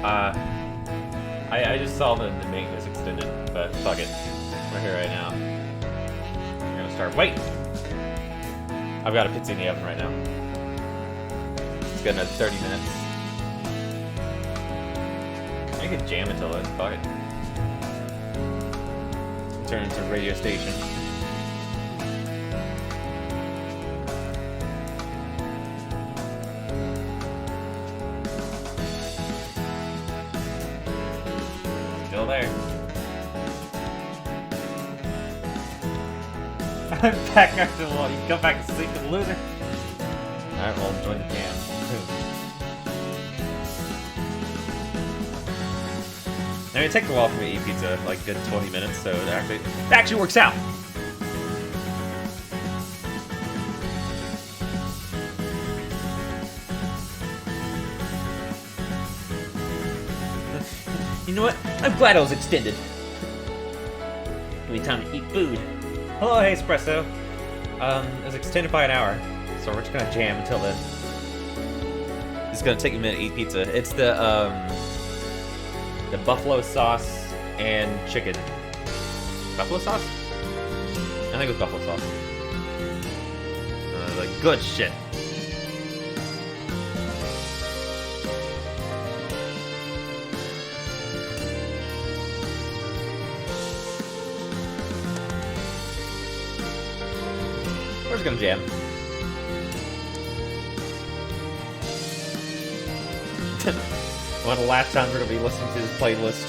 Uh, I just saw the maintenance extended, but fuck it. We're here right now. We're gonna start. Wait! I've got a pizza in the oven right now. It's got another 30 minutes. I could jam until then. Fuck it. Turn it into a radio station. Still there. I'm back after the wall. You can go back and sleep with the loser. Alright, well, join the jam. I mean, it takes a while for me to eat pizza, like a good 20 minutes, so it actually works out. You know what? I'm glad I was extended. Give me time to eat food. Hello, hey, Espresso. It was extended by an hour, so we're just gonna jam until then. It's gonna take a minute to eat pizza. It's the buffalo sauce and chicken. Buffalo sauce? I think it was buffalo sauce. Like, good shit. We're just gonna jam. One of the last times we're gonna be listening to this playlist.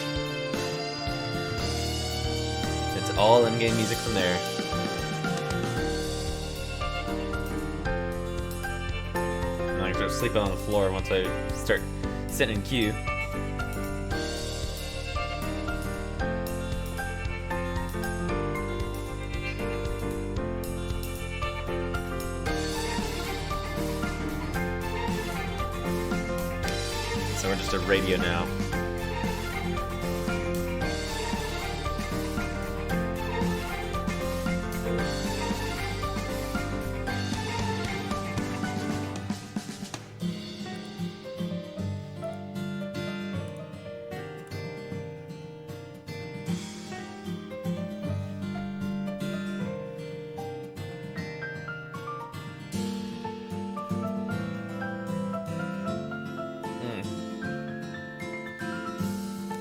It's all in-game music from there. I'm gonna go sleeping on the floor once I start sitting in queue. So we're just a radio now.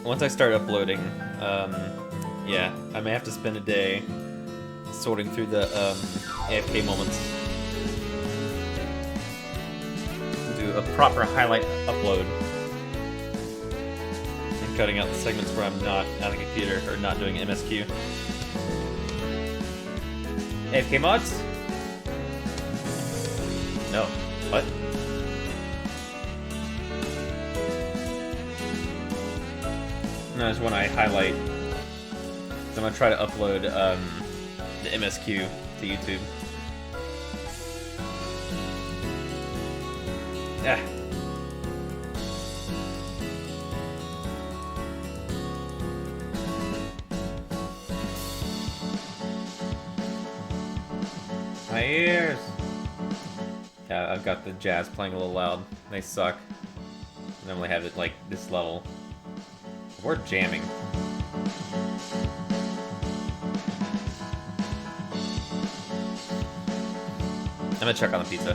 Once I start uploading, yeah, I may have to spend a day sorting through the AFK moments. Do a proper highlight upload. And cutting out the segments where I'm not on a computer or not doing MSQ. AFK mods? No. What? No, it's when I highlight. So I'm gonna try to upload the MSQ to YouTube. Ah. My ears! Yeah, I've got the jazz playing a little loud. They suck. I normally have it like this level. We're jamming. I'm gonna check on the pizza.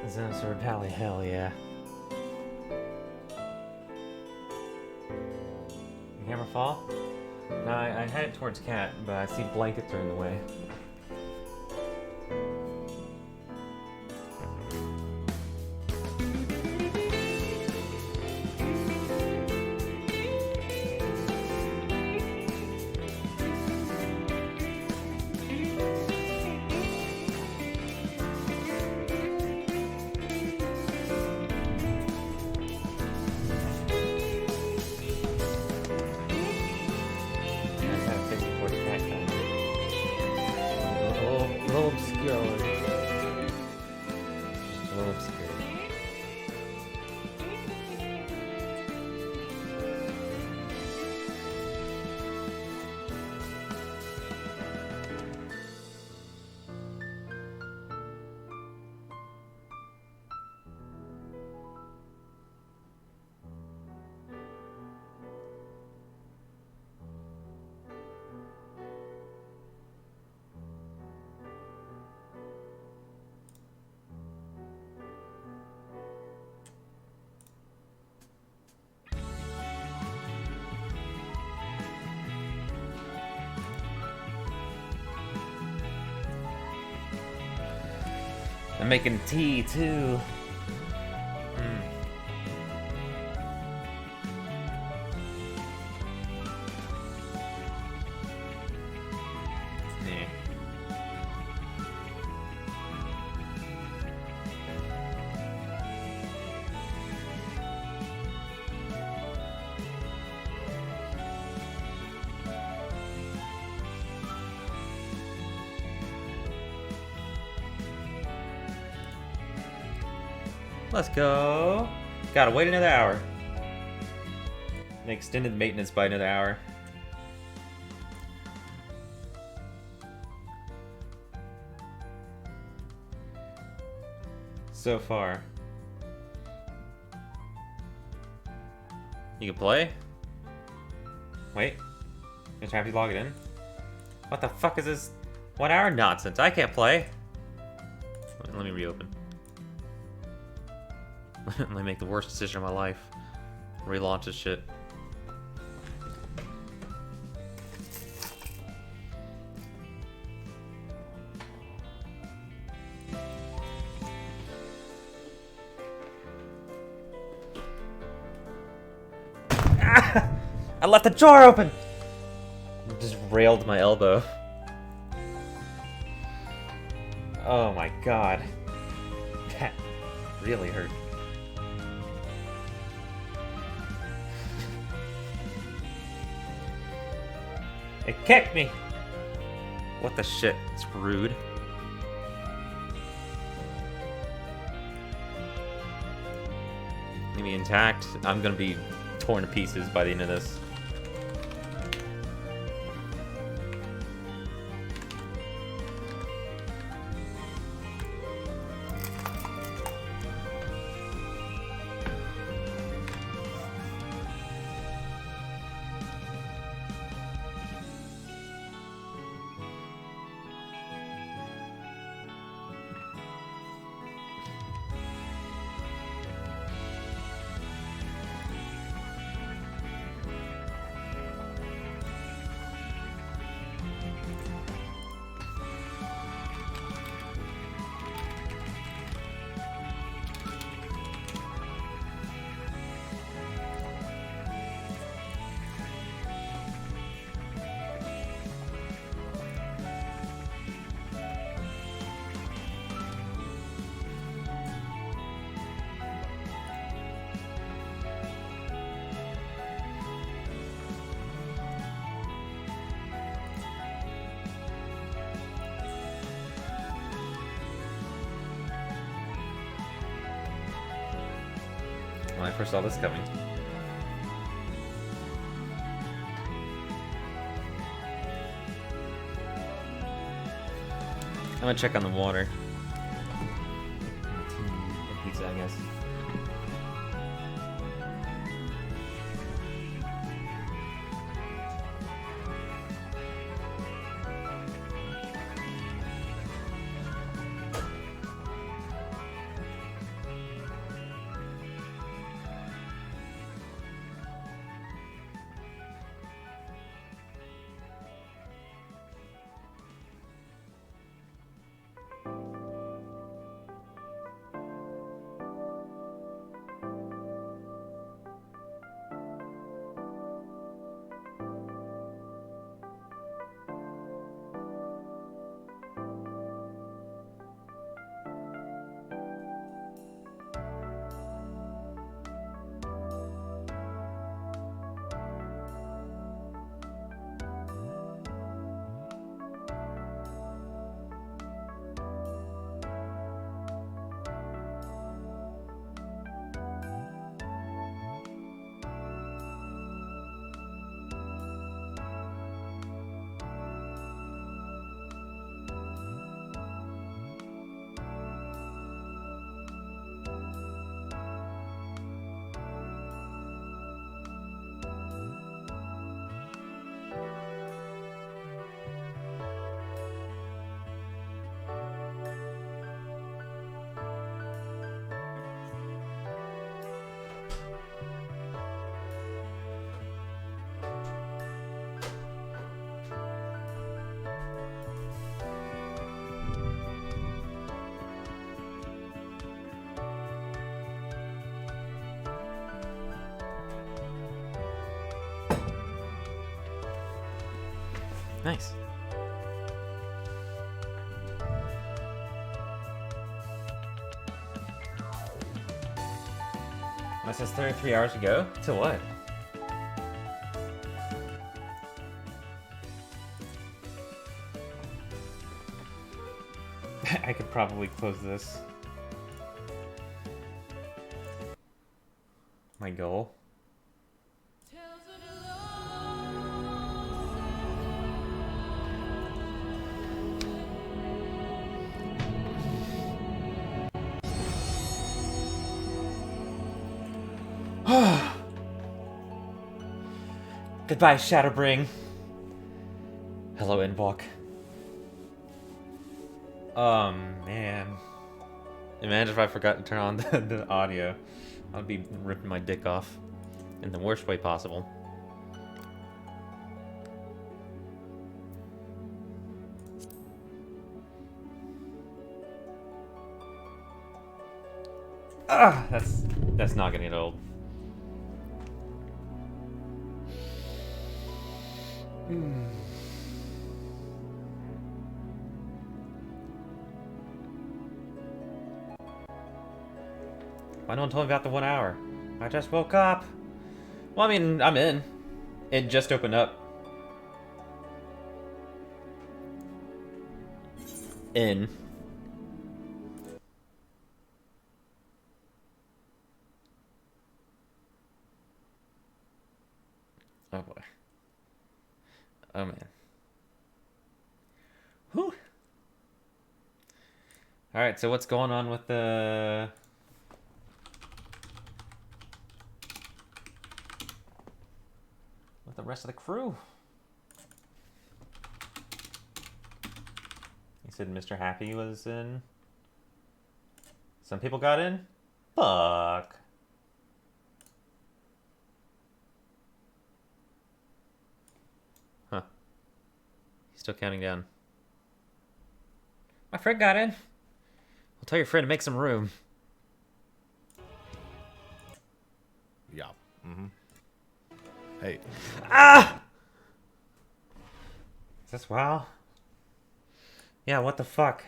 Xenosaur Valley, hell yeah. Hammer fall? No, I had it towards Cat, but I see blankets are in the way. I'm making tea too. Let's go. Gotta wait another hour. They extended maintenance by another hour. So far. You can play? Wait. Just have you log it in? What the fuck is this 1 hour nonsense? I can't play. Let me reopen. Let me make the worst decision of my life. Relaunch this shit. Ah! I left the door open! Just railed my elbow. Oh my god. That really hurt. It kicked me! What the shit? It's rude. Leave me intact. I'm gonna be torn to pieces by the end of this. When I first saw this coming. I'm gonna check on the water. Pizza, I guess. Nice. That says 33 hours to go? To what? I could probably close this. My goal. Goodbye, Shadowbring. Hello, Endwalker. Man. Imagine if I forgot to turn on the audio. I'd be ripping my dick off. In the worst way possible. Ah, that's not gonna get old. Why no one told me about the 1 hour? I just woke up. Well, I mean, I'm in. It just opened up. In. Oh boy. Oh man. Whew. Alright, so what's going on with the... the rest of the crew? You said Mr. Happy was in? Some people got in? Fuck. Huh. He's still counting down. My friend got in. I'll tell your friend to make some room. Yeah. Mm-hmm. Hey. Ah! Is this WoW? Yeah, what the fuck?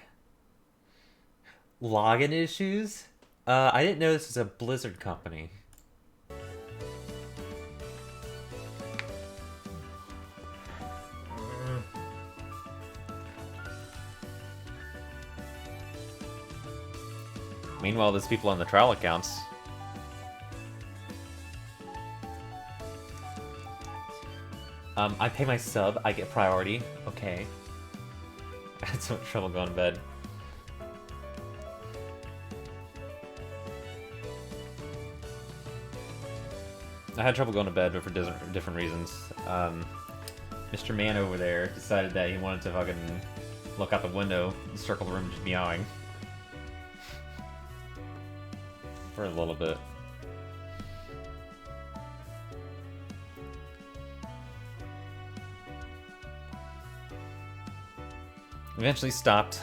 Login issues? I didn't know this was a Blizzard company. Meanwhile, there's people on the trial accounts. I pay my sub, I get priority. Okay. I had so much trouble going to bed. I had trouble going to bed, but for different reasons. Mr. Man over there decided that he wanted to fucking look out the window and circle the room just meowing. For a little bit. Eventually stopped.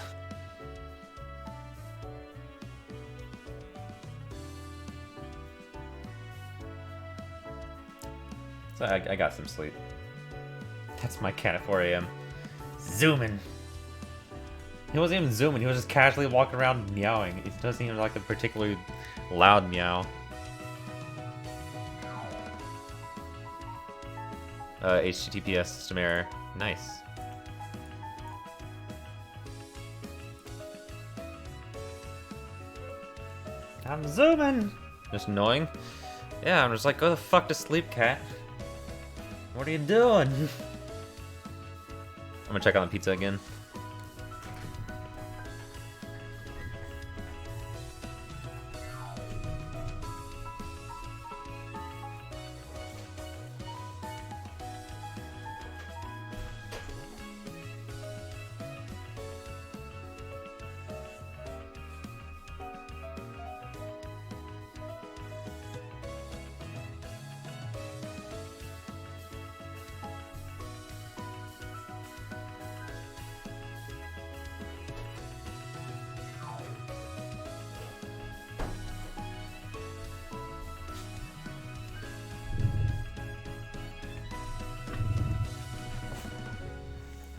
So I got some sleep. That's my cat at 4 a.m. Zooming. He wasn't even zooming, he was just casually walking around meowing. It doesn't even like a particularly loud meow. HTTPS system error. Nice. I'm zooming! Just annoying. Yeah, I'm just like, go the fuck to sleep, cat. What are you doing? I'm gonna check on the pizza again.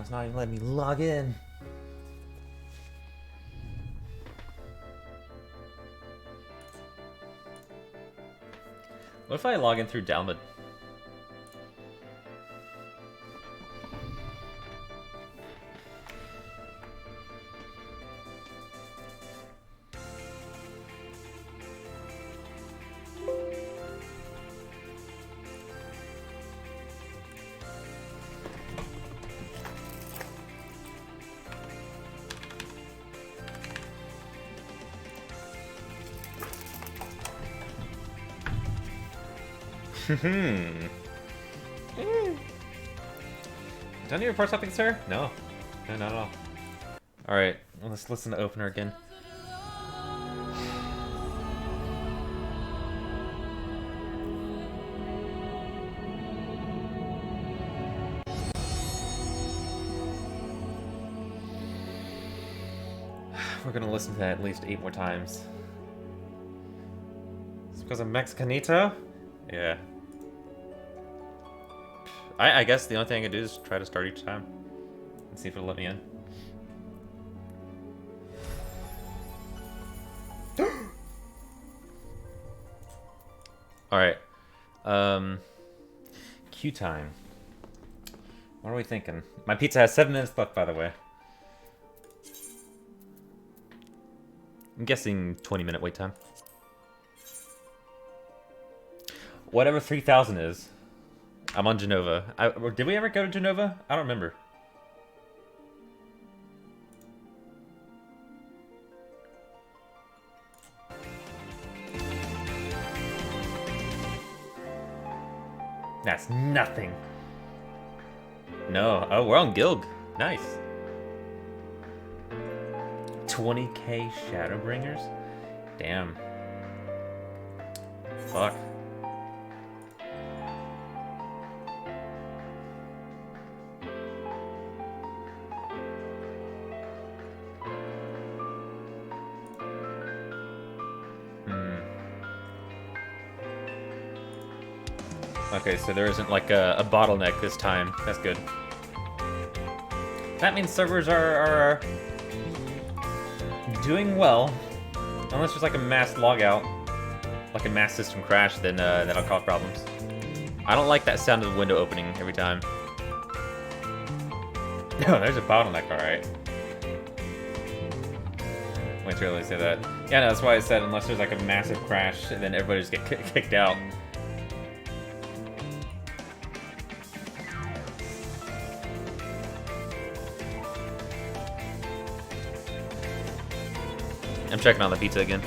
it's not even letting me log in. What if I log in through download? Do I need to report something, sir? No. No, not at all. Alright, well, let's listen to opener again. We're gonna listen to that at least 8 more times. It's because of Mexicanito? Yeah. I guess the only thing I can do is try to start each time and see if it'll let me in. Alright. Queue time. What are we thinking? My pizza has 7 minutes left, by the way. I'm guessing 20-minute wait time. Whatever 3000 is. I'm on Genova. Did we ever go to Genova? I don't remember. That's nothing. No. Oh, we're on Gilg. Nice. 20k Shadowbringers? Damn. Fuck. Okay, so there isn't like a bottleneck this time. That's good. That means servers are doing well. Unless there's like a mass logout, like a mass system crash, then that'll cause problems. I don't like that sound of the window opening every time. No, there's a bottleneck, alright. Wait to really say that. Yeah, no, that's why I said unless there's like a massive crash, and then everybody just get kicked out. I'm checking on the pizza again.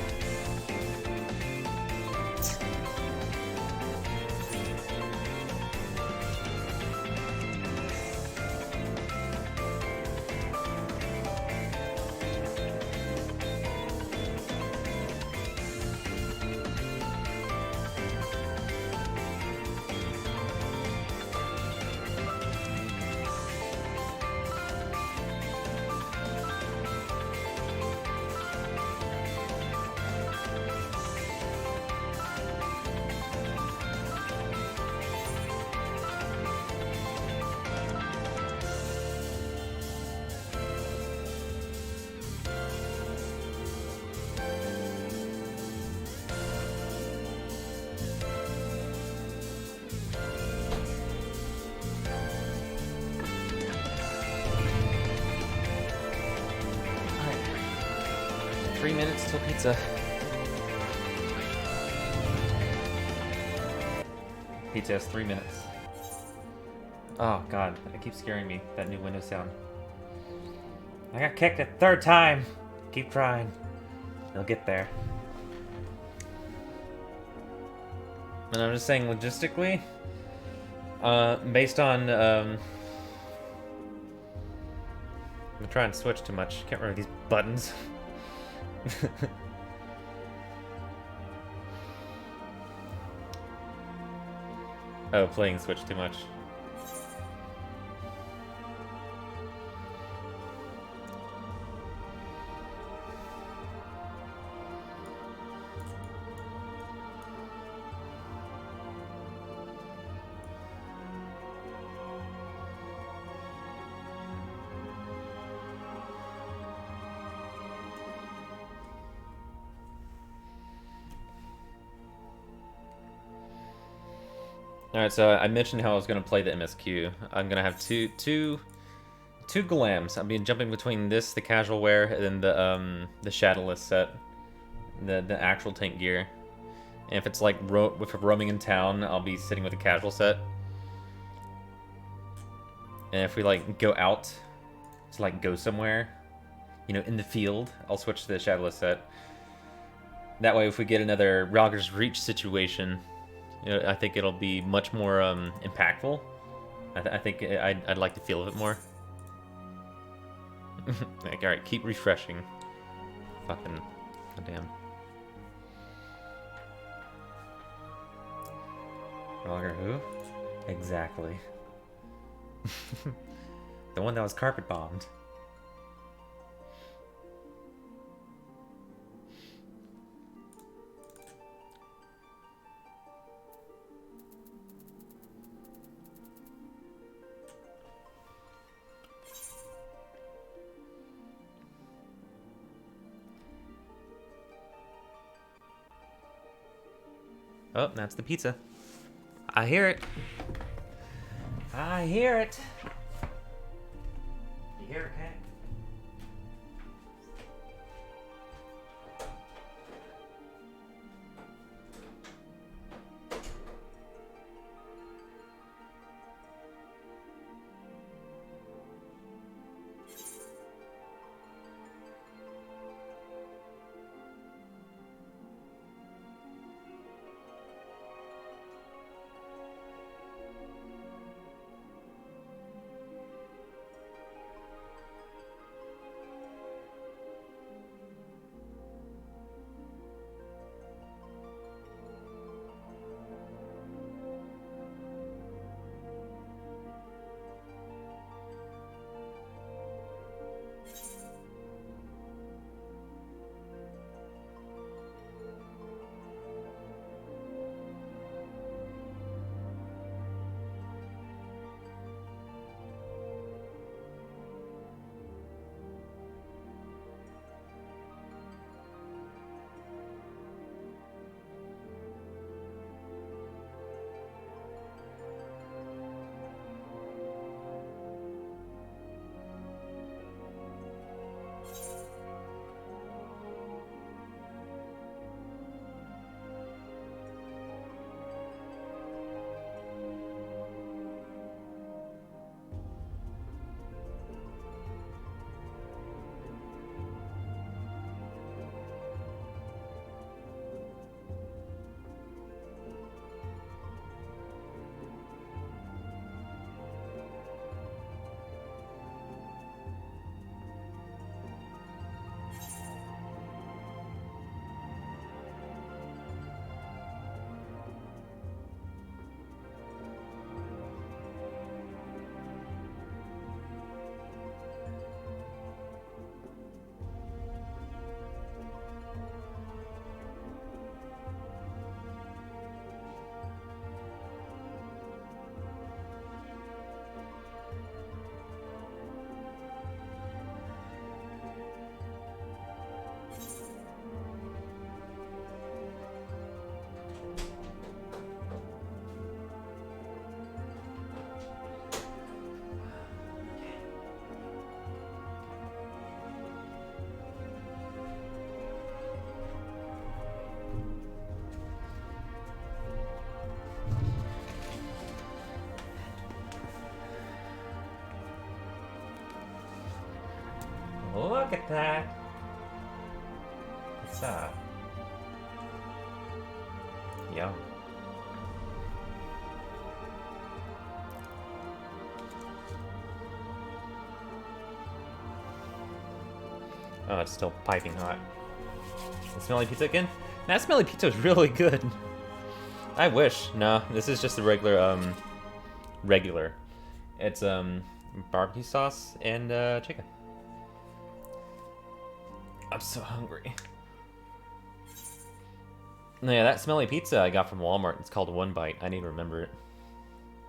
Alright. 3 minutes till pizza. Pizza has 3 minutes. Oh god, it keeps scaring me, that new Windows sound. I got kicked a 3rd time! Keep trying. They'll get there. And I'm just saying logistically, based on, I'm trying to switch too much. Can't remember these buttons. Oh, playing Switch too much. Alright, so I mentioned how I was gonna play the MSQ. I'm gonna have two glams. I'll be jumping between this, the casual wear, and then the shadowless set, the actual tank gear. And if it's like if we're roaming in town, I'll be sitting with the casual set. And if we like go out to like go somewhere, you know, in the field, I'll switch to the shadowless set. That way, if we get another Rogger's Reach situation, you know, I think it'll be much more impactful. I think I'd like the feel of it more. Like, alright, keep refreshing. Fucking goddamn. Rogger who? Exactly. The one that was carpet bombed. Oh, that's the pizza. I hear it. I hear it. You hear it, Hank? Look at that. What's that? Yum. Oh, it's still piping hot. The smelly pizza again? That smelly pizza is really good. I wish. No, this is just the regular. It's barbecue sauce and chicken. I'm so hungry. No, yeah, that smelly pizza I got from Walmart, it's called One Bite. I need to remember it.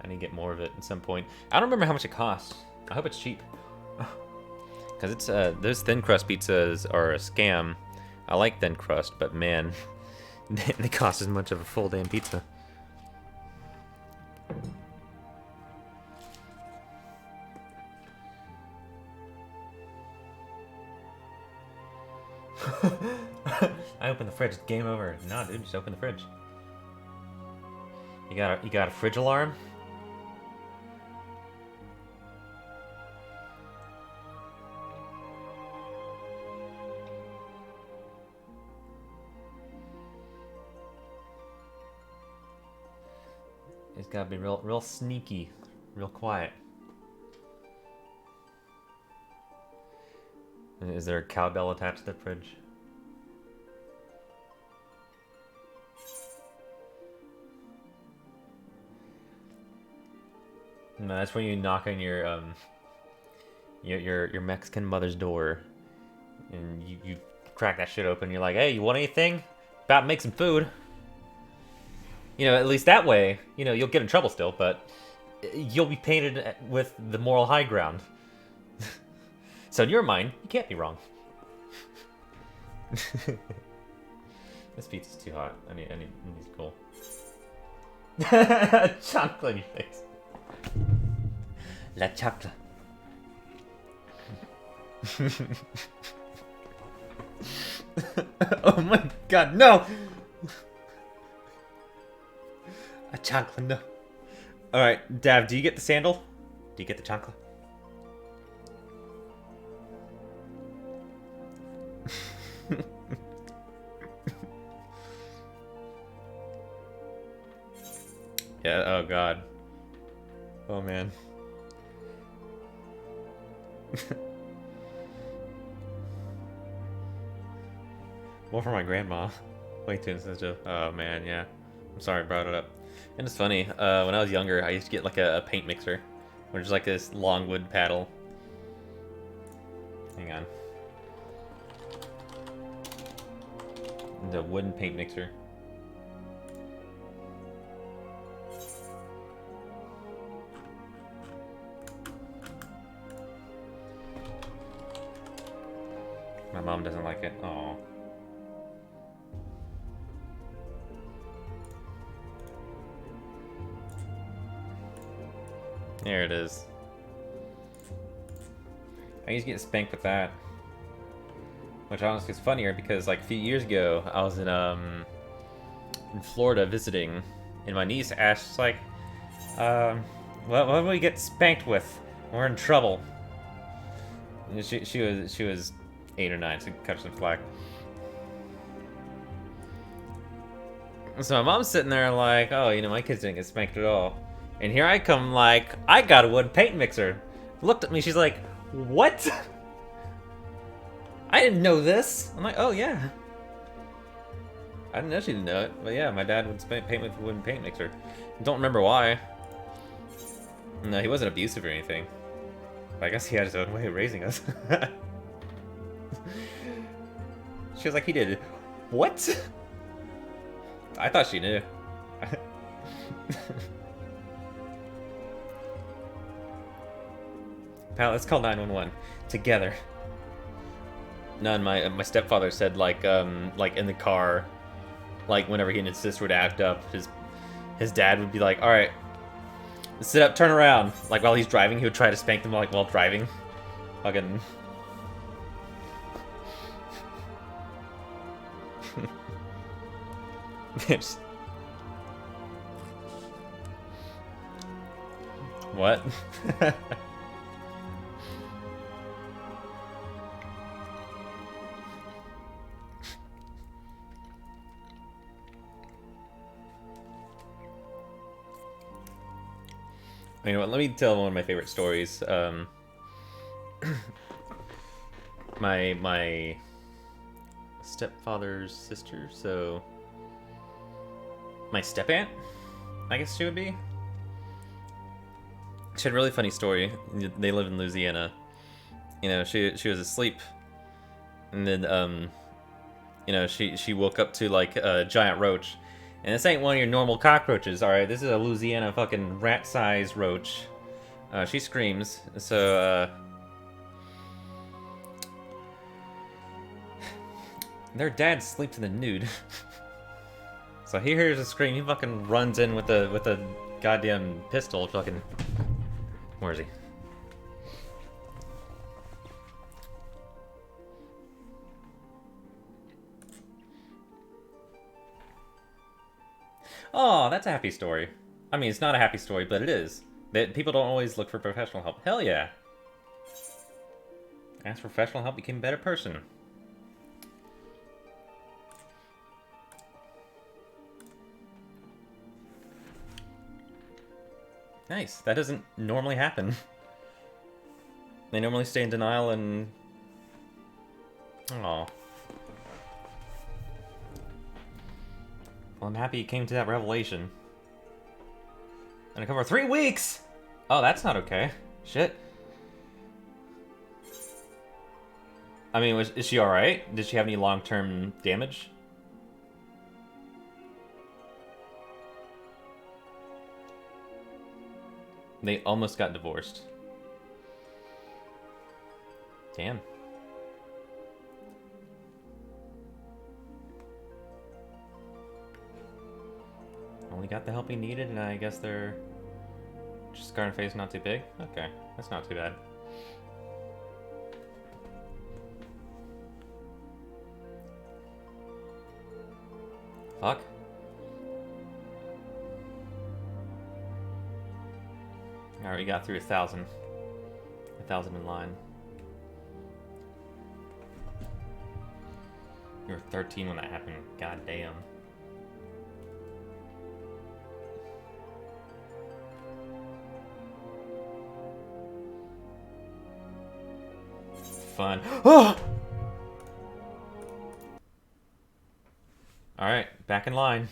I need to get more of it at some point. I don't remember how much it costs. I hope it's cheap. Because it's those thin crust pizzas are a scam. I like thin crust, but man, they cost as much of a full damn pizza. the fridge. It's game over. Nah, dude, just open the fridge. You got a fridge alarm? It's gotta be real sneaky, real quiet. Is there a cowbell attached to the fridge? No, that's when you knock on your Mexican mother's door, and you crack that shit open. You're like, hey, you want anything? About to make some food. You know, at least that way, you know, you'll get in trouble still, but you'll be painted with the moral high ground. So in your mind, you can't be wrong. This pizza's too hot. I need to cool. Chocolate in your face. La chocolate. Oh my god, no! A chocolate, no. Alright, Dav, do you get the sandal? Do you get the chocolate? Yeah, oh god. Oh man. More for my grandma. Way too sensitive. Oh man, yeah. I'm sorry I brought it up. And it's funny, when I was younger, I used to get like a paint mixer, which is like this long wood paddle. Hang on. The wooden paint mixer. My mom doesn't like it. Oh. There it is. I used to get spanked with that. Which honestly is funnier because like a few years ago I was in Florida visiting, and my niece asked like, what do we get spanked with? We're in trouble. And she was 8 or 9, so catch some flack. So my mom's sitting there like, oh, you know, my kids didn't get spanked at all. And here I come like, I got a wood paint mixer. Looked at me, she's like, what? I didn't know this. I'm like, oh yeah. I didn't know she didn't know it, but yeah, my dad would paint with a wooden paint mixer. Don't remember why. No, he wasn't abusive or anything. But I guess he had his own way of raising us. She was like, he did. What? I thought she knew. Pal, let's call 911 together. No, and my stepfather said like in the car, like whenever he and his sister would act up, his dad would be like, all right, sit up, turn around. Like while he's driving, he would try to spank them like while driving. Fucking. What? You know what, let me tell one of my favorite stories. My stepfather's sister, so my step-aunt, I guess she would be. She had a really funny story. They live in Louisiana. You know, she was asleep, and then you know, she woke up to like a giant roach. And this ain't one of your normal cockroaches, alright? This is a Louisiana fucking rat-sized roach. She screams, so, their dad sleeps in the nude. So he hears a scream, he fucking runs in with a goddamn pistol, fucking... Where is he? Oh, that's a happy story. I mean, it's not a happy story, but it is. That people don't always look for professional help. Hell yeah. Ask for professional help, became a better person. Nice. That doesn't normally happen. They normally stay in denial and... Aw. Well, I'm happy you came to that revelation. Undercover 3 weeks! Oh, that's not okay. Shit. I mean, is she alright? Did she have any long-term damage? They almost got divorced. Damn. Only got the help he needed, and I guess they're... Just scar on face not too big? Okay, that's not too bad. Fuck. Alright, we got through 1,000. 1,000 in line. You were 13 when that happened. God damn. Fun. Alright, back in line.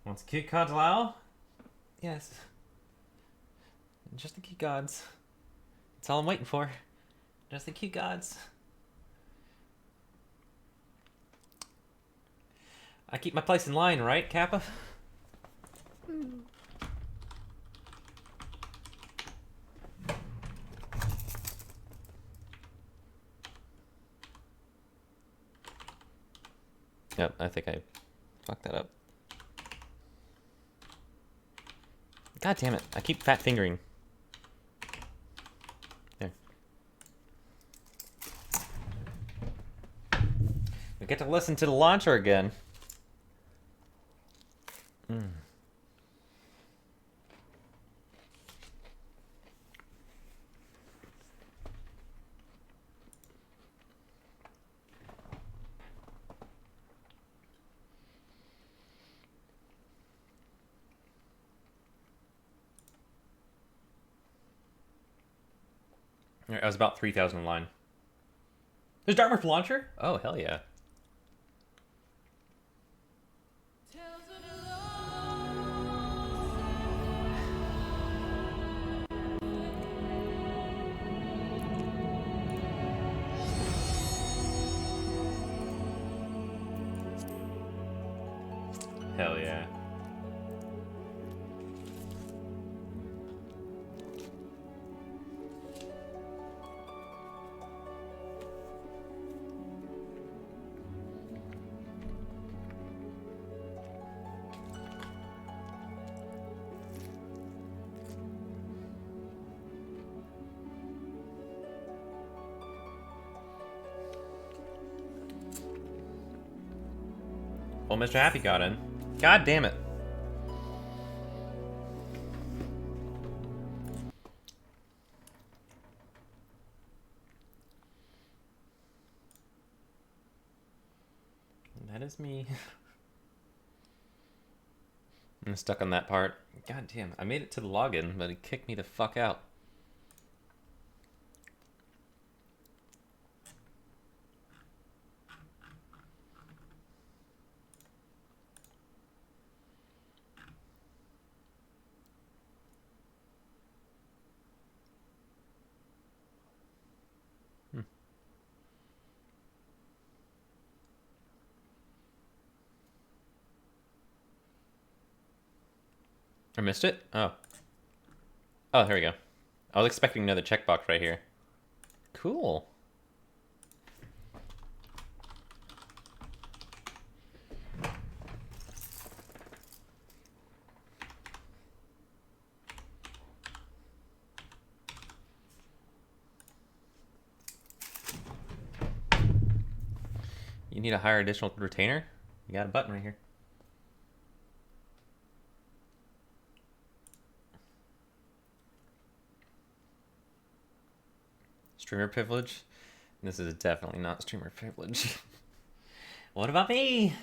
Wants key cards allow? Yes. Just the key gods. That's all I'm waiting for. Just the key gods. I keep my place in line, right, Kappa? Yep, I think I fucked that up. God damn it, I keep fat fingering. There. We get to listen to the launcher again. I was about 3,000 in line. There's Dartmouth launcher? Oh, hell yeah. Hell yeah. Well, Mr. Happy got in. God damn it. That is me. I'm stuck on that part. God damn, I made it to the login, but it kicked me the fuck out. I missed it? Oh. Oh, here we go. I was expecting another checkbox right here. Cool. You need a higher additional retainer? You got a button right here. Streamer privilege? This is definitely not streamer privilege. What about me?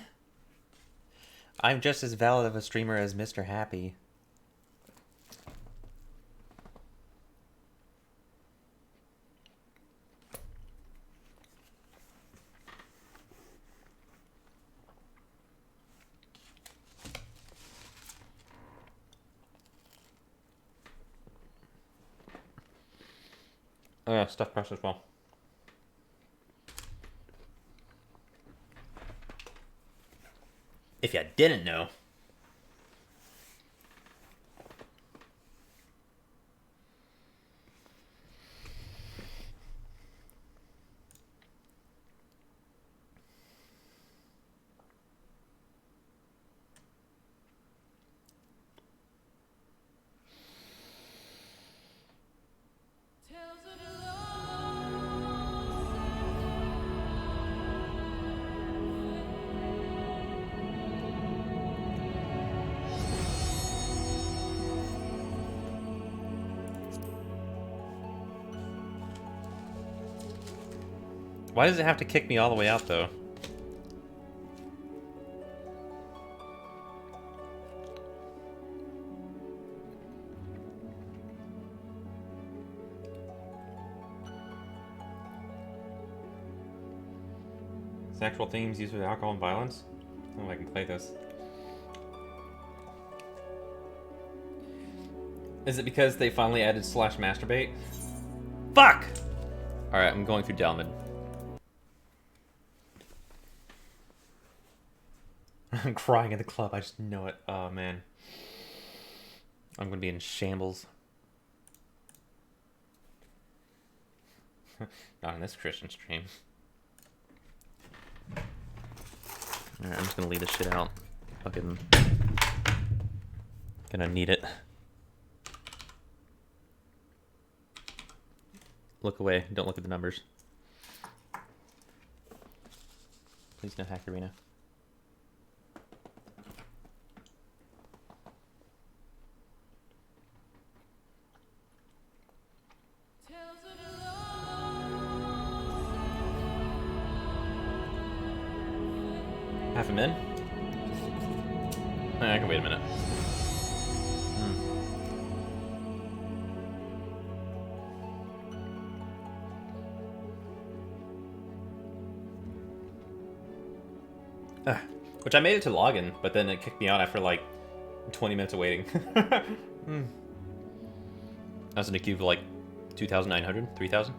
I'm just as valid of a streamer as Mr. Happy. Oh yeah, stuffed crust as well. If you didn't know. Why does it have to kick me all the way out, though? Sexual themes used with alcohol and violence? I don't know if I can play this. Is it because they finally added /masturbate? Fuck! Alright, I'm going through Delmid. I'm crying in the club, I just know it. Oh man. I'm gonna be in shambles. Not on this Christian stream. Alright, I'm just gonna leave this shit out. Fucking gonna need it. Look away, don't look at the numbers. Please no hack arena. Half a min? I can wait a minute. Which I made it to login, but then it kicked me out after like 20 minutes of waiting. I was in a queue for like 2,900, 3,000.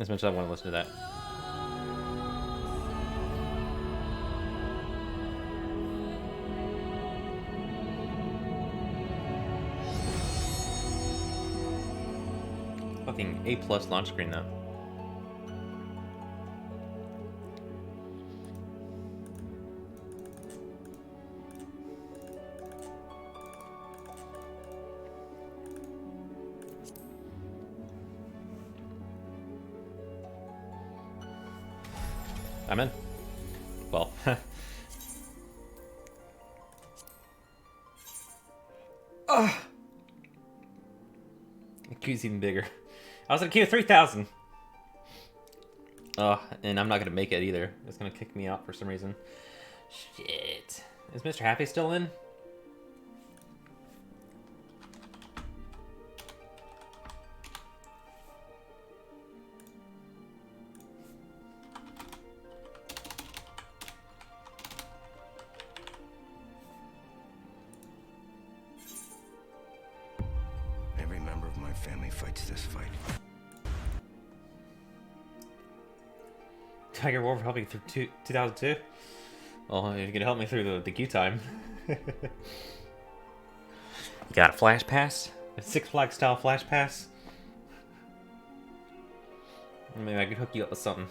As much as I want to listen to that. Fucking A+ launch screen though. I'm in. Well, the queue's even bigger. I was in a queue of 3,000. And I'm not gonna make it either. It's gonna kick me out for some reason. Shit. Is Mr. Happy still in? member of my family fights this fight. Tiger War for helping through 2002? Well, if you can help me through the queue time. You got a flash pass? A Six Flags style flash pass? Maybe I could hook you up with something.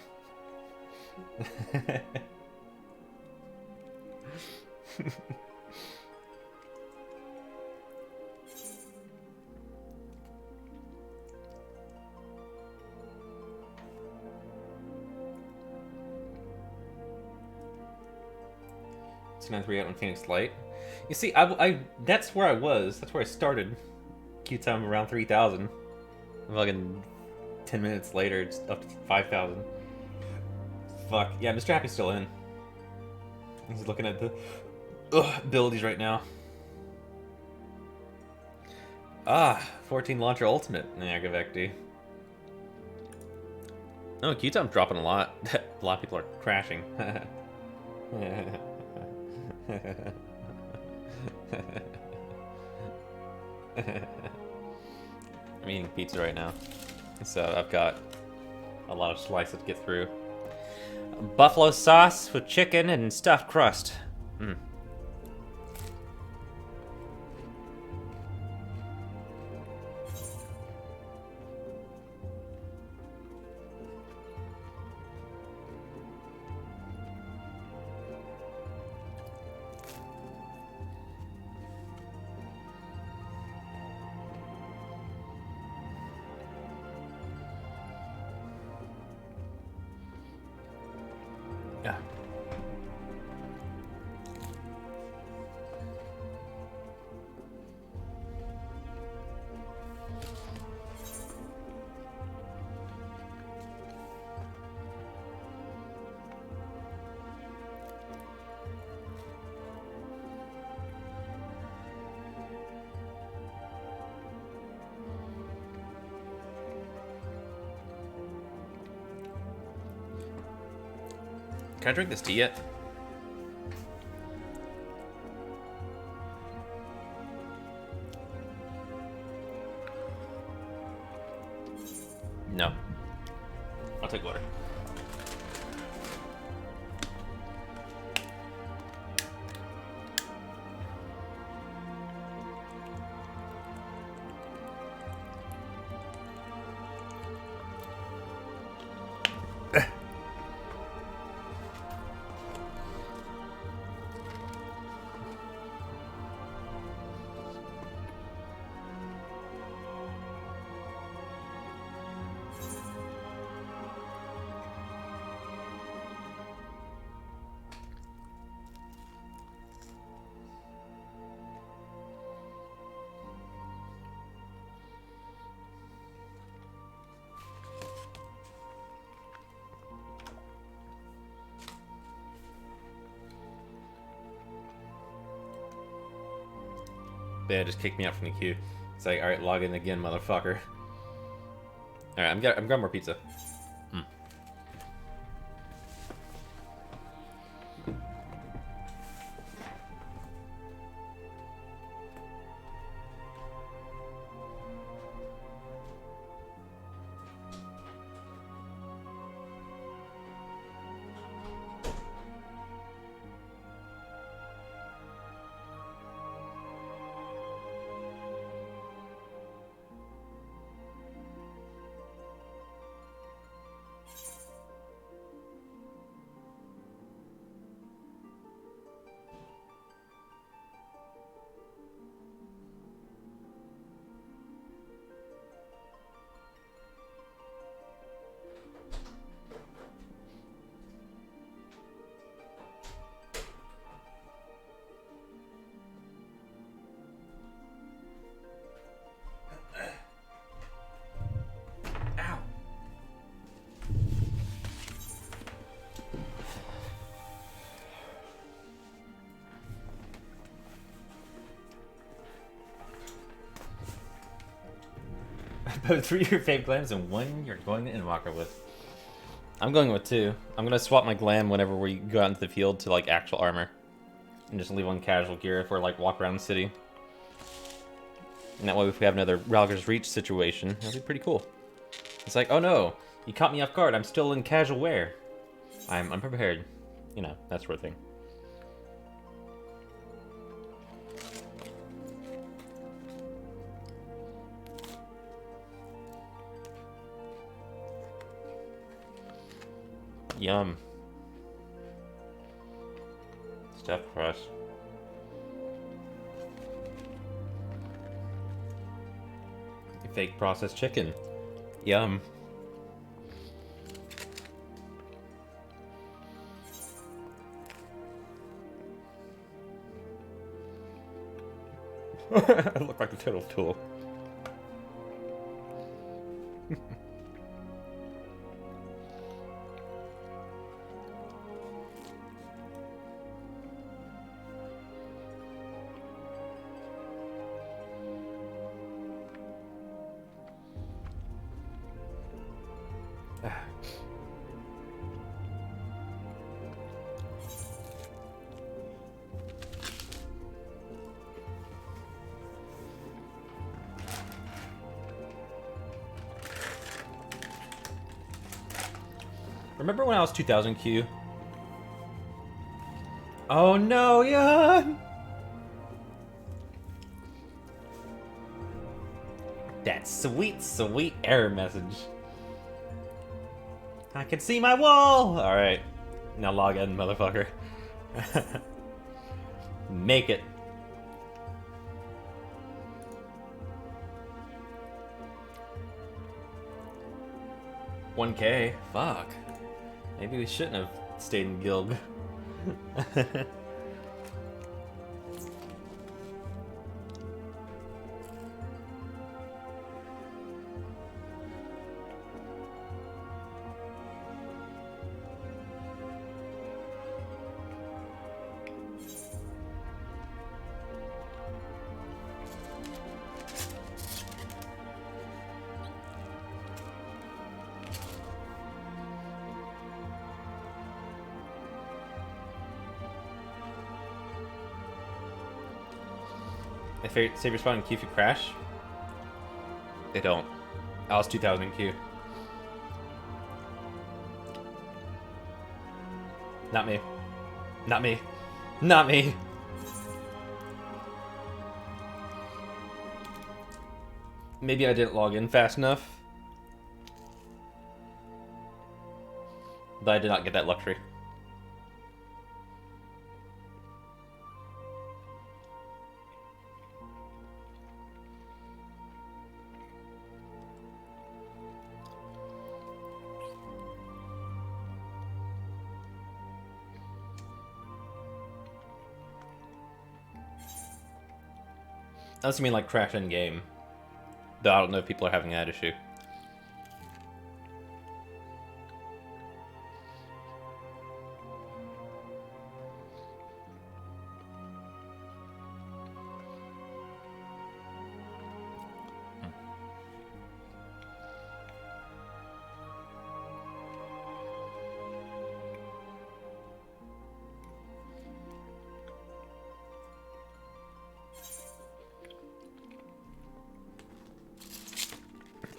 It's 938 on Phoenix Light. You see, I that's where I was. That's where I started. Queue time around 3,000. Fucking 10 minutes later, it's up to 5,000. Fuck. Yeah, Mr. Happy's still in. He's looking at the abilities right now. 14 launcher ultimate. Yeah, go back, dude. Oh, queue time's dropping a lot. A lot of people are crashing. I'm eating pizza right now, so I've got a lot of slices to get through. Buffalo sauce with chicken and stuffed crust. Mm. Yeah. Can I drink this tea yet? No. I'll take water. Yeah, just kicked me out from the queue. It's like, alright, log in again, motherfucker. Alright, I'm grabbing more pizza. Both 3 of your fave glams and 1 you're going to Endwalker with. I'm going with 2. I'm gonna swap my glam whenever we go out into the field to like actual armor. And just leave on casual gear if we're like walk around the city. And that way, if we have another Ralger's Reach situation, that'll be pretty cool. It's like, oh no, you caught me off guard. I'm still in casual wear. I'm unprepared. You know, that sort of thing. Yum. Stuffed crust. Fake processed chicken. Yum. I look like a total tool. Remember when I was 2000 Q? Oh no, Jan! That sweet, sweet error message. I can see my wall! Alright. Now log in, motherfucker. Make it. $1K? Fuck. Maybe we shouldn't have stayed in guild. If save your spawn in Q if you crash? They don't. I was 2000 Q. Not me. Not me. Not me. Maybe I didn't log in fast enough. But I did not get that luxury. Unless you mean like crash in game. Though I don't know if people are having that issue.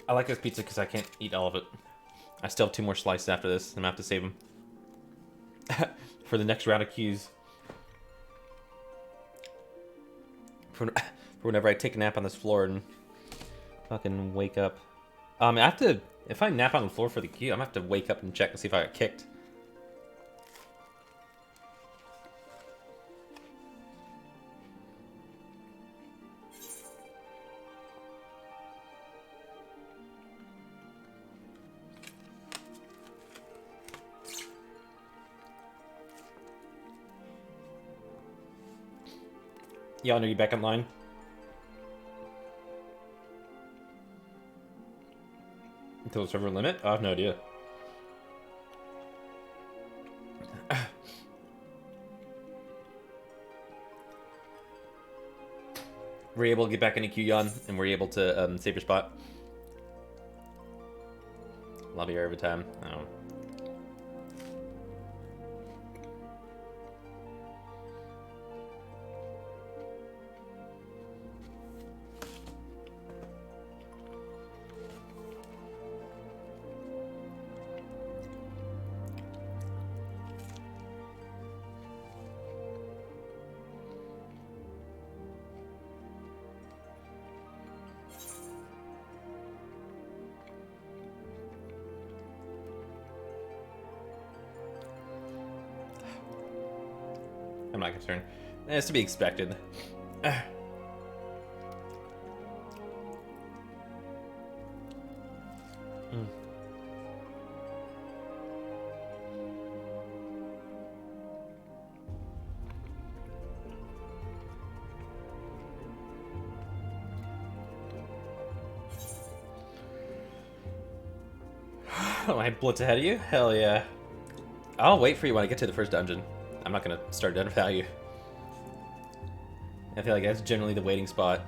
I like this pizza because I can't eat all of it. I still have 2 more slices after this. I'm gonna have to save them for the next round of queues. For whenever I take a nap on this floor and fucking wake up. I have to. If I nap on the floor for the queue, I'm gonna have to wake up and check and see if I got kicked. Y'all know you back online? Until the server limit? I have no idea. We're able to get back into Q-Yon, and we're able to save your spot. Lobby area every time. Oh. I'm not concerned. It's to be expected. Oh, I blitz ahead of you? Hell yeah. I'll wait for you when I get to the first dungeon. I'm not gonna start done without you. I feel like that's generally the waiting spot.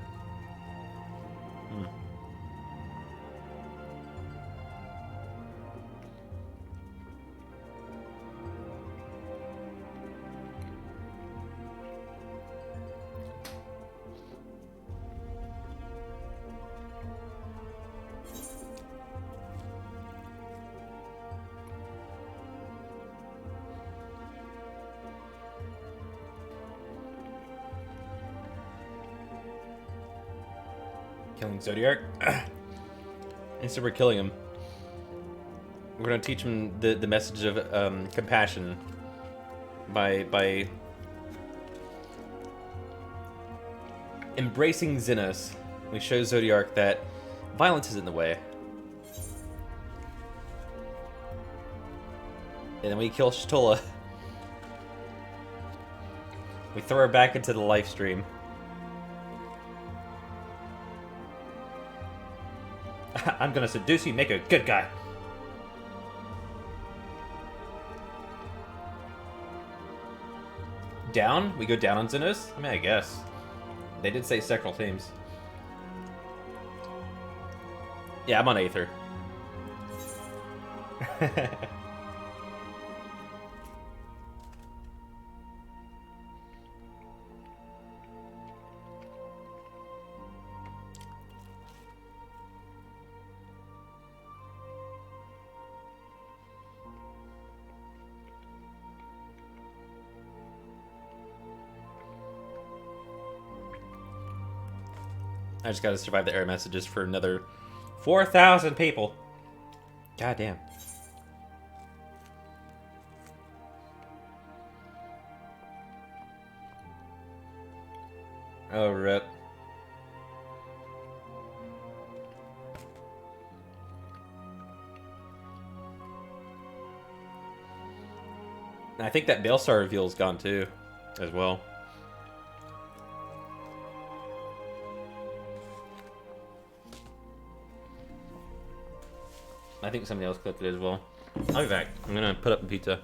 Killing Zodiac. Instead, we're killing him. We're gonna teach him the message of compassion by embracing Xenos. We show Zodiac that violence isn't the way. And then we kill Shtola. We throw her back into the life stream. I'm gonna seduce you, make a good guy. Down? We go down on Xenos? I mean, I guess. They did say several teams. Yeah, I'm on Aether. I just gotta survive the error messages for another 4,000 people. God damn. Oh, rip. I think that Baelstar reveal is gone too, as well. I think somebody else clipped it as well. I'll be back. I'm gonna put up the pizza.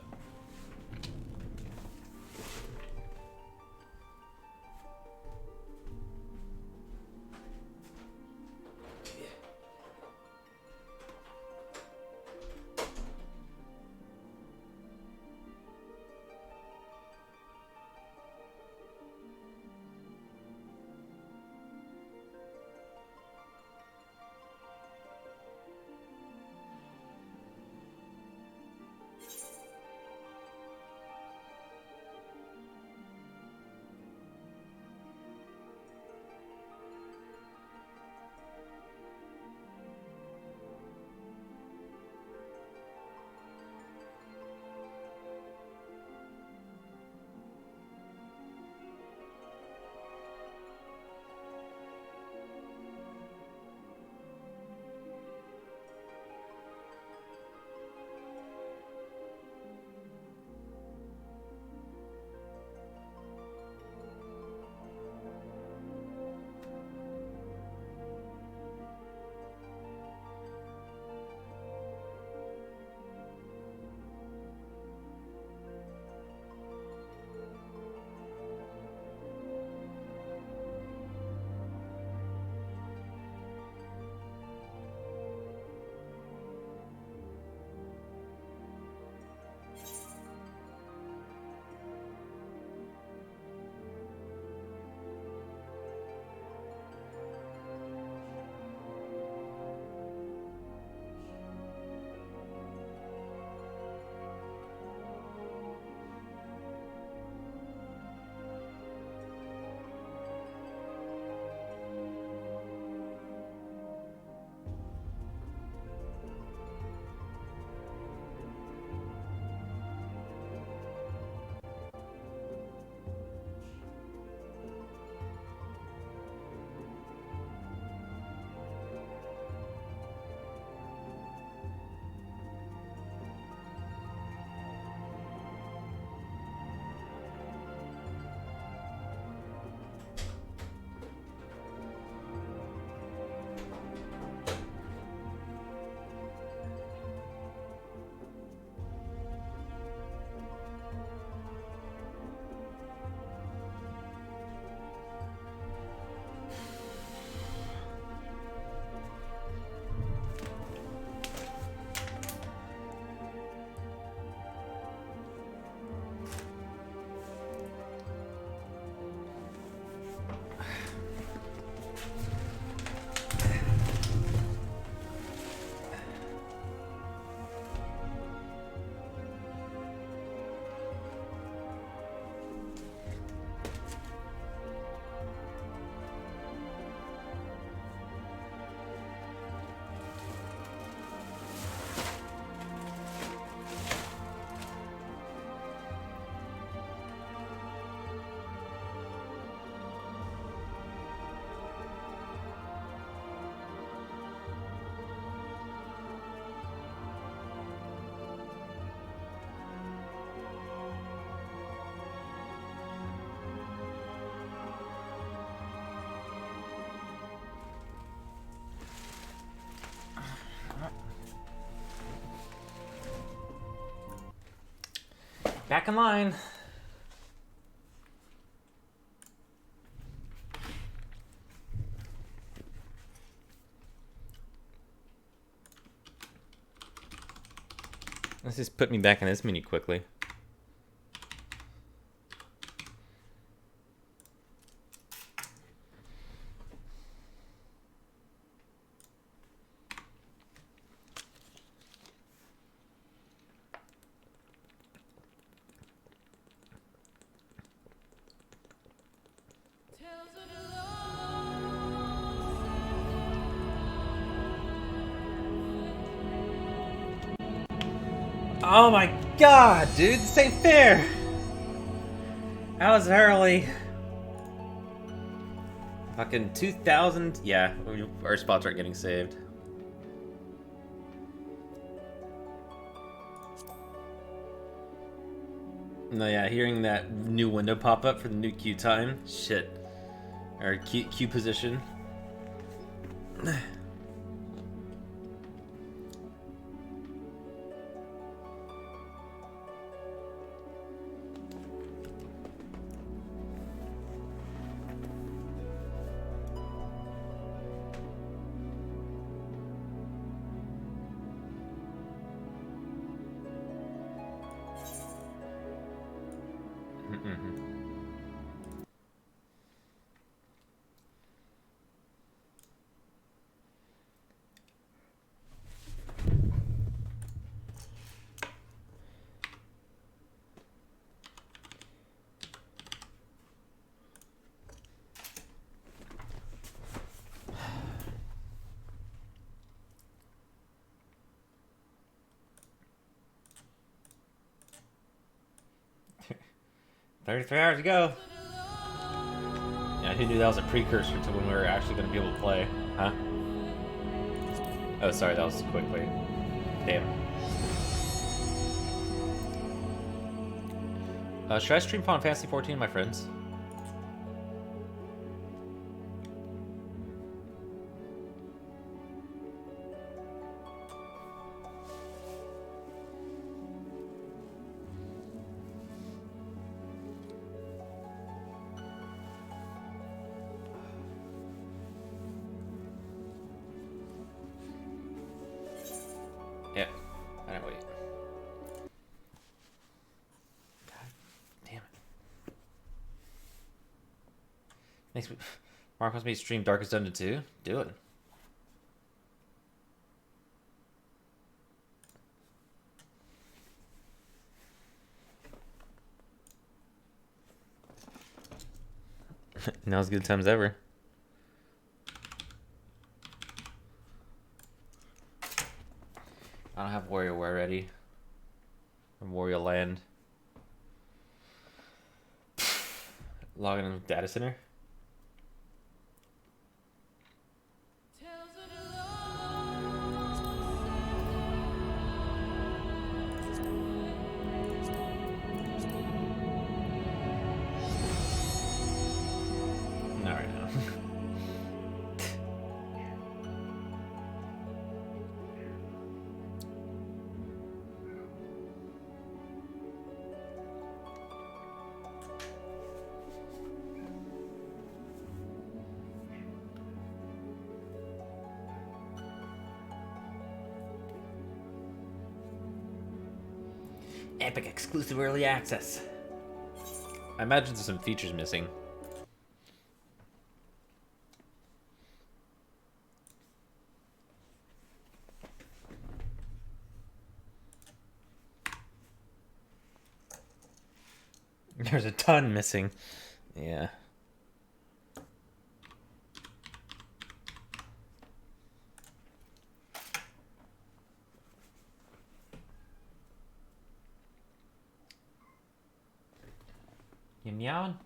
Back in line. Let's just put me back in this menu quickly. Oh my god, dude, this ain't fair! I was early. Fucking 2,000. Yeah, our spots aren't getting saved. No, yeah, hearing that new window pop up for the new queue time. Shit. Or queue position. $33 hours to go. Yeah, who knew that was a precursor to when we were actually going to be able to play? Huh? Oh, sorry, that was quickly. Damn. Should I stream Final Fantasy 14, my friends? Yeah, I don't wait. God damn it. Next week, Mark wants me to stream Darkest Dungeon 2? Do it. Now's good times ever. I don't have WarioWare ready. From Wario Land. Logging in with data center. Not right now. Epic exclusive early access. I imagine there's some features missing. There's a ton missing. Yeah. You meowing?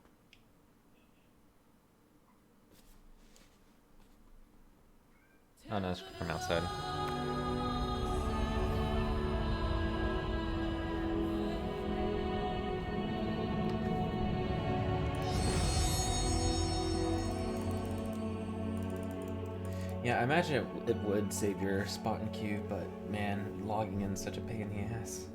Oh no, it's from outside. Yeah, I imagine it would save your spot in queue, but man, logging in is such a pain in the ass.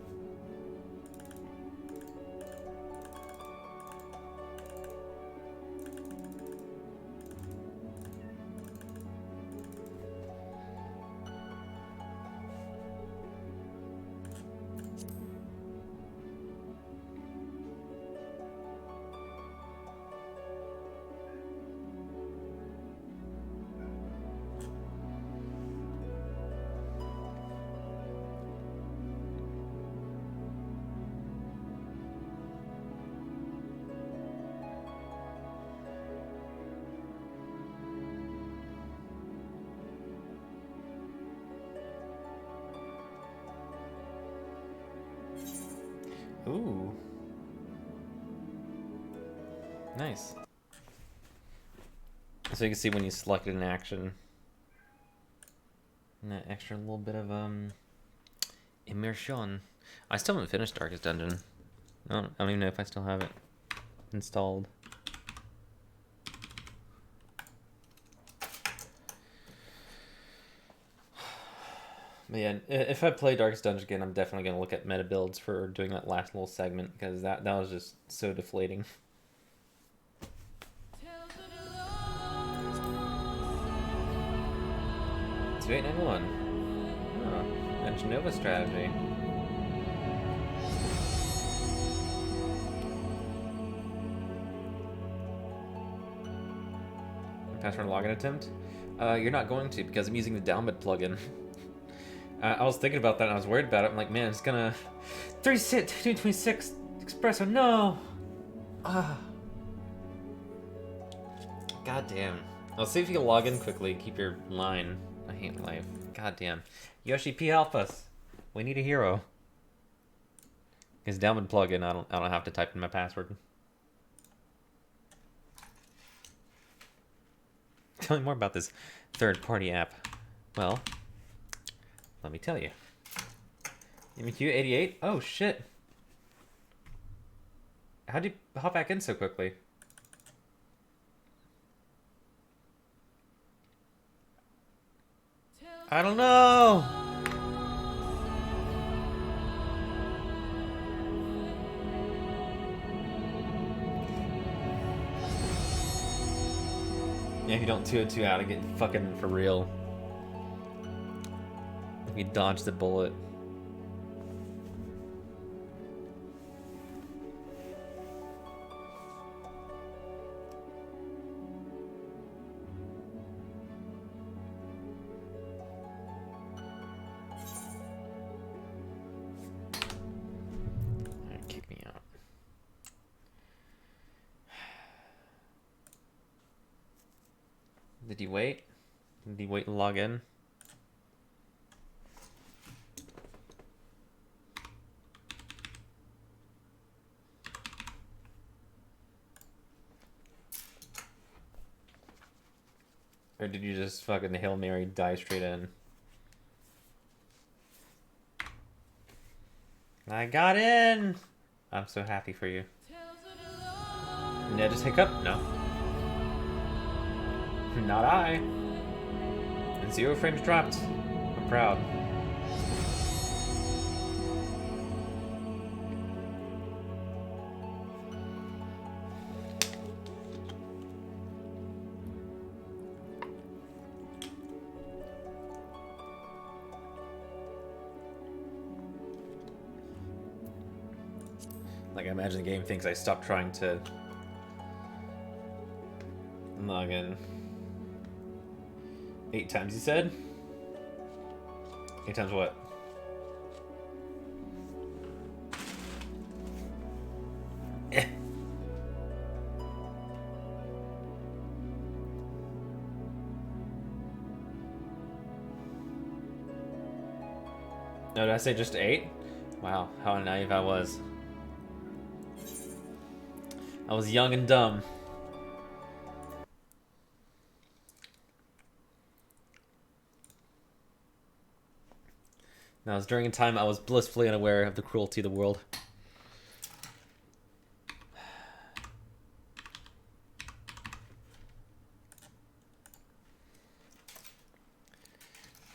Nice. So you can see when you select an action, and that extra little bit of immersion. I still haven't finished Darkest Dungeon. I don't even know if I still have it installed. But yeah, if I play Darkest Dungeon again, I'm definitely gonna look at meta builds for doing that last little segment because that was just so deflating. 2891. Oh, and Genova strategy. Password login attempt? You're not going to because I'm using the downbid plugin. I was thinking about that and I was worried about it. I'm like, man, it's gonna 226 espresso. No. Ah. God damn. Let's see if you can log in quickly and keep your line. I hate life. God damn. Yoshi P, help us. We need a hero. His download plugin. I don't have to type in my password. Tell me more about this third-party app. Well, let me tell you. MQ88? Oh shit. How'd you hop back in so quickly? I don't know. Yeah, if you don't 202 out, I get fucking for real. If you dodge the bullet. Kick me out. Did he wait? Did he wait and log in? Or did you just fucking Hail Mary die straight in? I got in! I'm so happy for you. Did I just hiccup? No. Not I. And 0 frames dropped. I'm proud. Like, I imagine the game thinks I stopped trying to log in. 8 times, you said? 8 times what? No, did I say just 8? Wow, how naive I was. I was young and dumb. That was during a time I was blissfully unaware of the cruelty of the world.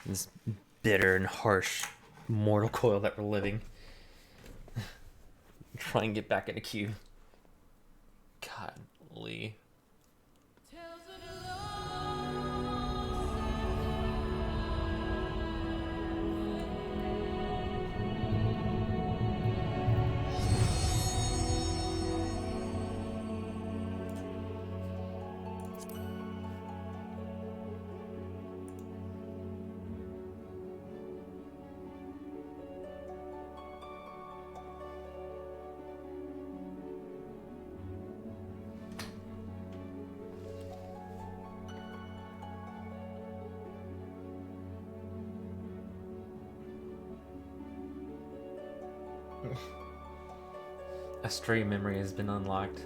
This bitter and harsh mortal coil that we're living. Try and get back in a queue. Godly. A stray memory has been unlocked.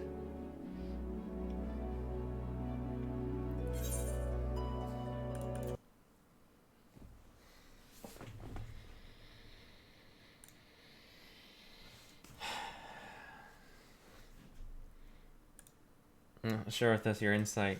Sure, if that's your insight.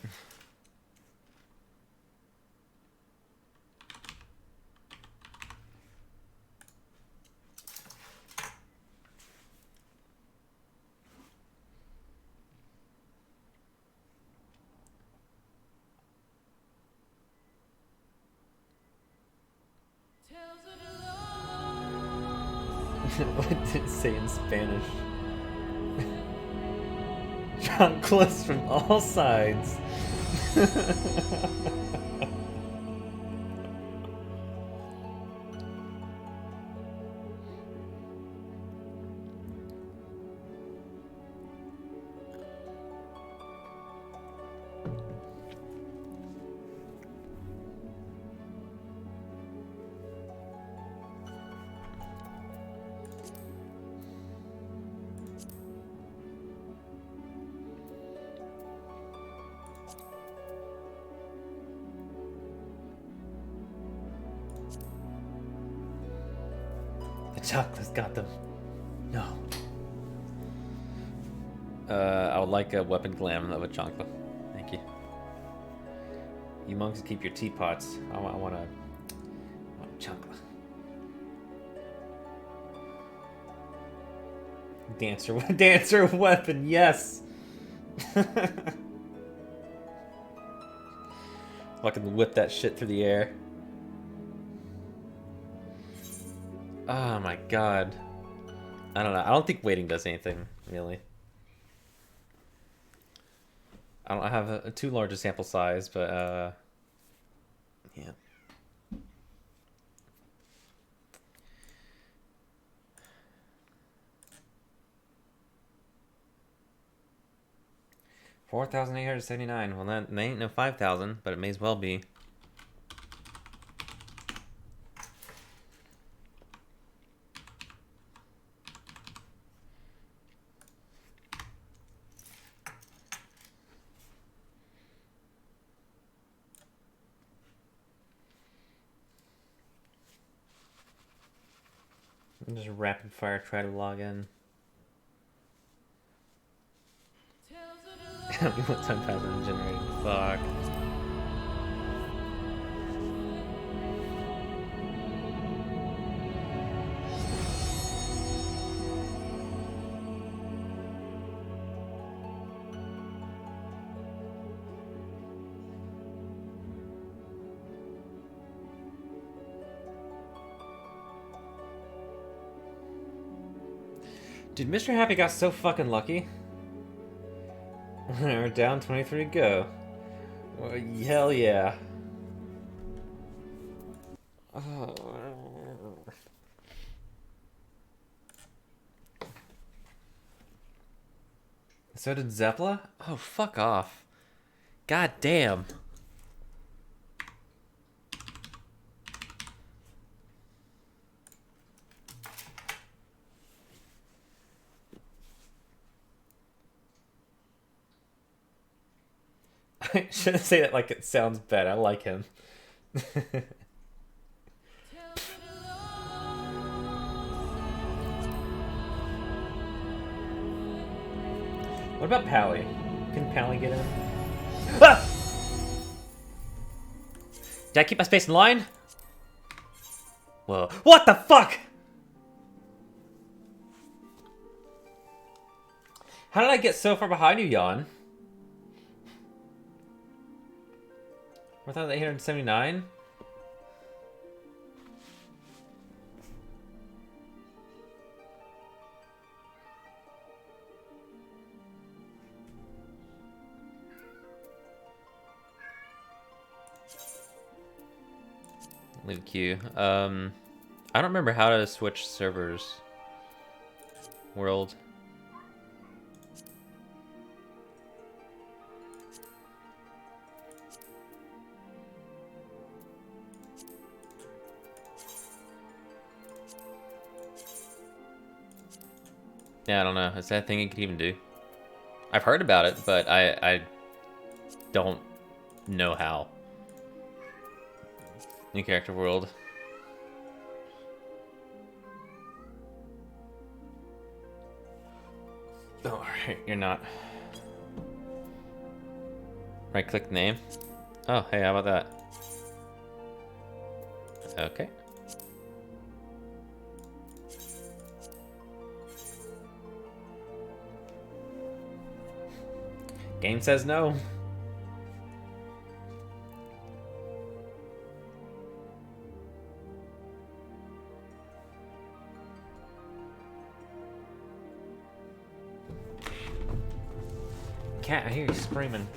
What did it say in Spanish? Chocolates from all sides. The chocolate's got them. No. I would like a weapon glam of a chocolate. Thank you. You monks keep your teapots. I want a chocolate. Dancer weapon, yes! Fucking whip that shit through the air. Oh my god. I don't know. I don't think waiting does anything, really. I don't have a too large a sample size, but, yeah. $4,879. Well, that ain't no 5,000, but it may as well be. Just rapid fire try to log in. What time password generated? Fuck. Dude, Mr. Happy got so fucking lucky. We're down 23 to go. Well, hell yeah. Oh. So did Zeppela? Oh, fuck off. God damn. I shouldn't say that like it sounds bad. I like him. What about Pally? Can Pally get in? Ah! Did I keep my space in line? Whoa. What the fuck? How did I get so far behind you, Jan? 4,879? Leave queue. I don't remember how to switch servers. World. Yeah, I don't know. Is that a thing you could even do? I've heard about it, but I don't know how. New character world. Oh, alright, you're not. Right click name. Oh, hey, how about that? Okay. Game says no. Cat, I hear you screaming.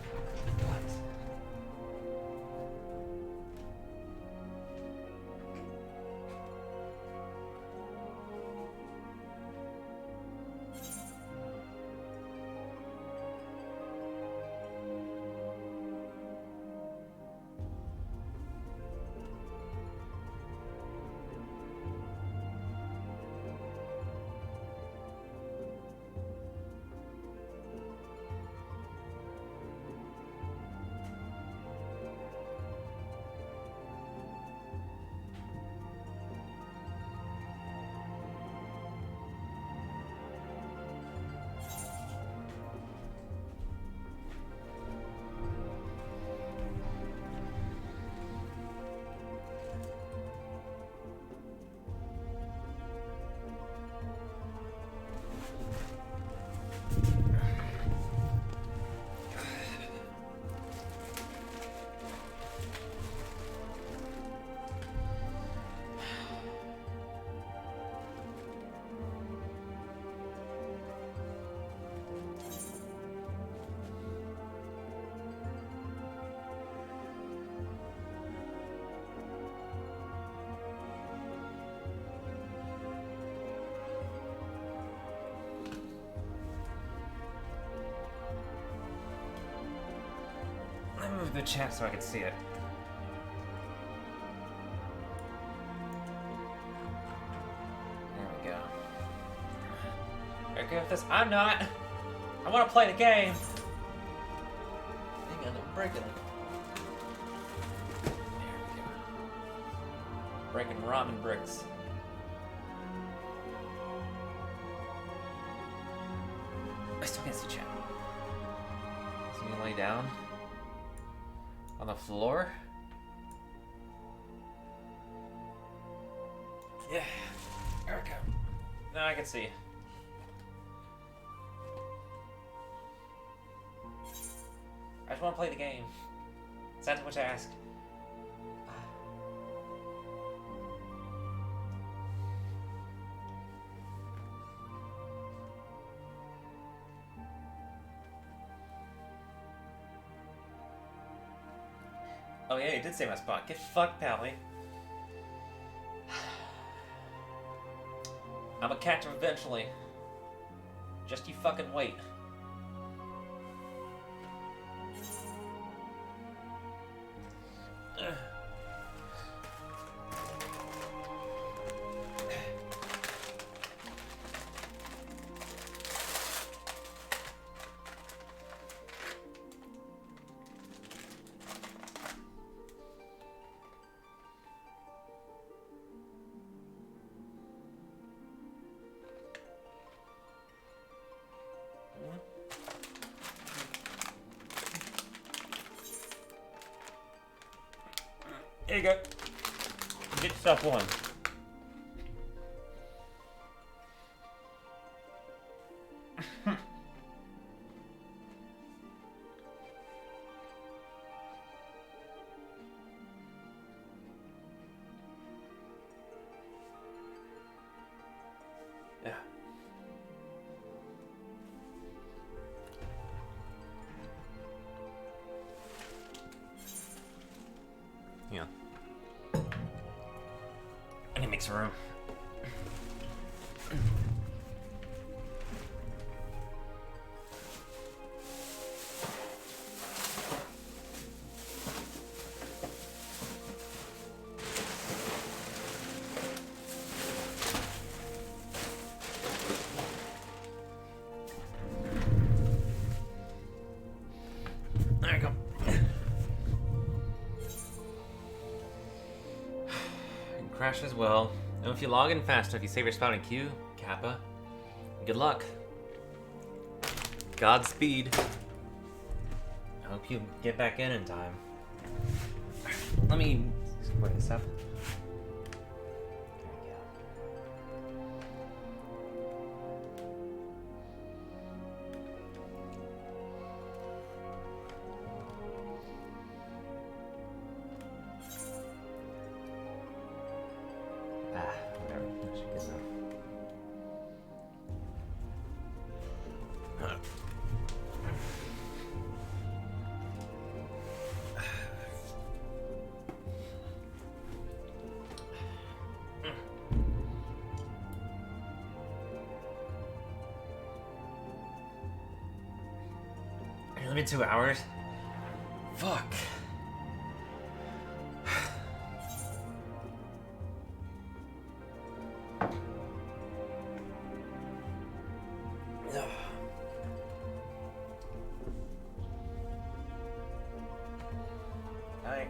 Let me move the chat so I can see it. There we go. Are you okay with this? I'm not! I want to play the game! Hang on, I'm breaking it. There we go. Breaking ramen bricks. I still can't see chat. So you lay down? On the floor? Yeah. There we go. Now I can see. I just want to play the game. Is that too much to ask? Oh yeah, you did say my spot. Get fucked, Pally. I'm a catch him eventually. Just you fucking wait. Here you go. Get yourself one. Yeah. Yeah. I need to make some room. There you go. Crash as well. And if you log in faster, if you save your spot in queue, Kappa, good luck. Godspeed. I hope you get back in time. Let me square this up. Whatever. That should be enough. It's been 2 hours. Fuck. Night.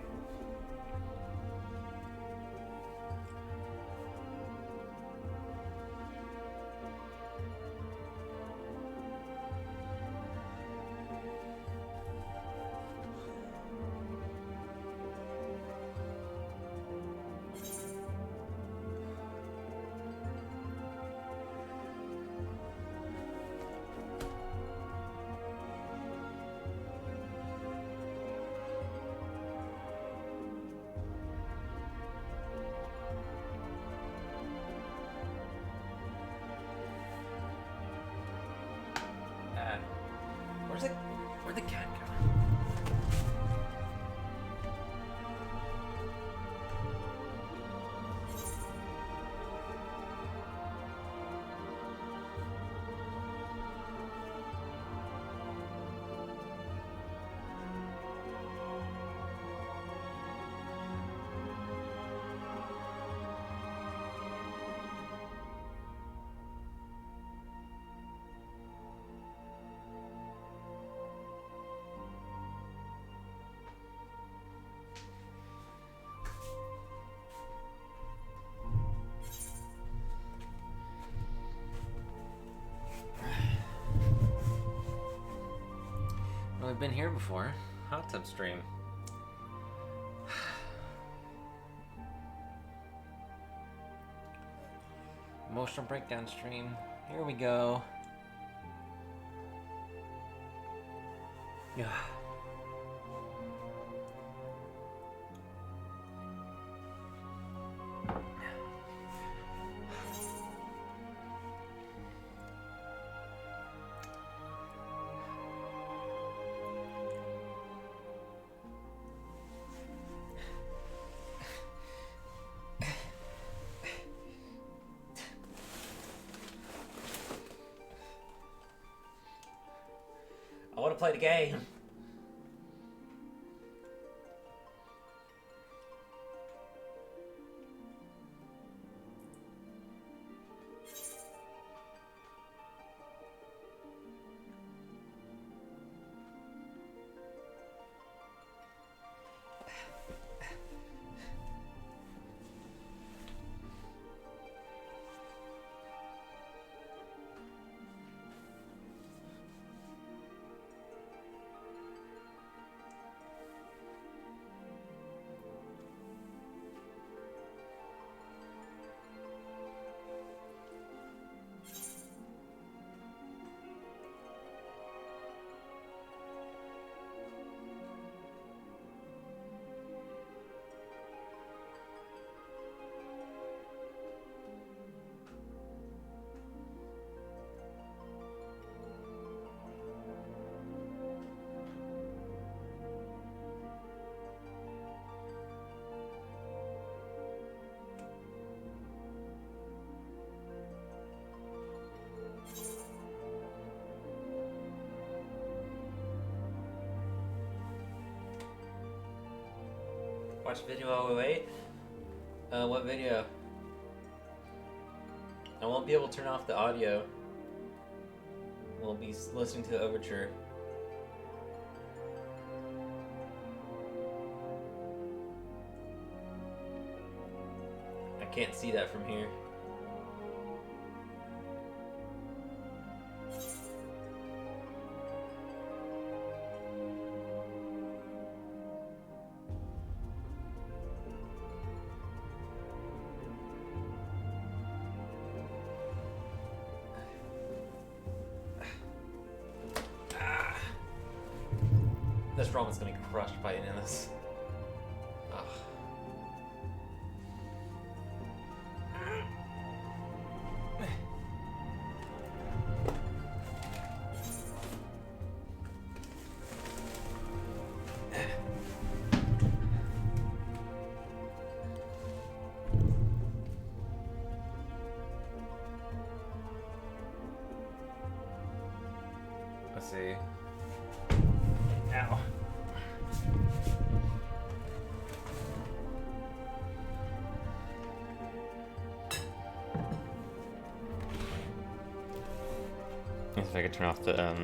Where'd the cat go? Well, I've been here before. Hot tub stream. Emotional breakdown stream. Here we go. Yeah. I want to play the game. Watch video while we wait? What video? I won't be able to turn off the audio. We'll be listening to the overture. I can't see that from here. Roman's gonna be crushed by the end of this. Ugh. Let's see. Ow. If I could turn off the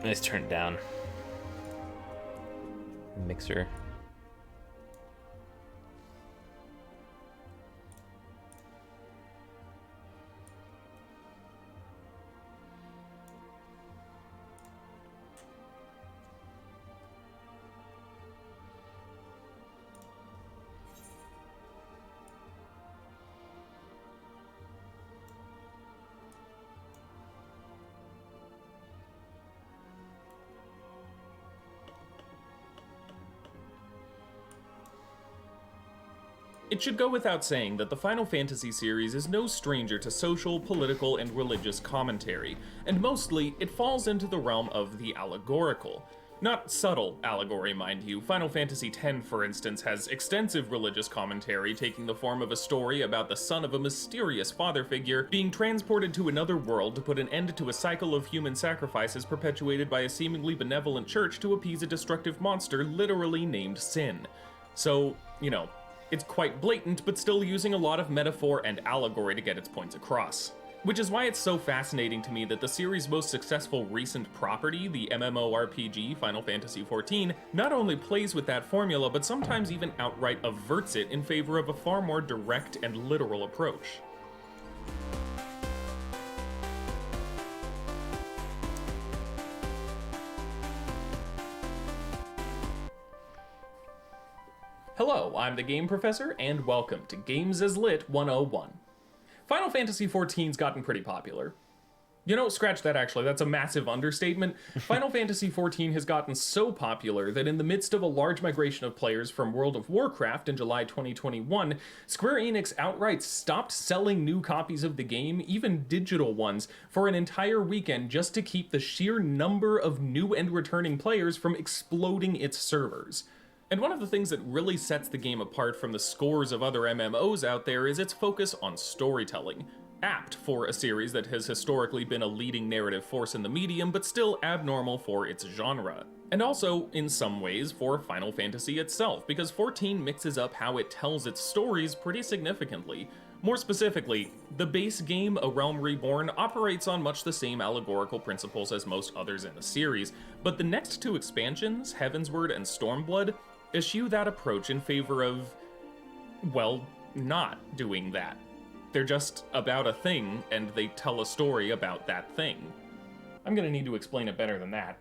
let's turn it down. Mixer. It should go without saying that the Final Fantasy series is no stranger to social, political, and religious commentary, and mostly it falls into the realm of the allegorical. Not subtle allegory, mind you. Final Fantasy X, for instance, has extensive religious commentary taking the form of a story about the son of a mysterious father figure being transported to another world to put an end to a cycle of human sacrifices perpetuated by a seemingly benevolent church to appease a destructive monster literally named Sin. So, you know, it's quite blatant, but still using a lot of metaphor and allegory to get its points across. Which is why it's so fascinating to me that the series' most successful recent property, the MMORPG Final Fantasy XIV, not only plays with that formula, but sometimes even outright averts it in favor of a far more direct and literal approach. Hello, I'm the Game Professor, and welcome to Games as Lit 101. Final Fantasy XIV's gotten pretty popular. You know, scratch that actually, that's a massive understatement. Final Fantasy XIV has gotten so popular that in the midst of a large migration of players from World of Warcraft in July 2021, Square Enix outright stopped selling new copies of the game, even digital ones, for an entire weekend just to keep the sheer number of new and returning players from exploding its servers. And one of the things that really sets the game apart from the scores of other MMOs out there is its focus on storytelling. Apt for a series that has historically been a leading narrative force in the medium, but still abnormal for its genre. And also, in some ways, for Final Fantasy itself, because 14 mixes up how it tells its stories pretty significantly. More specifically, the base game, A Realm Reborn, operates on much the same allegorical principles as most others in the series, but the next two expansions, Heavensward and Stormblood, eschew that approach in favor of, well, not doing that. They're just about a thing, and they tell a story about that thing. I'm gonna need to explain it better than that.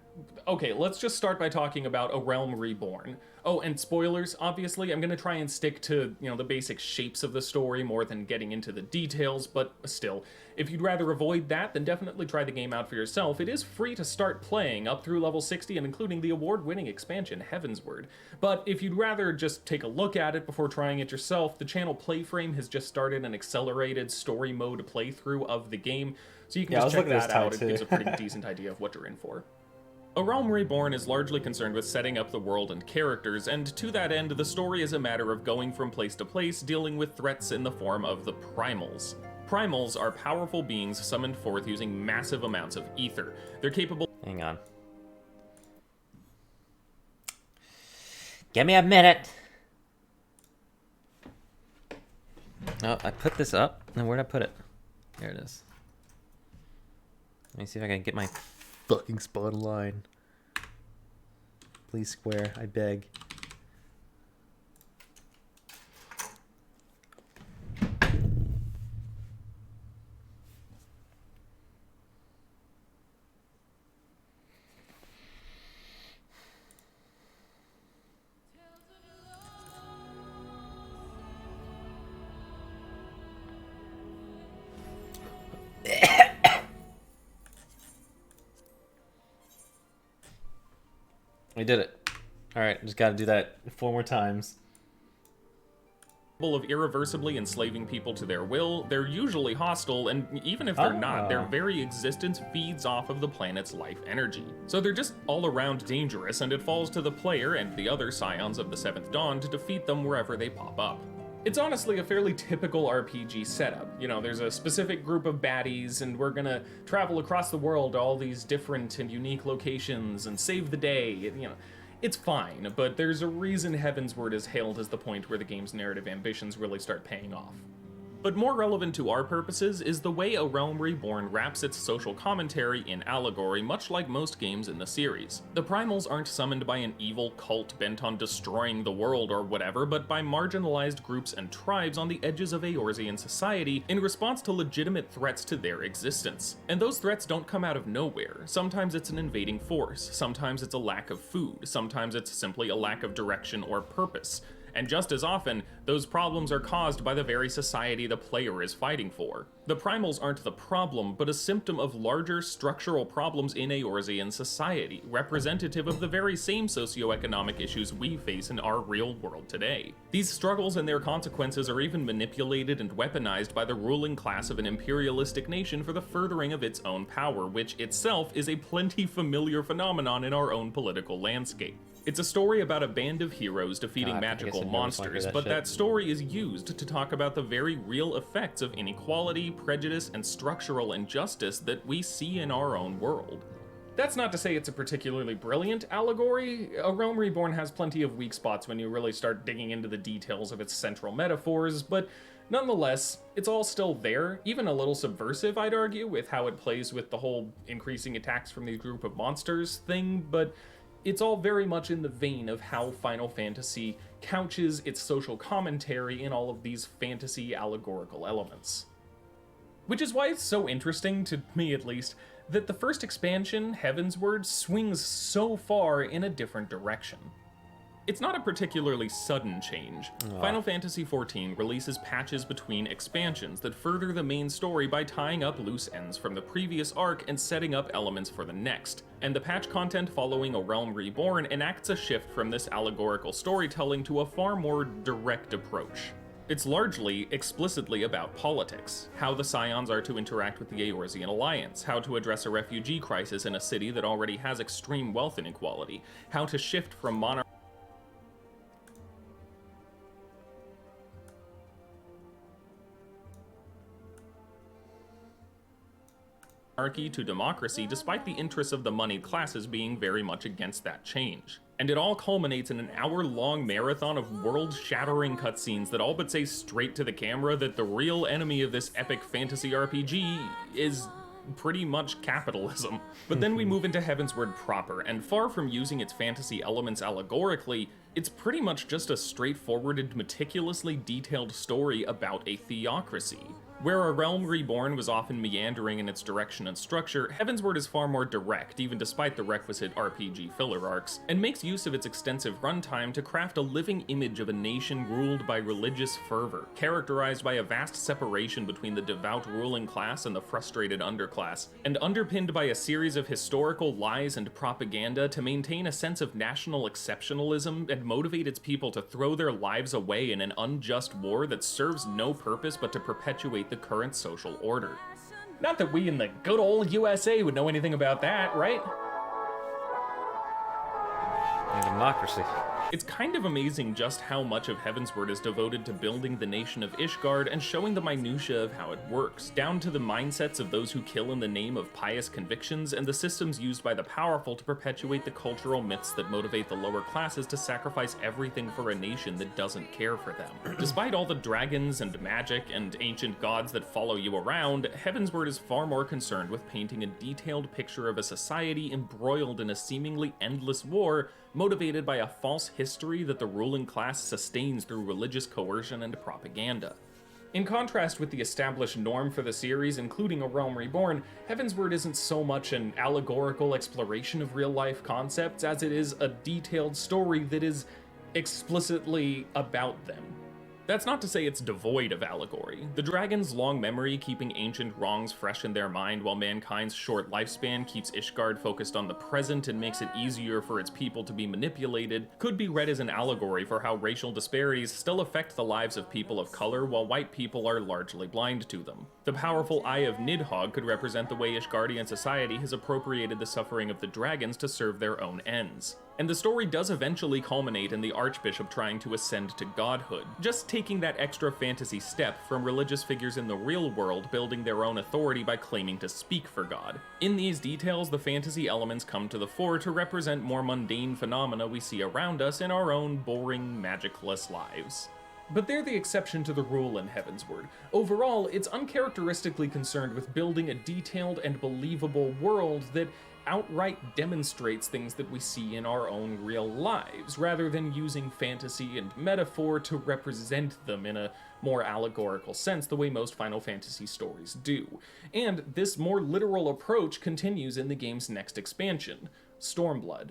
Okay, let's just start by talking about A Realm Reborn. Oh, and spoilers, obviously, I'm gonna try and stick to, the basic shapes of the story more than getting into the details, but still, if you'd rather avoid that, then definitely try the game out for yourself. It is free to start playing, up through level 60 and including the award-winning expansion, Heavensward. But if you'd rather just take a look at it before trying it yourself, the channel Playframe has just started an accelerated story mode playthrough of the game, so you can just check that out. It gives a pretty decent idea of what you're in for. A Realm Reborn is largely concerned with setting up the world and characters, and to that end, the story is a matter of going from place to place, dealing with threats in the form of the Primals. Primals are powerful beings summoned forth using massive amounts of ether. They're capable— Hang on. Give me a minute. Oh, I put this up. And where'd I put it? There it is. Let me see if I can get my fucking spawn line. Please, Square, I beg. We did it. Alright, just gotta do that 4 more times. Of irreversibly enslaving people to their will, they're usually hostile, and even if they're not, their very existence feeds off of the planet's life energy. So they're just all around dangerous, and it falls to the player and the other scions of the Seventh Dawn to defeat them wherever they pop up. It's honestly a fairly typical RPG setup. You know, there's a specific group of baddies, and we're gonna travel across the world to all these different and unique locations and save the day, you know. It's fine, but there's a reason Heavensward is hailed as the point where the game's narrative ambitions really start paying off. But more relevant to our purposes is the way A Realm Reborn wraps its social commentary in allegory, much like most games in the series. The Primals aren't summoned by an evil cult bent on destroying the world or whatever, but by marginalized groups and tribes on the edges of Eorzean society in response to legitimate threats to their existence. And those threats don't come out of nowhere. Sometimes it's an invading force, sometimes it's a lack of food, sometimes it's simply a lack of direction or purpose. And just as often, those problems are caused by the very society the player is fighting for. The Primals aren't the problem, but a symptom of larger structural problems in Eorzean society, representative of the very same socioeconomic issues we face in our real world today. These struggles and their consequences are even manipulated and weaponized by the ruling class of an imperialistic nation for the furthering of its own power, which itself is a plenty familiar phenomenon in our own political landscape. It's a story about a band of heroes defeating magical monsters, but that story is used to talk about the very real effects of inequality, prejudice, and structural injustice that we see in our own world. That's not to say it's a particularly brilliant allegory. A Realm Reborn has plenty of weak spots when you really start digging into the details of its central metaphors, but nonetheless, it's all still there, even a little subversive, I'd argue, with how it plays with the whole increasing attacks from these group of monsters thing, but it's all very much in the vein of how Final Fantasy couches its social commentary in all of these fantasy allegorical elements. Which is why it's so interesting, to me at least, that the first expansion, Heavensward, swings so far in a different direction. It's not a particularly sudden change. Final Fantasy XIV releases patches between expansions that further the main story by tying up loose ends from the previous arc and setting up elements for the next. And the patch content following A Realm Reborn enacts a shift from this allegorical storytelling to a far more direct approach. It's largely, explicitly about politics, how the Scions are to interact with the Eorzean Alliance, how to address a refugee crisis in a city that already has extreme wealth inequality, how to shift from monarchy to democracy, despite the interests of the moneyed classes being very much against that change. And it all culminates in an hour-long marathon of world-shattering cutscenes that all but say straight to the camera that the real enemy of this epic fantasy RPG is pretty much capitalism. But then we move into Heavensward proper, and far from using its fantasy elements allegorically, it's pretty much just a straightforward and meticulously detailed story about a theocracy. Where A Realm Reborn was often meandering in its direction and structure, Heavensward is far more direct, even despite the requisite RPG filler arcs, and makes use of its extensive runtime to craft a living image of a nation ruled by religious fervor, characterized by a vast separation between the devout ruling class and the frustrated underclass, and underpinned by a series of historical lies and propaganda to maintain a sense of national exceptionalism and motivate its people to throw their lives away in an unjust war that serves no purpose but to perpetuate the current social order. Not that we in the good old USA would know anything about that, right? Democracy. It's kind of amazing just how much of Heavensward is devoted to building the nation of Ishgard and showing the minutiae of how it works, down to the mindsets of those who kill in the name of pious convictions and the systems used by the powerful to perpetuate the cultural myths that motivate the lower classes to sacrifice everything for a nation that doesn't care for them. Despite all the dragons and magic and ancient gods that follow you around, Heavensward is far more concerned with painting a detailed picture of a society embroiled in a seemingly endless war motivated by a false history that the ruling class sustains through religious coercion and propaganda. In contrast with the established norm for the series, including A Realm Reborn, Heavensward isn't so much an allegorical exploration of real-life concepts as it is a detailed story that is explicitly about them. That's not to say it's devoid of allegory. The dragon's long memory keeping ancient wrongs fresh in their mind while mankind's short lifespan keeps Ishgard focused on the present and makes it easier for its people to be manipulated could be read as an allegory for how racial disparities still affect the lives of people of color while white people are largely blind to them. The powerful Eye of Nidhogg could represent the way Ishgardian society has appropriated the suffering of the dragons to serve their own ends. And the story does eventually culminate in the Archbishop trying to ascend to godhood, just taking that extra fantasy step from religious figures in the real world building their own authority by claiming to speak for God. In these details, the fantasy elements come to the fore to represent more mundane phenomena we see around us in our own boring, magicless lives. But they're the exception to the rule in Heavensward. Overall, it's uncharacteristically concerned with building a detailed and believable world that outright demonstrates things that we see in our own real lives, rather than using fantasy and metaphor to represent them in a more allegorical sense the way most Final Fantasy stories do. And this more literal approach continues in the game's next expansion, Stormblood.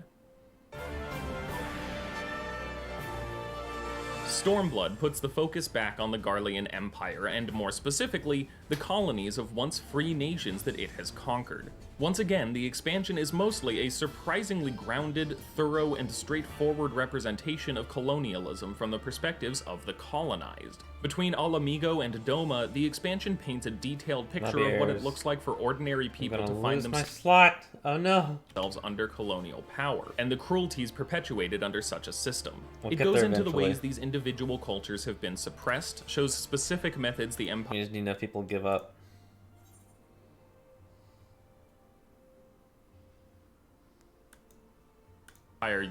Stormblood puts the focus back on the Garlean Empire, and more specifically, the colonies of once free nations that it has conquered. Once again, the expansion is mostly a surprisingly grounded, thorough, and straightforward representation of colonialism from the perspectives of the colonized. Between Alamigo and Doma, the expansion paints a detailed picture of what it looks like for ordinary people to find slot. Oh no. themselves under colonial power, and the cruelties perpetuated under such a system. We'll It get goes there into the eventually. ways these individual cultures have been suppressed, shows specific methods the Empire You just need enough people to give up.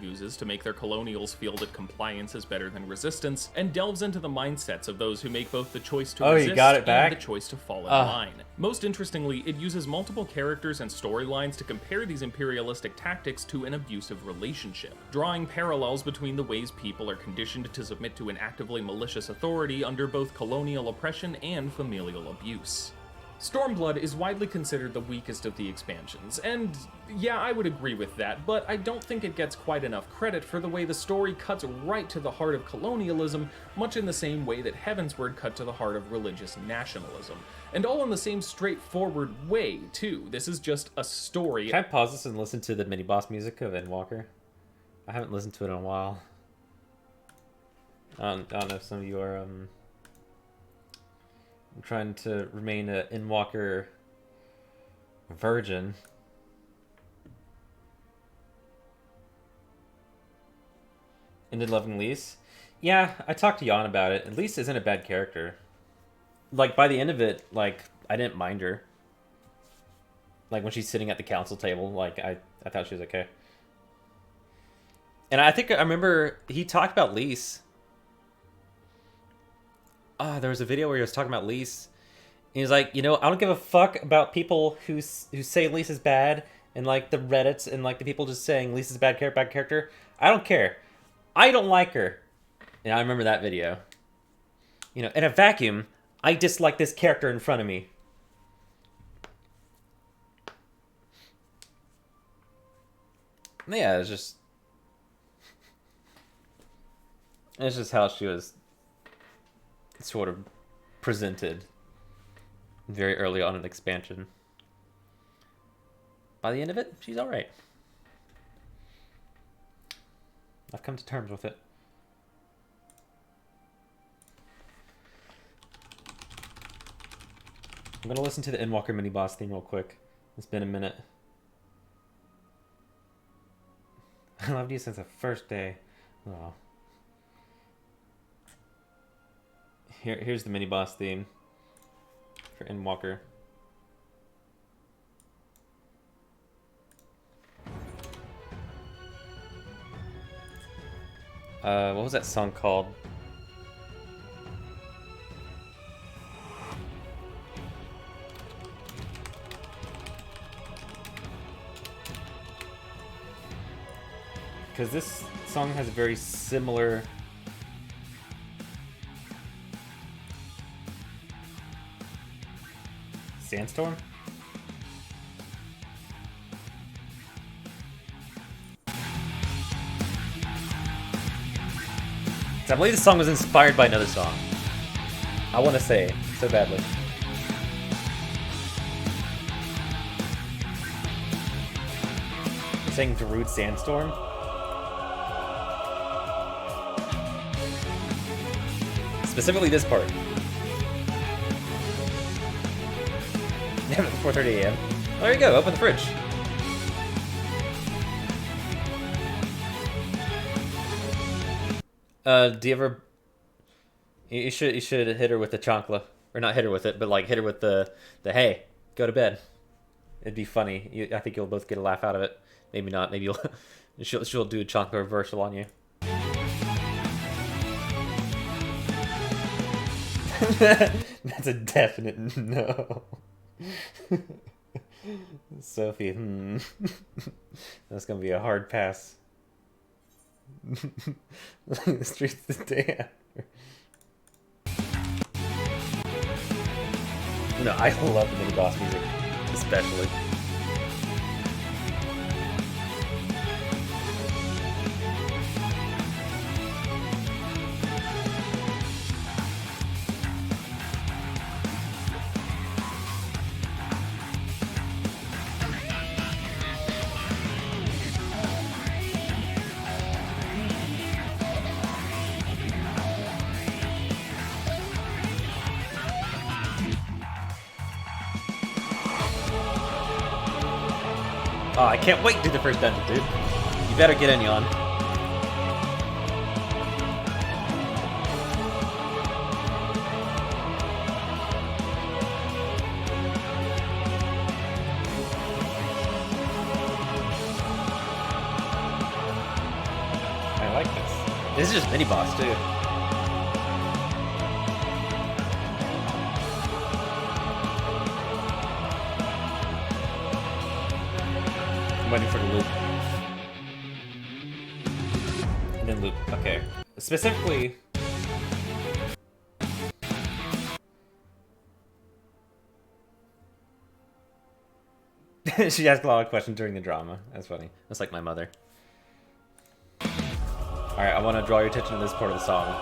uses to make their colonials feel that compliance is better than resistance, and delves into the mindsets of those who make both the choice to Oh, you resist got it back? and the choice to fall in line. Most interestingly, it uses multiple characters and storylines to compare these imperialistic tactics to an abusive relationship, drawing parallels between the ways people are conditioned to submit to an actively malicious authority under both colonial oppression and familial abuse. Stormblood is widely considered the weakest of the expansions, and yeah, I would agree with that, but I don't think it gets quite enough credit for the way the story cuts right to the heart of colonialism, much in the same way that Heavensward cut to the heart of religious nationalism. And all in the same straightforward way, too. This is just a story. Can I pause this and listen to the mini-boss music of Endwalker? I haven't listened to it in a while. I don't know if some of you are, I'm trying to remain an Endwalker virgin. Ended loving Lise? Yeah, I talked to Jan about it. Lise isn't a bad character. Like, by the end of it, like, I didn't mind her. Like, when she's sitting at the council table, like, I thought she was okay. And I think I remember he talked about Lise. There was a video where he was talking about Lise. And he's like, you know, I don't give a fuck about people who say Lise is bad, and like the Reddits and like the people just saying Lise is a bad character. I don't care. I don't like her. And I remember that video. You know, in a vacuum, I dislike this character in front of me. Yeah, it's just how she was sort of presented very early on in the expansion. By the end of it, she's alright. I've come to terms with it. I'm gonna listen to the Endwalker mini-boss theme real quick. It's been a minute. I loved you since the first day. Oh. Here's the mini-boss theme for Endwalker. What was that song called? Because this song has a very similar Sandstorm? I believe this song was inspired by another song. I want to say so badly. You're saying Darude Sandstorm? Specifically this part. Yeah, it's 4:30 a.m. Oh, there you go. Open the fridge. Do you ever? You should hit her with the chancla, or not hit her with it, but like hit her with the hey, go to bed. It'd be funny. I think you'll both get a laugh out of it. Maybe not. Maybe you'll she'll do a chancla reversal on you. That's a definite no. Sophie, that's gonna be a hard pass. The streets the day after. No, I love the mini boss music, especially. Oh, I can't wait to do the first dungeon, dude. You better get in, Yon. I like this. This is just mini boss, too. I'm waiting for the loop. And then loop. Okay. Specifically... She asked a lot of questions during the drama. That's funny. That's like my mother. Alright, I want to draw your attention to this part of the song.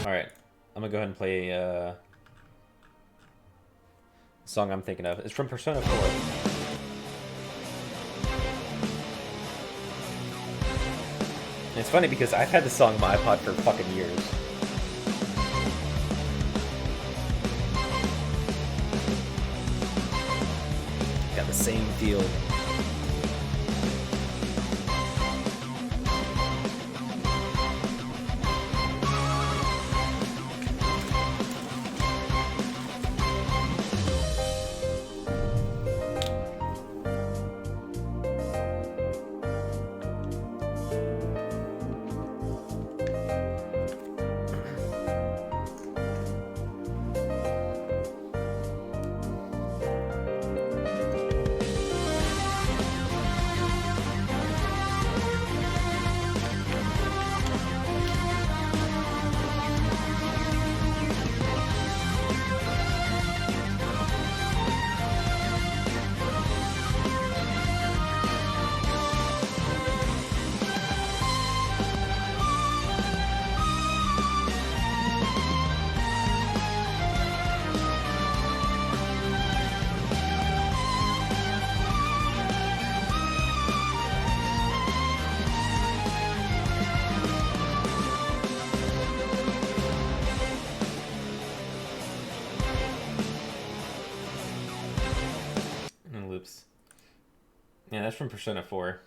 Alright. I'm gonna go ahead and play song I'm thinking of. It's from Persona 4. And it's funny because I've had this song on my iPod for fucking years. Got the same feel. Yeah, that's from Persona 4.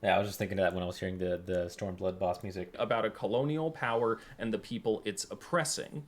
Yeah, I was just thinking of that when I was hearing the Stormblood boss music. About a colonial power and the people it's oppressing.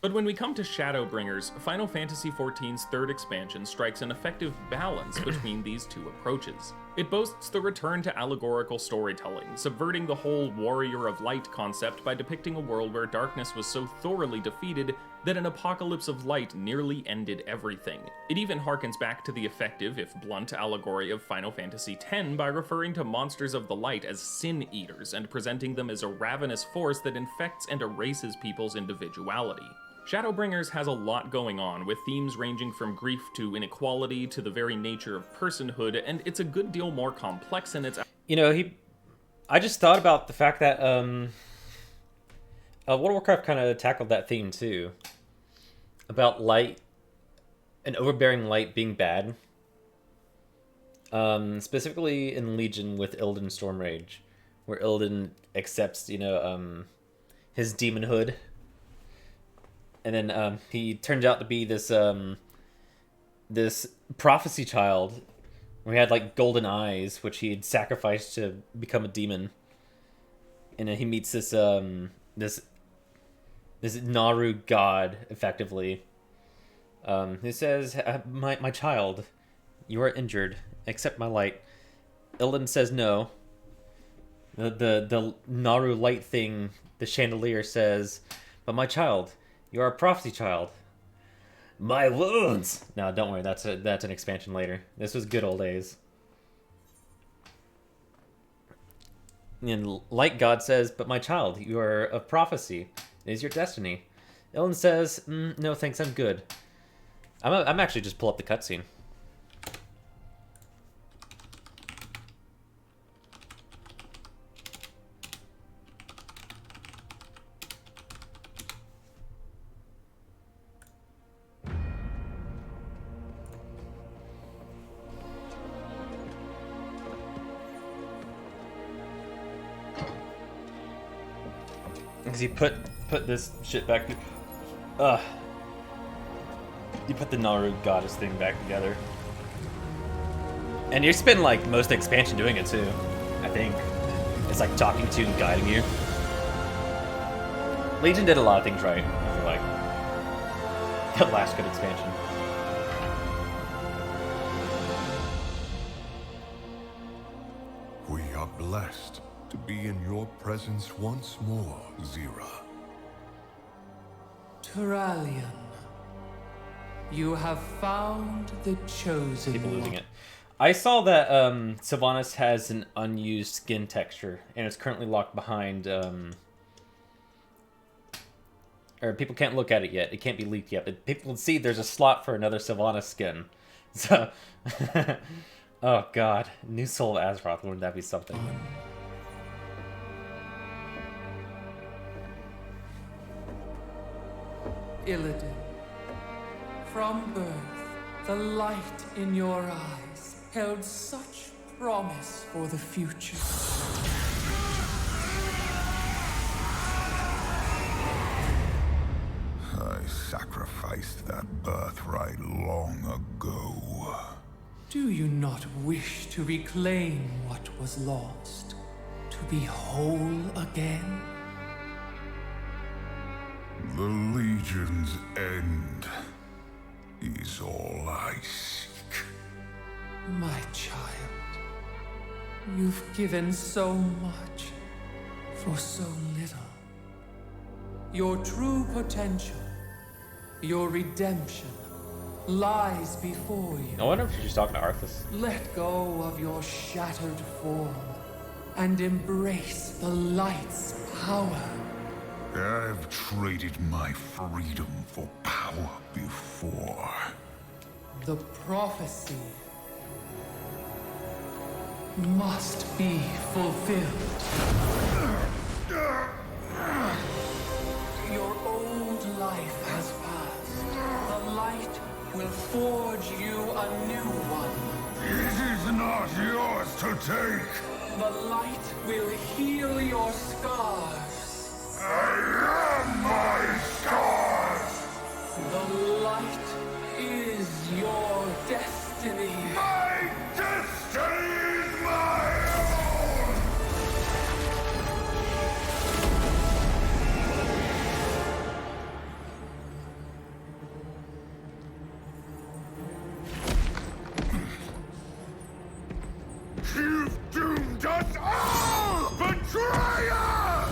But when we come to Shadowbringers, Final Fantasy XIV's third expansion strikes an effective balance between these two approaches. It boasts the return to allegorical storytelling, subverting the whole warrior of light concept by depicting a world where darkness was so thoroughly defeated that an apocalypse of light nearly ended everything. It even harkens back to the effective, if blunt, allegory of Final Fantasy X by referring to monsters of the light as sin eaters and presenting them as a ravenous force that infects and erases people's individuality. Shadowbringers has a lot going on, with themes ranging from grief to inequality to the very nature of personhood, and it's a good deal more complex in its... You know, I just thought about the fact that World of Warcraft kind of tackled that theme too, about light, and overbearing light being bad. Specifically in Legion with Illidan Stormrage, where Illidan accepts, you know, his demonhood. And then he turns out to be this this prophecy child, where he had like golden eyes, which he had sacrificed to become a demon. And then he meets this this Naru god, effectively. Who says, "My child, you are injured. Accept my light." Illidan says no. The Naru light thing, the chandelier, says, "But my child, you are a prophecy child. My wounds." No, don't worry. That's an expansion later. This was good old days. And Light God says, "But my child, you are of prophecy. It is your destiny." Illidan says, "No, thanks. I'm good." I'm actually just pull up the cutscene. Because he put this shit back. You put the Naru goddess thing back together, and you spend like most of the expansion doing it too. I think it's like talking to and guiding you. Legion did a lot of things right. I feel like that last good expansion. We are blessed to be in your presence once more, Zira. Turalian, you have found the chosen People losing one. it. I saw that Sylvanas has an unused skin texture, and it's currently locked behind. Or people can't look at it yet. It can't be leaked yet. But people can see there's a slot for another Sylvanas skin. So, oh god, new Soul of Azeroth. Wouldn't that be something? Illidan, from birth, the light in your eyes held such promise for the future. I sacrificed that birthright long ago. Do you not wish to reclaim what was lost? To be whole again? The Legion's end is all I seek. My child, you've given so much for so little. Your true potential, your redemption, lies before you. I wonder if she's talking to Arthas. Let go of your shattered form and embrace the light's power. I've traded my freedom for power before. The prophecy must be fulfilled. Your old life has passed. The light will forge you a new one. It is not yours to take. The light will heal your scars. I am my scars. The light is your destiny. My destiny is my own. You've doomed us all! Betrayer!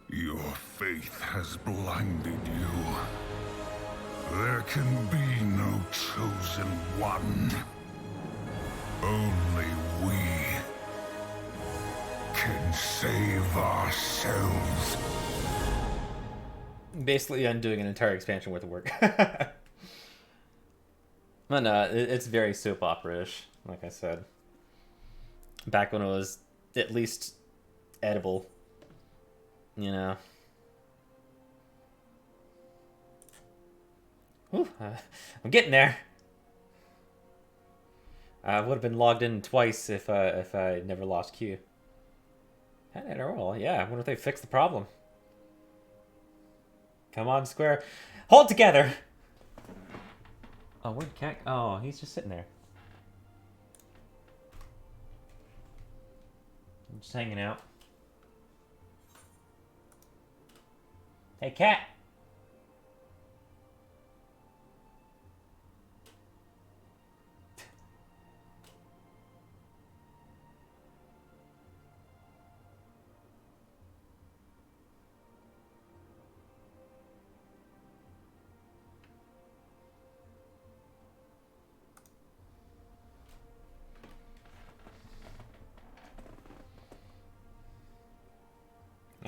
Your faith has blinded you. There can be no chosen one. Only we can save ourselves. Basically undoing an entire expansion worth of work. But no, it's very soap opera-ish, like I said. Back when it was at least edible, you know. Whew, I'm getting there. I would have been logged in twice if I never lost Q. Had it all, yeah. I wonder if they fixed the problem. Come on, Square. Hold together! Oh, where'd Cat? Oh, he's just sitting there. I'm just hanging out. Hey, Cat!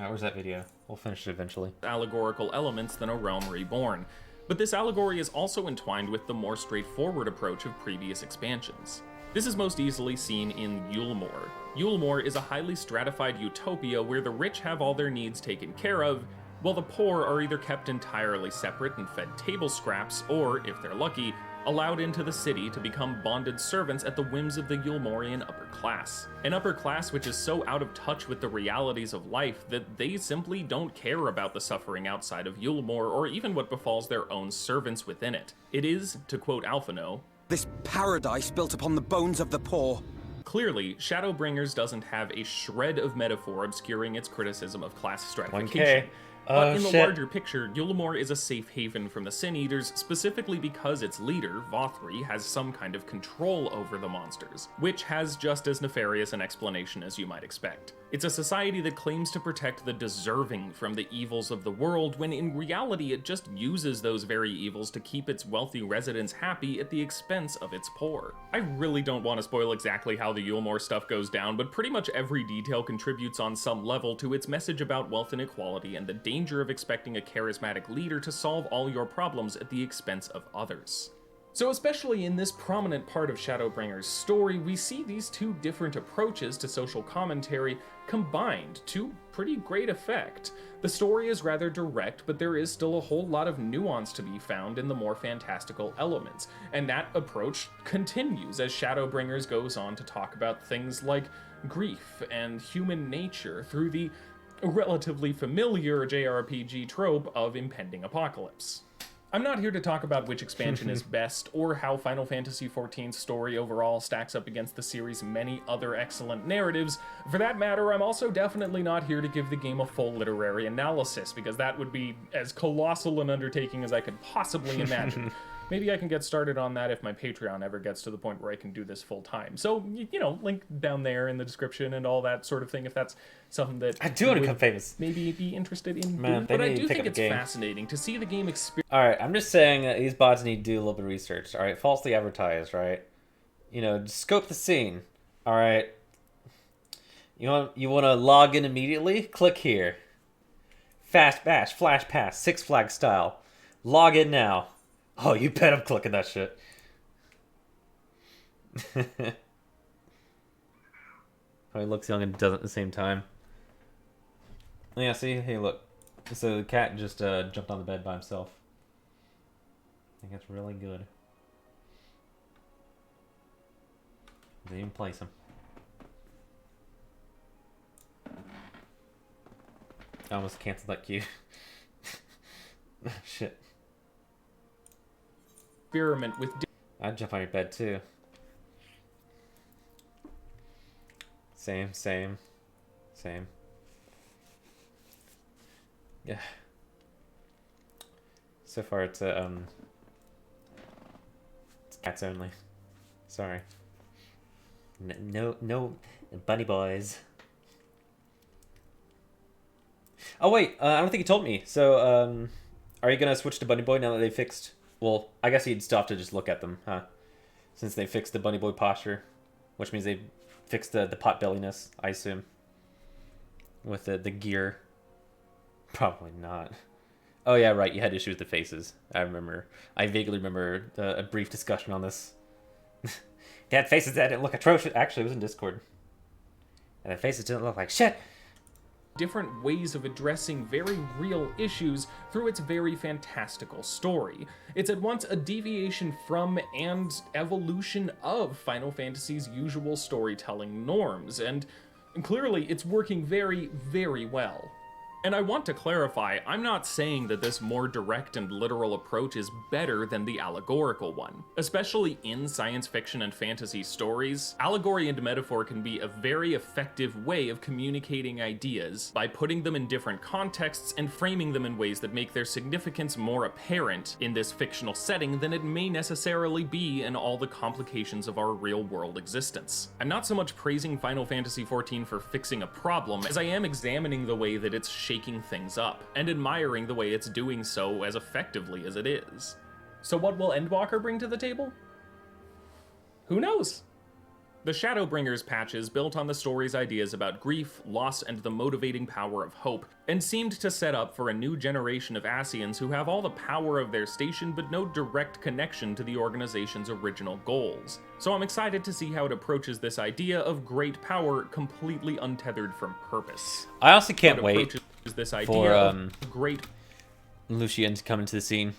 Where's that video? We'll finish it eventually. Allegorical elements than A Realm Reborn, but this allegory is also entwined with the more straightforward approach of previous expansions. This is most easily seen in Yulemore. Yulemore is a highly stratified utopia where the rich have all their needs taken care of, while the poor are either kept entirely separate and fed table scraps, or, if they're lucky, allowed into the city to become bonded servants at the whims of the Yulemorean upper class. An upper class which is so out of touch with the realities of life that they simply don't care about the suffering outside of Yulemore or even what befalls their own servants within it. It is, to quote Alphino, "This paradise built upon the bones of the poor." Clearly, Shadowbringers doesn't have a shred of metaphor obscuring its criticism of class stratification. 1K. But in the Shit. larger picture, Yulemore is a safe haven from the Sin Eaters, specifically because its leader, Vothri, has some kind of control over the monsters, which has just as nefarious an explanation as you might expect. It's a society that claims to protect the deserving from the evils of the world, when in reality it just uses those very evils to keep its wealthy residents happy at the expense of its poor. I really don't want to spoil exactly how the Yulemore stuff goes down, but pretty much every detail contributes on some level to its message about wealth inequality and the danger of expecting a charismatic leader to solve all your problems at the expense of others. So especially in this prominent part of Shadowbringers' story, we see these two different approaches to social commentary combined to pretty great effect. The story is rather direct, but there is still a whole lot of nuance to be found in the more fantastical elements, and that approach continues as Shadowbringers goes on to talk about things like grief and human nature through the relatively familiar JRPG trope of impending apocalypse. I'm not here to talk about which expansion is best, or how Final Fantasy XIV's story overall stacks up against the series' many other excellent narratives. For that matter, I'm also definitely not here to give the game a full literary analysis, because that would be as colossal an undertaking as I could possibly imagine. Maybe I can get started on that if my Patreon ever gets to the point where I can do this full time. So, you know, link down there in the description and all that sort of thing if that's something that I do want to become famous. maybe be interested in Man, doing. they But I need to do pick think up it's the game. fascinating to see the game experience. Alright, I'm just saying that these bots need to do a little bit of research. Alright, falsely advertised, right? You know, scope the scene. Alright. You want to log in immediately? Click here. Fast Bash, Flash Pass, Six Flags style. Log in now. Oh, you bet I'm clicking that shit. Probably looks young and does it at the same time. Yeah, see? Hey, look. So the cat just jumped on the bed by himself. I think that's really good. Didn't even place him. I almost canceled that cue. Shit. Experiment with I'd jump on your bed too. Same. Yeah. So far it's cats only. Sorry. No bunny boys. Oh wait, I don't think you told me. So, are you gonna switch to Bunny Boy now that they fixed? Well, I guess you'd still have to just look at them, huh? Since they fixed the Bunny Boy posture, which means they fixed the potbelliness, I assume. With the gear. Probably not. Oh yeah, right. You had issues with the faces. I remember. I vaguely remember a brief discussion on this. They had faces that didn't look atrocious. Actually, it was in Discord. And the faces didn't look like shit. Different ways of addressing very real issues through its very fantastical story. It's at once a deviation from and evolution of Final Fantasy's usual storytelling norms, and clearly it's working very, very well. And I want to clarify, I'm not saying that this more direct and literal approach is better than the allegorical one. Especially in science fiction and fantasy stories, allegory and metaphor can be a very effective way of communicating ideas by putting them in different contexts and framing them in ways that make their significance more apparent in this fictional setting than it may necessarily be in all the complications of our real-world existence. I'm not so much praising Final Fantasy XIV for fixing a problem as I am examining the way that it's shaking things up, and admiring the way it's doing so as effectively as it is. So what will Endwalker bring to the table? Who knows? The Shadowbringers patches built on the story's ideas about grief, loss, and the motivating power of hope, and seemed to set up for a new generation of Ascians who have all the power of their station but no direct connection to the organization's original goals. So I'm excited to see how it approaches this idea of great power completely untethered from purpose. I also can't wait This idea for of great Lucian to come into the scene.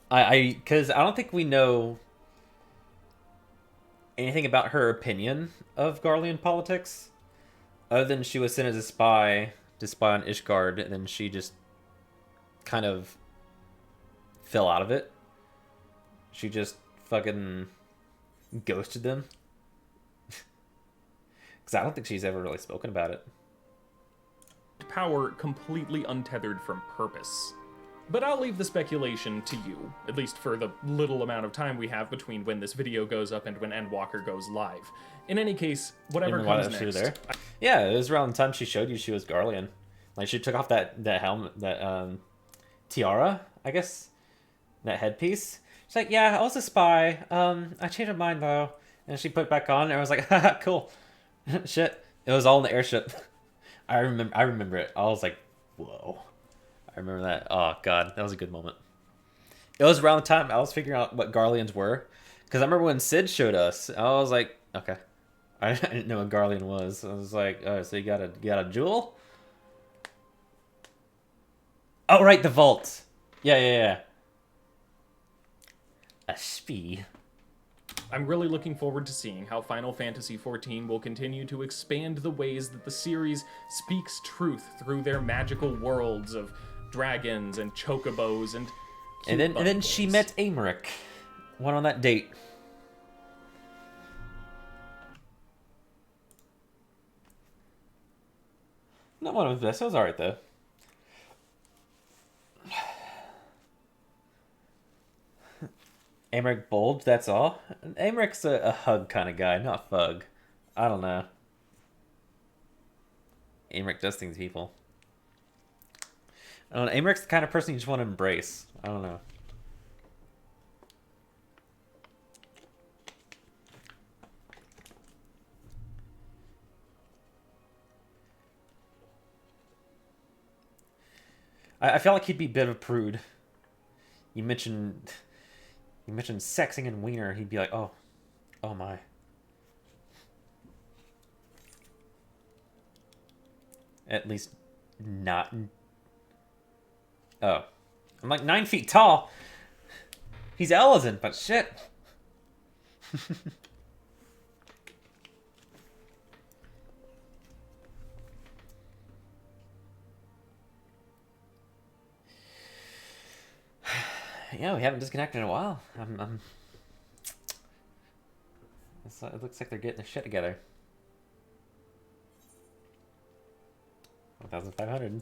Because I don't think we know anything about her opinion of Garlean politics, other than she was sent as a spy to spy on Ishgard, and then she just kind of fell out of it. She just fucking ghosted them. Because I don't think she's ever really spoken about it. Power completely untethered from purpose. But I'll leave the speculation to you, at least for the little amount of time we have between when this video goes up and when Endwalker goes live. In any case, whatever comes next. There? Yeah, it was around the time she showed you she was Garlean. Like, she took off that helmet, that tiara, I guess, that headpiece. She's like, yeah, I was a spy. I changed my mind though, and she put it back on, and I was like, haha, cool. Shit, it was all in the airship. I remember it. I was like, whoa. I remember that. Oh, God. That was a good moment. It was around the time I was figuring out what Garleans were. Because I remember when Sid showed us, I was like, okay. I didn't know what Garlean was. I was like, oh, so you got a jewel? Oh, right, the vault. Yeah. A spee. I'm really looking forward to seeing how Final Fantasy XIV will continue to expand the ways that the series speaks truth through their magical worlds of dragons and chocobos and then she met Amaric. Went on that date. Not one of the best. It was alright though. Amaric Bulge, that's all. Amaric's a hug kind of guy, not Fug. I don't know. Amaric does things to people. I don't know. Amaric's the kind of person you just want to embrace. I don't know. I feel like he'd be a bit of a prude. You mentioned sexing and wiener, he'd be like, oh my. At least not. Oh. I'm like 9 feet tall. He's Ellison, but shit. Yeah, we haven't disconnected in a while. It looks like they're getting their shit together. 1,500.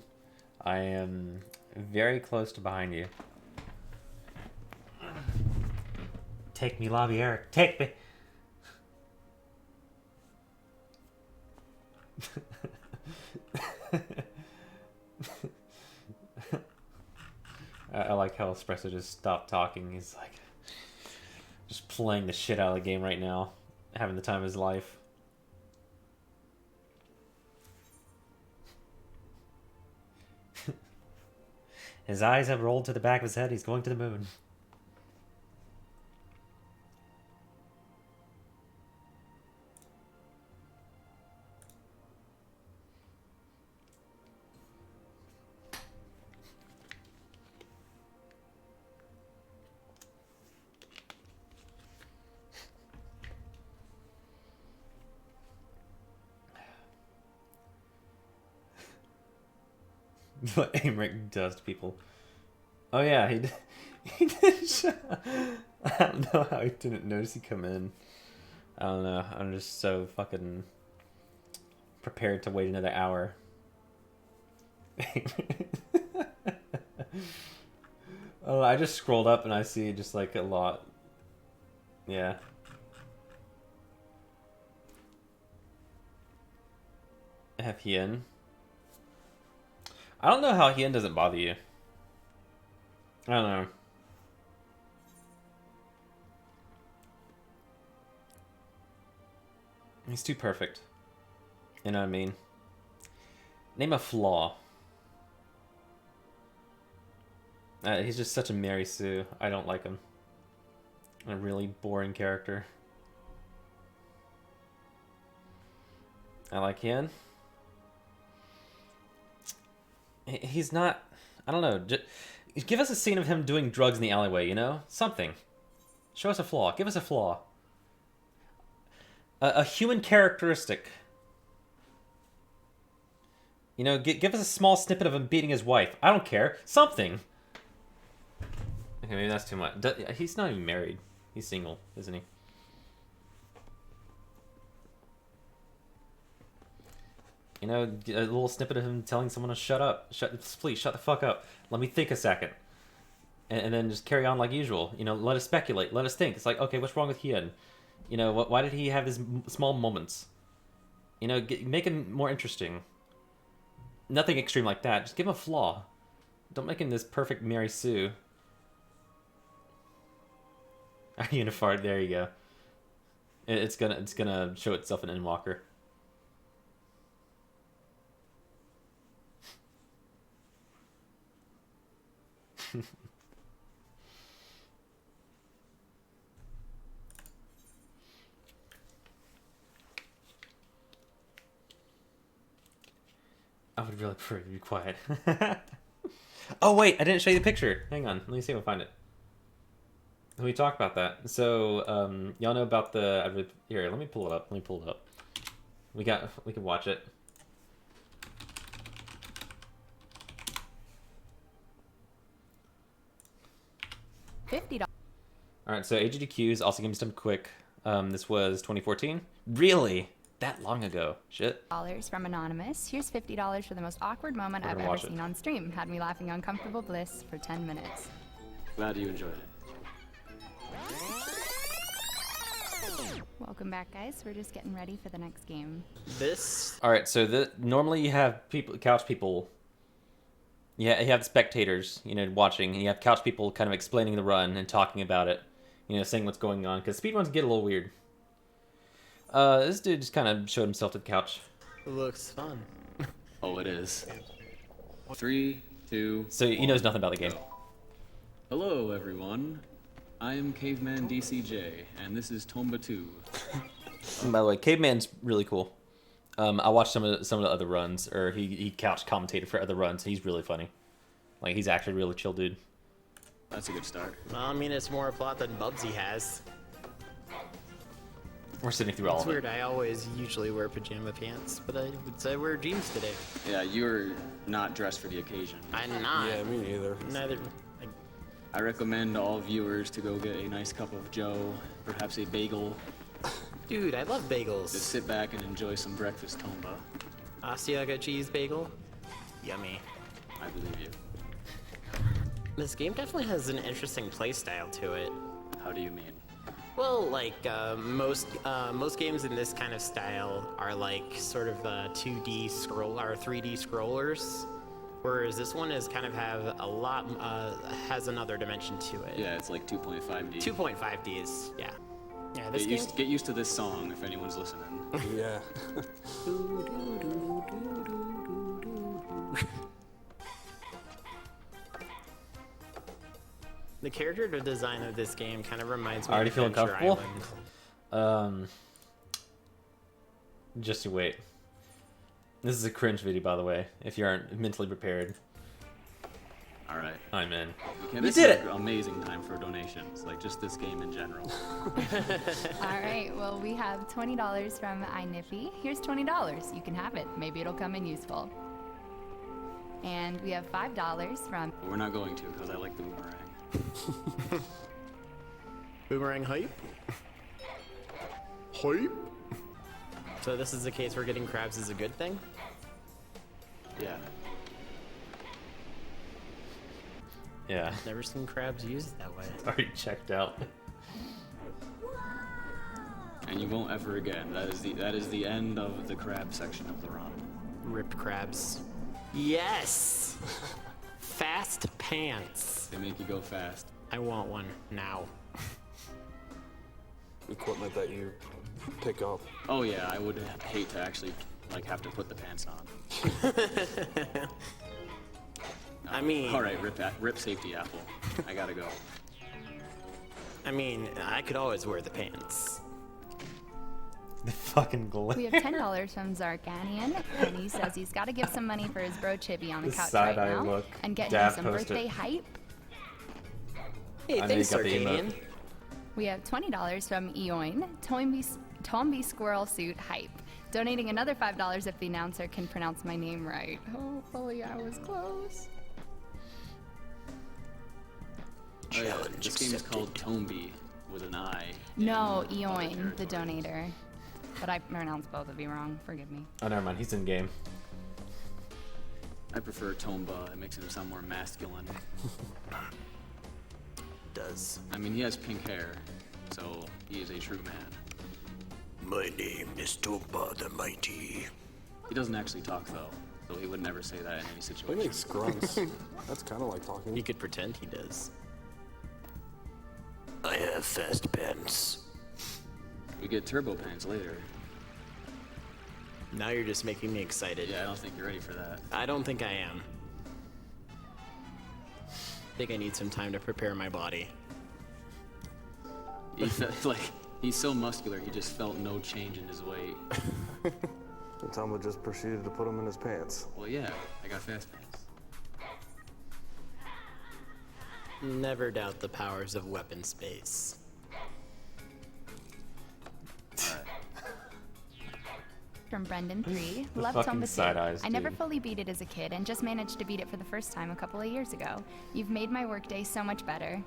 I am very close to behind you. Take me, Lobby Eric. Take me. I like how Espresso just stopped talking. He's like just playing the shit out of the game right now, having the time of his life. His eyes have rolled to the back of his head. He's going to the moon. What Aimric does to people. Oh yeah, he did. He did. I don't know how he didn't notice he come in. I don't know. I'm just so fucking prepared to wait another hour. Oh, I just scrolled up and I see just like a lot. Yeah. Have Hien. I don't know how Hien doesn't bother you. I don't know. He's too perfect. You know what I mean? Name a flaw. He's just such a Mary Sue. I don't like him. A really boring character. I like Hien. He's not... I don't know. Just, give us a scene of him doing drugs in the alleyway, you know? Something. Show us a flaw. Give us a flaw. A human characteristic. You know, give us a small snippet of him beating his wife. I don't care. Something. Okay, maybe that's too much. He's not even married. He's single, isn't he? You know, a little snippet of him telling someone to shut up. Please, shut the fuck up. Let me think a second. And then just carry on like usual. You know, let us speculate. Let us think. It's like, okay, what's wrong with Hien? You know, why did he have these small moments? You know, make him more interesting. Nothing extreme like that. Just give him a flaw. Don't make him this perfect Mary Sue. Are you gonna fart? There you go. It's gonna show itself in Endwalker. I would really prefer to be quiet. Oh wait, I didn't show you the picture. Hang on, let me see if I can find it. We talked about that. So, y'all know about the... Here, let me pull it up. We can watch it. $50. Alright, so AGDQs also give me some quick. This was 2014. Really? That long ago. Shit. From Anonymous. Here's $50 for the most awkward moment I've ever seen on stream. Had me laughing uncomfortable bliss for 10 minutes. Glad you enjoyed it. Welcome back, guys. We're just getting ready for the next game. Alright, so normally you have couch people. Yeah, you have spectators, you know, watching, and you have couch people kind of explaining the run and talking about it, you know, saying what's going on, because speedruns get a little weird. This dude just kind of showed himself to the couch. Looks fun. Oh, it is. 3, 2. So he knows nothing about the game. Hello, everyone. I am Caveman DCJ, and this is Tomba 2. And by the way, Caveman's really cool. I watched some of the other runs, or he couch commentated for other runs. He's really funny. Like, he's actually a really chill dude. That's a good start. Well, I mean, it's more a plot than Bubsy has. We're sitting through all It's of it. weird. I always usually wear pajama pants, but I would say I wear jeans today. Yeah, you're not dressed for the occasion. I'm not. Yeah, me neither. Neither. I recommend all viewers to go get a nice cup of joe, perhaps a bagel. Dude, I love bagels. Just sit back and enjoy some breakfast, Tomba. Asiago cheese bagel. Yummy. I believe you. This game definitely has an interesting playstyle to it. How do you mean? Well, like most games in this kind of style are like sort of 2D scroll or 3D scrollers, whereas this one is kind of have a lot has another dimension to it. Yeah, it's like 2.5D. 2.5Ds. Yeah. Yeah. This Get used to this song if anyone's listening. Yeah. The character design of this game kind of reminds me Already of feeling Adventure comfortable? Island. Just you wait. This is a cringe video, by the way, if you aren't mentally prepared. All right. I'm in. Okay, You this did is it! an amazing time for donations, like just this game in general. All right, well, we have $20 from iNippy. Here's $20. You can have it. Maybe it'll come in useful. And we have $5 from... But we're not going to because I like the boomerang. Boomerang hype? Hype? So this is the case where getting crabs is a good thing? Yeah. Yeah. Never seen crabs used that way. Already checked out. And you won't ever again. That is the end of the crab section of the run. Ripped crabs. Yes! Fast pants. They make you go fast. I want one now. Equipment that you pick up. Oh yeah, I would hate to actually like have to put the pants on. I mean... All right, rip safety apple. I gotta go. I mean, I could always wear the pants. The fucking glare. We have $10 from Zarganian, and he says he's got to give some money for his bro Chibi on the The couch right side-eye now look. and get him Dav some posted. birthday hype. Hey, I know thanks, you got the Arcadian. emote. We have $20 from Eoin, Tomby Squirrel Suit Hype, donating another $5 if the announcer can pronounce my name right. Hopefully I was close. Oh yeah, this game is called Tomby with an I. No, Eoin, the donator. But I pronounced both of you wrong. Forgive me. Oh, never mind. He's in game. I prefer Tomba. It makes him sound more masculine. Does. I mean, he has pink hair, so he is a true man. My name is Tomba the Mighty. He doesn't actually talk though, so he would never say that in any He situation. makes grunts. That's kind of like talking. You could pretend he does. I have fast pants. We get turbo pants later. Now you're just making me excited. Yeah, I don't think you're ready for that. I don't think I am. I think I need some time to prepare my body. He felt like he's so muscular, he just felt no change in his weight. And Tomba just proceeded to put him in his pants. Well, yeah, I got fast pants. Never doubt the powers of weapon space. From Brendan 3, The love fucking Tomba side Suit. eyes, I never dude. fully beat it as a kid and just managed to beat it for the first time a couple of years ago. You've made my workday so much better.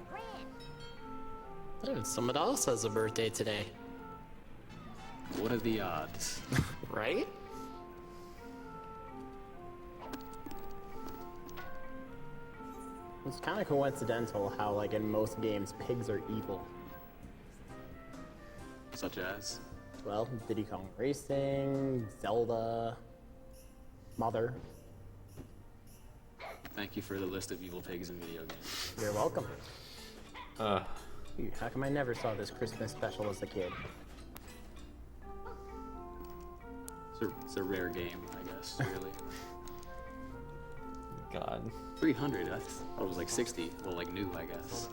Oh, someone else has a birthday today. What are the odds? Right? It's kind of coincidental how, like, in most games, pigs are evil. Such as? Well, Diddy Kong Racing, Zelda, Mother. Thank you for the list of evil pigs in video games. You're welcome. Uh, Dude, how come I never saw this Christmas special as a kid? It's a rare game, I guess, really. God. 300, I thought it was like 60. Well, like new, I guess.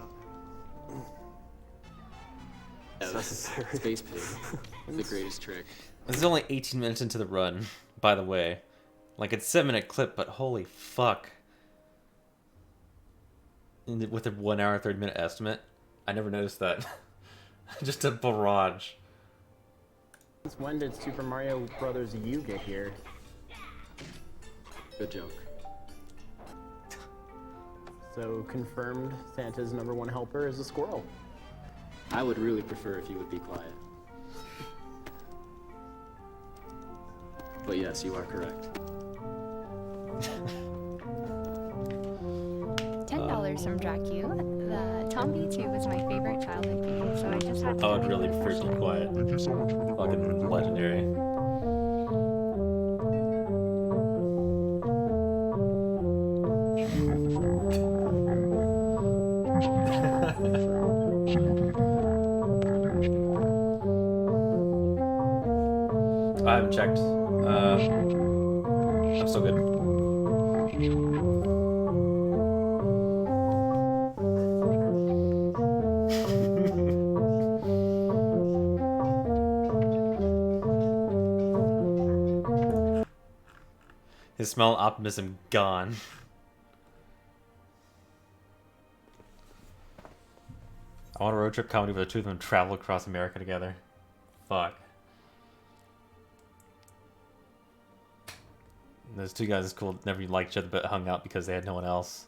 Yeah, Necessary. Space Pig. The greatest trick. This is only 18 minutes into the run, by the way. Like, it's a 7-minute clip, but holy fuck. With a 1 hour, 30-minute estimate. I never noticed that. Just a barrage. Since when did Super Mario Brothers U get here? Good joke. So, confirmed Santa's #1 helper is a squirrel. I would really prefer if you would be quiet. But yes, you are correct. $10 from Dracu. The Zombie 2 was my favorite childhood game, so I just had to. Oh, I'd really prefer to be quiet. Thank you so much for the Fucking legendary. I haven't checked. I'm still good. His smell of optimism gone. I want a road trip comedy where the two of them travel across America together. Fuck. Those two guys is cool. Never liked each other but hung out because they had no one else.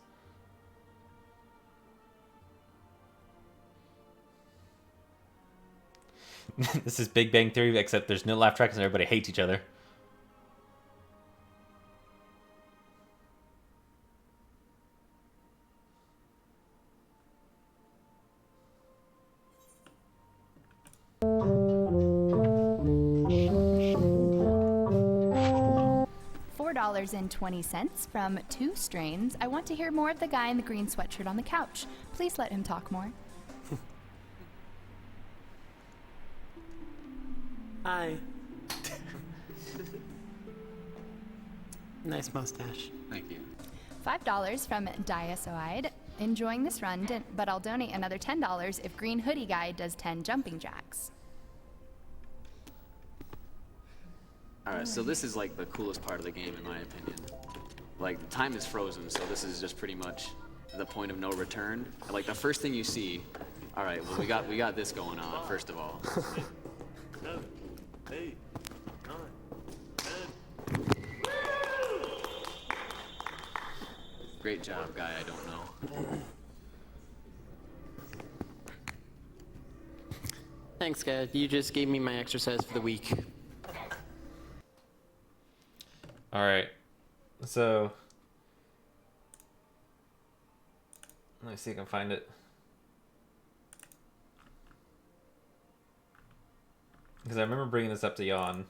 This is Big Bang Theory, except there's no laugh tracks and everybody hates each other. $4.20 from Two Strains. I want to hear more of the guy in the green sweatshirt on the couch. Please let him talk more. Hi. Nice mustache. Thank you. $5 from Diasoide. Enjoying this run, but I'll donate another $10 if Green Hoodie Guy does 10 jumping jacks. Alright, so this is like the coolest part of the game in my opinion. Like, the time is frozen, so this is just pretty much the point of no return. And, like, the first thing you see, alright, well we got this going on, first of all. 7, 8, 9, 10. Great job, guy I don't know. Thanks, guys. You just gave me my exercise for the week. Alright. So... let me see if I can find it. Because I remember bringing this up to Jan.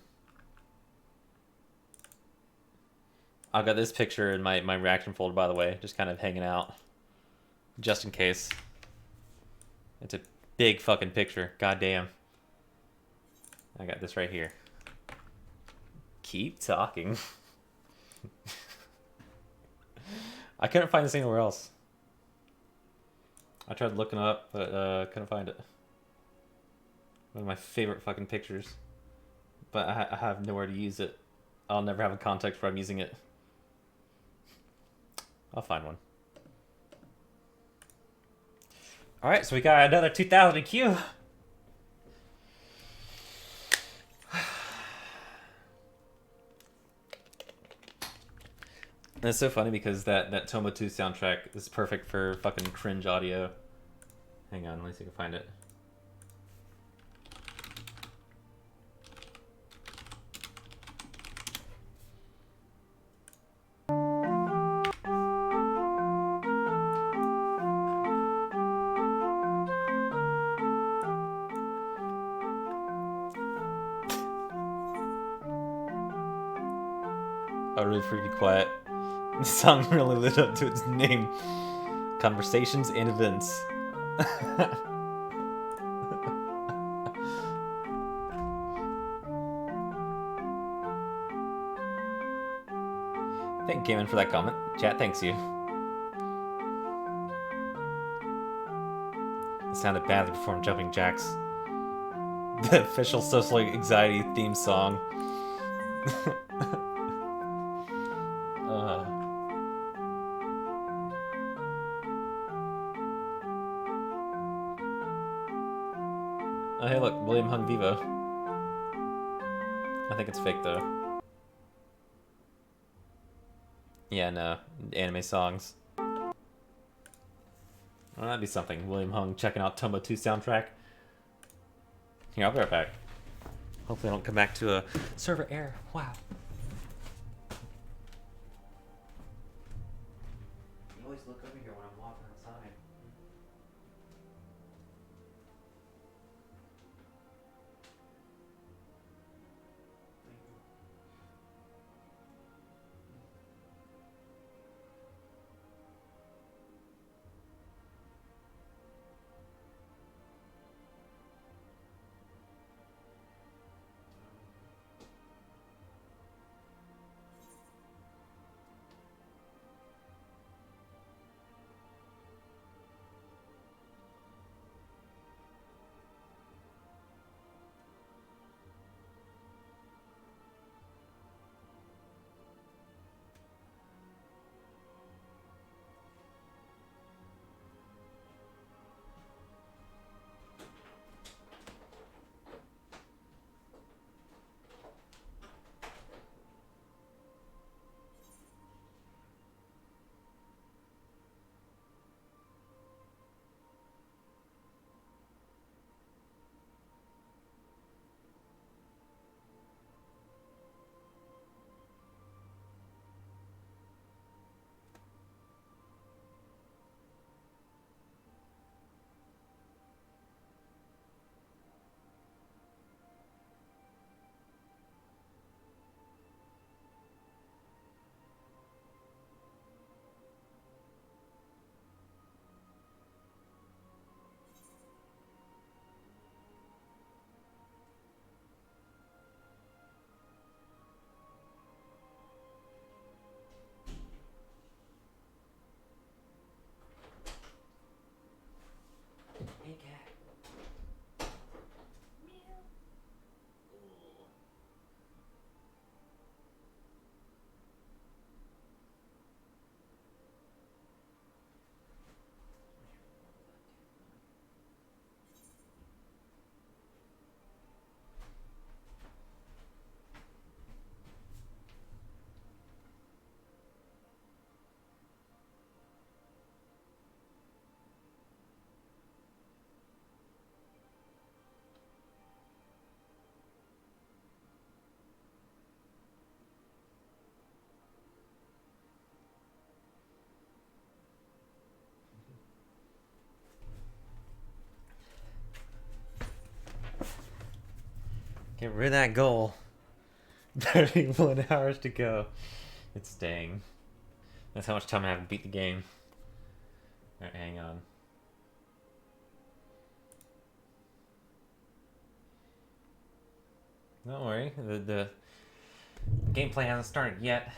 I've got this picture in my reaction folder, by the way, just kind of hanging out. Just in case. It's a big fucking picture. Goddamn. I got this right here. Keep talking. I couldn't find this anywhere else. I tried looking up, but couldn't find it. One of my favorite fucking pictures. But I have nowhere to use it. I'll never have a context where I'm using it. I'll find one. Alright, so we got another 2,000 queue. And it's so funny because that Toma 2 soundtrack is perfect for fucking cringe audio. Hang on, let me see if I can find it. Oh, really freaky quiet. This song really lived up to its name. Conversations and events. Thank Gaiman for that comment. Chat, thanks you. It sounded badly performed jumping jacks. The official social anxiety theme song. Oh, hey, look, William Hung Vivo. I think it's fake, though. Yeah, no. Anime songs. Well, that'd be something. William Hung checking out Tomba 2 soundtrack. Here, I'll be right back. Hopefully I don't come back to a server error. Wow. You always look over here when I'm walking outside. Get rid of that goal. 31 hours to go. It's staying. That's how much time I have to beat the game. Alright, hang on. Don't worry, the gameplay hasn't started yet.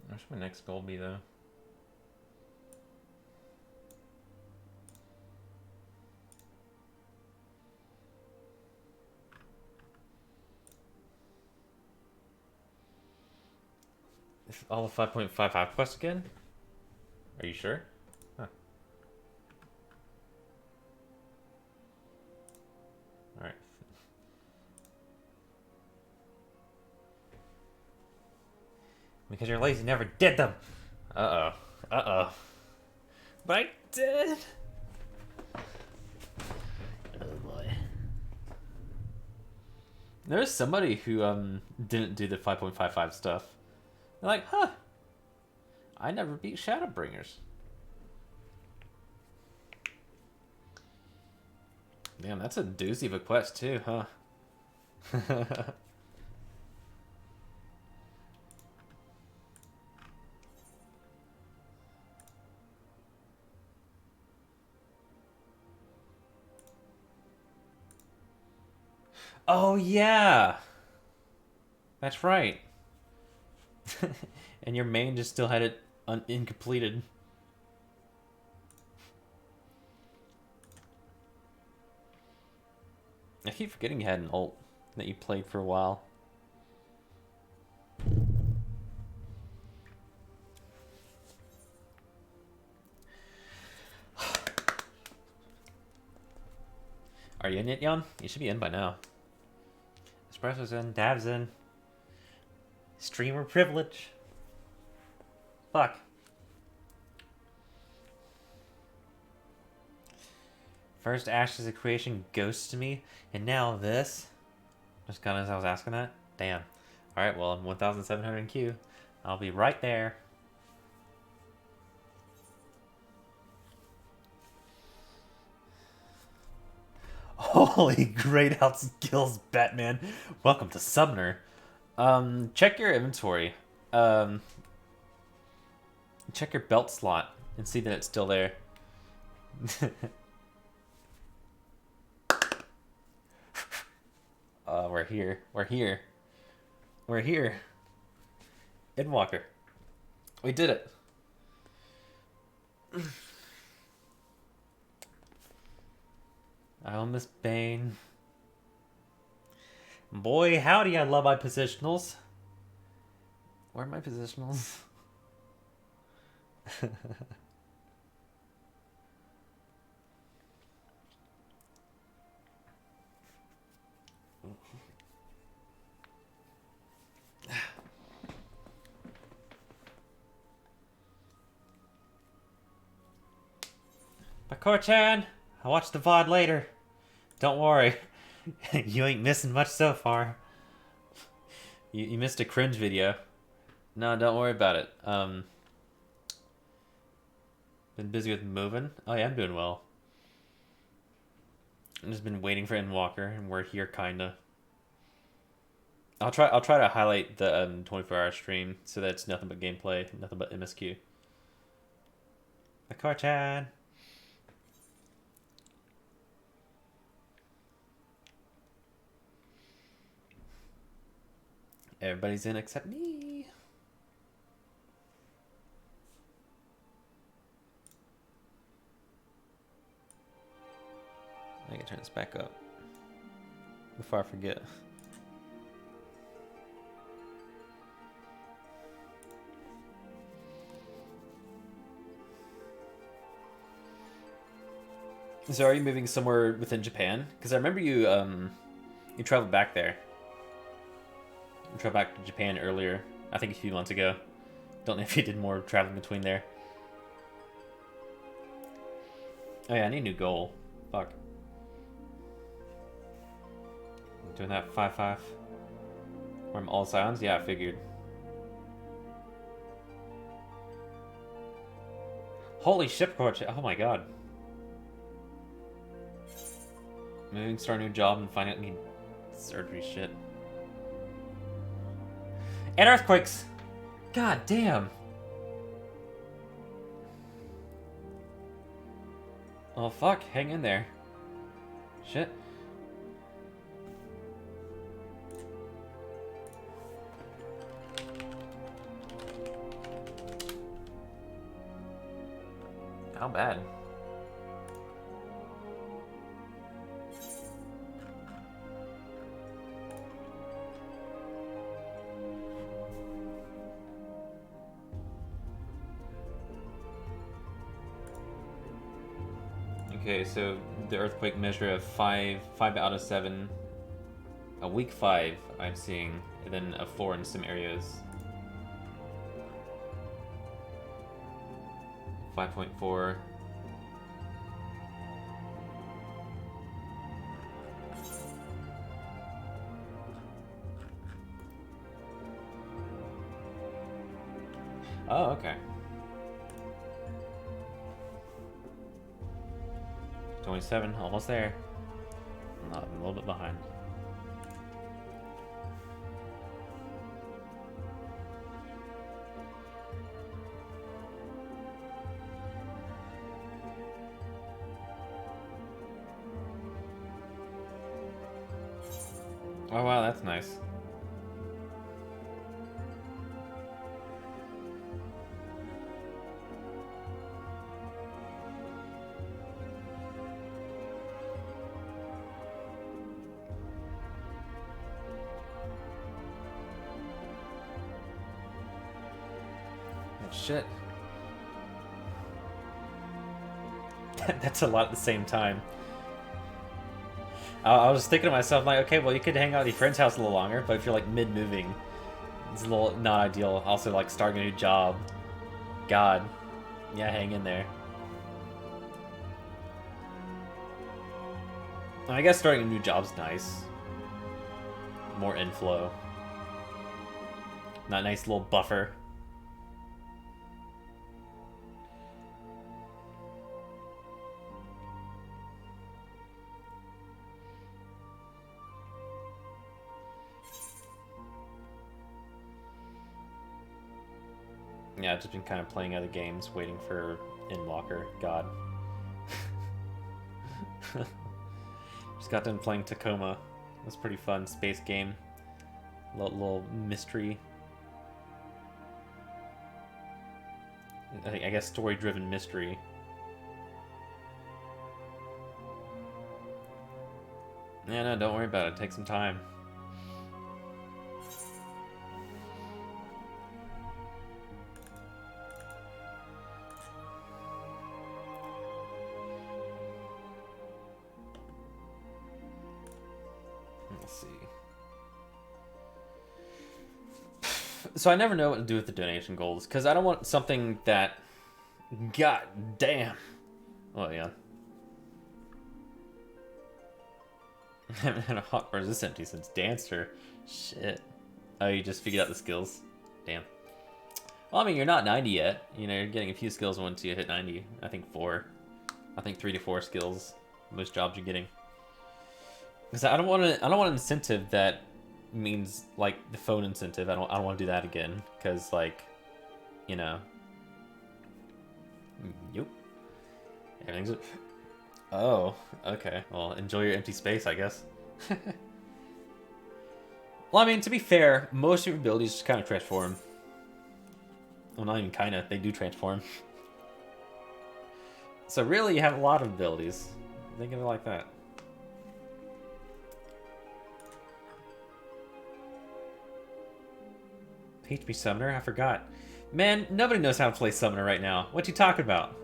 Where should my next goal be, though? All the 5.55 quests again? Are you sure? Huh. Alright. Because you're lazy, never did them! Uh-oh. Uh-oh. But I did! Oh boy. There's somebody who didn't do the 5.55 stuff. They're like, huh, I never beat Shadowbringers. Damn, that's a doozy of a quest too, huh? Oh yeah! That's right. And your main just still had it incompleted. I keep forgetting you had an ult that you played for a while. Are you in it, Jan? You should be in by now. Espresso's in, Dav's in. Streamer privilege. Fuck. First Ashes of Creation ghosts to me, and now this. Just kind of as I was asking that. Damn. Alright, well, I'm 1,700 Q. I'll be right there. Holy great out skills, Batman. Welcome to Summoner. Check your inventory. Check your belt slot and see that it's still there. We're here. We're here. We're here. Endwalker. We did it. I miss Bane. Boy, howdy, I love my positionals. Where are my positionals? Bakor-chan, I'll watch the VOD later. Don't worry. You ain't missing much so far. You missed a cringe video. No, don't worry about it. Been busy with moving. Oh yeah, I'm doing well. I've just been waiting for Endwalker, and we're here kinda. I'll try to highlight the 24-hour stream so that it's nothing but gameplay, nothing but MSQ. Bakor-chan. Everybody's in except me. I can turn this back up before I forget. So are you moving somewhere within Japan? Because I remember you you traveled back there. You traveled back to Japan earlier, I think a few months ago. Don't know if you did more traveling between there. Oh yeah, I need a new goal. Fuck. I'm doing that 5-5. Where I'm all silence? Yeah, I figured. Holy ship coach! Oh my god. Moving, start a new job, and find out need surgery shit. And earthquakes! God damn! Oh fuck, hang in there. Shit. How bad? Okay, so the earthquake measure of 5 out of 7. A weak 5 I'm seeing, and then a 4 in some areas. 5.4. Oh, okay. 27, almost there. I'm a little bit behind. Oh wow, that's nice. Oh, shit. That's a lot at the same time. I was thinking to myself, like, okay, well, you could hang out at your friend's house a little longer, but if you're, like, mid-moving, it's a little not ideal. Also, like, starting a new job. God. Yeah, hang in there. I guess starting a new job's nice. More inflow. Not nice little buffer. Yeah, I've just been kind of playing other games, waiting for Endwalker. God. Just got done playing Tacoma. It was pretty fun. Space game. Little mystery. I guess story-driven mystery. Yeah, no, don't worry about it. Take some time. Let's see. So I never know what to do with the donation goals, because I don't want something that... God damn. Oh, yeah. I haven't had a hot bar this empty since Dancer. Shit. Oh, you just figured out the skills? Damn. Well, I mean, you're not 90 yet. You know, you're getting a few skills once you hit 90. I think 4. I think 3 to 4 skills. Most jobs you're getting. Because I don't want an incentive that means like the phone incentive. I don't want to do that again. Because like, you know. Yup. Everything's. Oh, okay. Well, enjoy your empty space, I guess. Well, I mean, to be fair, most of your abilities just kind of transform. Well, not even kind of. They do transform. So really, you have a lot of abilities. Think of it like that. Teach me Summoner? I forgot. Man, nobody knows how to play Summoner right now. What you talking about?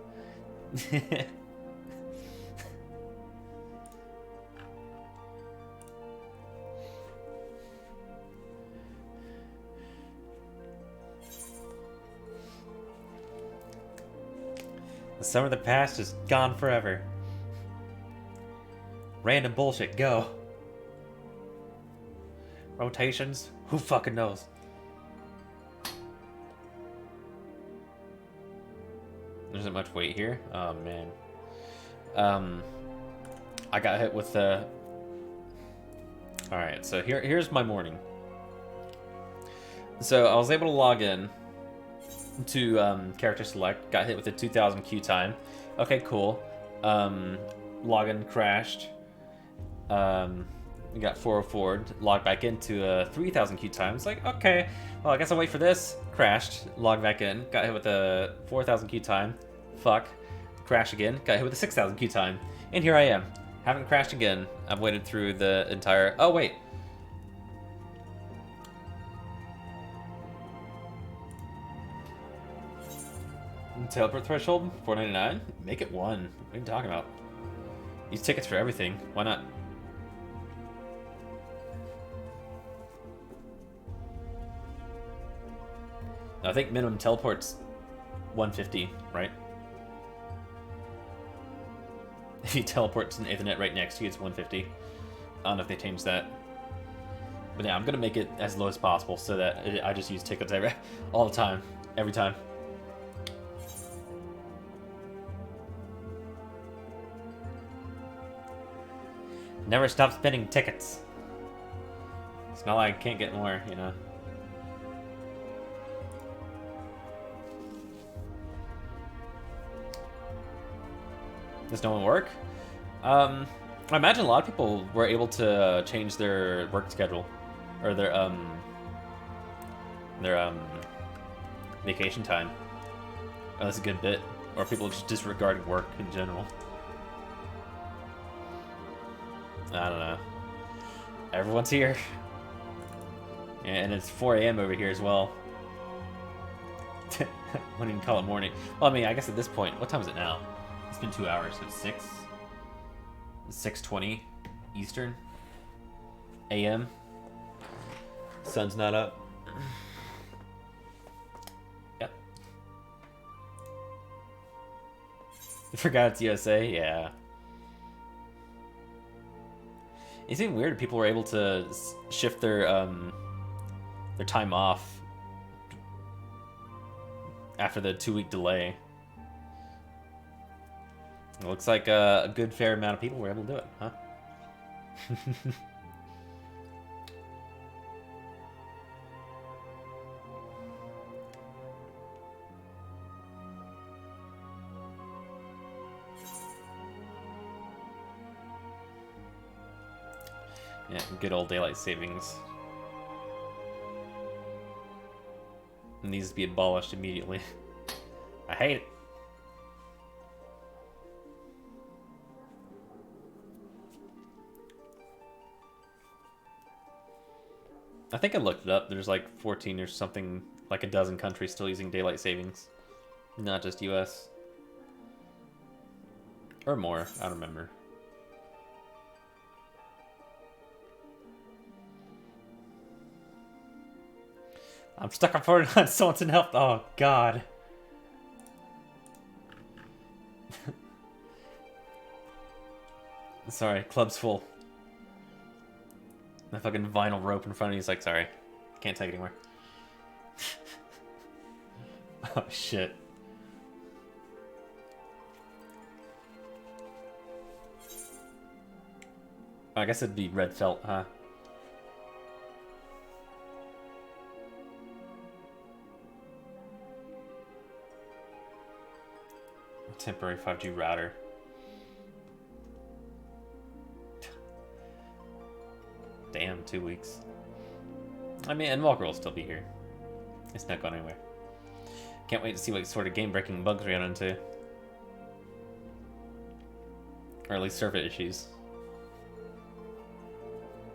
The summer of the past is gone forever. Random bullshit, go. Rotations? Who fucking knows? There isn't much wait here. Oh man. I got hit with the. All right, so here's my morning. So I was able to log in to character select. Got hit with a 2,000 queue time. Okay, cool. Login crashed. We got 404. Logged back into 3,000 queue time. It's like, okay, well, I guess I'll wait for this. Crashed. Logged back in. Got hit with a 4,000 queue time. Fuck. Crash again. Got hit with a 6,000 queue time. And here I am. Haven't crashed again. I've waited through the entire... Oh, wait. Teleport threshold? $4.99? Make it 1. What are you talking about? Use tickets for everything. Why not? I think minimum teleport's 150, right? If you teleport to an Ethernet right next to you, it's 150. I don't know if they changed that. But yeah, I'm gonna make it as low as possible so that I just use tickets all the time, every time. Never stop spending tickets. It's not like I can't get more, you know. Does no one work? I imagine a lot of people were able to change their work schedule, or their vacation time. Oh, that's a good bit. Or people just disregarding work in general. I don't know. Everyone's here. Yeah, and it's 4 a.m. over here as well. Wouldn't even call it morning. Well, I mean, I guess at this point, what time is it now? It's been 2 hours, so it's 6:20 Eastern a.m. Sun's not up. Yep. You forgot it's USA? Yeah. It's even weird people were able to shift their time off after the 2-week delay. It looks like a good fair amount of people were able to do it, huh? Yeah, good old daylight savings. It needs to be abolished immediately. I hate it. I think I looked it up. There's like 14 or something, like a dozen countries still using daylight savings. Not just US. Or more, I don't remember. I'm stuck on 49, someone's in help. Oh, God. Sorry, club's full. The fucking vinyl rope in front of me is like, sorry. Can't take it anymore. Oh, shit. I guess it'd be red felt, huh? Temporary 5G router. Damn, 2 weeks. I mean, Endwalker will still be here. It's not going anywhere. Can't wait to see what sort of game-breaking bugs we run into. Or at least server issues.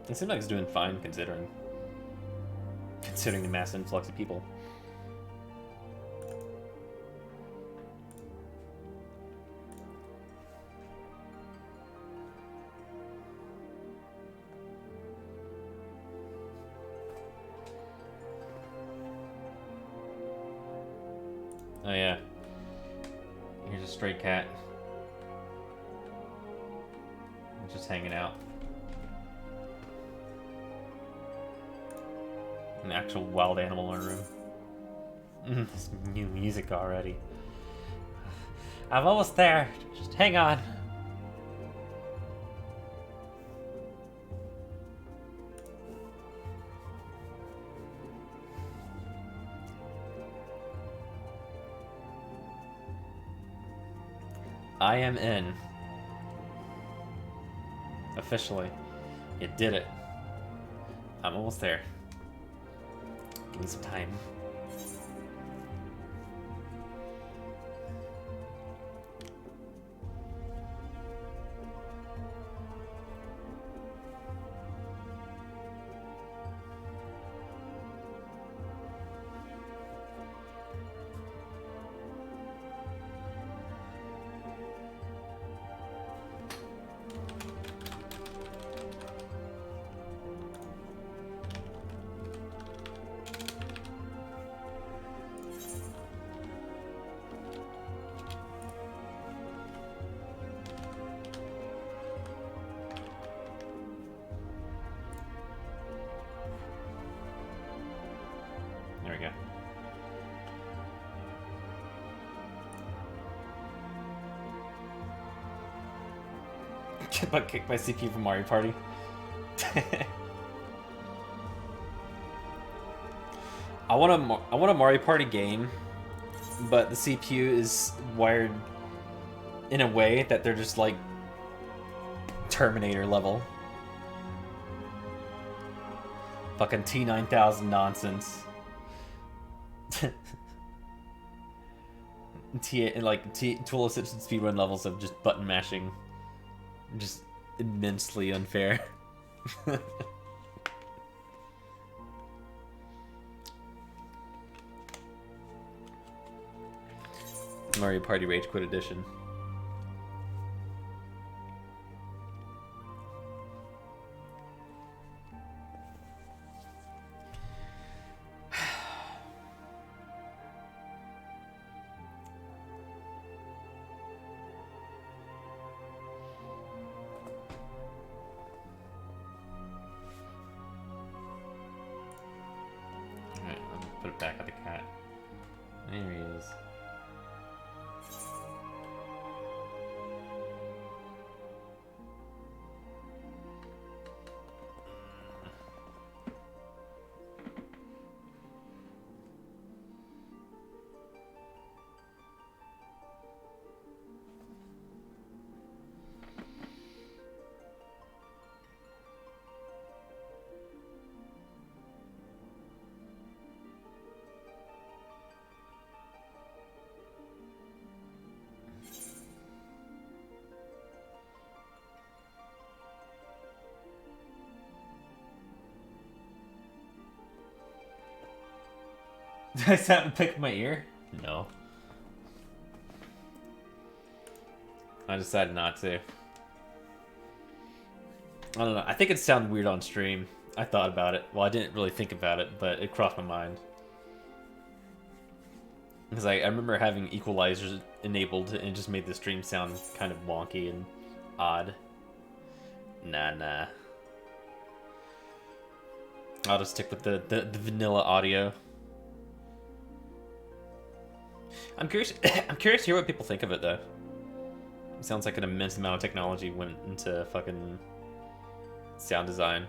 It seems like it's doing fine, considering the mass influx of people. Oh yeah. Here's a stray cat. Just hanging out. An actual wild animal in a room. This new music already. I'm almost there. Just hang on. I am in. Officially. It did it. I'm almost there. Give me some time. There we go. But kick my CPU from Mario Party. I want a Mario Party game, but the CPU is wired in a way that they're just like Terminator level. Fucking T9000 nonsense. Tool assisted speedrun levels of just button mashing. Just immensely unfair. Mario Party Rage Quit Edition. Put it back at the cat. There he is. Did I sat and pick my ear? No. I decided not to. I don't know. I think it sounded weird on stream. I thought about it. Well, I didn't really think about it, but it crossed my mind. Because I remember having equalizers enabled and it just made the stream sound kind of wonky and odd. Nah. I'll just stick with the vanilla audio. I'm curious to hear what people think of it, though. It sounds like an immense amount of technology went into fucking sound design.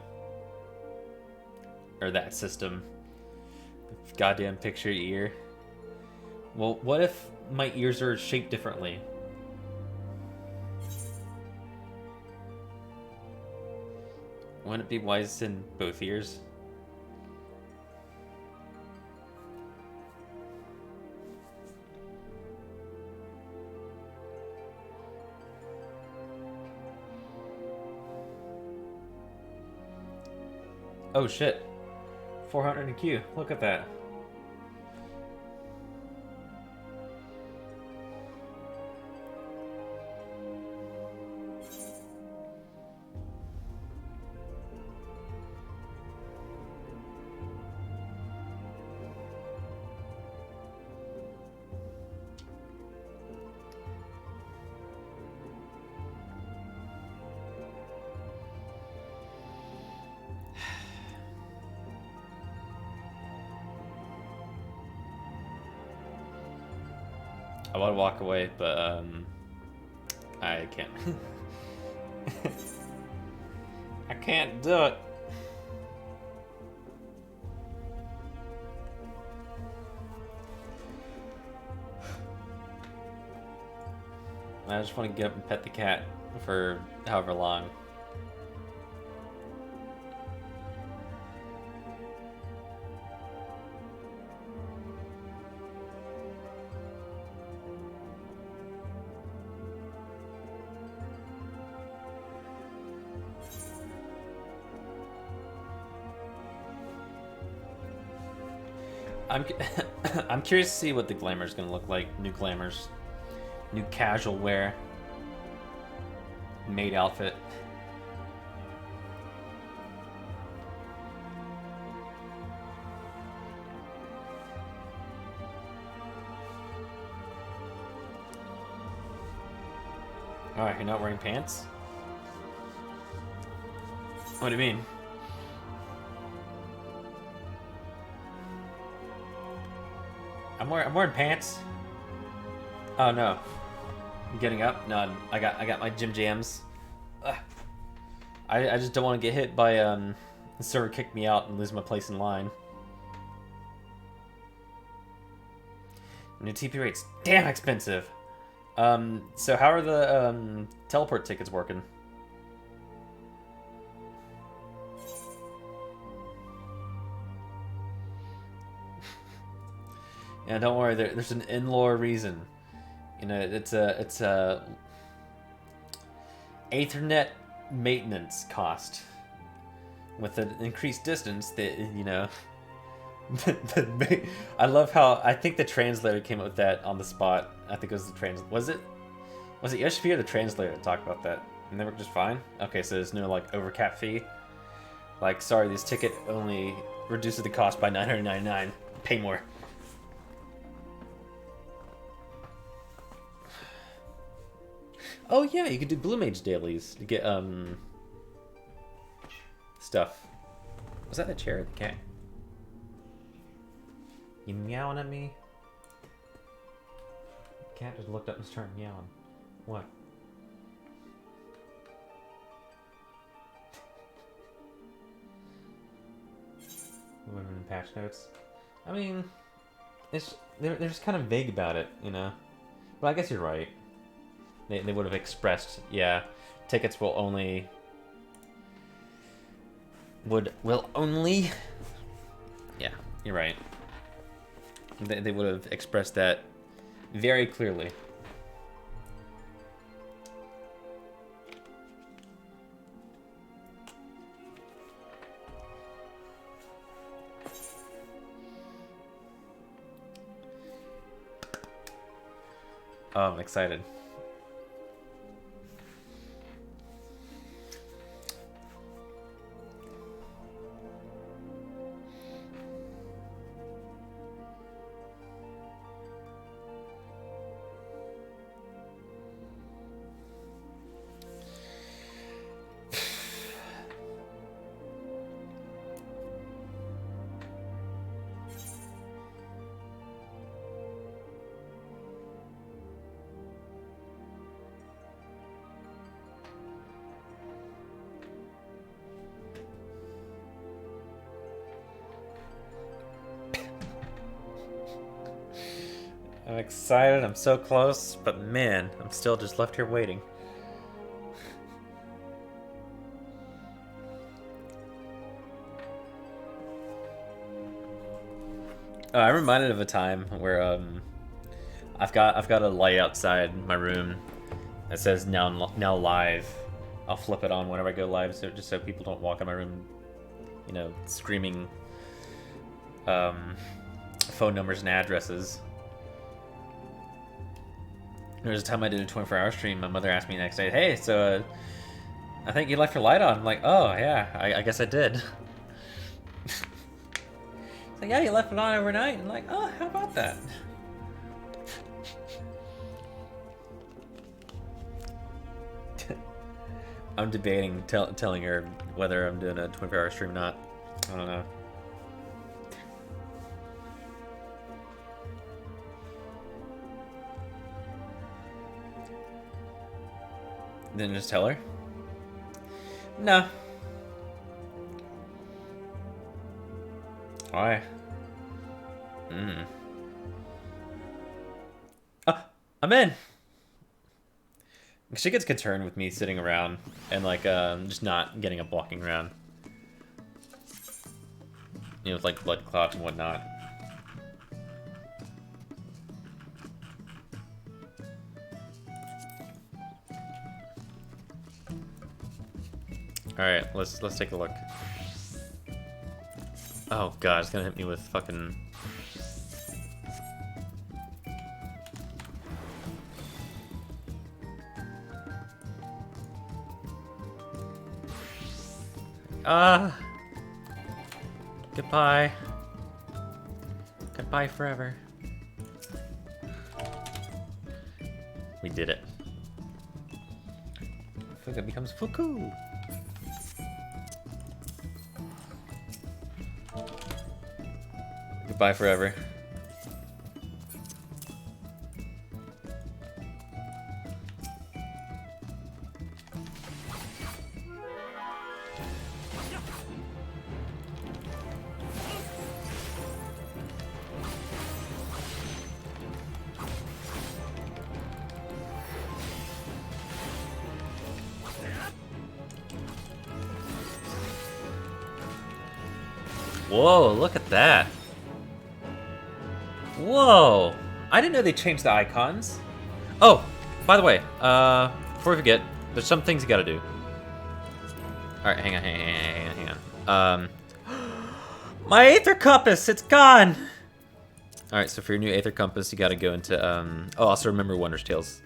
Or that system. Goddamn picture ear. Well, what if my ears are shaped differently? Wouldn't it be wise in both ears? Oh shit. 400 in queue. Look at that. I want to walk away, but I can't. I can't do it. I just want to get up and pet the cat for however long. I'm curious to see what the glamour is going to look like. New glamours, new casual wear, maid outfit. All right, you're not wearing pants? What do you mean? I'm wearing pants. Oh no. I'm getting up? No, I got my gym jams. Ugh. I just don't want to get hit by the server kick me out and lose my place in line. New TP rates damn expensive. So how are the teleport tickets working? Yeah, don't worry. There's an in-lore reason. You know, it's a Ethernet maintenance cost. With an increased distance, that you know. I love how I think the translator came up with that on the spot. I think it was the was it Yoshi or the translator that talked about that? And they worked just fine. Okay, so there's no like overcap fee. Like, sorry, this ticket only reduces the cost by $9.99. Pay more. Oh yeah, you could do Blue Mage dailies to get stuff. Was that the chair or the cat? You meowing at me? The cat just looked up and started meowing. What? Women in patch notes. I mean, they're just kind of vague about it, you know. But I guess you're right. They would have expressed, yeah, tickets will only yeah, you're right. They would have expressed that very clearly. Oh, I'm excited. I'm excited, I'm so close, but man, I'm still just left here waiting. I'm reminded of a time where I've got a light outside my room that says now live. I'll flip it on whenever I go live, so just so people don't walk in my room, you know, screaming phone numbers and addresses. There was a time I did a 24-hour stream. My mother asked me the next day, "Hey, so I think you left your light on." I'm like, "Oh yeah, I guess I did." It's like, "Yeah, you left it on overnight." I'm like, "Oh, how about that?" I'm debating telling her whether I'm doing a 24-hour stream or not. I don't know. Then just tell her? No. Why? I'm in. She gets concerned with me sitting around and like just not getting up walking around. You know, with like blood clots and whatnot. All right, let's take a look. Oh god, it's gonna hit me with fucking. Goodbye. Goodbye forever. We did it. Fuka becomes Fuku. Goodbye forever. Whoa, look at that. Whoa! I didn't know they changed the icons. Oh, by the way, before we forget, there's some things you gotta do. Alright, hang on. My Aether Compass, it's gone! Alright, so for your new Aether Compass, you gotta go into, oh, also remember Wondrous Tales.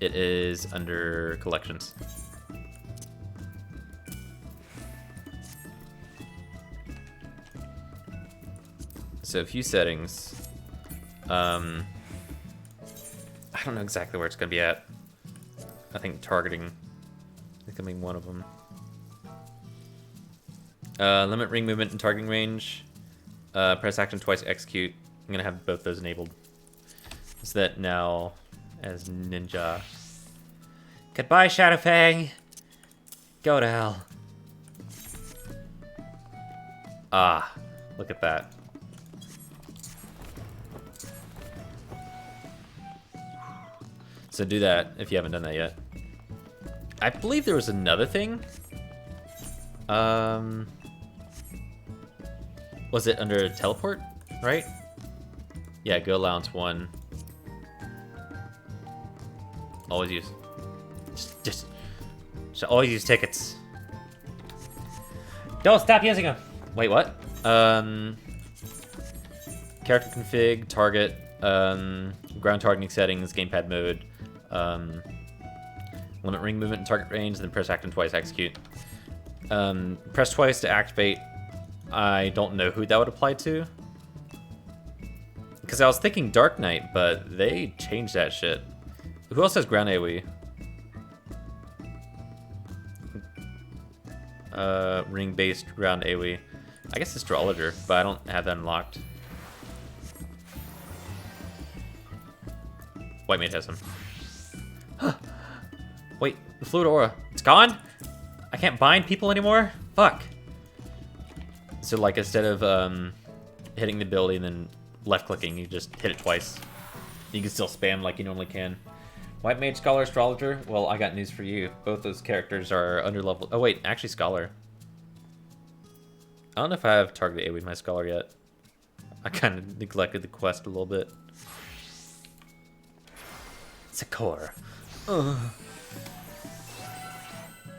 It is under Collections. So a few settings. I don't know exactly where it's gonna be at. I think targeting is gonna be one of them. Limit ring movement and targeting range. Press action twice, execute. I'm gonna have both those enabled. So that now as ninja. Goodbye, Shadowfang. Go to hell. Ah, look at that. So do that if you haven't done that yet. I believe there was another thing. Was it under teleport, right? Yeah, go allowance 1. Always use. Just always use tickets. Don't stop using them. Wait, what? Character config, target, ground targeting settings, gamepad mode. Limit ring movement and target range, then press action twice, execute. Press twice to activate. I don't know who that would apply to. Because I was thinking Dark Knight, but they changed that shit. Who else has ground AoE? Ring-based ground AoE. I guess Astrologer, but I don't have that unlocked. White Mage has him. Wait, the Fluid Aura. It's gone? I can't bind people anymore? Fuck. So like instead of hitting the ability and then left clicking, you just hit it twice. You can still spam like you normally can. White Mage, Scholar, Astrologer. Well, I got news for you. Both those characters are under level. Oh wait, actually Scholar. I don't know if I have targeted AoE with my Scholar yet. I kind of neglected the quest a little bit. Sakura.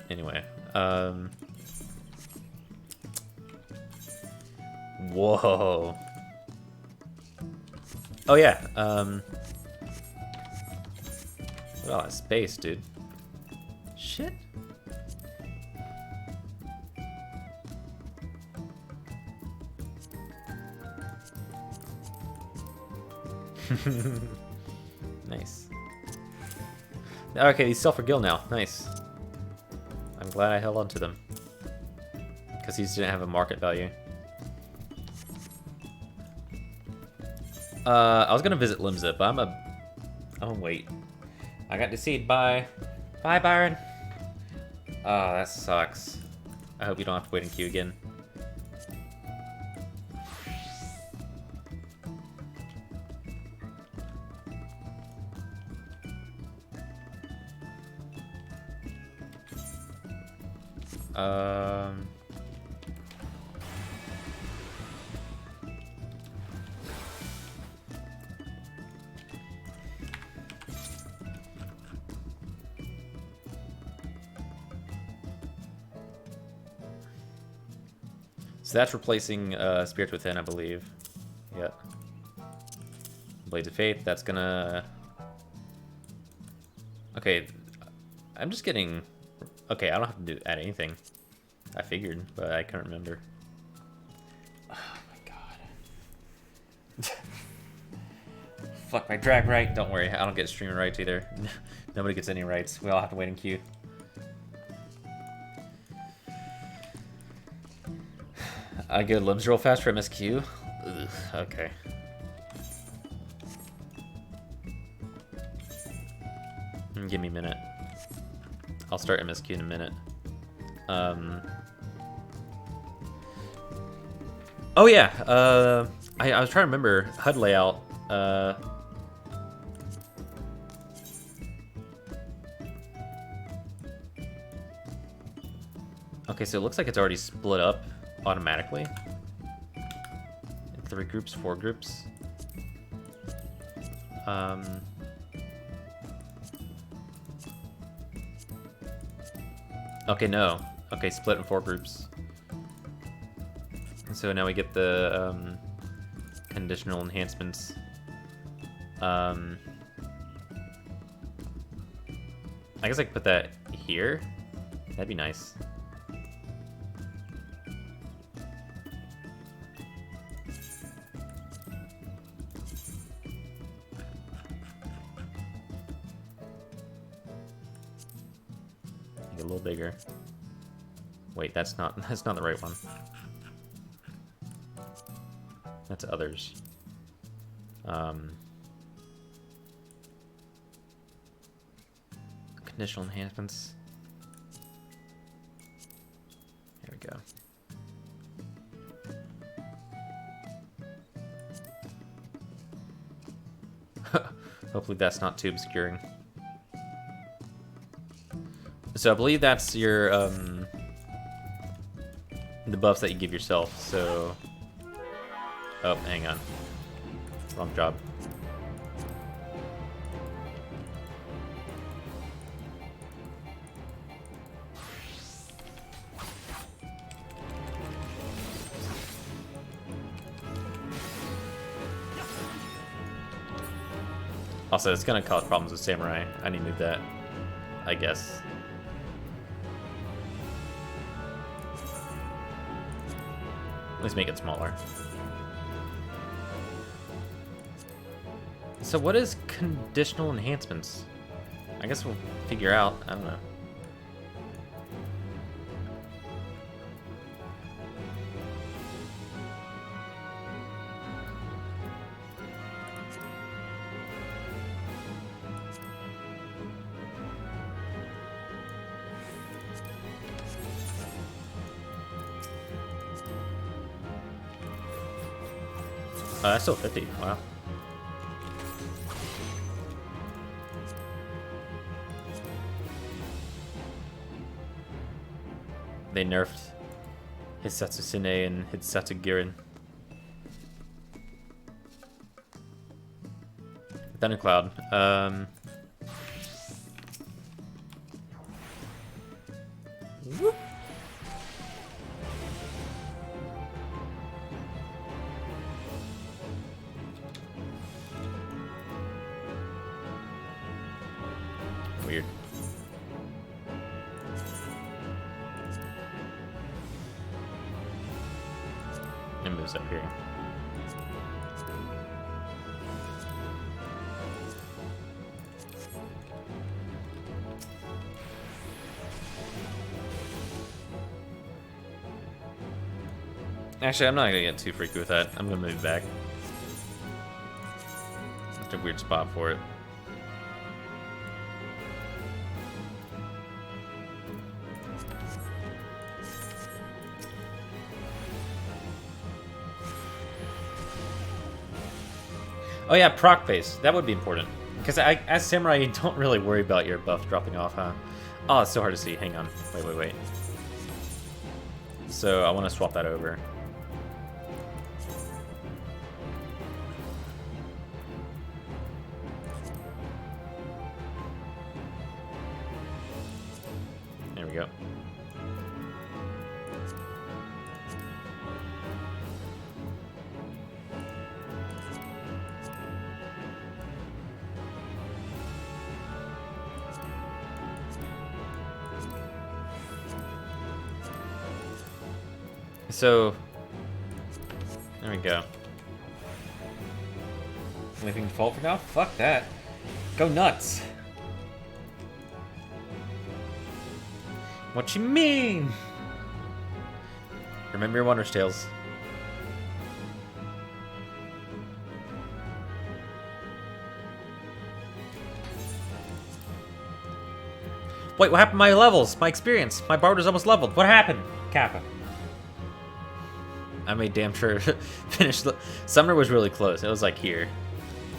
Anyway, whoa. Oh yeah, look at all that space, dude. Shit. Nice. Okay, these sell for gil now. Nice. I'm glad I held on to them. Because these didn't have a market value. I was gonna visit Limsa, but I'm a Oh, wait. I got deceived. Bye. Bye, Byron. Oh, that sucks. I hope you don't have to wait in queue again. Um... So that's replacing Spirits Within, I believe. Yep. Blades of Faith, that's gonna... Okay, I'm just getting... Okay, I don't have to add anything. I figured, but I couldn't remember. Oh my god. Fuck my drag right. Don't worry, I don't get streaming rights either. Nobody gets any rights. We all have to wait in queue. I go limbs real fast for MSQ. Ugh, okay. Give me a minute. I'll start MSQ in a minute. Oh yeah. I was trying to remember HUD layout. Okay, so it looks like it's already split up automatically. 3 groups, 4 groups. Okay, no. Okay, split in 4 groups. And so now we get the conditional enhancements. I guess I could put that here. That'd be nice. A little bigger. Wait, that's not the right one. That's others. Conditional enhancements. Here we go. Hopefully that's not too obscuring. So I believe that's your the buffs that you give yourself. So, oh, hang on, wrong job. Also, it's gonna cause problems with Samurai. I need to move that, I guess. Let's make it smaller. So what is conditional enhancements? I guess we'll figure out. I don't know. That's still 50. Wow. They nerfed Hisatsusune and Hitsugirin. Thundercloud. Whoop. Weird. It moves up here. Actually, I'm not gonna get too freaky with that. I'm gonna move back. It's a weird spot for it. Oh yeah, proc base. That would be important. Because as Samurai, you don't really worry about your buff dropping off, huh? Oh, it's so hard to see. Hang on. Wait. So I want to swap that over. There we go. So, there we go. Leaving default for now? Fuck that. Go nuts. What you mean? Remember your Wondrous Tales. Wait, what happened to my levels? My experience? My bard was almost leveled. What happened? Kappa. I made damn sure finish the... Summer was really close. It was like here.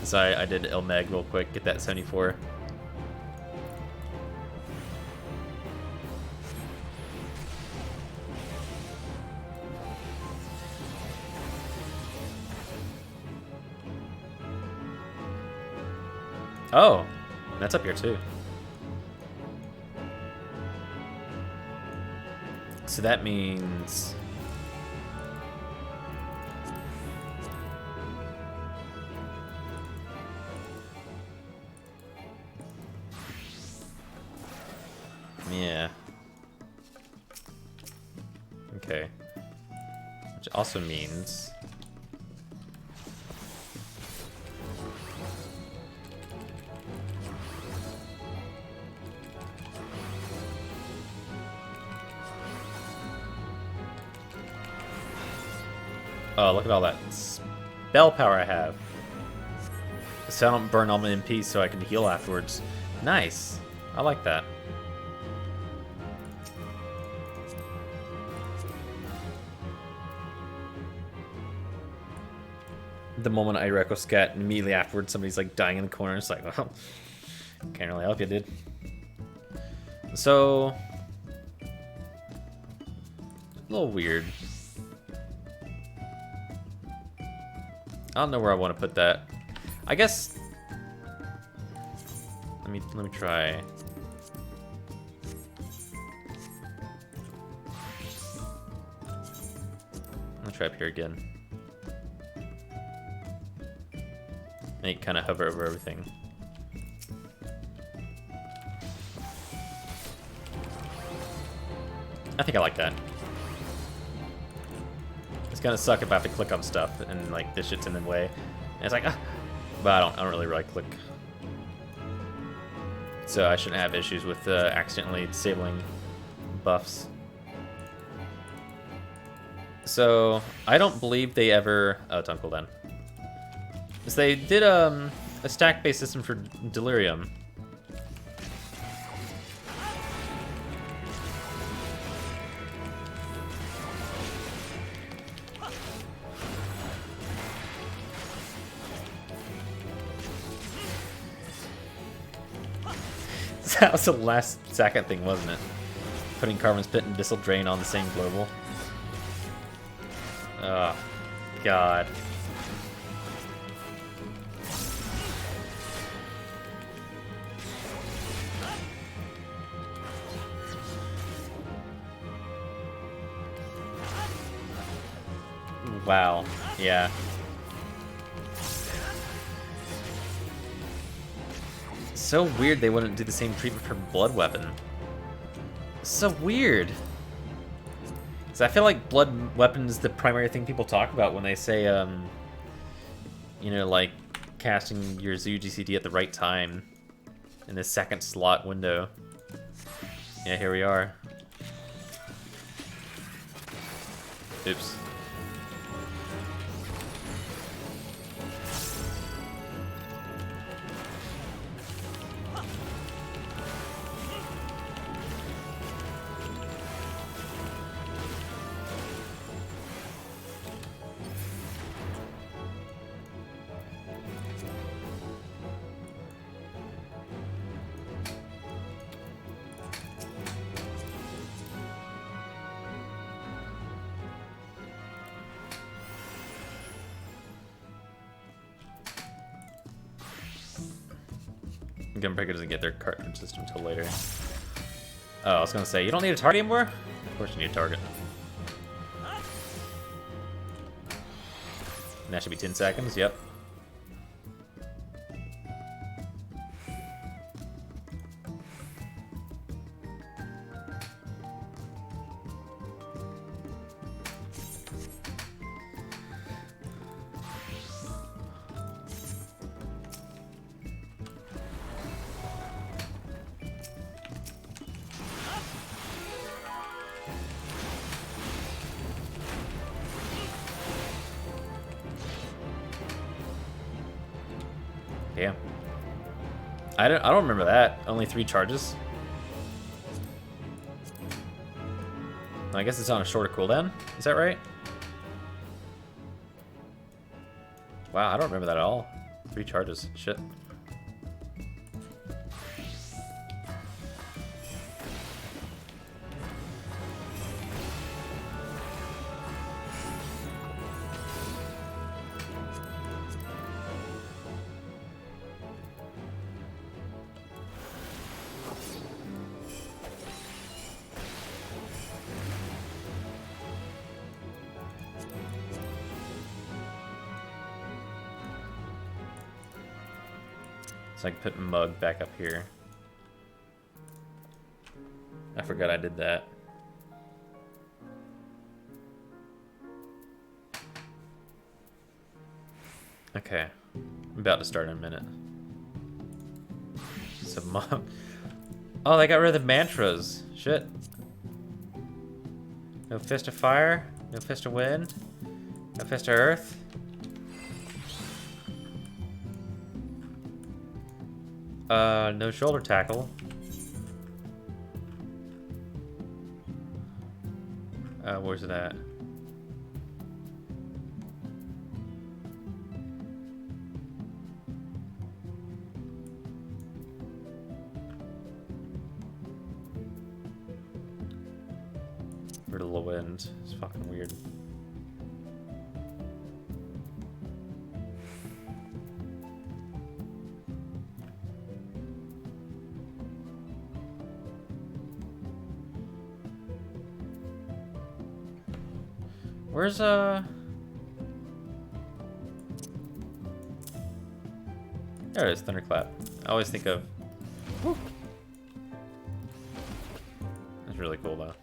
So I did Ilmeg real quick, get that 74. Oh, that's up here too. So that means... Yeah. Okay. Which also means... Oh, look at all that spell power I have. So I don't burn all my MP so I can heal afterwards. Nice. I like that. The moment I Reco Scat, and immediately afterwards somebody's like dying in the corner. It's like, well, can't really help you, dude. So, a little weird. I don't know where I want to put that. I guess. Let me try. I'll try up here again. And kind of hover over everything. I think I like that. It's gonna suck if I have to click on stuff and like this shit's in the way. And it's like, ah, but I don't really right click. So I shouldn't have issues with accidentally disabling buffs. So I don't believe they ever. Oh, it's on cooldown. So they did a stack-based system for Delirium. That was the last second thing, wasn't it? Putting Carmen's Pit and Bissell Drain on the same global. Oh, God. Wow. Yeah. So weird they wouldn't do the same treatment for Blood Weapon. So weird. So I feel like Blood Weapon is the primary thing people talk about when they say, you know, like casting your Zoo GCD at the right time in the second slot window. Yeah, here we are. Oops. Gunbreaker doesn't get their cartridge system until later. Oh, I was gonna say, you don't need a target anymore? Of course you need a target. And that should be 10 seconds, yep. Damn. I don't remember that. Only 3 charges. I guess it's on a shorter cooldown. Is that right? Wow, I don't remember that at all. 3 charges. Shit. So I can put Mug back up here. I forgot I did that. Okay. I'm about to start in a minute. So Mug... Oh, they got rid of the mantras. Shit. No Fist of Fire. No Fist of Wind. No Fist of Earth. No shoulder tackle. Where's it at? Rid of the wind. It's fucking weird. Where's There it is, Thunderclap. I always think of... Woo. That's really cool though.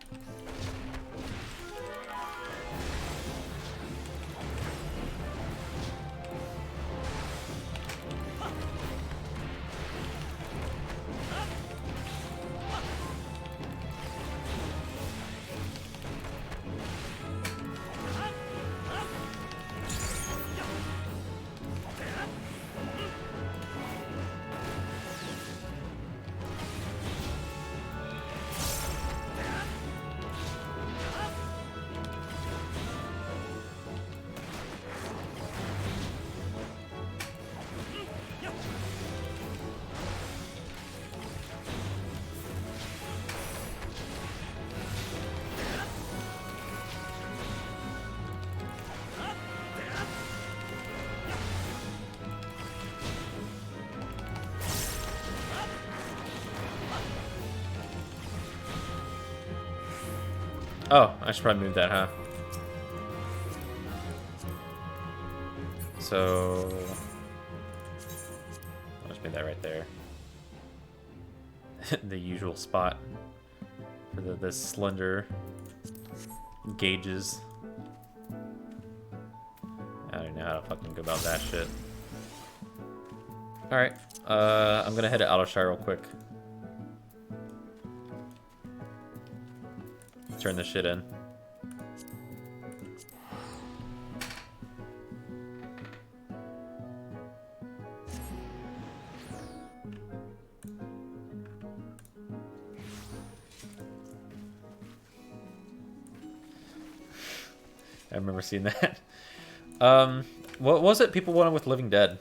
Oh, I should probably move that, huh? So... I'll just move that right there. The usual spot for the slender gauges. I don't know how to fucking go about that shit. Alright, I'm gonna head to Autoshire real quick. Turn this shit in. I remember seeing that. What was it people wanted with Living Dead?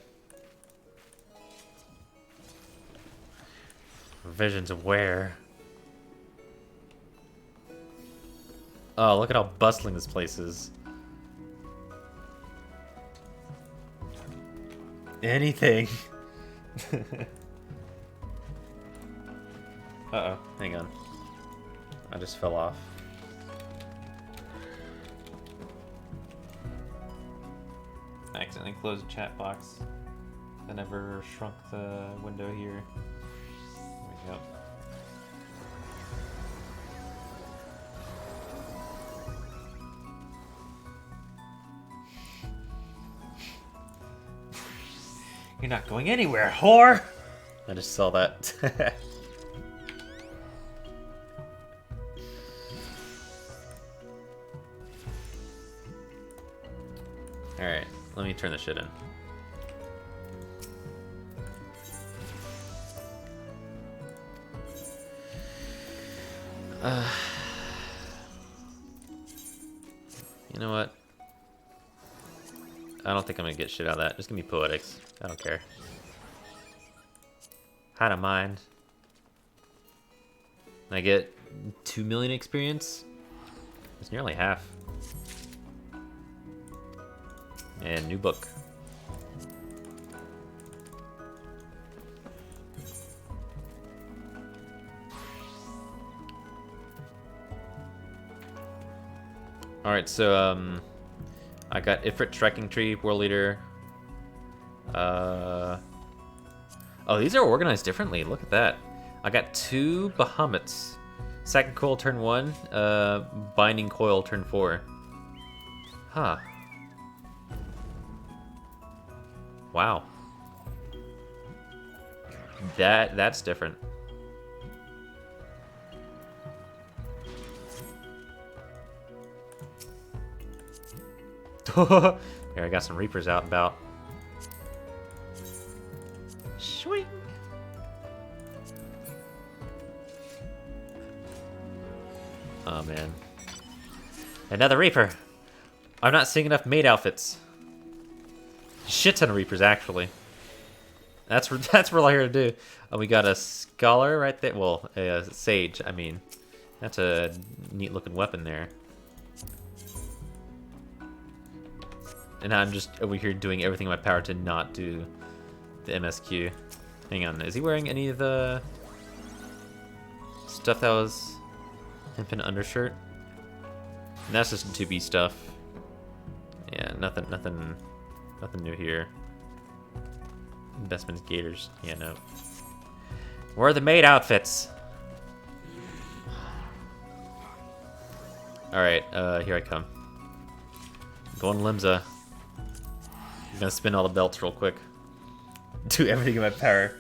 Visions of where? Oh, look at how bustling this place is. Anything. Uh-oh, hang on. I just fell off. I accidentally closed the chat box. I never shrunk the window here. There we go. You're not going anywhere, whore! I just saw that. Alright, let me turn this shit in. You know what? I don't think I'm gonna get shit out of that. Just give me poetics. I don't care. I don't mind. I get 2 million experience. It's nearly half. And new book. Alright, so I got Ifrit Trekking Tree, World Leader. Oh, these are organized differently. Look at that. I got 2 Bahamut's. Second Coil turn 1, Binding Coil turn 4. Huh. Wow. That's different. Here, I got some Reapers out and about. Swing. Oh man. Another Reaper. I'm not seeing enough maid outfits. Shit ton of Reapers, actually. That's what all here to do. Oh, we got a Scholar right there. Well, a Sage, I mean. That's a neat looking weapon there. And I'm just over here doing everything in my power to not do the MSQ. Hang on, is he wearing any of the stuff that was hemp and undershirt? And that's just 2B stuff. Yeah, nothing new here. Investments, Gators. Yeah, no. Where are the maid outfits? Alright, here I come. Going Limsa. I'm gonna spin all the belts real quick. Do everything in my power.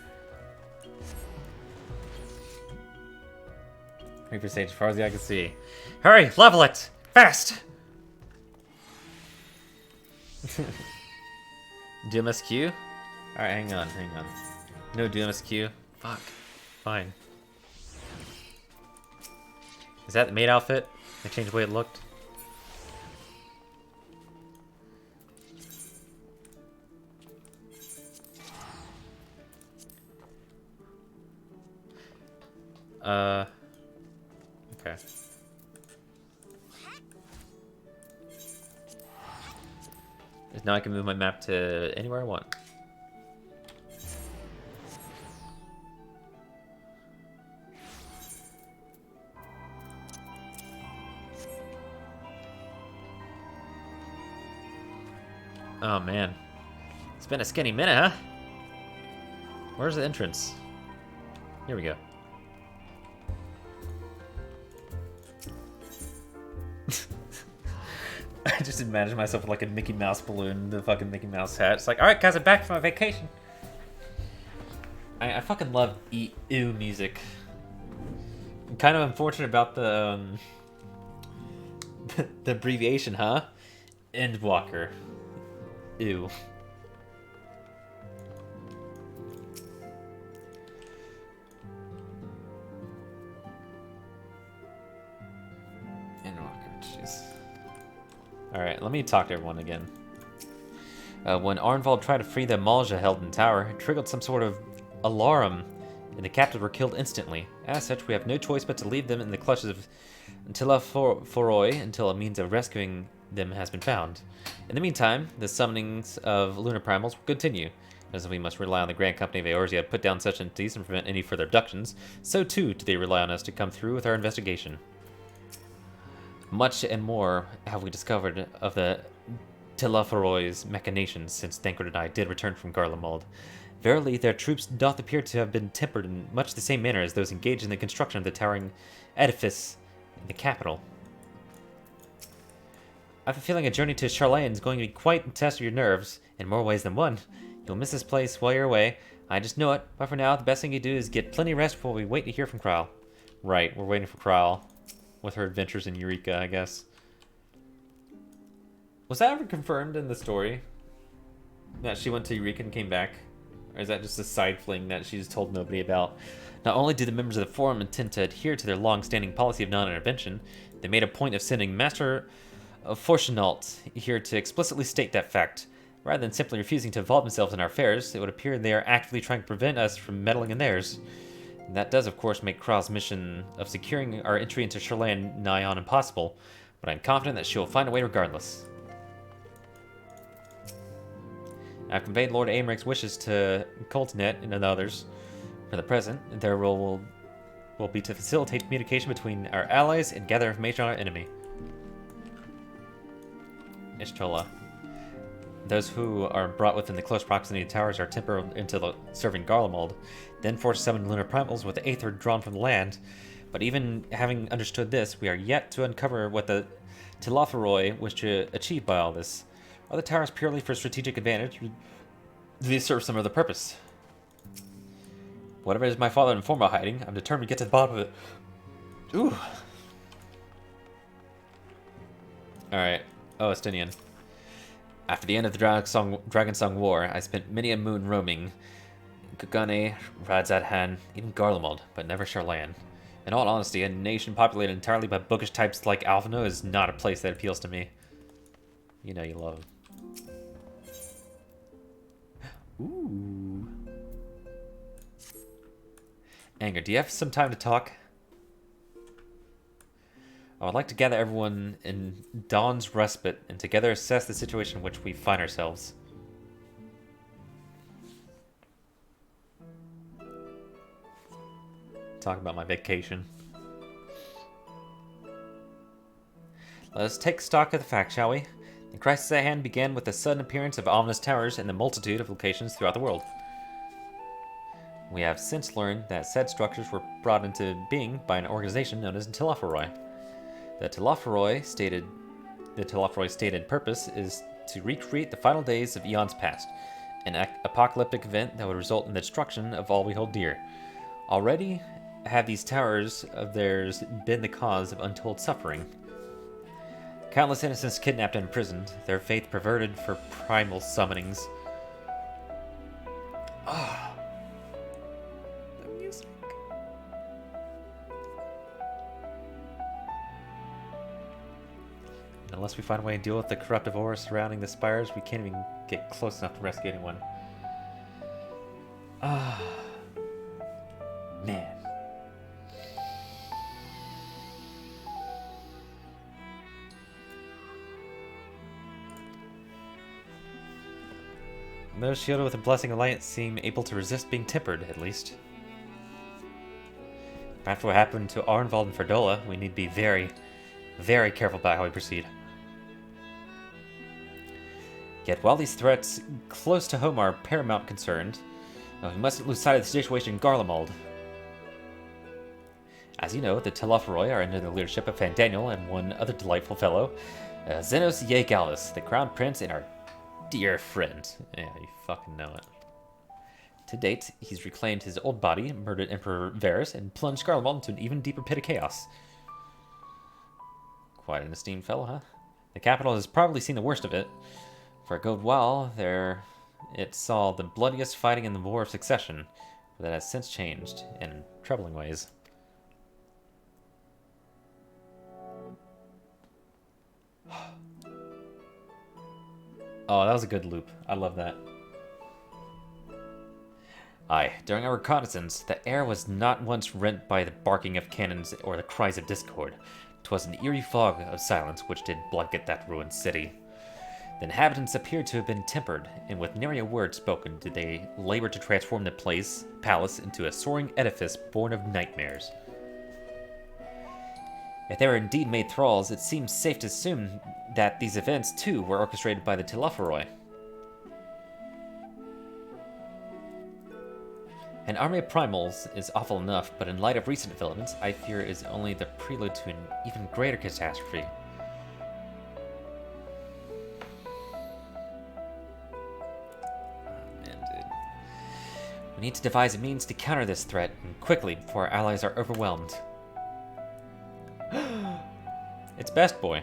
Reaper Sage, as far as the eye can see. Hurry, level it! Fast! DMSQ? Alright, hang on. No DMSQ. Fuck. Fine. Is that the maid outfit? I changed the way it looked. Okay. Now I can move my map to anywhere I want. Oh man. It's been a skinny minute, huh? Where's the entrance? Here we go. I just imagine myself with like a Mickey Mouse balloon, the fucking Mickey Mouse hat. It's like, alright guys, I'm back from my vacation. I fucking love ew music. I'm kind of unfortunate about the the abbreviation, huh? Endwalker. Ew. Alright, let me talk to everyone again. When Arnvald tried to free the Malja held in tower, it triggered some sort of alarm, and the captives were killed instantly. As such, we have no choice but to leave them in the clutches of Tilla Foroi until a means of rescuing them has been found. In the meantime, the summonings of lunar primals will continue. As we must rely on the Grand Company of Eorzea to put down such entities and prevent any further abductions, so too do they rely on us to come through with our investigation. Much and more have we discovered of the Telophoroi's machinations since Thancred and I did return from Garlemald. Verily, their troops doth appear to have been tempered in much the same manner as those engaged in the construction of the towering edifice in the capital. I have a feeling a journey to Charlayan is going to be quite a test of your nerves, in more ways than one. You'll miss this place while you're away. I just know it, but for now, the best thing you do is get plenty of rest before we wait to hear from Kral. Right, we're waiting for Kral. With her adventures in Eureka, I guess. Was that ever confirmed in the story? That she went to Eureka and came back? Or is that just a side fling that she's told nobody about? Not only do the members of the Forum intend to adhere to their long-standing policy of non-intervention, they made a point of sending Master Fortunault here to explicitly state that fact. Rather than simply refusing to involve themselves in our affairs, it would appear they are actively trying to prevent us from meddling in theirs. And that does, of course, make Kral's mission of securing our entry into Charlayan nigh on impossible, but I'm confident that she will find a way regardless. I've conveyed Lord Aimric's wishes to Coltnet and others. For the present, their role will be to facilitate communication between our allies and gather information on our enemy. Ishtola. Those who are brought within the close proximity of towers are tempered into serving Garlemald, then forced to summon lunar primals with the Aether drawn from the land. But even having understood this, we are yet to uncover what the Telophoroi wish to achieve by all this. Are the towers purely for strategic advantage, or do they serve some other purpose? Whatever it is my father and former hiding, I'm determined to get to the bottom of it. Ooh. Alright. Oh, Estinian. After the end of the Dragonsong War, I spent many a moon roaming Kugane, Radzadhan, even Garlemald, but never Charlayan. In all honesty, a nation populated entirely by bookish types like Alphino is not a place that appeals to me. You know you love him. Ooh. Anger, do you have some time to talk? I would like to gather everyone in Dawn's Respite and together assess the situation in which we find ourselves. Talk about my vacation. Let us take stock of the facts, shall we? The crisis at hand began with the sudden appearance of ominous towers in the multitude of locations throughout the world. We have since learned that said structures were brought into being by an organization known as Telophoroi. The Telophoroi stated purpose is to recreate the final days of eons past, an apocalyptic event that would result in the destruction of all we hold dear. Already have these towers of theirs been the cause of untold suffering. Countless innocents kidnapped and imprisoned, their faith perverted for primal summonings. Ah. The music. Unless we find a way to deal with the corruptive aura surrounding the spires, we can't even get close enough to rescue anyone. Ah. Man. Those shielded with a blessing of light seem able to resist being tempered, at least. After what happened to Arnvald and Ferdola, we need to be very, very careful about how we proceed. Yet while these threats close to home are paramount concerned, we mustn't lose sight of the situation in Garlemald. As you know, the Telophoroi are under the leadership of Fandaniel and one other delightful fellow, Zenos Yegalis, the Crown Prince and our dear friend. Yeah, you fucking know it. To date, he's reclaimed his old body, murdered Emperor Varus, and plunged Garlemald into an even deeper pit of chaos. Quite an esteemed fellow, huh? The capital has probably seen the worst of it. For a good while there, it saw the bloodiest fighting in the War of Succession, but that has since changed in troubling ways. Oh, that was a good loop. I love that. Aye, during our reconnaissance, the air was not once rent by the barking of cannons or the cries of discord. 'Twas an eerie fog of silence which did blanket that ruined city. The inhabitants appeared to have been tempered, and with nary a word spoken did they labor to transform the palace into a soaring edifice born of nightmares. If they were indeed made thralls, it seems safe to assume that these events, too, were orchestrated by the Telophoroi. An army of primals is awful enough, but in light of recent developments, I fear it is only the prelude to an even greater catastrophe. We need to devise a means to counter this threat, and quickly, before our allies are overwhelmed. It's Best Boy.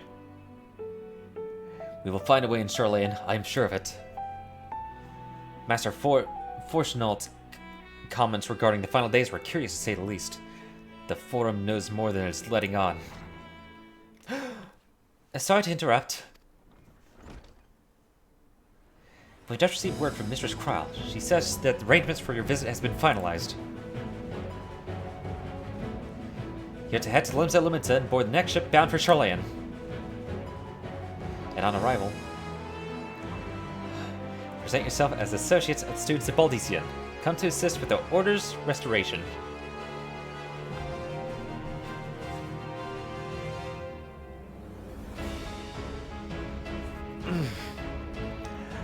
We will find a way in Shoreland, I am sure of it. Master Forchenault's comments regarding the final days were curious to say the least. The Forum knows more than it's letting on. Sorry to interrupt. We just received word from Mistress Krile. She says that the arrangements for your visit has been finalized. You have to head to Limsa Limited and board the next ship bound for Shoreland. And on arrival, present yourself as associates of the students of Baldician. Come to assist with the Order's restoration.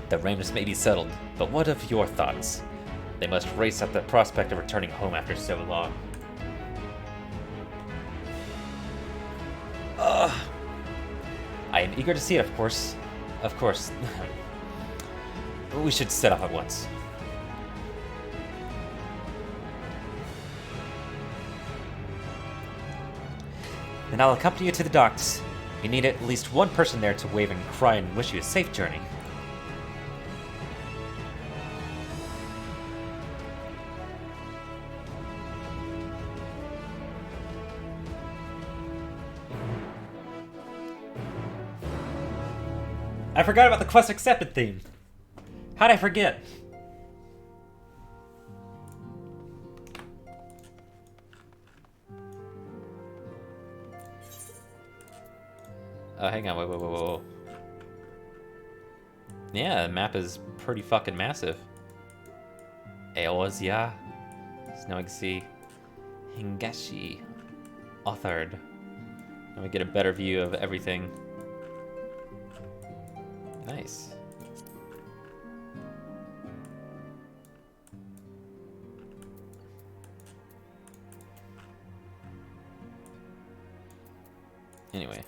The arrangements may be settled, but what of your thoughts? They must race at the prospect of returning home after so long. I am eager to see it, of course. Of course. We should set off at once. Then I'll accompany you to the docks. You need at least one person there to wave and cry and wish you a safe journey. I forgot about the quest accepted theme. How'd I forget? Oh, hang on, whoa. Yeah, the map is pretty fucking massive. Aosia. So now we can see Hingashi. Authored. Now we get a better view of everything. Nice. Anyway.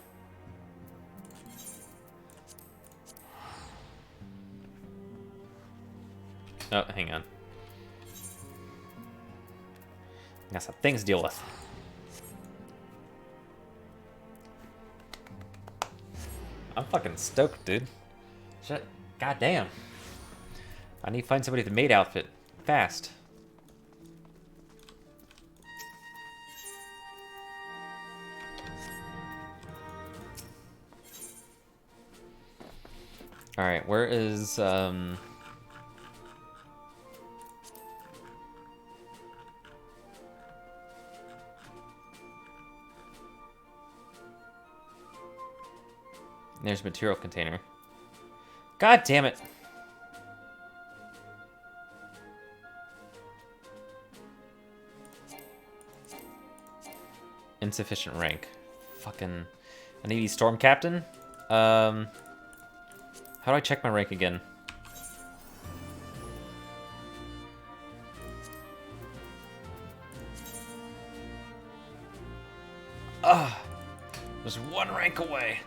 Oh, hang on. Got some things to deal with. I'm fucking stoked, dude. Shit. Goddamn. I need to find somebody with a maid outfit. Fast. Alright, where is, There's a material container. God damn it! Insufficient rank. Fucking... I need to be Storm Captain? How do I check my rank again? Ugh! There's one rank away.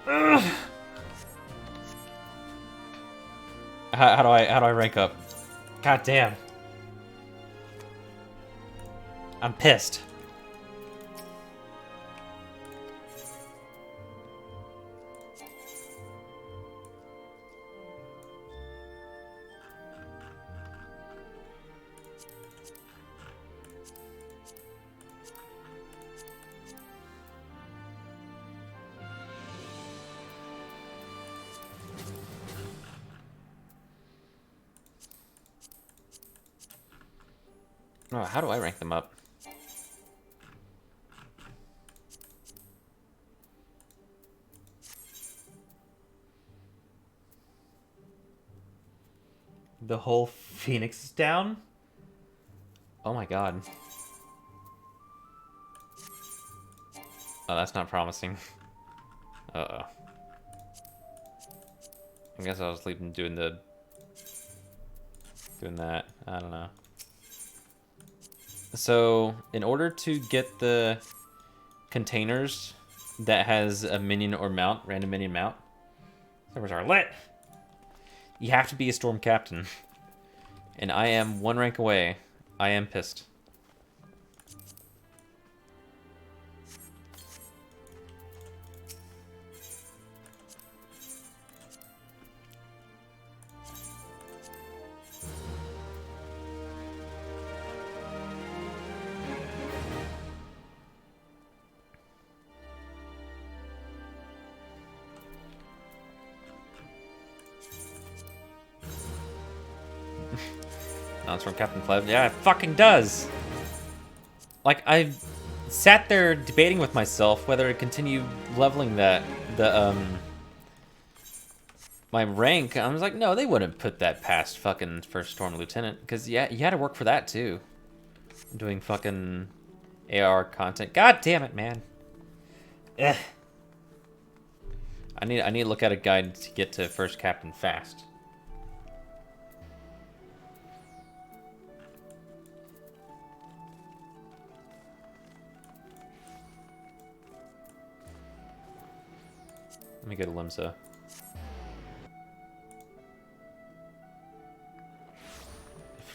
Ugh. How do I rank up? God damn. I'm pissed. Oh, how do I rank them up? The whole Phoenix is down? Oh my god. Oh, that's not promising. Uh-oh. I guess I'll just leave them doing that. I don't know. So, in order to get the containers that has a minion or mount, random minion mount, servers are lit. You have to be a storm captain. And I am one rank away. I am pissed. Announce from Captain Fleb. Yeah, it fucking does. Like, I sat there debating with myself whether to continue leveling my rank. I was like, no, they wouldn't put that past fucking First Storm Lieutenant. Because, yeah, you had to work for that, too. Doing fucking AR content. God damn it, man. Ugh. I need to look at a guide to get to First Captain fast. Let me go to Limsa.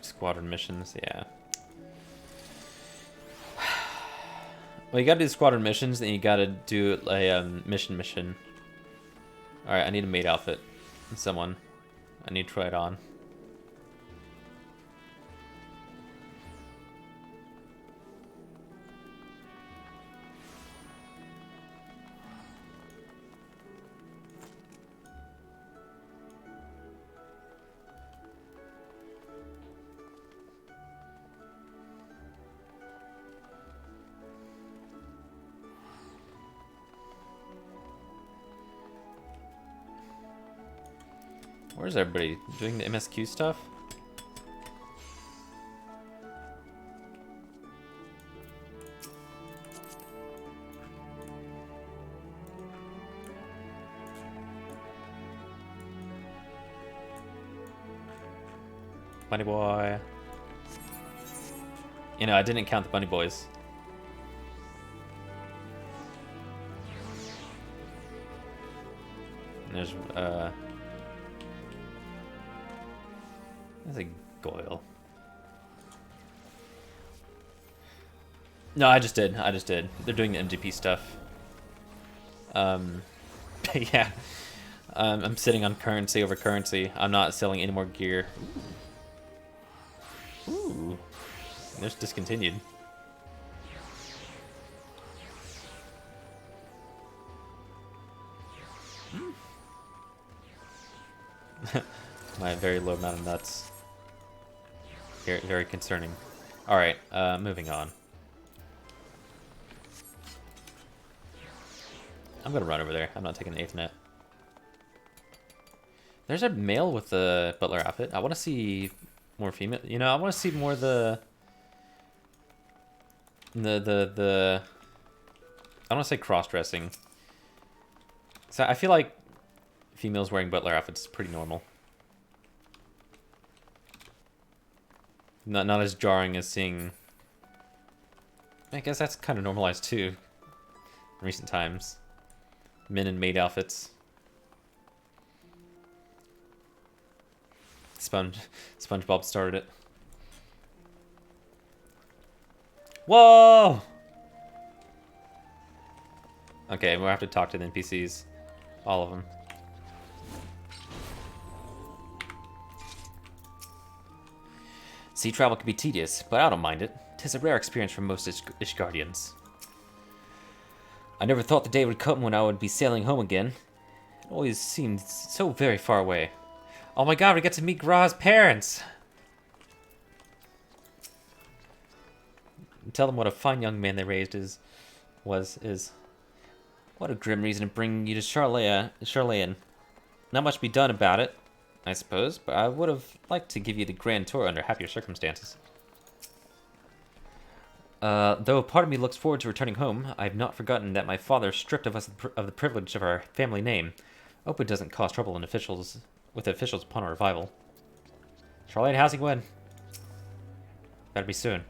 Squadron missions, yeah. Well, you gotta do the squadron missions, then you gotta do a mission. Alright, I need a maid outfit. Someone. I need to try it on. Where's everybody? Doing the MSQ stuff? Bunny boy. You know, I didn't count the bunny boys. And there's, There's a Goyle. No, I just did. They're doing the MGP stuff. Yeah. I'm sitting on currency over currency. I'm not selling any more gear. Ooh. There's discontinued. My very low amount of nuts. Very, very concerning. Alright, moving on. I'm gonna run over there. I'm not taking the Ethernet. There's a male with the butler outfit. I want to see more female. You know, I want to see more the I don't want to say cross-dressing. So I feel like females wearing butler outfits is pretty normal. Not as jarring as seeing... I guess that's kind of normalized too in recent times. Men in maid outfits. SpongeBob started it. Whoa! Okay, we'll have to talk to the NPCs. All of them. Sea travel can be tedious, but I don't mind it. 'Tis a rare experience for most Ishgardians. I never thought the day would come when I would be sailing home again. It always seemed so very far away. Oh my god, we get to meet Gra's parents! Tell them what a fine young man they raised is. What a grim reason to bring you to Charlayan. Not much to be done about it. I suppose, but I would have liked to give you the grand tour under happier circumstances. Though part of me looks forward to returning home, I've not forgotten that my father stripped of us of the privilege of our family name. I hope it doesn't cause trouble with officials upon our revival. Charlene, how's it going? Better be soon.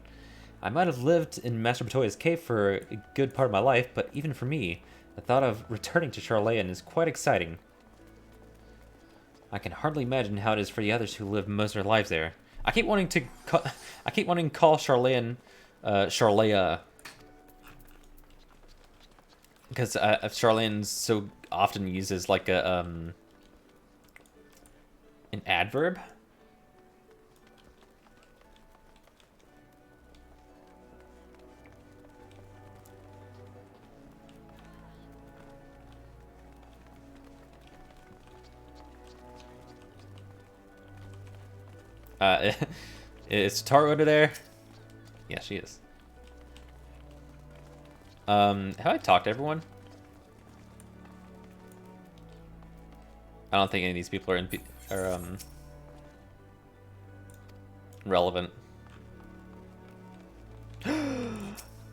I might have lived in Master Batoya's cave for a good part of my life, but even for me, the thought of returning to Charlayan is quite exciting. I can hardly imagine how it is for the others who live most of their lives there. I keep wanting to call Charlayan Charlea, because Charlayan's so often used as like a an adverb. Is Taro under there? Yeah, she is. Have I talked to everyone? I don't think any of these people are relevant.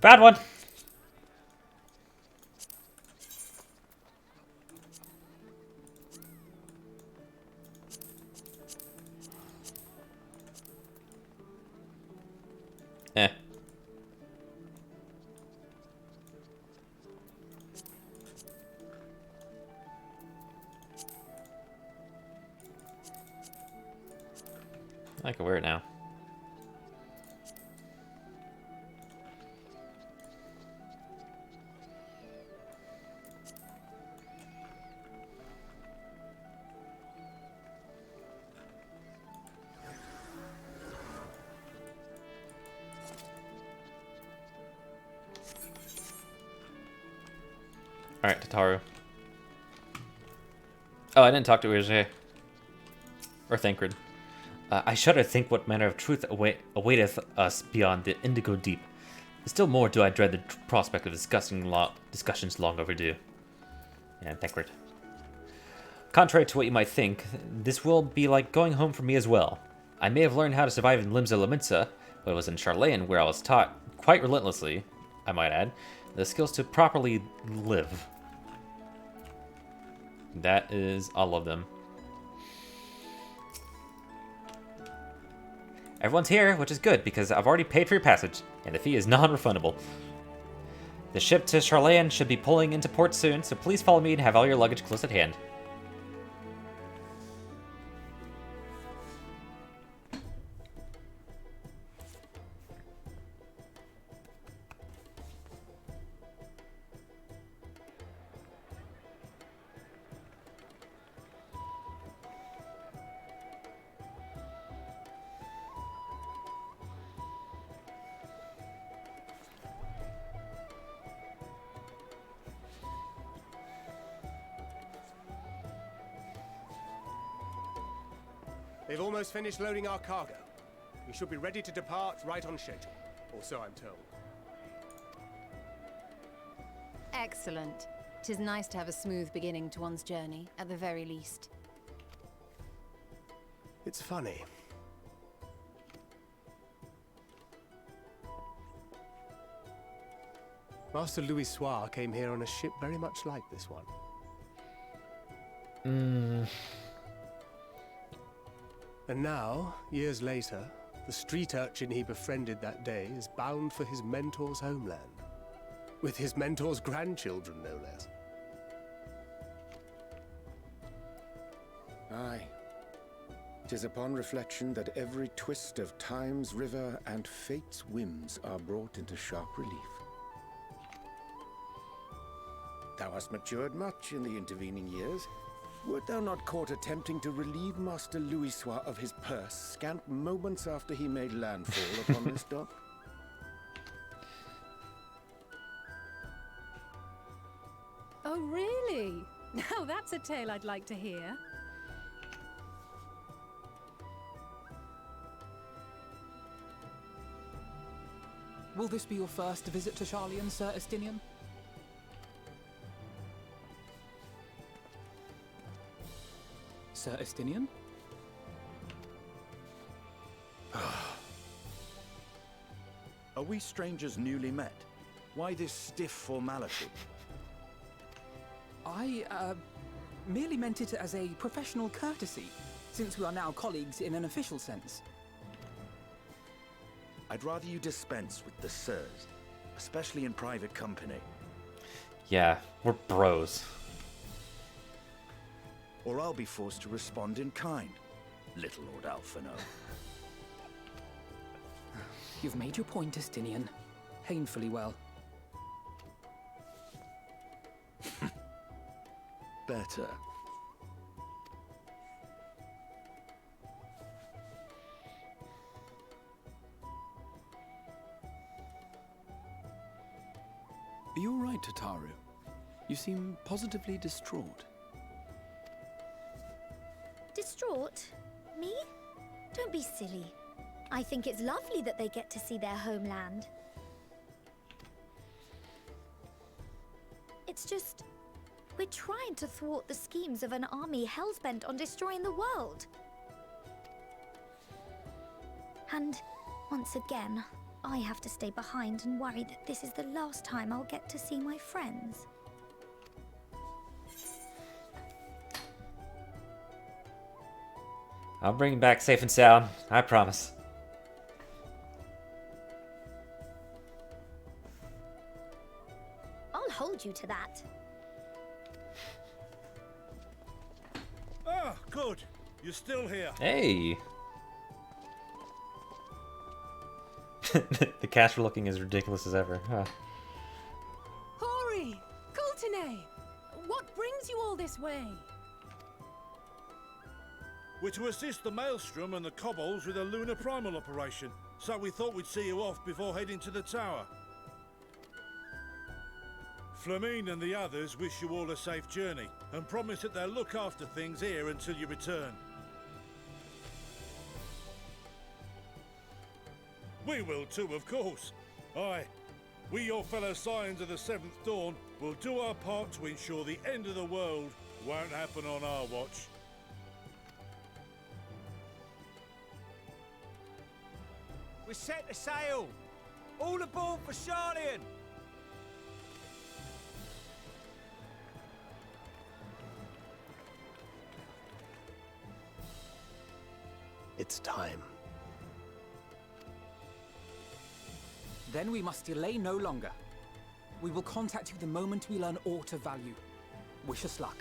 Bad one. Eh. I can wear it now. Alright, Tataru. Oh, I didn't talk to Urge. Or Thancred. I shudder to think what manner of truth awaiteth us beyond the indigo deep. Still more do I dread the prospect of discussions long overdue. Yeah, Thancred. Contrary to what you might think, this will be like going home for me as well. I may have learned how to survive in Limsa Lominsa, but it was in Charlayan where I was taught, quite relentlessly, I might add, the skills to properly live. That is all of them. Everyone's here, which is good, because I've already paid for your passage, and the fee is non-refundable. The ship to Charlayan should be pulling into port soon, so please follow me and have all your luggage close at hand. They've almost finished loading our cargo. We should be ready to depart right on schedule, or so I'm told. Excellent. 'Tis nice to have a smooth beginning to one's journey, at the very least. It's funny. Master Louis Soir came here on a ship very much like this one. And now, years later, the street urchin he befriended that day is bound for his mentor's homeland. With his mentor's grandchildren, no less. Aye. 'Tis upon reflection that every twist of time's river and fate's whims are brought into sharp relief. Thou hast matured much in the intervening years. Wert thou not caught attempting to relieve Master Louis Soir of his purse scant moments after he made landfall upon this dock? Oh, really? Now that's a tale I'd like to hear. Will this be your first visit to Charlayan, Sir Estinian? Sir Estinian? Are we strangers newly met? Why this stiff formality? I, merely meant it as a professional courtesy, since we are now colleagues in an official sense. I'd rather you dispense with the sirs, especially in private company. Yeah, we're bros. Or I'll be forced to respond in kind, little Lord Alphino. You've made your point, Estinian. Painfully well. Better. Are you all right, Tataru? You seem positively distraught. Distraught? Me? Don't be silly. I think it's lovely that they get to see their homeland. It's just... we're trying to thwart the schemes of an army hellbent on destroying the world. And, once again, I have to stay behind and worry that this is the last time I'll get to see my friends. I'll bring you back safe and sound. I promise. I'll hold you to that. Ah, good. You're still here. Hey. The cast are looking as ridiculous as ever. Huh. Hori! Kultine! What brings you all this way? We're to assist the Maelstrom and the Kobolds with a lunar primal operation, so we thought we'd see you off before heading to the tower. Flamine and the others wish you all a safe journey, and promise that they'll look after things here until you return. We will too, of course. Aye, we your fellow Scions of the Seventh Dawn will do our part to ensure the end of the world won't happen on our watch. We're set to sail! All aboard for Sharlayan! It's time. Then we must delay no longer. We will contact you the moment we learn aught of value. Wish us luck.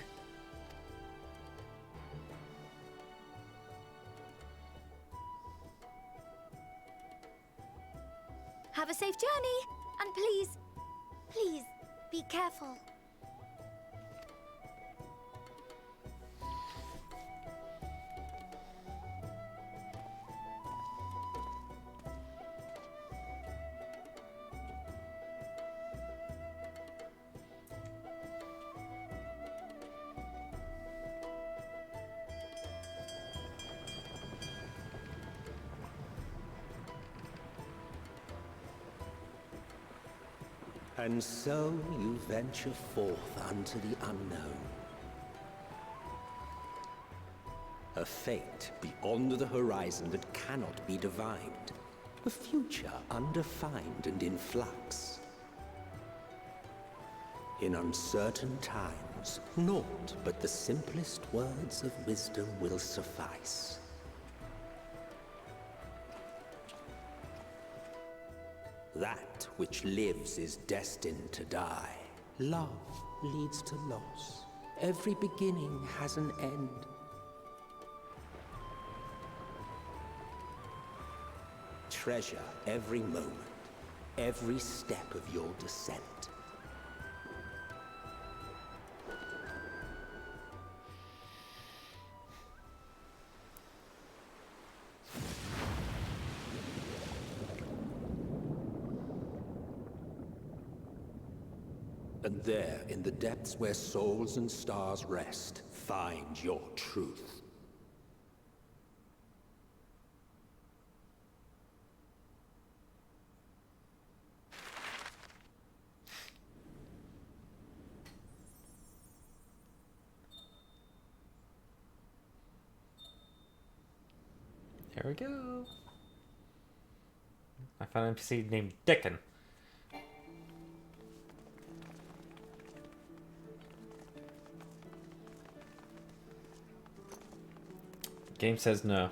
Have a safe journey, and please, be careful. And so you venture forth unto the unknown. A fate beyond the horizon that cannot be divined. A future undefined and in flux. In uncertain times, naught but the simplest words of wisdom will suffice. That which lives is destined to die. Love leads to loss. Every beginning has an end. Treasure every moment, every step of your descent. And there, in the depths where souls and stars rest, find your truth. Here we go. I found an NPC named Dickon. Game says no.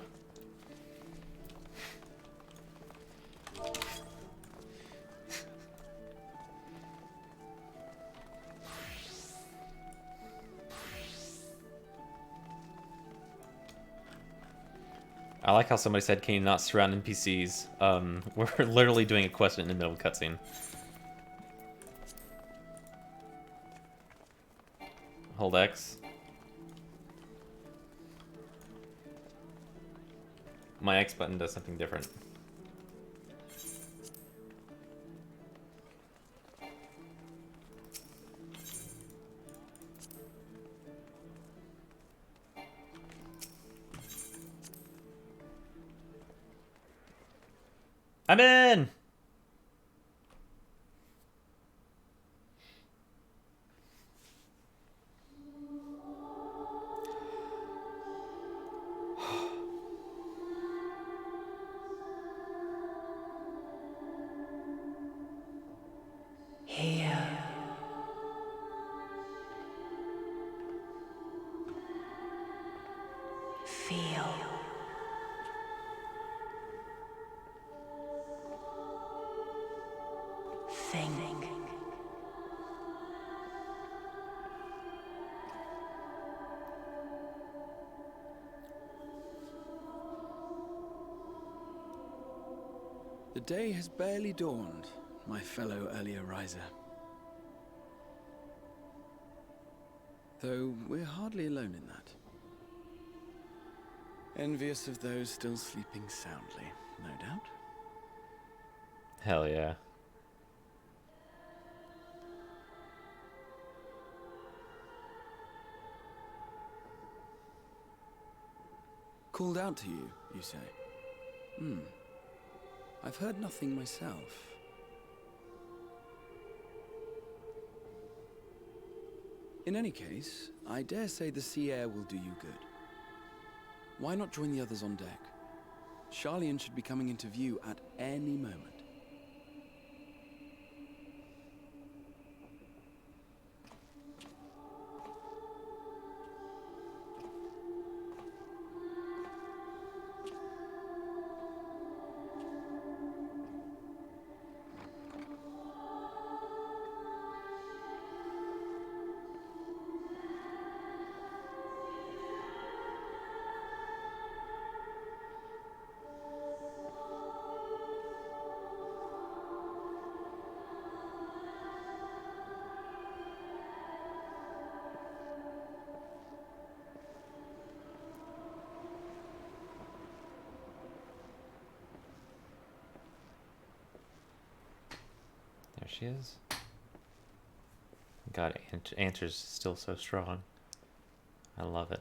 I like how somebody said, can you not surround NPCs? We're literally doing a quest in the middle of a cutscene. Hold X. My X button does something different. I'm in! Here. Feel. Think. The day has barely dawned, my fellow earlier riser. Though we're hardly alone in that. Envious of those still sleeping soundly, no doubt. Hell yeah. Called out to you, you say? I've heard nothing myself. In any case, I dare say the sea air will do you good. Why not join the others on deck? Charlian should be coming into view at any moment. There she is. God, Answer's still so strong. I love it.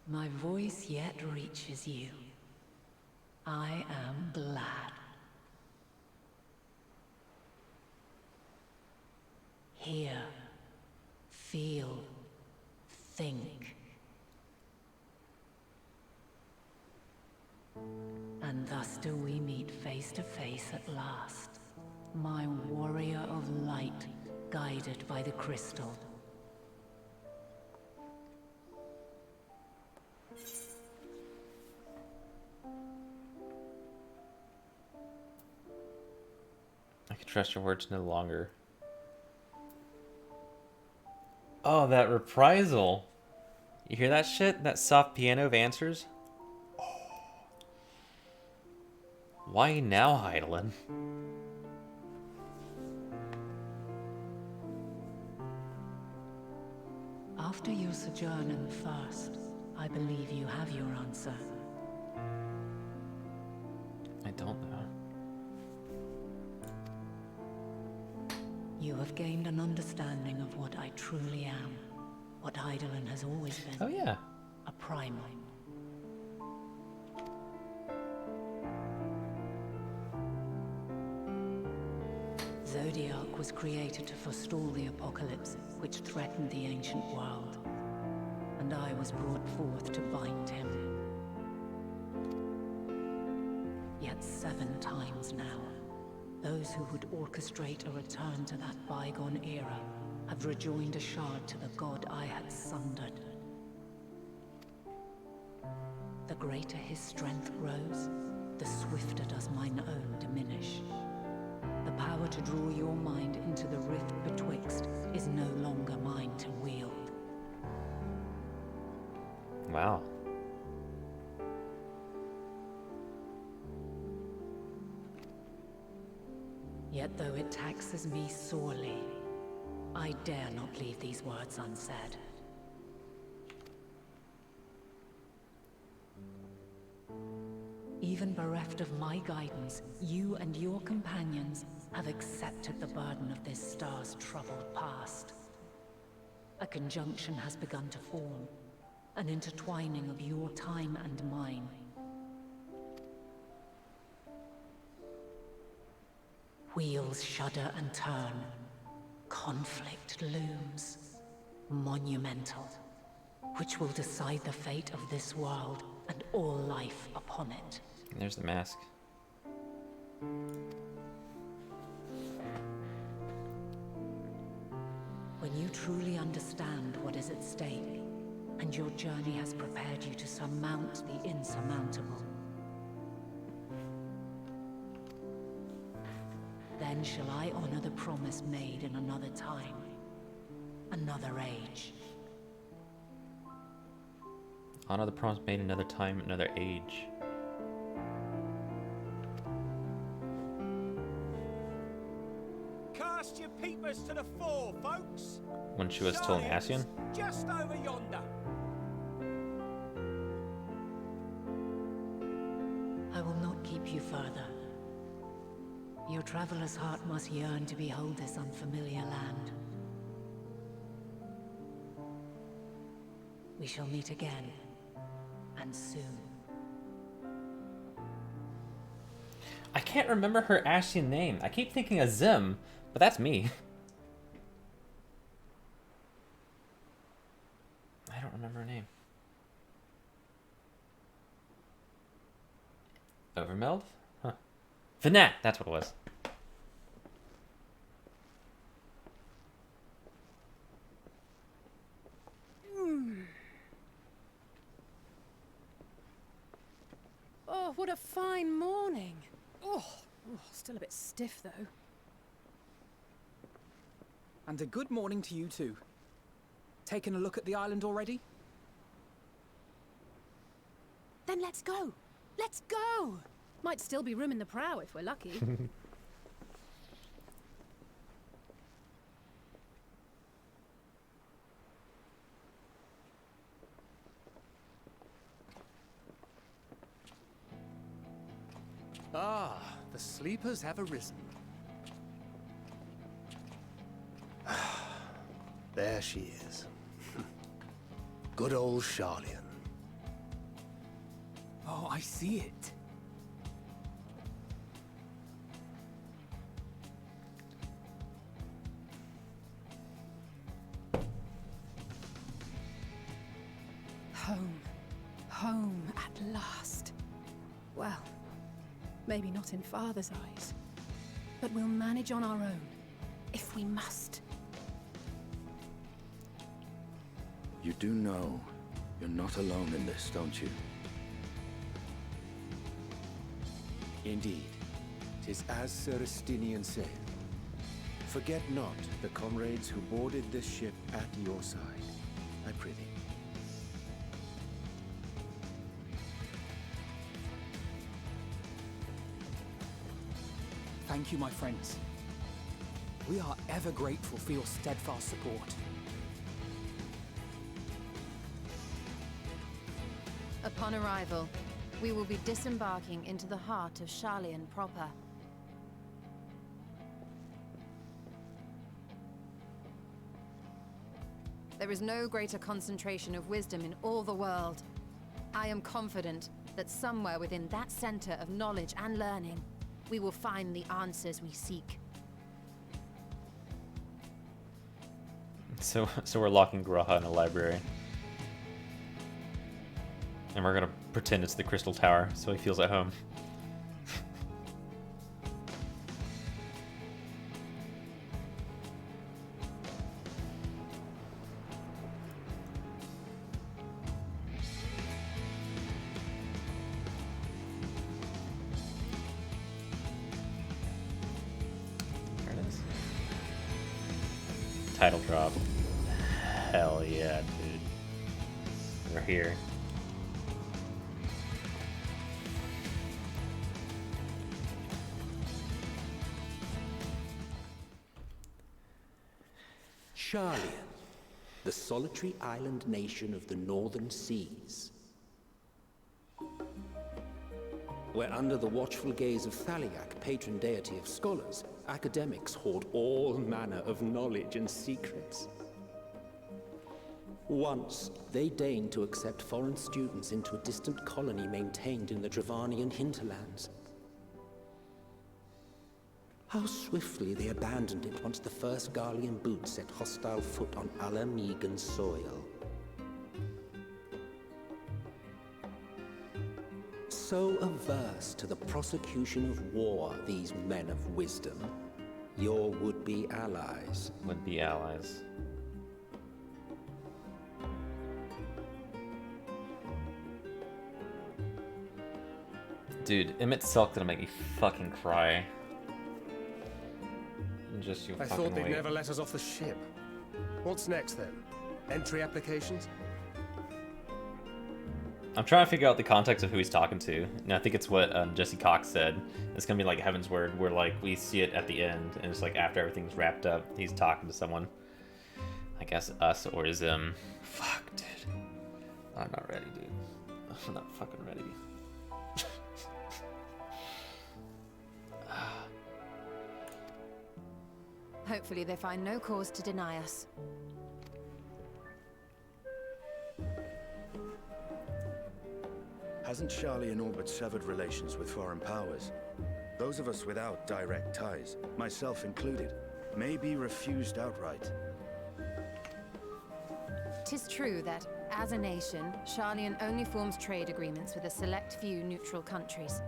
My voice yet reaches you. I am glad. Hear, feel, think. And thus do we meet face to face at last, my warrior of light, guided by the crystal. I can trust your words no longer. Oh, that reprisal. You hear that shit? That soft piano of Answers? Why now, Heidelin? After your sojourn in the First, I believe you have your answer. I don't know. You have gained an understanding of what I truly am, what Heidelin has always been. Oh yeah. A primal. Zodiac was created to forestall the apocalypse which threatened the ancient world. And and I was brought forth to bind him. Yet 7 times now, those who would orchestrate a return to that bygone era have rejoined a shard to the god I had sundered. The greater his strength grows, the swifter does mine own diminish. The power to draw your mind into the rift betwixt is no longer mine to wield. Wow. Yet though it taxes me sorely, I dare not leave these words unsaid. Even bereft of my guidance, you and your companions have accepted the burden of this star's troubled past. A conjunction has begun to form, an intertwining of your time and mine. Wheels shudder and turn. Conflict looms. Monumental. Which will decide the fate of this world and all life upon it. There's the mask. When you truly understand what is at stake, and your journey has prepared you to surmount the insurmountable, then shall I honor the promise made in another time, another age. Honor the promise made another time, another age. Cast your peepers to the fore, folks. When she was still an Ascian? Just over yonder. I will not keep you further. Your traveler's heart must yearn to behold this unfamiliar land. We shall meet again, and soon. I can't remember her Ascian name. I keep thinking Azim, but that's me. I don't remember her name. Overmeld? Huh. Finat, that's what it was. Oh, what a fine morning. Oh, still a bit stiff though. And a good morning to you too. Taken a look at the island already? Then let's go. Let's go. Might still be room in the prow if we're lucky. Ah, the sleepers have arisen. There she is. Good old Charlian. Oh, I see it. Home. Home at last. Well, maybe not in Father's eyes, but we'll manage on our own, if we must. You do know you're not alone in this, don't you? Indeed. 'Tis as Sir Estinian said. Forget not the comrades who boarded this ship at your side, I prithee. Thank you, my friends. We are ever grateful for your steadfast support. Upon arrival, we will be disembarking into the heart of Charlian proper. There is no greater concentration of wisdom in all the world. I am confident that somewhere within that center of knowledge and learning, we will find the answers we seek. So we're locking Graha in a library. And we're gonna pretend it's the Crystal Tower so he feels at home. There it is. Title drop. Hell yeah, dude. We're here. Sharlian, the solitary island nation of the northern seas. Where under the watchful gaze of Thaliak, patron deity of scholars, academics hoard all manner of knowledge and secrets. Once, they deigned to accept foreign students into a distant colony maintained in the Dravanian hinterlands. How swiftly they abandoned it once the first Garlean boot set hostile foot on Alamegan soil. So averse to the prosecution of war, these men of wisdom, your would-be allies. Would-be allies. Dude, Emmett Silk gonna make me fucking cry. Just you I fucking thought they'd wait. never let us off the ship. What's next then? Entry applications? I'm trying to figure out the context of who he's talking to, and I think it's what Jesse Cox said. It's gonna be like Heaven's Word, where like we see it at the end, and it's like after everything's wrapped up, he's talking to someone. I guess us or is him. Fuck, dude. I'm not ready, dude. I'm not fucking ready. Hopefully they find no cause to deny us. Hasn't Sharlian all but severed relations with foreign powers? Those of us without direct ties, myself included, may be refused outright. 'Tis true that, as a nation, Sharlian only forms trade agreements with a select few neutral countries.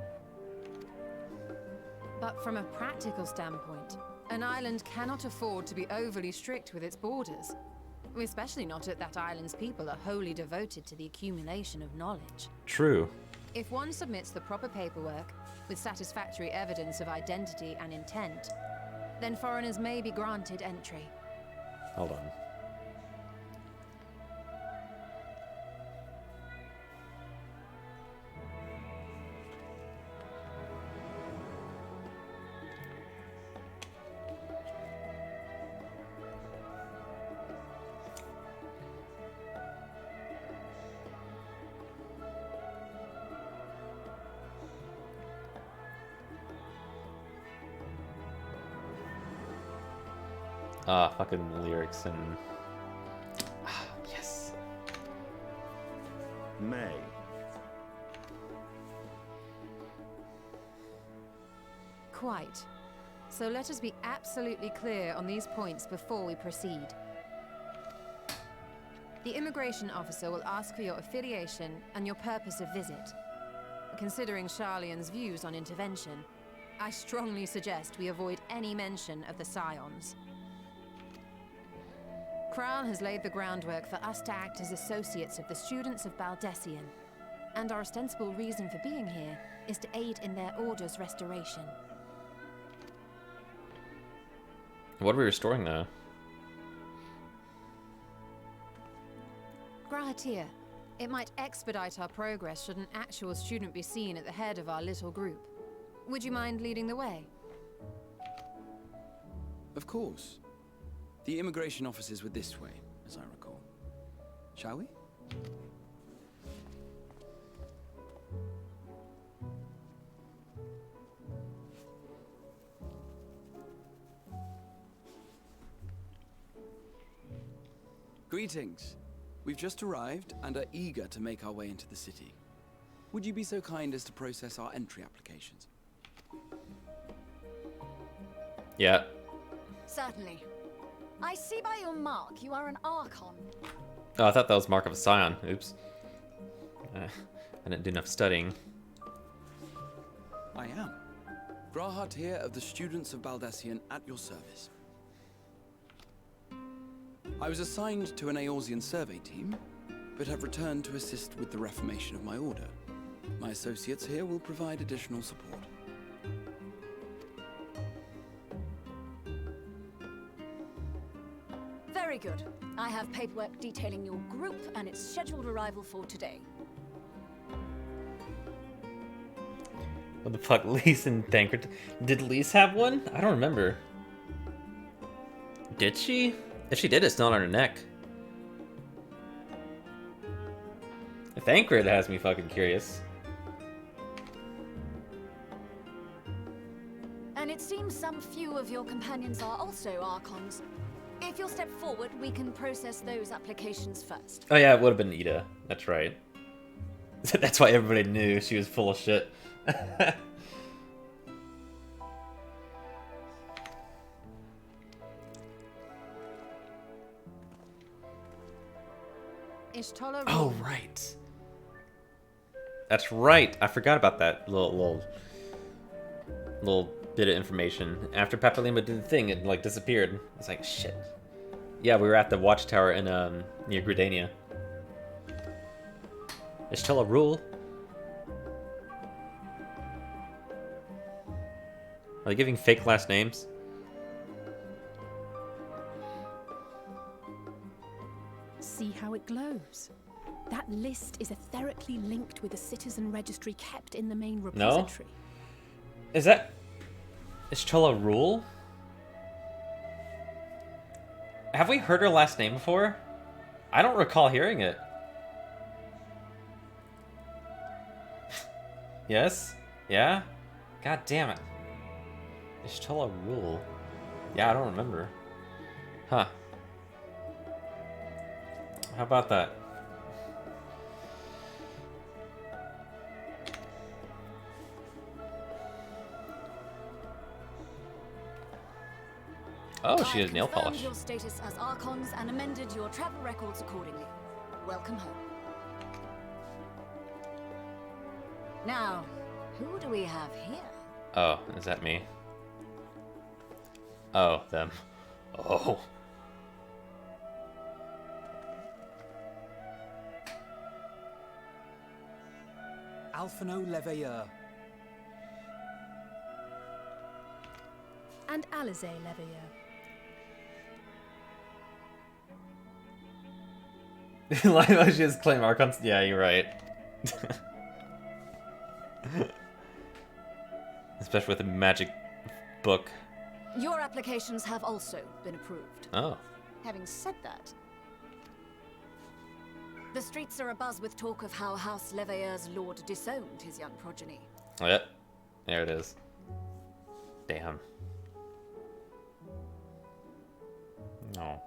But from a practical standpoint, an island cannot afford to be overly strict with its borders. Especially not if that island's people are wholly devoted to the accumulation of knowledge. True. If one submits the proper paperwork, with satisfactory evidence of identity and intent, then foreigners may be granted entry. Hold on. Fucking lyrics and... yes. May. Quite. So let us be absolutely clear on these points before we proceed. The immigration officer will ask for your affiliation and your purpose of visit. Considering Sharlian's views on intervention, I strongly suggest we avoid any mention of the Scions. Kral has laid the groundwork for us to act as associates of the students of Baldessian, and our ostensible reason for being here is to aid in their order's restoration. What are we restoring, though? Grahatir, it might expedite our progress should an actual student be seen at the head of our little group. Would you mind leading the way? Of course. The immigration officers were this way, as I recall. Shall we? Greetings. We've just arrived and are eager to make our way into the city. Would you be so kind as to process our entry applications? Yeah. Certainly. I see by your mark you are an Archon. Oh, I thought that was Mark of a Scion. Oops. I didn't do enough studying. I am. Grahart here of the Students of Baldesion at your service. I was assigned to an Eorzean survey team, but have returned to assist with the reformation of my order. My associates here will provide additional support. Very good. I have paperwork detailing your group and its scheduled arrival for today. What the fuck, Lise and Thancred? Did Lise have one? I don't remember. Did she? If she did, it's not on her neck. Thancred has me fucking curious. And it seems some few of your companions are also Archons. If you'll step forward, we can process those applications first. Oh yeah, it would have been Ida. That's right. That's why everybody knew she was full of shit. Oh right. That's right. I forgot about that little bit of information. After Papalima did the thing, it like disappeared. It's like shit. Yeah, we were at the watchtower in near Gridania. Ishtella rule. Are they giving fake last names? See how it glows. That list is etherically linked with a citizen registry kept in the main repository. No? Is that Ishtella rule? Have we heard her last name before? I don't recall hearing it. Yes? Yeah? God damn it. Ishtella rule. Yeah, I don't remember. Huh. How about that? Oh, she has nail polish. Your status as Archons and amended your travel records accordingly. Welcome home. Now, who do we have here? Oh, is that me? Oh, them. Oh. Alphino Leveilleur. And Alize Leveilleur. Like, she just claim Archons. Yeah, you're right. Especially with a magic book. Your applications have also been approved. Oh. Having said that, the streets are abuzz with talk of how House Leveilleur's lord disowned his young progeny. Yep. There it is. Damn. No.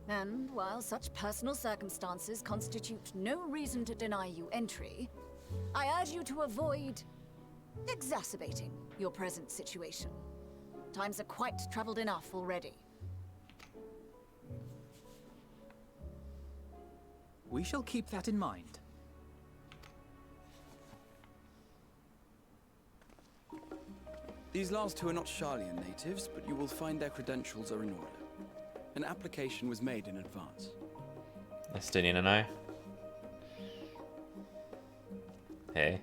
And while such personal circumstances constitute no reason to deny you entry, I urge you to avoid exacerbating your present situation. Times are quite troubled enough already. We shall keep that in mind. These last two are not Sharlayan natives, but you will find their credentials are in order. An application was made in advance. Estinian and I. Hey.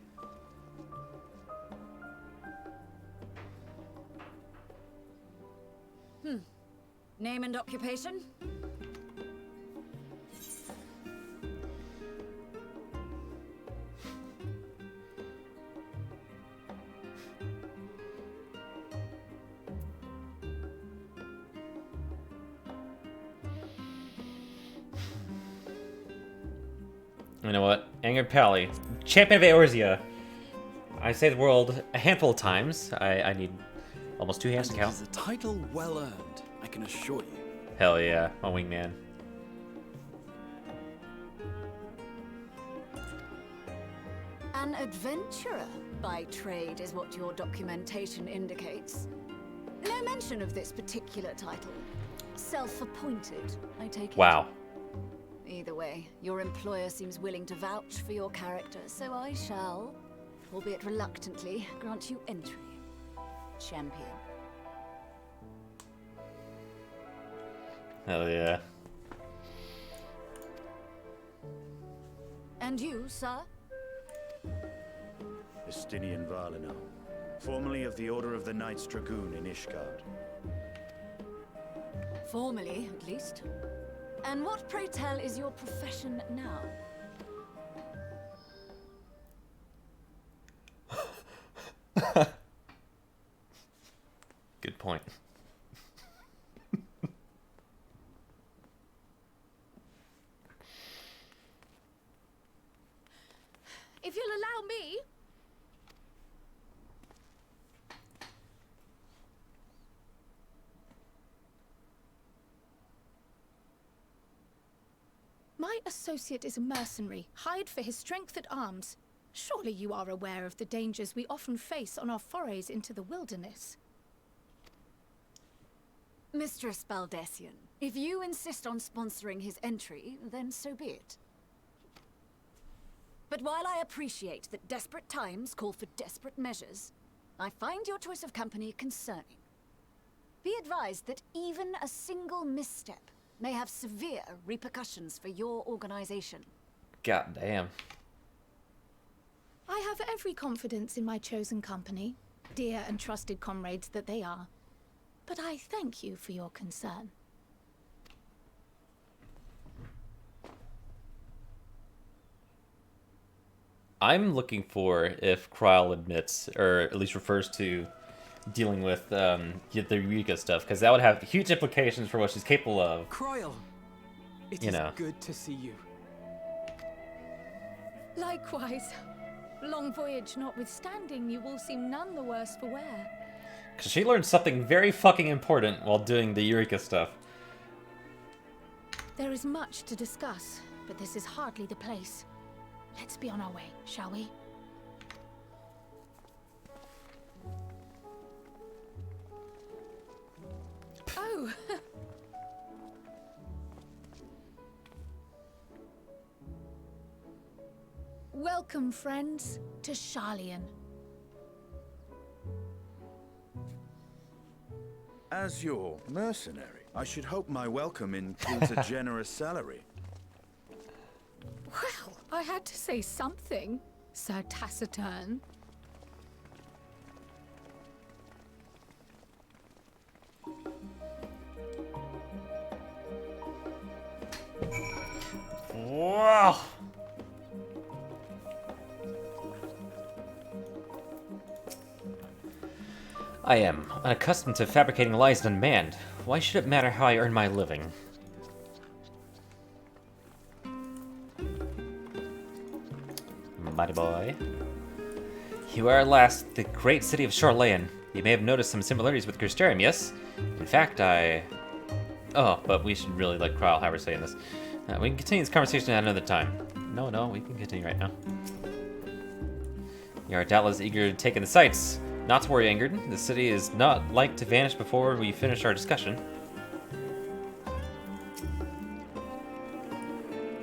Name and occupation? You know what? Angered Pally. Champion of Eorzea. I say the world a handful of times. I need almost 2 hands to count. It is a title well earned, I can assure you. Hell yeah, my wingman. An adventurer by trade is what your documentation indicates. No mention of this particular title. Self-appointed, I take it. Wow. Either way, your employer seems willing to vouch for your character, so I shall, albeit reluctantly, grant you entry. Champion. Hell yeah. And you, sir? Estinian Valino, formerly of the Order of the Knights Dragoon in Ishgard. Formally, at least. And what, pray tell, is your profession now? Good point. If you'll allow me... My associate is a mercenary, hired for his strength at arms. Surely you are aware of the dangers we often face on our forays into the wilderness. Mistress Baldessian, if you insist on sponsoring his entry, then so be it. But while I appreciate that desperate times call for desperate measures, I find your choice of company concerning. Be advised that even a single misstep may have severe repercussions for your organization. God damn. I have every confidence in my chosen company, dear and trusted comrades that they are. But I thank you for your concern. I'm looking for if Kryl admits, or at least refers to, dealing with the Eureka stuff, because that would have huge implications for what she's capable of. Kryl, it You is know. good to see you. Likewise. Long voyage notwithstanding, you all seem none the worse for wear. Because she learned something very fucking important while doing the Eureka stuff. There is much to discuss, but this is hardly the place. Let's be on our way, shall we? Oh! Welcome, friends, to Sharlayan. As your mercenary, I should hope my welcome includes a generous salary. Well, I had to say something, Sir Taciturn. Wow. I am unaccustomed to fabricating lies unmanned. Why should it matter how I earn my living? Mighty boy. You are at last the great city of Sharlayan. You may have noticed some similarities with Crystarium, yes? In fact, Oh, but we should really let Kryl have her say in this. We can continue this conversation at another time. No, we can continue right now. You are doubtless eager to take in the sights. Not to worry, Ingrid. The city is not like to vanish before we finish our discussion.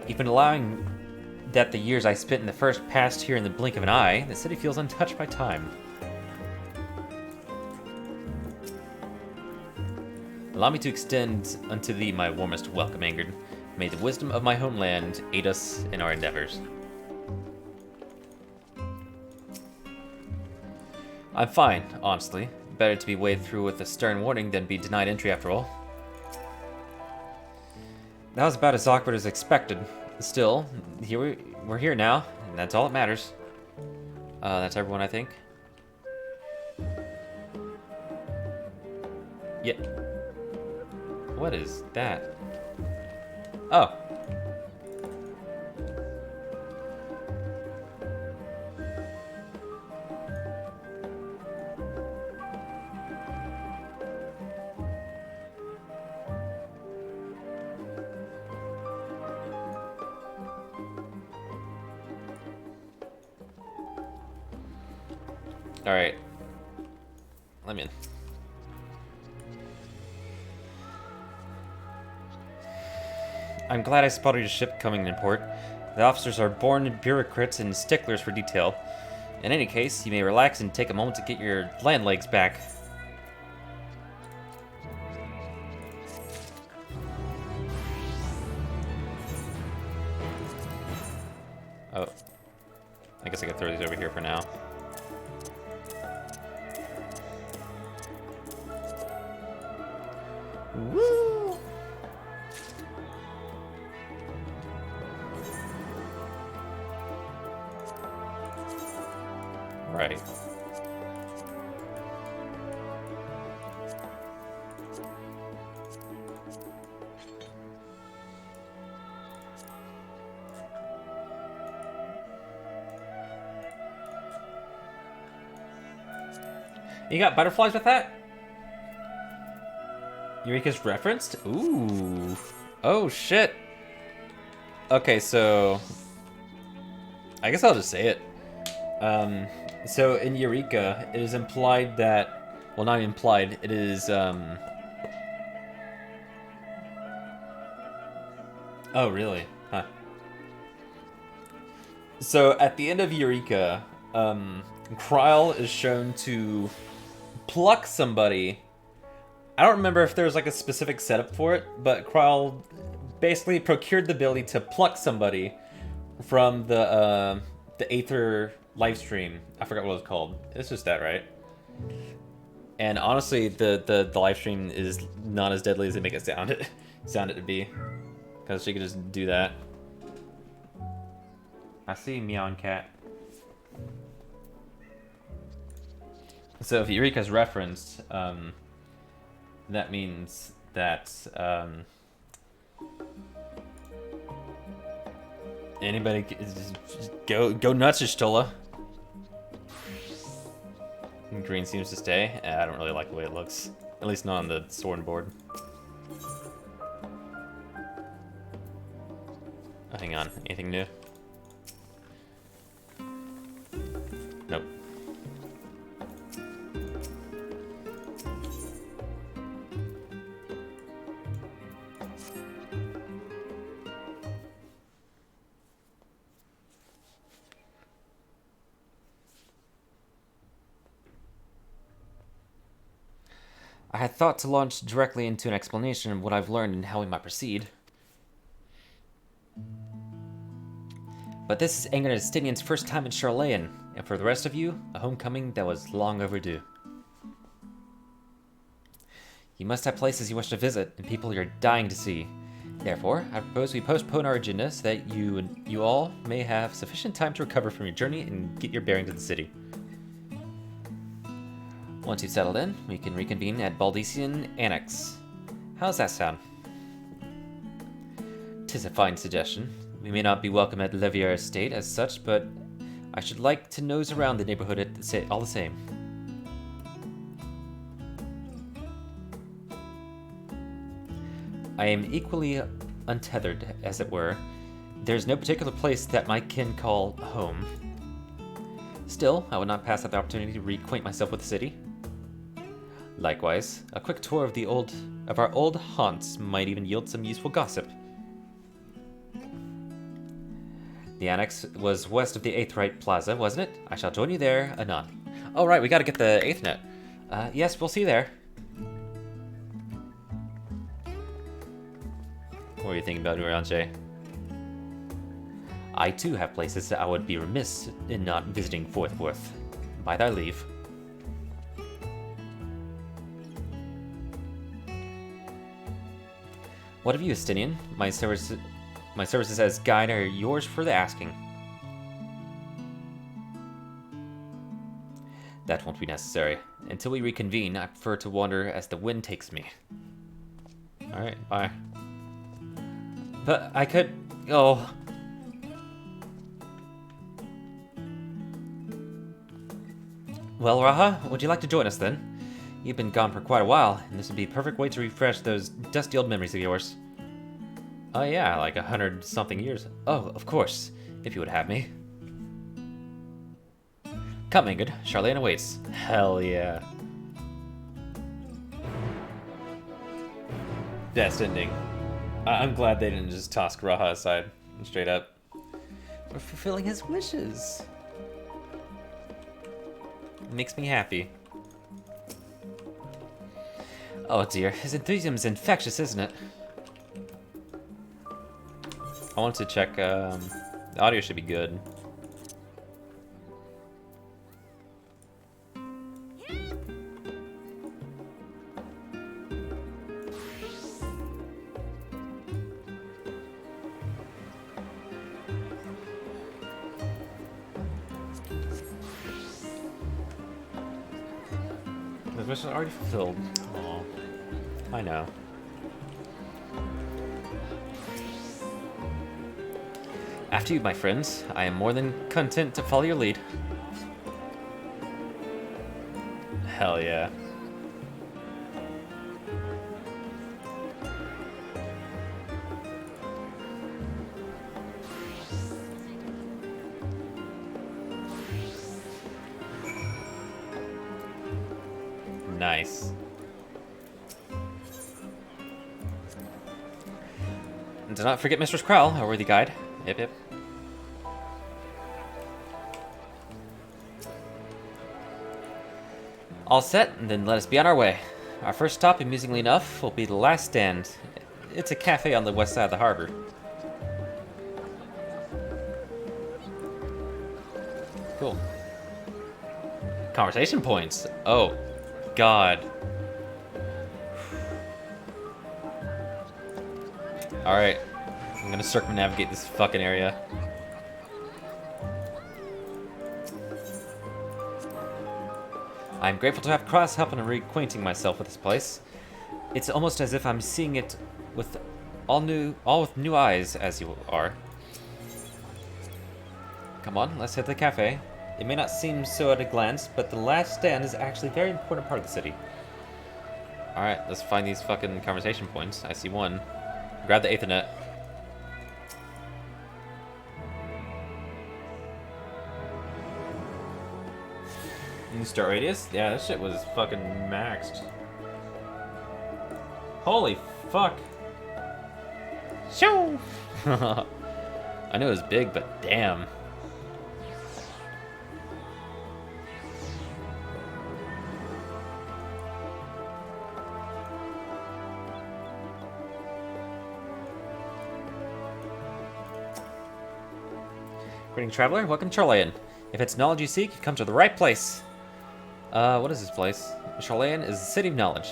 Even allowing that the years I spent in the first passed here in the blink of an eye, the city feels untouched by time. Allow me to extend unto thee my warmest welcome, Ingrid. May the wisdom of my homeland aid us in our endeavors. I'm fine, honestly. Better to be waved through with a stern warning than be denied entry after all. That was about as awkward as expected. Still, we're here now, and that's all that matters. That's everyone, I think. Yeah. What is that? Oh. Alright. Let me in. I'm glad I spotted your ship coming in port. The officers are born bureaucrats and sticklers for detail. In any case, you may relax and take a moment to get your land legs back. Oh. I guess I could throw these over here for now. Woo! Right. You got butterflies with that? Eureka's referenced? Ooh. Oh, shit. Okay, so... I guess I'll just say it. So in Eureka, it is implied that... Well, not implied. It is, Oh, really? Huh. So at the end of Eureka, Kryl is shown to pluck somebody. I don't remember if there's like a specific setup for it, but Kryl basically procured the ability to pluck somebody from the Aether livestream. I forgot what it was called. It's just that, right? And honestly, the livestream is not as deadly as they make it sound it to be, because she could just do that. I see Meowing Cat. So if Eureka's referenced, that means that anybody just go nuts, Y'shtola. Green seems to stay. I don't really like the way it looks, at least not on the sword board. Oh, hang on, anything new? Nope. I had thought to launch directly into an explanation of what I've learned and how we might proceed. But this is Anger Estinian's first time in Charlayan, and for the rest of you, a homecoming that was long overdue. You must have places you wish to visit, and people you're dying to see. Therefore, I propose we postpone our agenda so that you all may have sufficient time to recover from your journey and get your bearings of the city. Once you've settled in, we can reconvene at Baldician Annex. How's that sound? 'Tis a fine suggestion. We may not be welcome at Levier Estate as such, but I should like to nose around the neighborhood all the same. I am equally untethered, as it were. There's no particular place that my kin call home. Still, I would not pass up the opportunity to reacquaint myself with the city. Likewise, a quick tour of our old haunts might even yield some useful gossip. The annex was west of the Aetherite Plaza, wasn't it? I shall join you there anon. Oh right, we gotta get the Aethernet. Yes, we'll see you there. What are you thinking about, Urianche? I too have places that I would be remiss in not visiting forthwith. By thy leave. What of you, Estinian? My services as guide are yours for the asking. That won't be necessary. Until we reconvene, I prefer to wander as the wind takes me. Alright, bye. But I could... Oh... Well, Raha, would you like to join us then? You've been gone for quite a while, and this would be a perfect way to refresh those dusty old memories of yours. Oh yeah, like 100-something years. Oh, of course, if you would have me. Come, Ingrid. Charlayan awaits. Hell yeah. Best ending. I'm glad they didn't just toss Graha aside straight up. We're fulfilling his wishes. It makes me happy. Oh dear, his enthusiasm is infectious, isn't it? I wanted to check, the audio should be good. This mission is already fulfilled. Aw. I know. After you, my friends. I am more than content to follow your lead. Hell yeah. Nice. And do not forget Mistress Krell, our worthy guide. Yep, yep. All set, and then let us be on our way. Our first stop, amusingly enough, will be the last stand. It's a cafe on the west side of the harbor. Cool. Conversation points. Oh, God. Alright. I'm gonna circumnavigate this fucking area. I'm grateful to have Cross help in reacquainting myself with this place. It's almost as if I'm seeing it with all with new eyes, as you are. Come on, let's hit the cafe. It may not seem so at a glance, but the last stand is actually a very important part of the city. Alright, let's find these fucking conversation points. I see one. Grab the Aethernet. New start radius? Yeah, this shit was fucking maxed. Holy fuck. Shoo! I knew it was big, but damn. Greeting, traveler. Welcome to Charlayan. If it's knowledge you seek, you come to the right place. What is this place? Charlayan is the city of knowledge.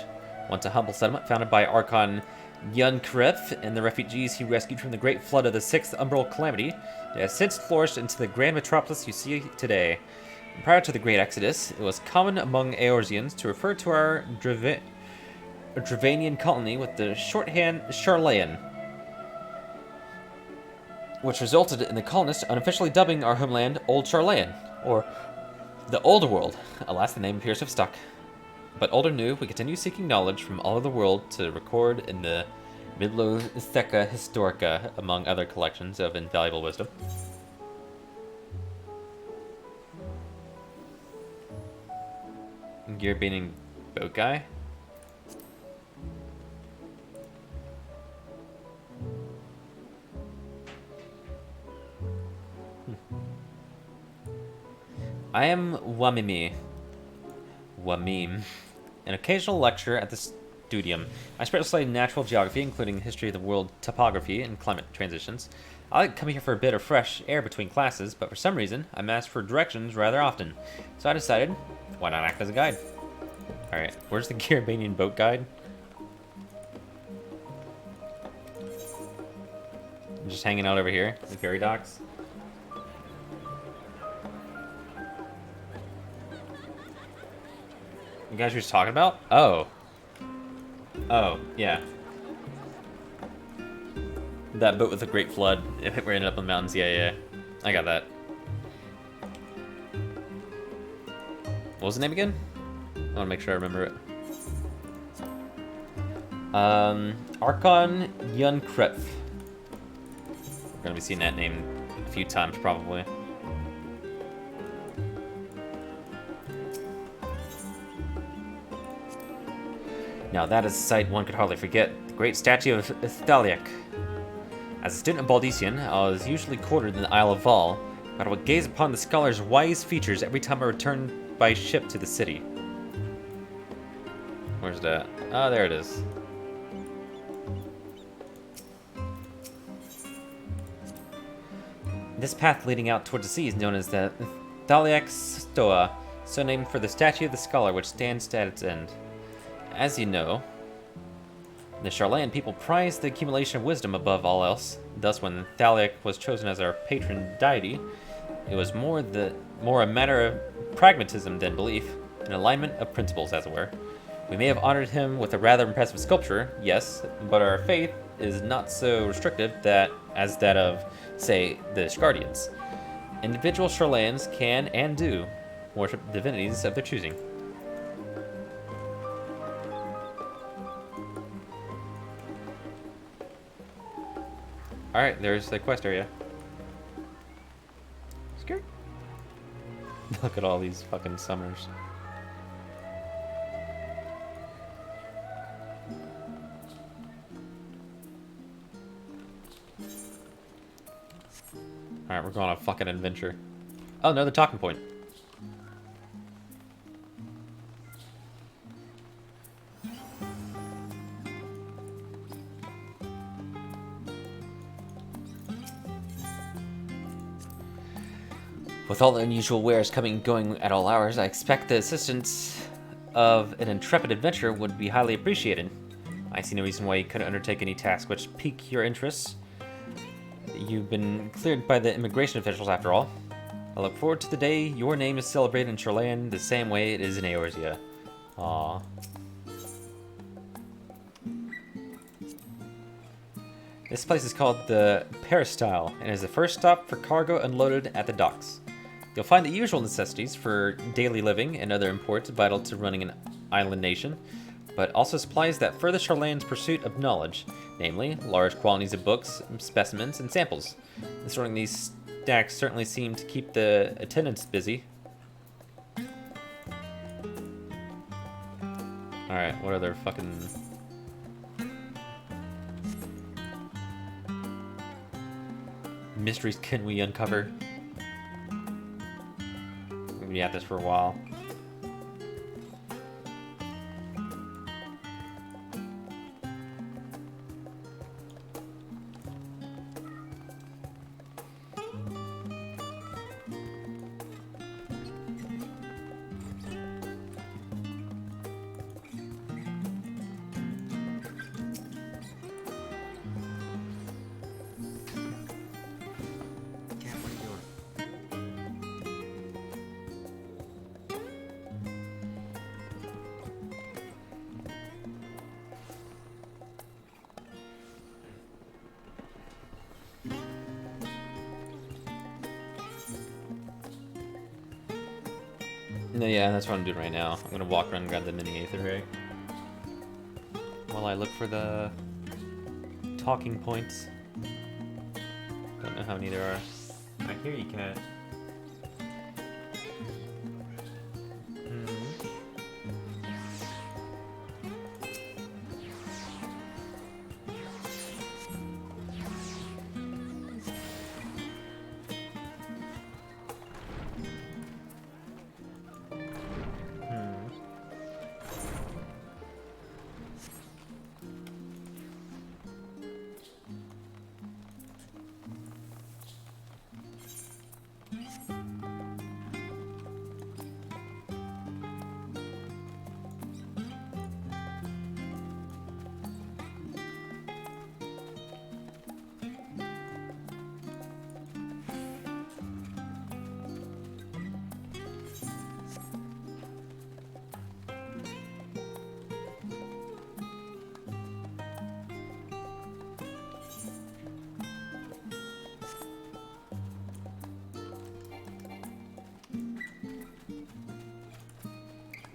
Once a humble settlement founded by Archon Yunkref and the refugees he rescued from the great flood of the 6th Umbral Calamity, it has since flourished into the grand metropolis you see today. Prior to the Great Exodus, it was common among Eorzeans to refer to our Dravanian colony with the shorthand Charlayan, which resulted in the colonists unofficially dubbing our homeland Old Charlayan, or the Old World. Alas, the name appears to have stuck. But old or new, we continue seeking knowledge from all over the world to record in the Bibliotheca Historica, among other collections of invaluable wisdom. Gear-beating boat guy? I am Wamimi. Wamim. An occasional lecturer at the studium. I specialize in natural geography, including history of the world, topography, and climate transitions. I like coming here for a bit of fresh air between classes, but for some reason, I'm asked for directions rather often. So I decided, why not act as a guide? Alright, where's the Gearbanian boat guide? I'm just hanging out over here, the ferry docks. You guys were just talking about? Oh. Oh, yeah. That boat with the great flood. It ended up in the mountains. Yeah, yeah. I got that. What was the name again? I want to make sure I remember it. Archon Yunkref. We're going to be seeing that name a few times, probably. Now that is a sight one could hardly forget. The great statue of Thaliak. As a student of Baldician, I was usually quartered in the Isle of Val, but I would gaze upon the scholar's wise features every time I returned by ship to the city. Where's that? Ah, there it is. This path leading out towards the sea is known as the Thaliak Stoa, so named for the statue of the scholar which stands at its end. As you know, the Charlayan people prize the accumulation of wisdom above all else. Thus, when Thaliak was chosen as our patron deity, it was more a matter of pragmatism than belief, an alignment of principles, as it were. We may have honored him with a rather impressive sculpture, yes, but our faith is not so restrictive as that of, say, the Scardians. Individual Charlayans can and do worship divinities of their choosing. Alright, there's the quest area. Skirt. Look at all these fucking summoners. Alright, we're going on a fucking adventure. Oh, another talking point. With all the unusual wares coming and going at all hours, I expect the assistance of an intrepid adventurer would be highly appreciated. I see no reason why you couldn't undertake any task which pique your interests. You've been cleared by the immigration officials, after all. I look forward to the day your name is celebrated in Charlayan the same way it is in Eorzea. Aww. This place is called the Peristyle, and is the first stop for cargo unloaded at the docks. You'll find the usual necessities for daily living and other imports vital to running an island nation, but also supplies that further Charlayan's pursuit of knowledge, namely, large quantities of books, specimens, and samples. And sorting these stacks certainly seem to keep the attendants busy. Alright, what other fucking... mysteries can we uncover? We're gonna be at this for a while. No, yeah, that's what I'm doing right now. I'm gonna walk around and grab the mini Aether Ray while I look for the talking points. Don't know how many there are. I hear you, cat.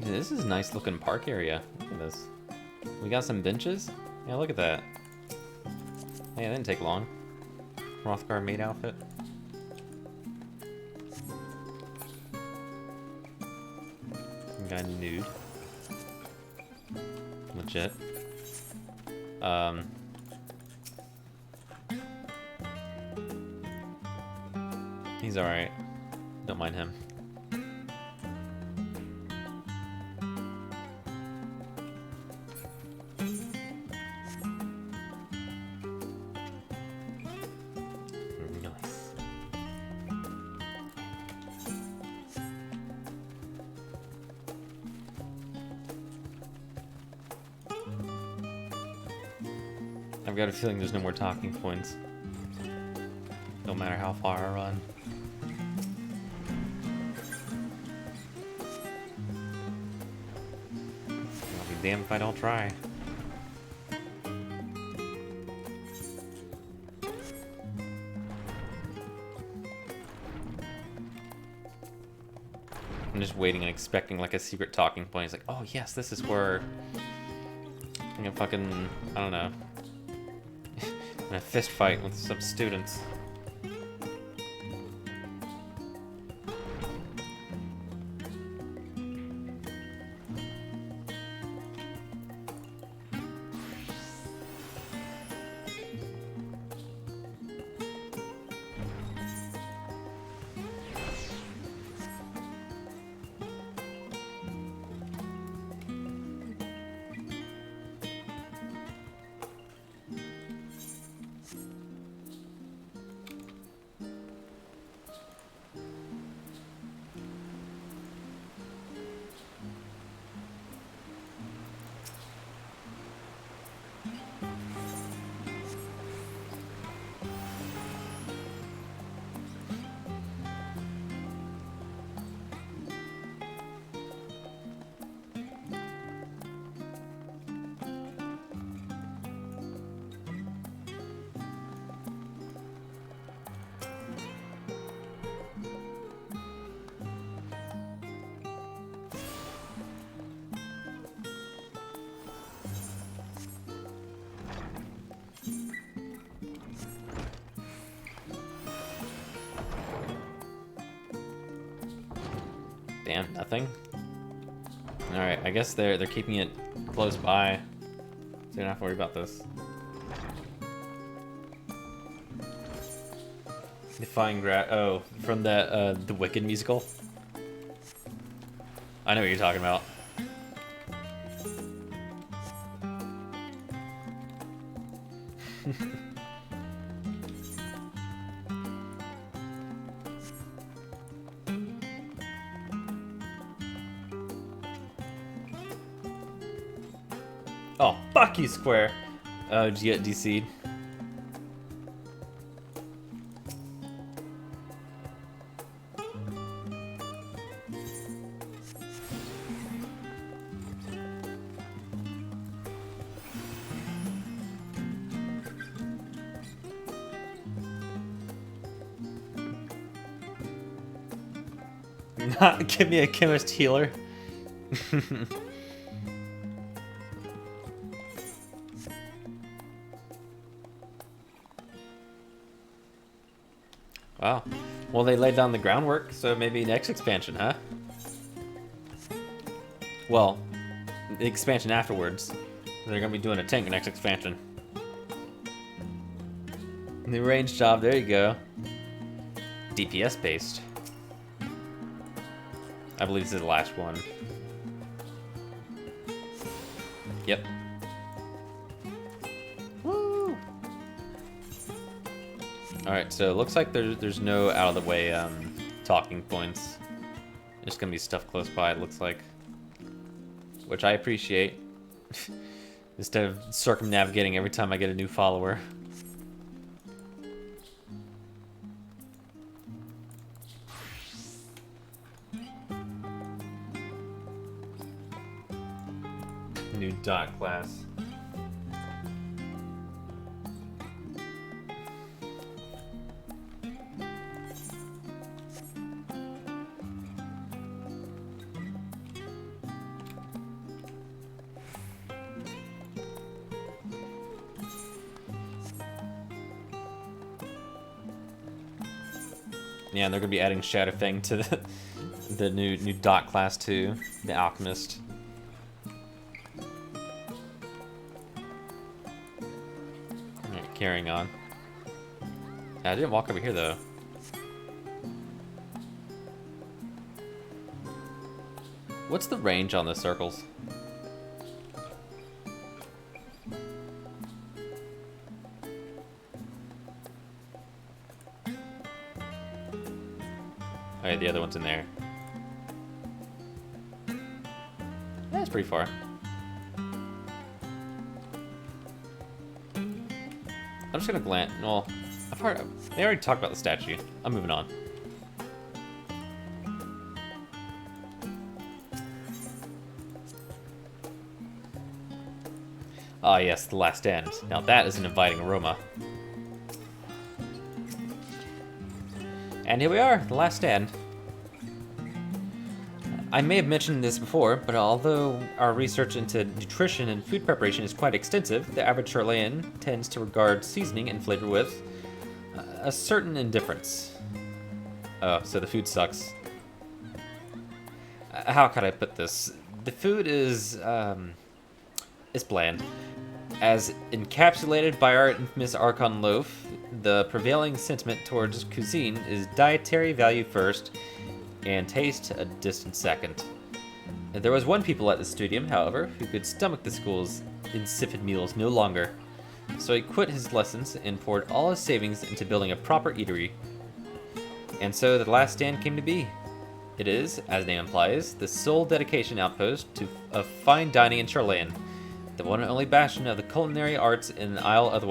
Dude, this is a nice looking park area. Look at this. We got some benches? Yeah, look at that. Hey, that didn't take long. Rothgar maid outfit. Some guy nude. Legit. He's alright. Don't mind him. Nice. I've got a feeling there's no more talking points. No matter how far I run. I'll be damned if I don't try. I'm just waiting and expecting like a secret talking point. It's like, oh yes, this is where I'm gonna fucking, I don't know, in a fist fight with some students. Damn, nothing. All right, I guess they're keeping it close by, so you don't have to worry about this. Defying oh, from the Wicked musical. I know what you're talking about. Oh, fuck you, Square. Oh, did you get DC'd? Not give me a chemist healer. Wow. Well, they laid down the groundwork, so maybe next expansion, huh? Well, the expansion afterwards. They're gonna be doing a tank next expansion. New range job, there you go. DPS based. I believe this is the last one. Yep. Woo! Alright, so it looks like there's no out of the way talking points. There's gonna be stuff close by, it looks like. Which I appreciate. Instead of circumnavigating every time I get a new follower. New dot class. Yeah, and they're gonna be adding Shadowfang to the new dot class too, the Alchemist. carrying on. I didn't walk over here though. What's the range on the circles? Oh yeah, the other one's in there. That's pretty far. I'm just gonna glance. Well, they already talked about the statue. I'm moving on. Ah, yes, the last end. Now that is an inviting aroma. And here we are, the last stand. I may have mentioned this before, but although our research into nutrition and food preparation is quite extensive, the average Charlayan tends to regard seasoning and flavor with a certain indifference. Oh, so the food sucks. How could I put this? The food is bland. As encapsulated by our infamous Archon loaf, the prevailing sentiment towards cuisine is dietary value first, and taste a distant second. There was one pupil at the studium, however, who could stomach the school's insipid meals no longer. So he quit his lessons and poured all his savings into building a proper eatery. And so the last stand came to be. It is, as the name implies, the sole dedication outpost of fine dining in Charlayan, the one and only bastion of the culinary arts in the Isle of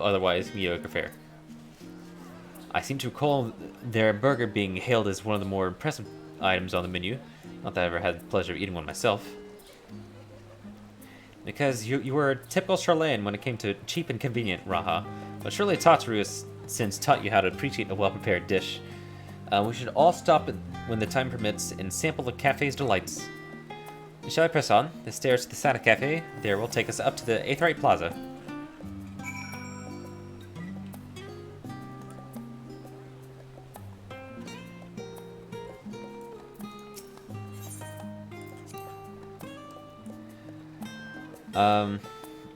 otherwise mediocre fare. I seem to recall their burger being hailed as one of the more impressive items on the menu. Not that I ever had the pleasure of eating one myself. Because you were a typical Charlayan when it came to cheap and convenient, Raha. But surely Tataru has since taught you how to appreciate a well-prepared dish. We should all stop when the time permits and sample the cafe's delights. Shall I press on? The stairs to the Santa Cafe there will take us up to the Aetheryte Plaza.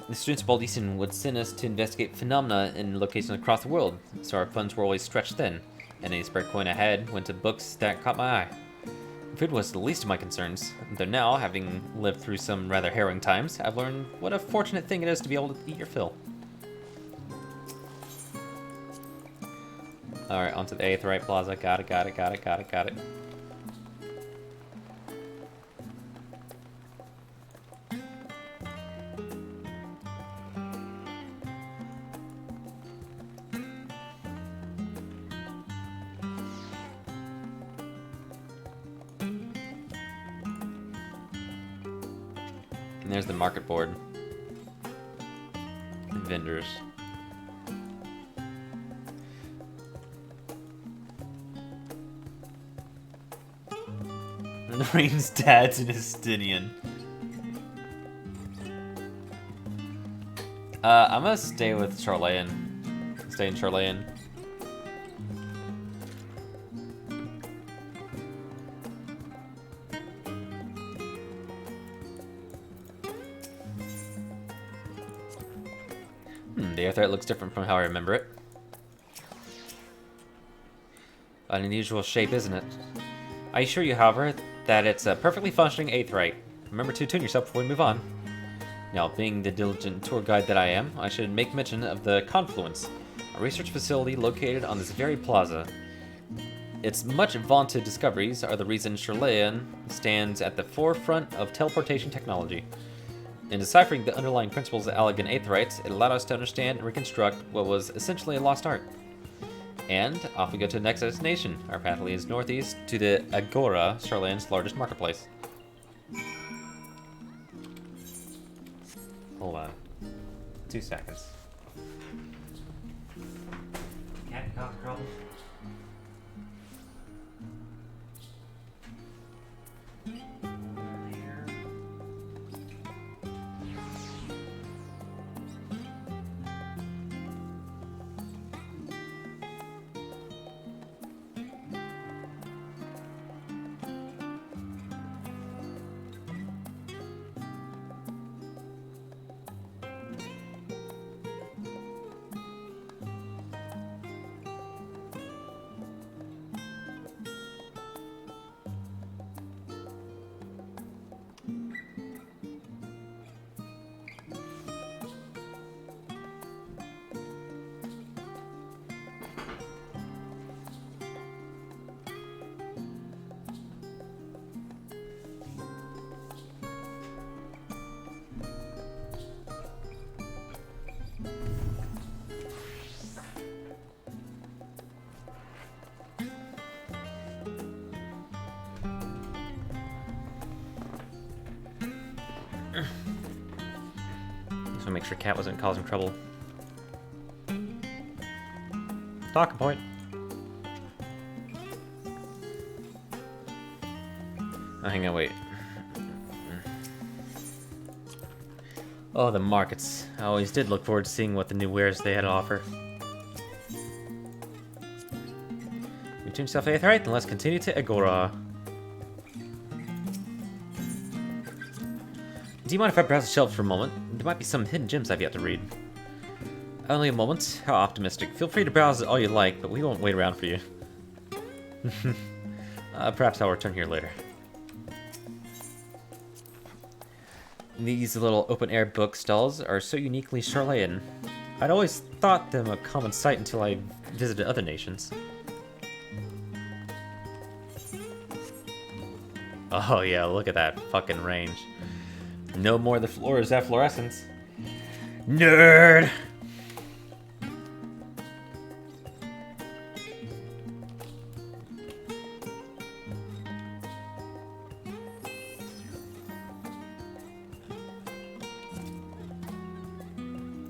The students of Baldesion would send us to investigate phenomena in locations across the world, so our funds were always stretched thin, and any spare coin I had went to books that caught my eye. Food was the least of my concerns, though now, having lived through some rather harrowing times, I've learned what a fortunate thing it is to be able to eat your fill. Alright, onto the Aetheryte Plaza. Got it. And there's the market board. And vendors. And the Rain's dad's an Estinian. I'm gonna stay with Charlayan. Stay in Charlayan. The Aetheryte looks different from how I remember it. An unusual shape, isn't it? I assure you, however, that it's a perfectly functioning Aetheryte. Remember to tune yourself before we move on. Now, being the diligent tour guide that I am, I should make mention of the Confluence, a research facility located on this very plaza. Its much vaunted discoveries are the reason Charlayan stands at the forefront of teleportation technology. In deciphering the underlying principles of Allegan Aetherites, it allowed us to understand and reconstruct what was essentially a lost art. And off we go to the next destination. Our path leads northeast to the Agora, Charlayan's largest marketplace. Hold on. 2 seconds. Cat and cock problem? Just wanna make sure Cat wasn't causing trouble. Talking point. Oh, hang on, wait. Oh, the markets. I always did look forward to seeing what the new wares they had to offer. You tuned yourself Aetheryte, then let's continue to Agora. Do you mind if I browse the shelves for a moment? There might be some hidden gems I've yet to read. Only a moment? How optimistic. Feel free to browse all you like, but we won't wait around for you. Perhaps I'll return here later. These little open-air bookstalls are so uniquely Charlayan. I'd always thought them a common sight until I visited other nations. Oh yeah, look at that fucking range. No more the floors have fluorescence. Nerd!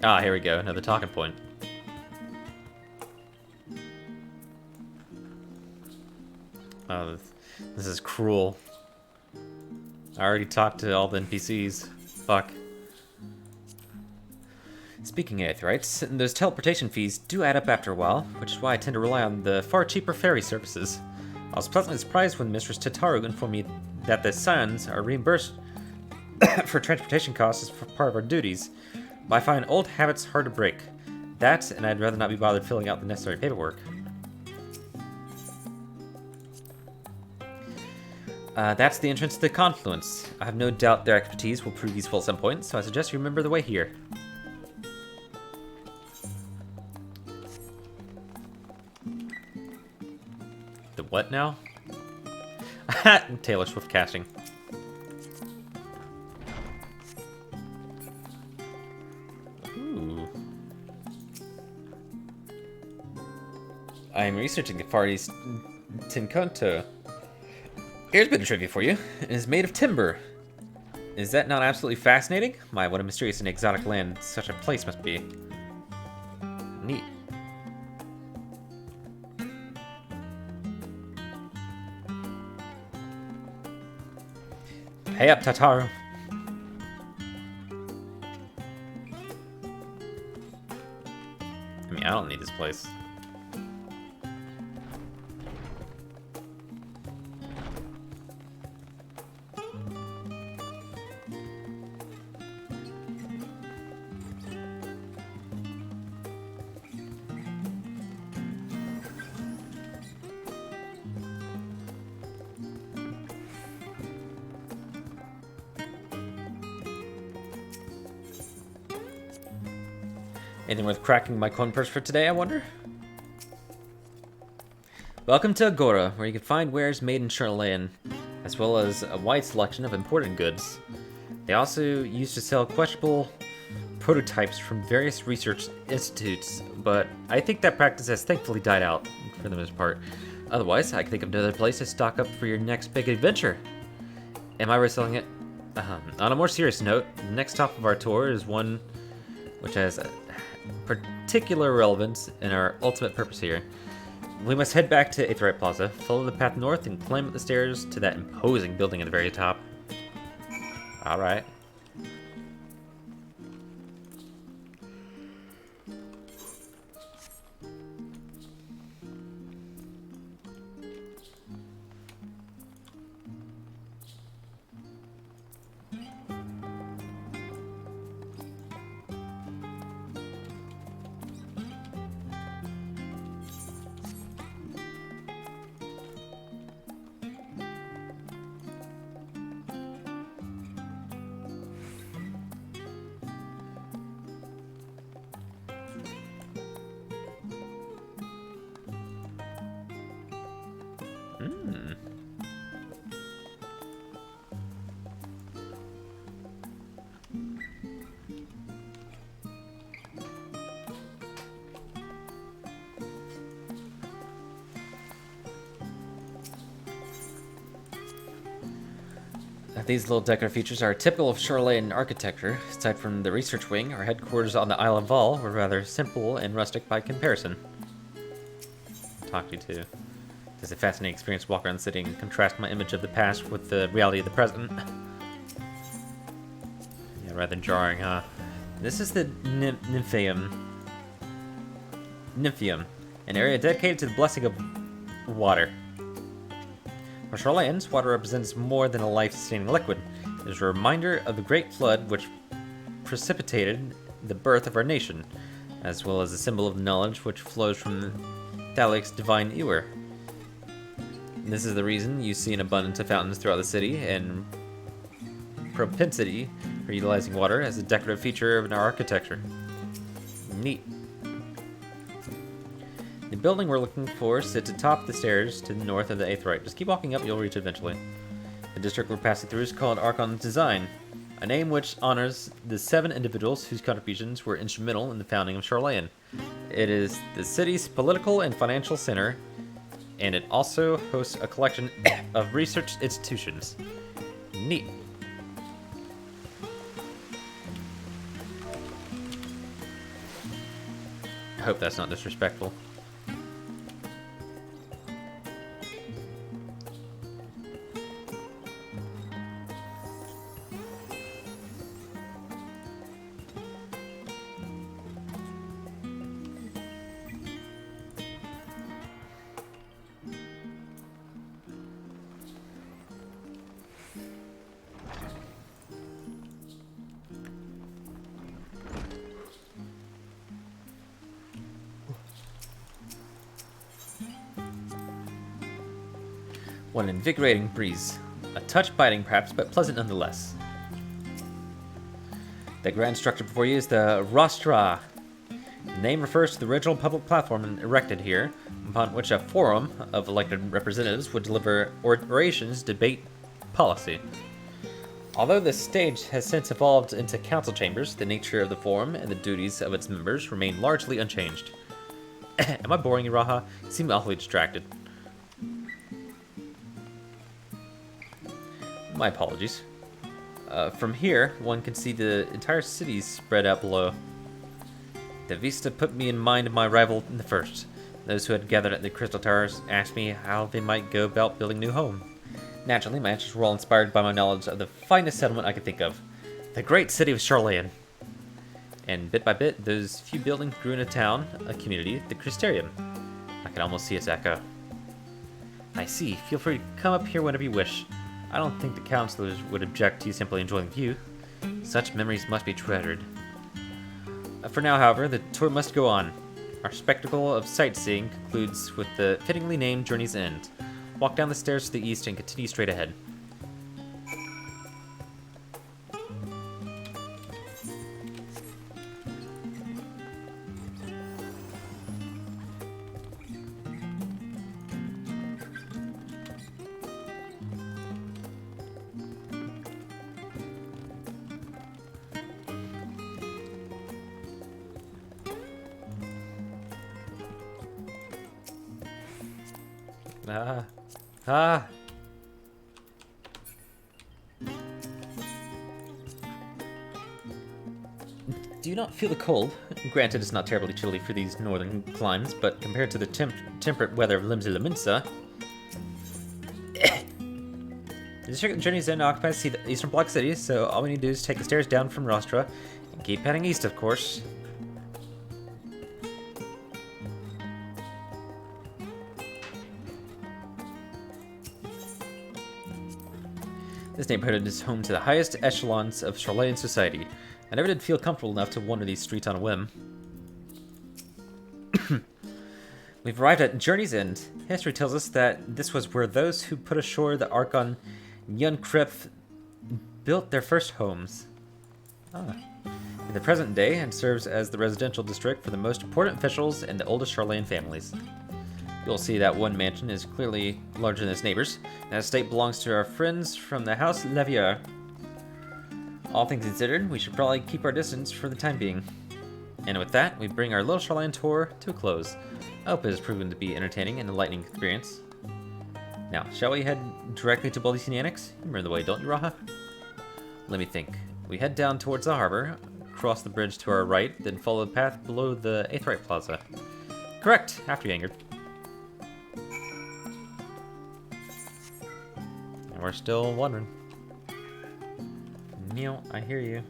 Ah, here we go, another talking point. Oh, this is cruel. I already talked to all the NPCs. Fuck. Speaking of Aetherites, those teleportation fees do add up after a while, which is why I tend to rely on the far cheaper ferry services. I was pleasantly surprised when Mistress Tataru informed me that the Scions are reimbursed for transportation costs as part of our duties. But I find old habits hard to break. That, and I'd rather not be bothered filling out the necessary paperwork. That's the entrance to the confluence. I have no doubt their expertise will prove useful at some point, so I suggest you remember the way here. The what now? Taylor Swift casting. Ooh. I am researching the Far East Tinkonto. Here's a bit of trivia for you. It is made of timber. Is that not absolutely fascinating? My, what a mysterious and exotic land such a place must be. Neat. Pay up, Tataru. I mean, I don't need this place. Anything worth cracking my coin purse for today, I wonder? Welcome to Agora, where you can find wares made in Charlayan, as well as a wide selection of imported goods. They also used to sell questionable prototypes from various research institutes, but I think that practice has thankfully died out, for the most part. Otherwise, I can think of another place to stock up for your next big adventure. Am I reselling it? On a more serious note, the next stop of our tour is one which has particular relevance in our ultimate purpose here. We must head back to Aetheryte Plaza, follow the path north, and climb up the stairs to that imposing building at the very top. Alright. These little decorative features are typical of Charlayan architecture. Aside from the research wing, our headquarters on the Isle of Val were rather simple and rustic by comparison. Talk to you too. It's a fascinating experience to walk around the city and contrast my image of the past with the reality of the present. Yeah, rather jarring, huh? This is the Nymphium. Nymphium, an area dedicated to the blessing of water. For Charlayans, water represents more than a life-sustaining liquid. It is a reminder of the Great Flood which precipitated the birth of our nation, as well as a symbol of knowledge which flows from Thalic's divine ewer. This is the reason you see an abundance of fountains throughout the city, and propensity for utilizing water as a decorative feature of our architecture. Neat. The building we're looking for sits atop the stairs to the north of the 8th right. Just keep walking up, you'll reach it eventually. The district we're passing through is called Archon's Design, a name which honors the 7 individuals whose contributions were instrumental in the founding of Charlayan. It is the city's political and financial center, and it also hosts a collection of research institutions. Neat. I hope that's not disrespectful. What an invigorating breeze. A touch biting perhaps, but pleasant nonetheless. The grand structure before you is the Rostra. The name refers to the original public platform erected here, upon which a forum of elected representatives would deliver orations, debate policy. Although this stage has since evolved into council chambers, the nature of the forum and the duties of its members remain largely unchanged. Am I boring you, Raha? You seem awfully distracted. My apologies. From here, one can see the entire city spread out below. The vista put me in mind of my arrival in the first. Those who had gathered at the Crystal Towers asked me how they might go about building a new home. Naturally, my answers were all inspired by my knowledge of the finest settlement I could think of, the great city of Charlayan. And bit by bit, those few buildings grew into a town, a community, the Crystarium. I can almost see its echo. I see. Feel free to come up here whenever you wish. I don't think the counselors would object to you simply enjoying the view. Such memories must be treasured. For now, however, the tour must go on. Our spectacle of sightseeing concludes with the fittingly named Journey's End. Walk down the stairs to the east and continue straight ahead. Do you not feel the cold? Granted, it's not terribly chilly for these northern climes, but compared to the temperate weather of Limsa Laminsa, the district Journey's End occupies the eastern block city, so all we need to do is take the stairs down from Rostra and keep heading east, of course. This neighborhood is home to the highest echelons of Charlayan society. I never did feel comfortable enough to wander these streets on a whim. We've arrived at Journey's End. History tells us that this was where those who put ashore the Archon Yunkref built their first homes. In the present day, it serves as the residential district for the most important officials and the oldest Charlayan families. You'll see that one mansion is clearly larger than its neighbors. That estate belongs to our friends from the House Levier. All things considered, we should probably keep our distance for the time being. And with that, we bring our little Charlayan tour to a close. I hope it has proven to be entertaining and enlightening experience. Now, shall we head directly to Baldician Annex? You remember the way, don't you, Raha? Let me think. We head down towards the harbor, cross the bridge to our right, then follow the path below the Aetheryte Plaza. Correct! After you, Ingrid. And we're still wondering. Neil, I hear you.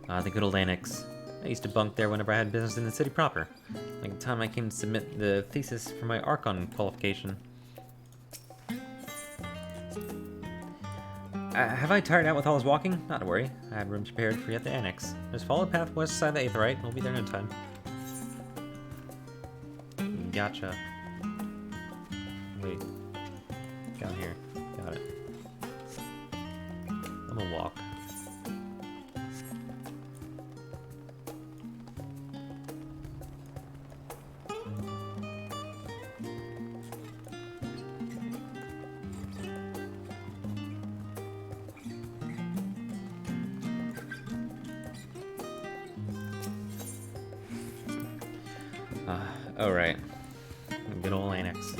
Ah, the good old Annex. I used to bunk there whenever I had business in the city proper. Like the time I came to submit the thesis for my Archon qualification. Have I tired out with all this walking? Not to worry. I had rooms prepared for you at the Annex. Just follow the path west side of the Aetheryte. We'll be there in no time. Gotcha. Wait. Down here. Got it. I'm gonna walk. Alright. Good old Annex.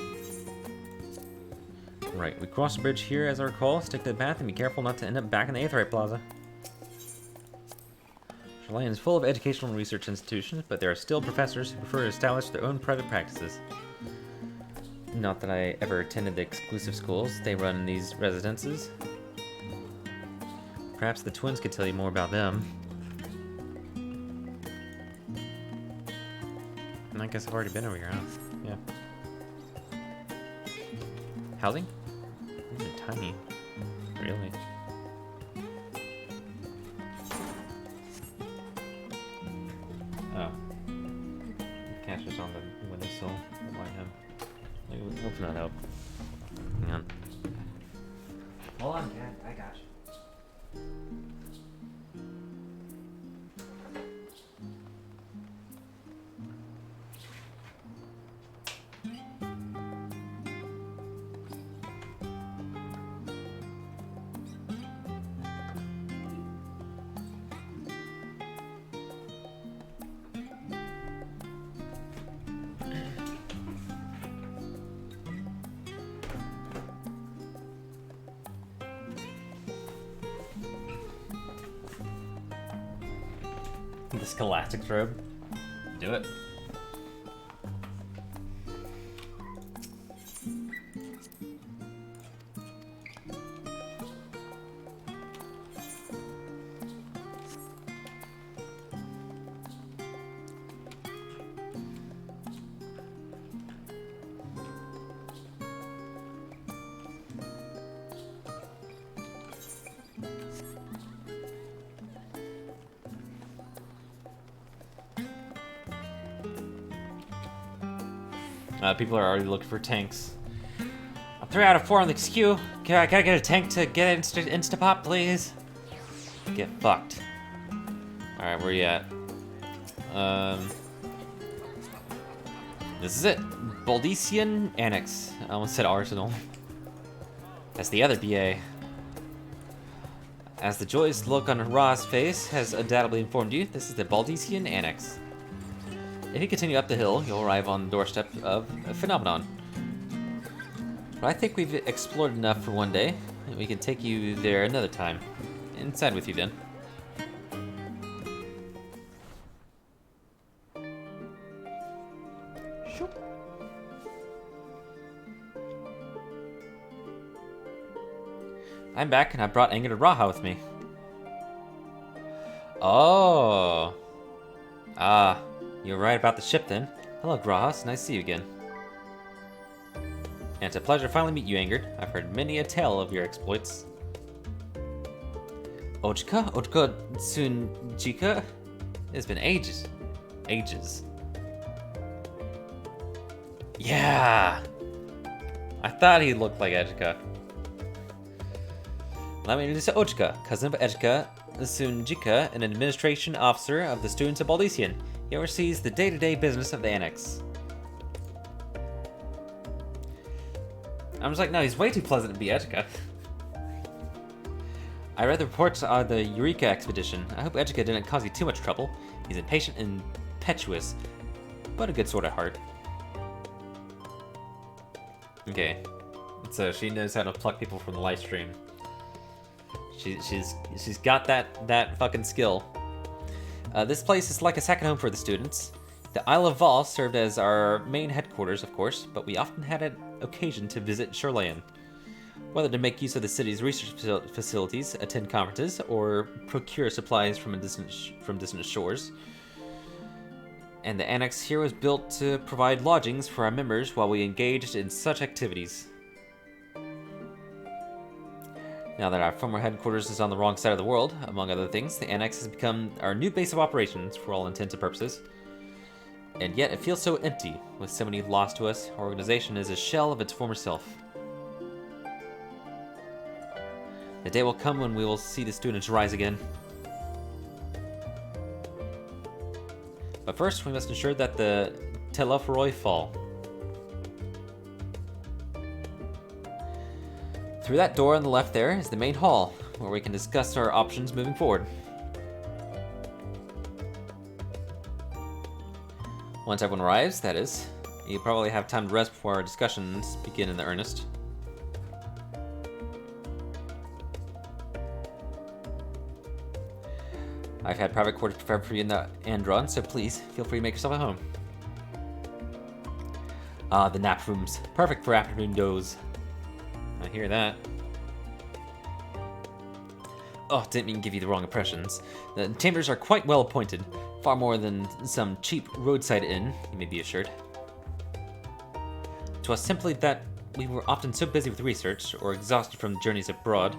Right, we cross the bridge here as I recall. Stick to the path and be careful not to end up back in the Aetheryte Plaza. Sharlayan is full of educational and research institutions, but there are still professors who prefer to establish their own private practices. Not that I ever attended the exclusive schools they run in these residences. Perhaps the twins could tell you more about them. I guess I've already been over here, huh? Yeah. Housing? These are tiny. Really. Oh. Cash is on the windowsill. Why him? We'll open that up. Hang on. Hold on, Cat. I got you. The Scholastics robe. Do it. People are already looking for tanks. I'm 3 out of 4 on the queue. Can I get a tank to get Instapop, please? Get fucked. Alright, where you at? This is it. Baldician Annex. I almost said Arsenal. That's the other BA. As the joyous look on Ra's face has undoubtedly informed you, this is the Baldician Annex. If you continue up the hill, you'll arrive on the doorstep of a phenomenon. But I think we've explored enough for one day, and we can take you there another time. Inside with you then. I'm back, and I brought Anger to Raha with me. Oh. Ah. You're right about the ship, then. Hello, Grahas. Nice to see you again. And it's a pleasure to finally meet you, Angerd. I've heard many a tale of your exploits. Ojka? Ojka Tsunjika? It's been ages. Ages. Yeah! I thought he looked like Ejka. Let me introduce Ojka, cousin of Ejka Tsunjika, an administration officer of the students of Baldician. He oversees the day-to-day business of the Annex. I was like, no, he's way too pleasant to be Ejka. I read the reports on the Eureka expedition. I hope Ejka didn't cause you too much trouble. He's impatient and impetuous, but a good sort at heart. Okay. So she knows how to pluck people from the live stream. She's got that fucking skill. This place is like a second home for the students. The Isle of Vol served as our main headquarters, of course, but we often had an occasion to visit Shoreland. Whether to make use of the city's research facilities, attend conferences, or procure supplies from distant shores. And the annex here was built to provide lodgings for our members while we engaged in such activities. Now that our former headquarters is on the wrong side of the world, among other things, the annex has become our new base of operations for all intents and purposes. And yet it feels so empty, with so many lost to us. Our organization is a shell of its former self. The day will come when we will see the students rise again. But first, we must ensure that the Telophoroi fall. Through that door on the left there is the main hall, where we can discuss our options moving forward. Once everyone arrives, that is, you probably have time to rest before our discussions begin in the earnest. I've had private quarters prepared for you in the Andron, so please feel free to make yourself at home. Ah, the nap rooms. Perfect for afternoon doze. I hear that. Oh, didn't mean to give you the wrong impressions. The chambers are quite well appointed. Far more than some cheap roadside inn, you may be assured. 'Twas simply that we were often so busy with research, or exhausted from journeys abroad,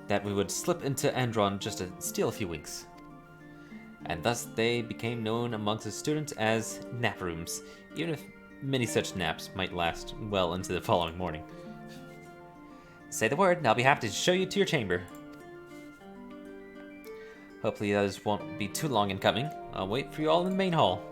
that we would slip into Andron just to steal a few winks. And thus they became known amongst the students as nap rooms, even if many such naps might last well into the following morning. Say the word, and I'll be happy to show you to your chamber. Hopefully others won't be too long in coming. I'll wait for you all in the main hall.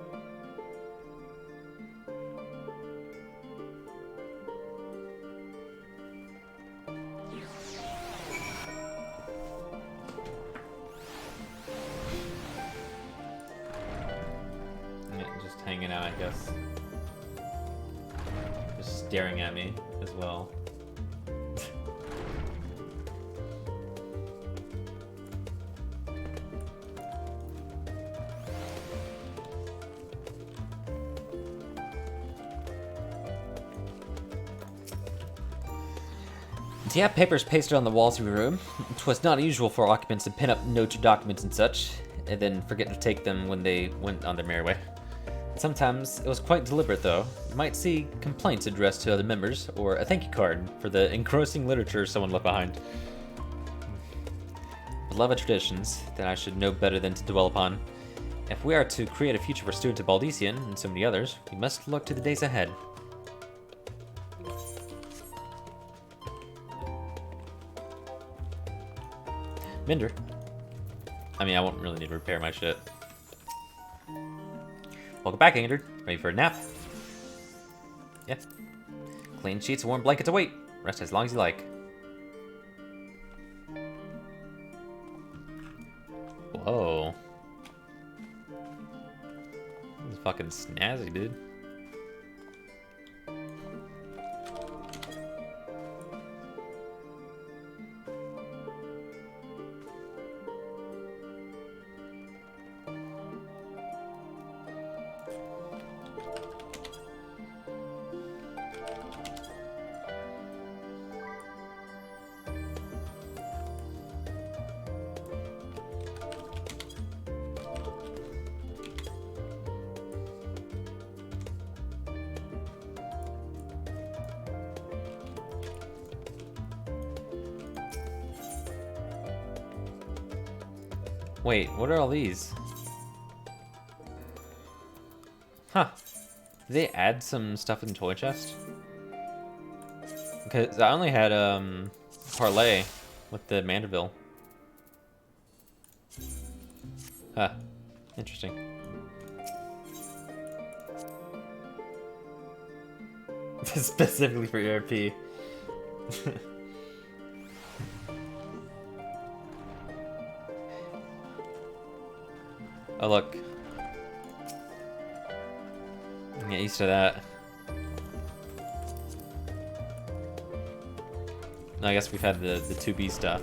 Yeah, just hanging out, I guess. Just staring at me as well. To have papers pasted on the walls of your room, 'twas not usual for occupants to pin up notes or documents and such, and then forget to take them when they went on their merry way. Sometimes it was quite deliberate, though. You might see complaints addressed to other members, or a thank you card for the engrossing literature someone left behind. Beloved traditions that I should know better than to dwell upon. If we are to create a future for students of Baldician, and so many others, we must look to the days ahead. Minder. I mean, I won't really need to repair my shit. Welcome back, Ingrid. Ready for a nap? Yeah. Clean sheets and warm blankets await. Rest as long as you like. Whoa. This is fucking snazzy, dude. Wait, what are all these? Huh. Did they add some stuff in the toy chest? Because I only had, parlay with the Manderville. Huh. Interesting. Specifically for ERP. Oh, look. Get used to that. I guess we've had the 2B stuff.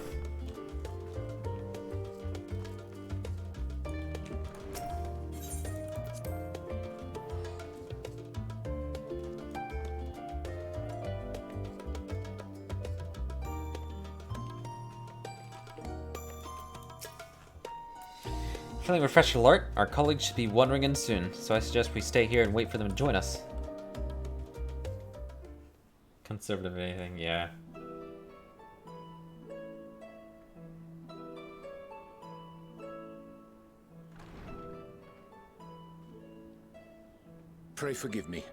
Feeling refreshed alert? Our colleagues should be wandering in soon, so I suggest we stay here and wait for them to join us. Conservative anything, yeah. Pray forgive me.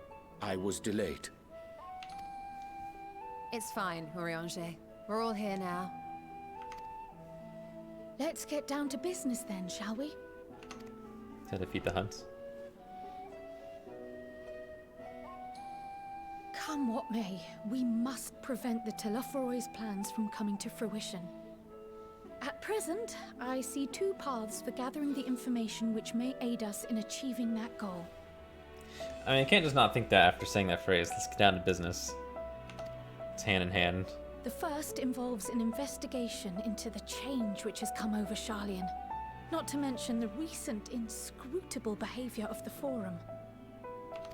I was delayed. It's fine, Urianger. We're all here now. Let's get down to business then, shall we? To defeat the Hunts. Come what may, we must prevent the Telophoroid's plans from coming to fruition. At present, I see two paths for gathering the information which may aid us in achieving that goal. I mean, I can't just not think that after saying that phrase. Let's get down to business. It's hand in hand. The first involves an investigation into the change which has come over Charlian, not to mention the recent inscrutable behavior of the Forum.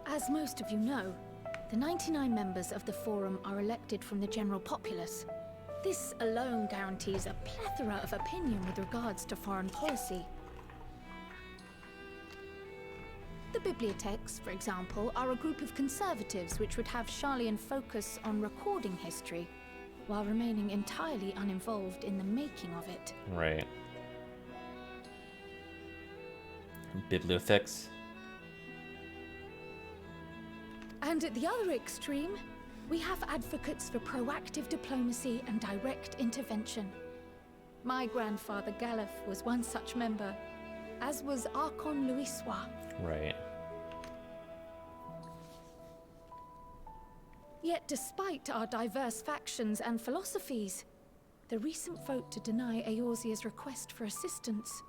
As most of you know, the 99 members of the Forum are elected from the general populace. This alone guarantees a plethora of opinion with regards to foreign policy. The Bibliotheques, for example, are a group of conservatives which would have Charlian focus on recording history, while remaining entirely uninvolved in the making of it. Right. Bibliotheques. And at the other extreme, we have advocates for proactive diplomacy and direct intervention. My grandfather Galef was one such member, as was Archon Louisois. Right. Yet despite our diverse factions and philosophies, the recent vote to deny Eorzea's request for assistance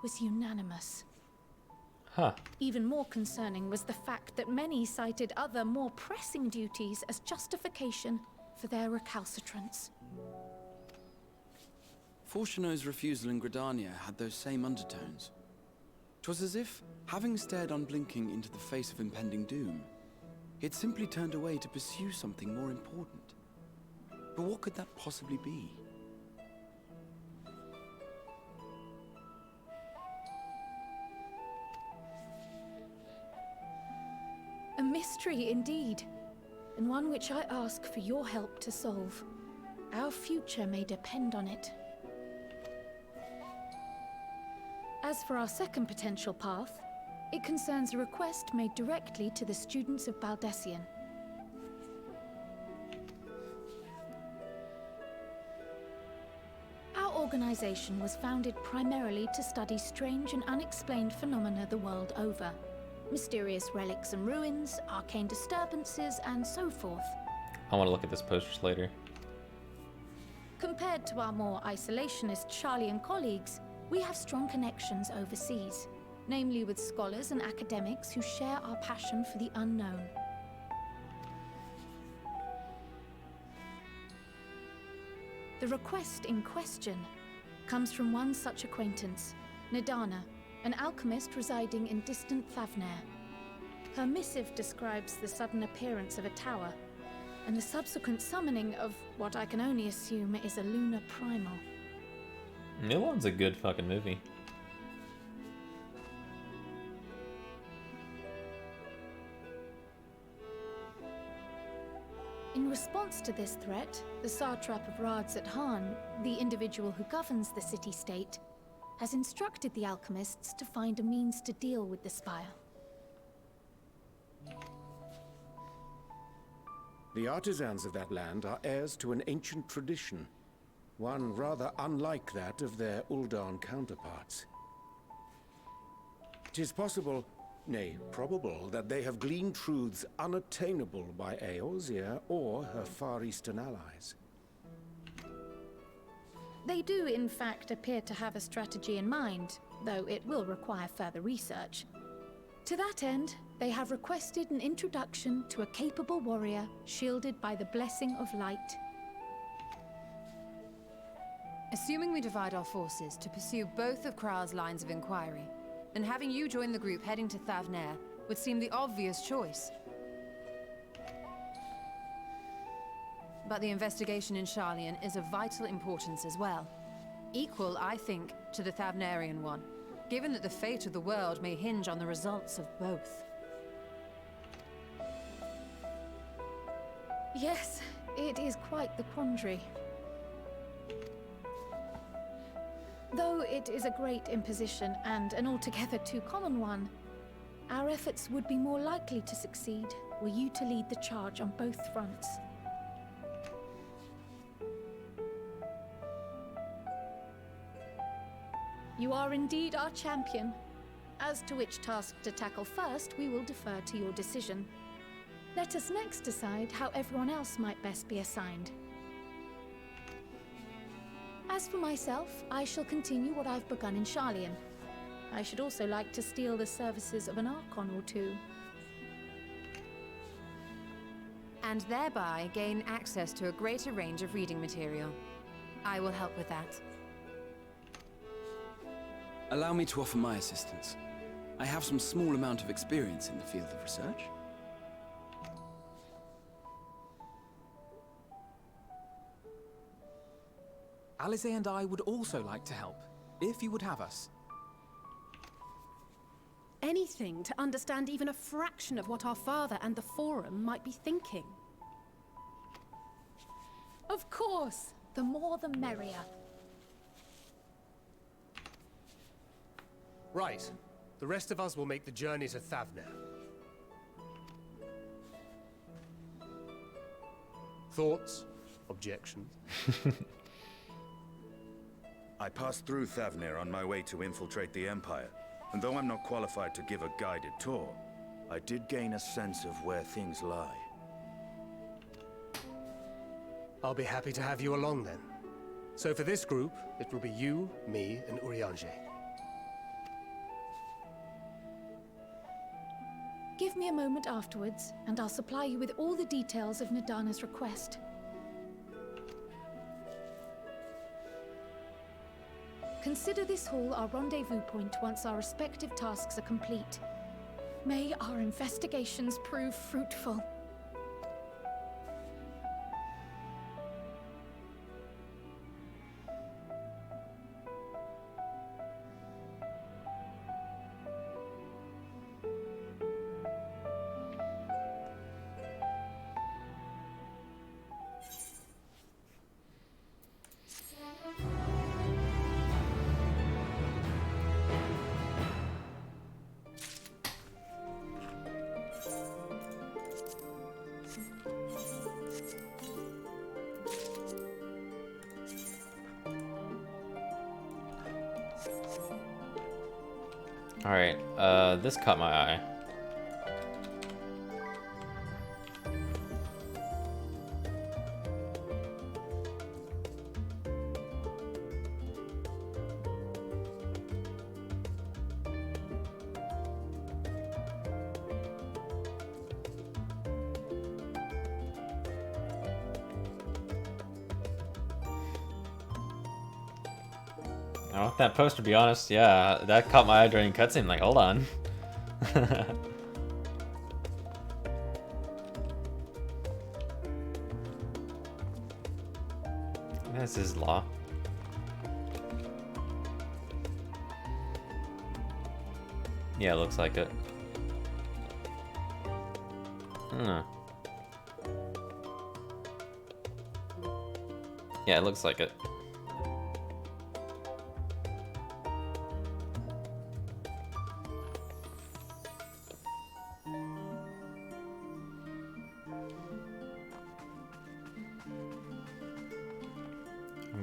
was unanimous. Huh. Even more concerning was the fact that many cited other, more pressing duties as justification for their recalcitrance. Fortuno's refusal in Gridania had those same undertones. 'Twas as if, having stared unblinking into the face of impending doom, he had simply turned away to pursue something more important. But what could that possibly be? A mystery indeed, and one which I ask for your help to solve. Our future may depend on it. As for our second potential path, it concerns a request made directly to the students of Baldessian. Our organization was founded primarily to study strange and unexplained phenomena the world over. Mysterious relics and ruins, arcane disturbances, and so forth. I want to look at this posters later. Compared to our more isolationist Charlian colleagues, we have strong connections overseas, namely with scholars and academics who share our passion for the unknown. The request in question comes from one such acquaintance, Nadana, an alchemist residing in distant Thavnair. Her missive describes the sudden appearance of a tower, and the subsequent summoning of what I can only assume is a lunar primal. Mulan's a good fucking movie. In response to this threat, the satrap of Radzat-Han, the individual who governs the city-state, has instructed the alchemists to find a means to deal with the spire. The artisans of that land are heirs to an ancient tradition, one rather unlike that of their Uldan counterparts. It is possible, nay, probable, that they have gleaned truths unattainable by Eorzea or her Far Eastern allies. They do, in fact, appear to have a strategy in mind, though it will require further research. To that end, they have requested an introduction to a capable warrior shielded by the blessing of light. Assuming we divide our forces to pursue both of Kral's lines of inquiry, then having you join the group heading to Thavnair would seem the obvious choice. But the investigation in Sharlayan is of vital importance as well. Equal, I think, to the Thavnarian one, given that the fate of the world may hinge on the results of both. Yes, it is quite the quandary. Though it is a great imposition and an altogether too common one, our efforts would be more likely to succeed were you to lead the charge on both fronts. You are indeed our champion. As to which task to tackle first, we will defer to your decision. Let us next decide how everyone else might best be assigned. As for myself, I shall continue what I've begun in Sharlayan. I should also like to steal the services of an Archon or two. And thereby gain access to a greater range of reading material. I will help with that. Allow me to offer my assistance. I have some small amount of experience in the field of research. Alize and I would also like to help, if you would have us. Anything to understand even a fraction of what our father and the Forum might be thinking. Of course, the more the merrier. Right. The rest of us will make the journey to Thavnair. Thoughts? Objections? I passed through Thavnair on my way to infiltrate the Empire, and though I'm not qualified to give a guided tour, I did gain a sense of where things lie. I'll be happy to have you along then. So for this group, it will be you, me, and Urianger. Give me a moment afterwards, and I'll supply you with all the details of Nadana's request. Consider this hall our rendezvous point once our respective tasks are complete. May our investigations prove fruitful. Alright, this caught my eye. I want that poster, to be honest. Yeah, that caught my eye during cutscene. Like, hold on. This is law. Yeah, it looks like it. Yeah, it looks like it.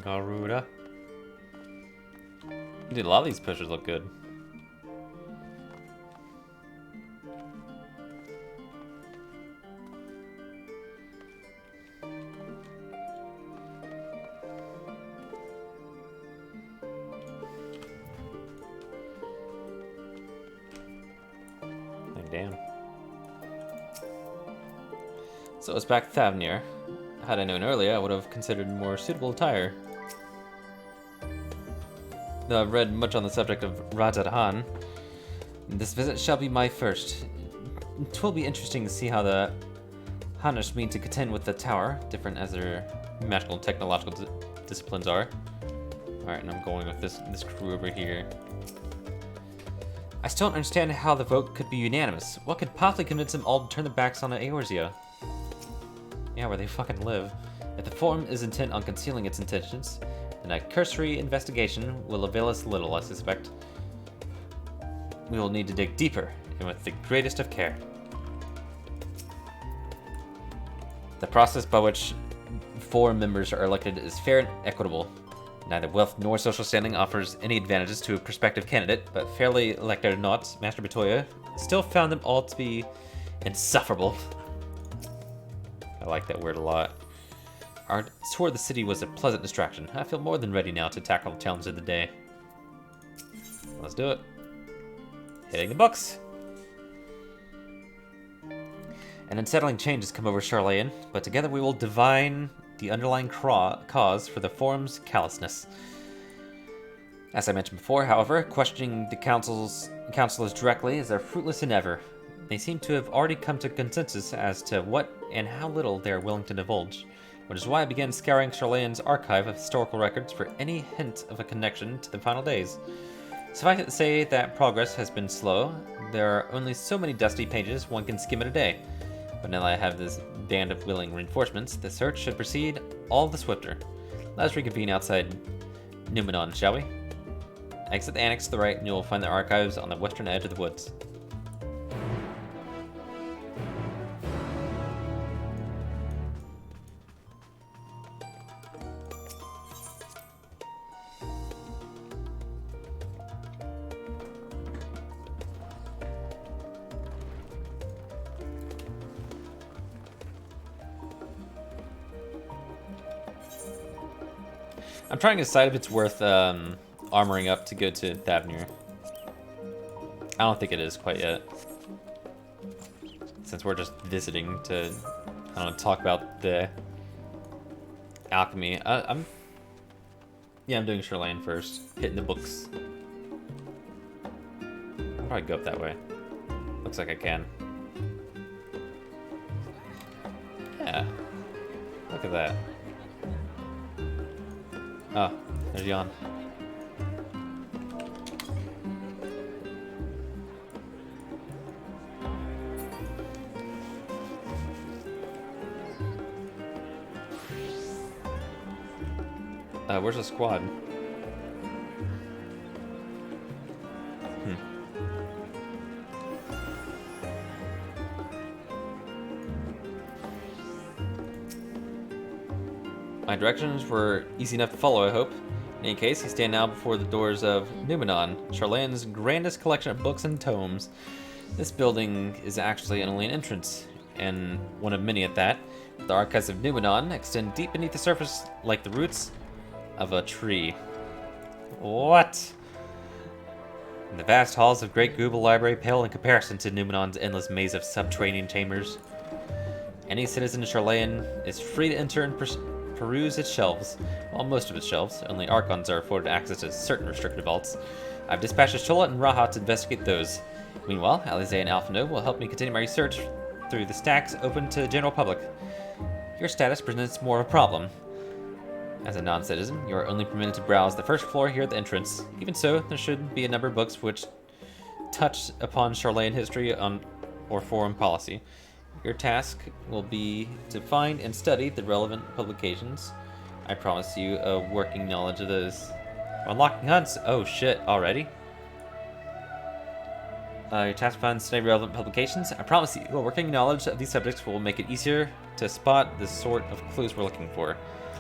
Garuda. Dude, a lot of these pictures look good. Like, damn. So it's back to Thavnair. Had I known earlier, I would have considered more suitable attire. read much on the subject of Rajahan. This visit shall be my first. 'Twill be interesting to see how the Hanish mean to contend with the tower, different as their magical and technological disciplines are. Alright, and I'm going with this crew over here. I still don't understand how the vote could be unanimous. What could possibly convince them all to turn their backs on Eorzea? Yeah, where they fucking live. If the Forum is intent on concealing its intentions, then a cursory investigation will avail us little, I suspect. We will need to dig deeper, and with the greatest of care. The process by which Forum members are elected is fair and equitable. Neither wealth nor social standing offers any advantages to a prospective candidate, but fairly elected or not, Master Batoya still found them all to be insufferable. I like that word a lot. Our tour of the city was a pleasant distraction. I feel more than ready now to tackle the challenge of the day. Let's do it. Hitting the books. An unsettling change has come over Charlayan, but together we will divine the underlying cause for the Forum's callousness. As I mentioned before, however, questioning the councilors directly is as fruitless than ever. They seem to have already come to consensus as to what and how little they are willing to divulge, which is why I began scouring Charlayan's archive of historical records for any hint of a connection to the final days. Suffice it to say that progress has been slow. There are only so many dusty pages one can skim in a day. But now that I have this band of willing reinforcements, the search should proceed all the swifter. Let us reconvene outside Numenon, shall we? Exit the annex to the right and you will find the archives on the western edge of the woods. I'm trying to decide if it's worth armoring up to go to Thavnir. I don't think it is quite yet. Since we're just visiting to, I don't know, talk about the alchemy. I'm doing Charlayan first. Hitting the books. I'll probably go up that way. Looks like I can. Yeah. Look at that. Oh, there's Jan. Where's the squad? My directions were easy enough to follow, I hope. In any case, you stand now before the doors of Numenon, Charlayan's grandest collection of books and tomes. This building is actually only an entrance, and one of many at that. The archives of Numenon extend deep beneath the surface like the roots of a tree. What? The vast halls of Great Google Library pale in comparison to Numenon's endless maze of subterranean chambers. Any citizen of Charlayan is free to enter and peruse its shelves. While most of its shelves, only Archons are afforded access to certain restricted vaults. I've dispatched Shola and Raha to investigate those. Meanwhile, Alize and Alphino will help me continue my research through the stacks open to the general public. Your status presents more of a problem. As a non-citizen, you are only permitted to browse the first floor here at the entrance. Even so, there should be a number of books which touch upon Charlayan history or foreign policy. Your task will be to find and study the relevant publications. I promise you a working knowledge of those. Unlocking hunts? Oh shit, already? Your task to find and study relevant publications. I promise you a working knowledge of these subjects will make it easier to spot the sort of clues we're looking for.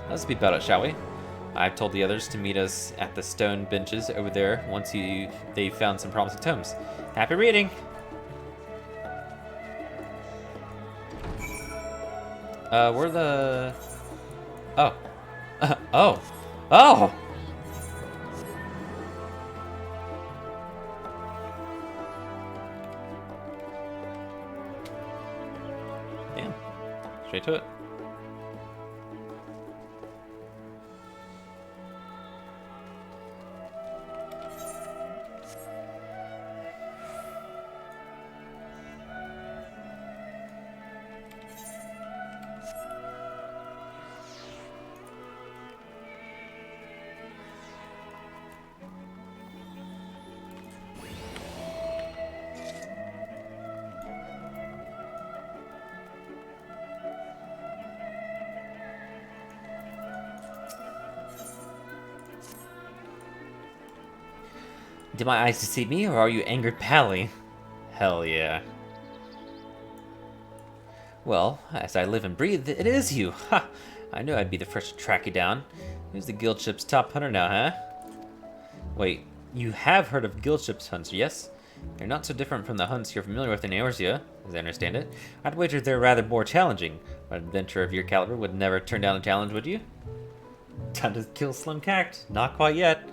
Let's be about it, shall we? I've told the others to meet us at the stone benches over there once they've found some promising tomes. Happy reading! We're the... Oh. Oh! Oh! Damn. Straight to it. Did my eyes deceive me, or are you angered Pally? Hell yeah. Well, as I live and breathe, it is you! Ha! I knew I'd be the first to track you down. Who's the guild ship's top hunter now, huh? Wait, you have heard of guild ship's hunts, yes? They're not so different from the hunts you're familiar with in Eorzea, as I understand it. I'd wager they're rather more challenging. An adventurer of your caliber would never turn down a challenge, would you? Time to kill Slim Cact. Not quite yet.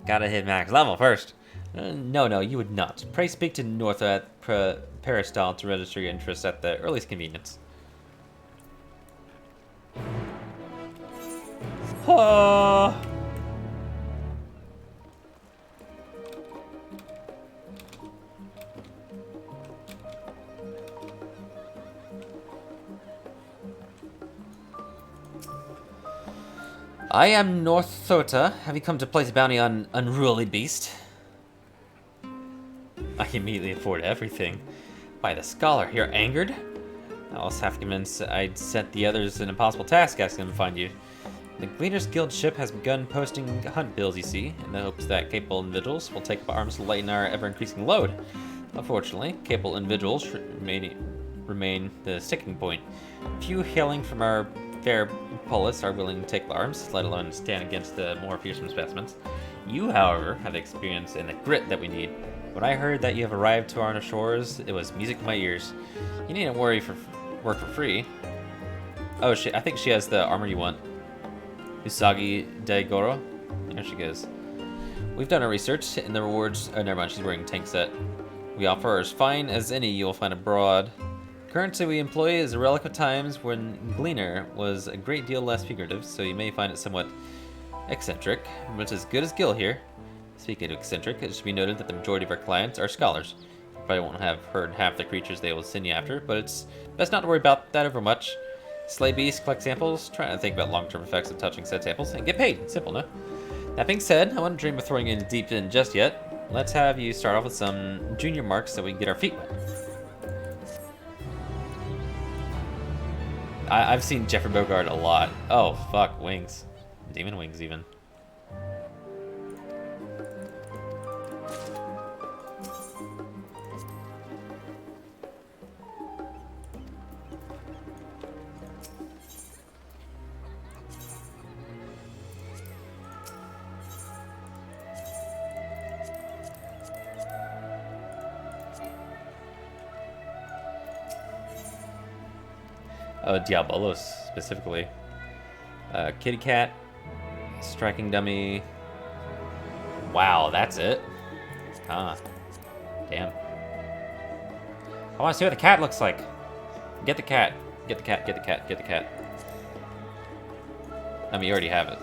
Gotta hit max level first. No, you would not. Pray speak to Northa at Peristyle to register your interest at the earliest convenience. I am Northota. Have you come to place a bounty on unruly beast? I immediately afford everything. By the scholar, you're angered? I was half convinced I'd set the others an impossible task asking them to find you. The Gleaner's Guild ship has begun posting hunt bills, you see, in the hopes that capable individuals will take up arms to lighten our ever-increasing load. Unfortunately, capable individuals remain the sticking point. Few hailing from our fair polis are willing to take up arms, let alone stand against the more fearsome specimens. You, however, have the experience and the grit that we need. When I heard that you have arrived to our shores, it was music to my ears. You needn't worry for work for free. Oh shit, I think she has the armor you want. Usagi Daigoro? There she goes. We've done our research, and the rewards... Oh, never mind, she's wearing a tank set. We offer as fine as any you'll find abroad. Currency we employ is a relic of times when Gleaner was a great deal less figurative, so you may find it somewhat eccentric, but it's as good as Gil here. Speaking of eccentric, it should be noted that the majority of our clients are scholars. You probably won't have heard half the creatures they will send you after, but it's best not to worry about that over much. Slay beasts, collect samples, try not to think about long-term effects of touching said samples, and get paid. Simple, no? That being said, I wouldn't dream of throwing you in the deep end just yet. Let's have you start off with some junior marks so we can get our feet wet. I've seen Jeffrey Bogart a lot. Oh, fuck, wings. Demon wings, even. Oh, Diabolos, specifically. Kitty cat. Striking dummy. Wow, that's it? Ah. Damn. I want to see what the cat looks like. Get the cat. Get the cat, get the cat, get the cat. I mean, you already have it.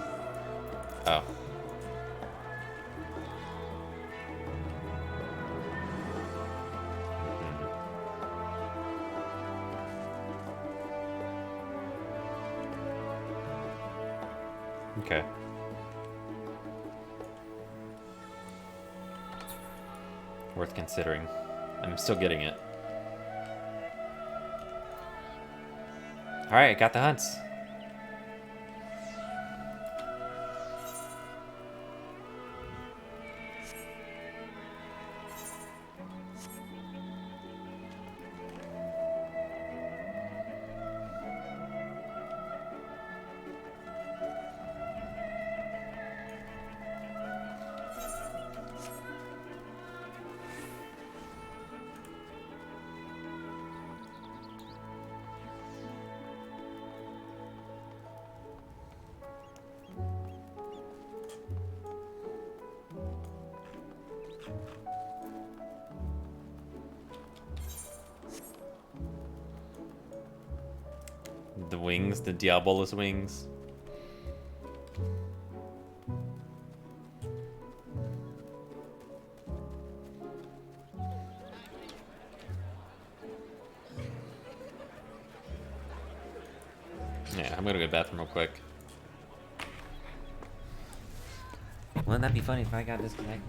Oh. Okay. Worth considering. I'm still getting it. Alright, got the hunts. The wings, the Diabolos wings. Yeah, I'm gonna go to the bathroom real quick. Wouldn't that be funny if I got disconnected?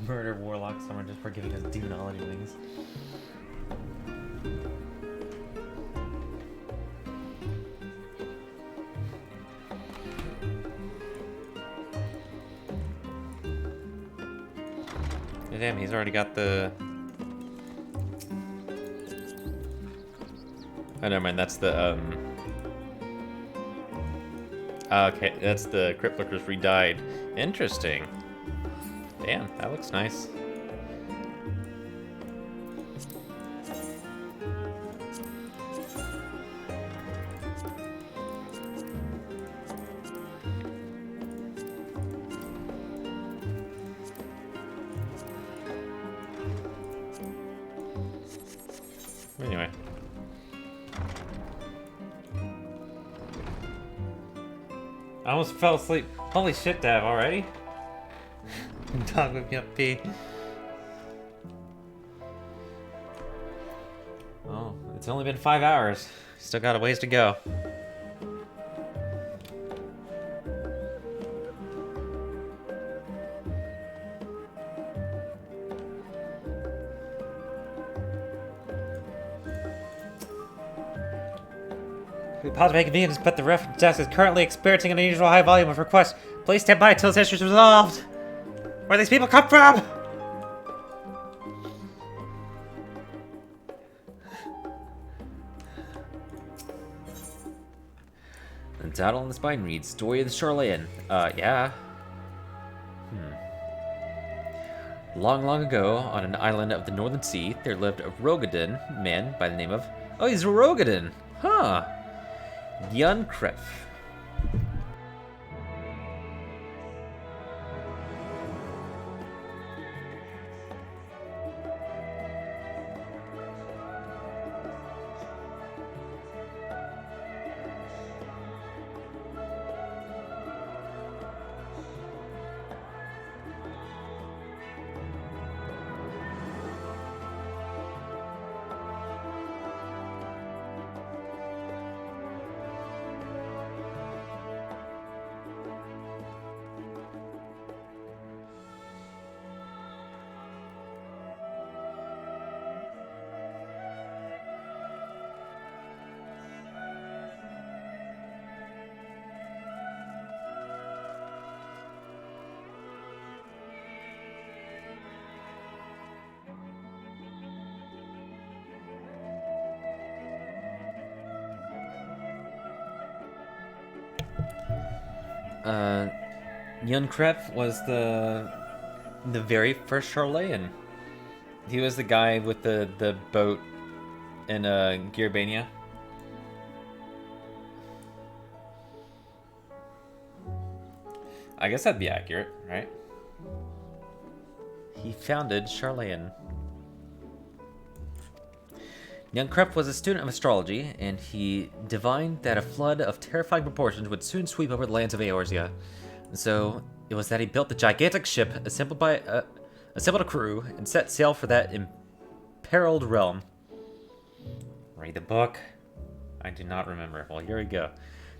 Murder Warlock someone just for giving us demonology wings. Damn, he's already got the... Oh, never mind, that's the, okay, that's the Crypt Lurkers re-dyed. Interesting. Damn, that looks nice. Anyway. I almost fell asleep. Holy shit, Dav, already? Dog woke me up, pee. Oh, it's only been 5 hours. Still got a ways to go. We pause to make convenience, but the reference desk is currently experiencing an unusual high volume of requests. Please stand by until this issue is resolved. Where do these people come from? The title on the spine reads, Story of the Shoreline. Yeah. Long, long ago, on an island of the Northern Sea, there lived a Rogadin man by the name of... Oh, he's a Rogadin! Huh. Yunkref. Yunkref was the very first Charlayan. He was the guy with the boat in Gearbania. I guess that'd be accurate, right? He founded Charlayan. Yunkref was a student of astrology, and he divined that a flood of terrifying proportions would soon sweep over the lands of Eorzea. And so, it was that he built the gigantic ship, assembled a crew, and set sail for that imperiled realm. Read the book. I do not remember. Well, here we go.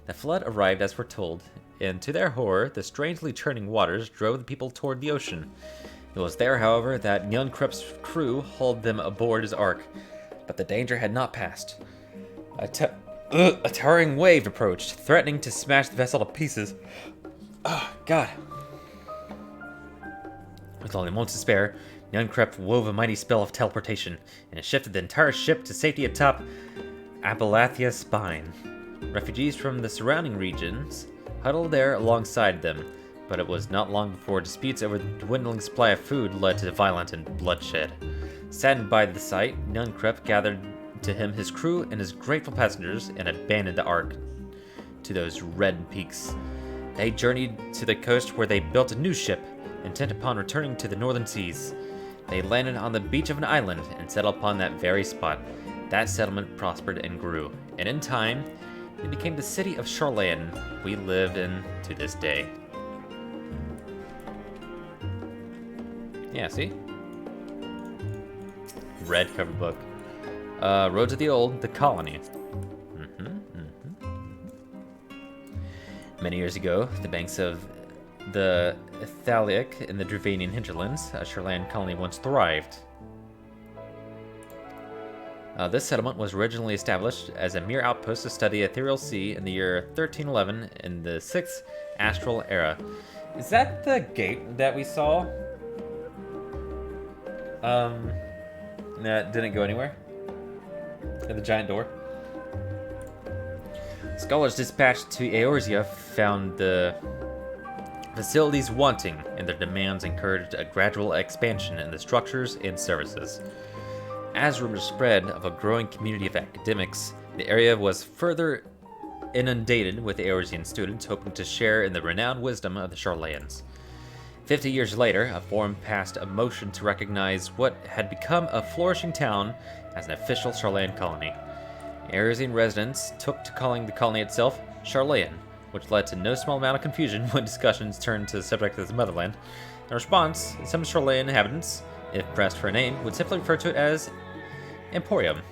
The flood arrived as foretold, and to their horror, the strangely churning waters drove the people toward the ocean. It was there, however, that Yunkref's crew hauled them aboard his ark. But the danger had not passed. A towering wave approached, threatening to smash the vessel to pieces. Oh, God. With only moments to spare, Yunkref wove a mighty spell of teleportation, and it shifted the entire ship to safety atop Abalathia Spine. Refugees from the surrounding regions huddled there alongside them, but it was not long before disputes over the dwindling supply of food led to violence and bloodshed. Saddened by the sight, Yunkref gathered to him his crew and his grateful passengers and abandoned the ark to those red peaks. They journeyed to the coast where they built a new ship, intent upon returning to the northern seas. They landed on the beach of an island and settled upon that very spot. That settlement prospered and grew, and in time, it became the city of Charlayan we live in to this day. Yeah, see? Red cover book. Roads of the Old, The Colony. Many years ago, the banks of the Thaliac in the Dravanian hinterlands, a Charlayan colony once thrived. This settlement was originally established as a mere outpost to study ethereal sea in the year 1311 in the 6th Astral Era. Is that the gate that we saw? That didn't go anywhere? At the giant door? Scholars dispatched to Eorzea found the facilities wanting, and their demands encouraged a gradual expansion in the structures and services. As rumors spread of a growing community of academics, the area was further inundated with Eorzean students hoping to share in the renowned wisdom of the Charlayans. 50 years later, a forum passed a motion to recognize what had become a flourishing town as an official Charlayan colony. Eorzean residents took to calling the colony itself Charlayan, which led to no small amount of confusion when discussions turned to the subject of the motherland. In response, some Charlayan inhabitants, if pressed for a name, would simply refer to it as Emporium.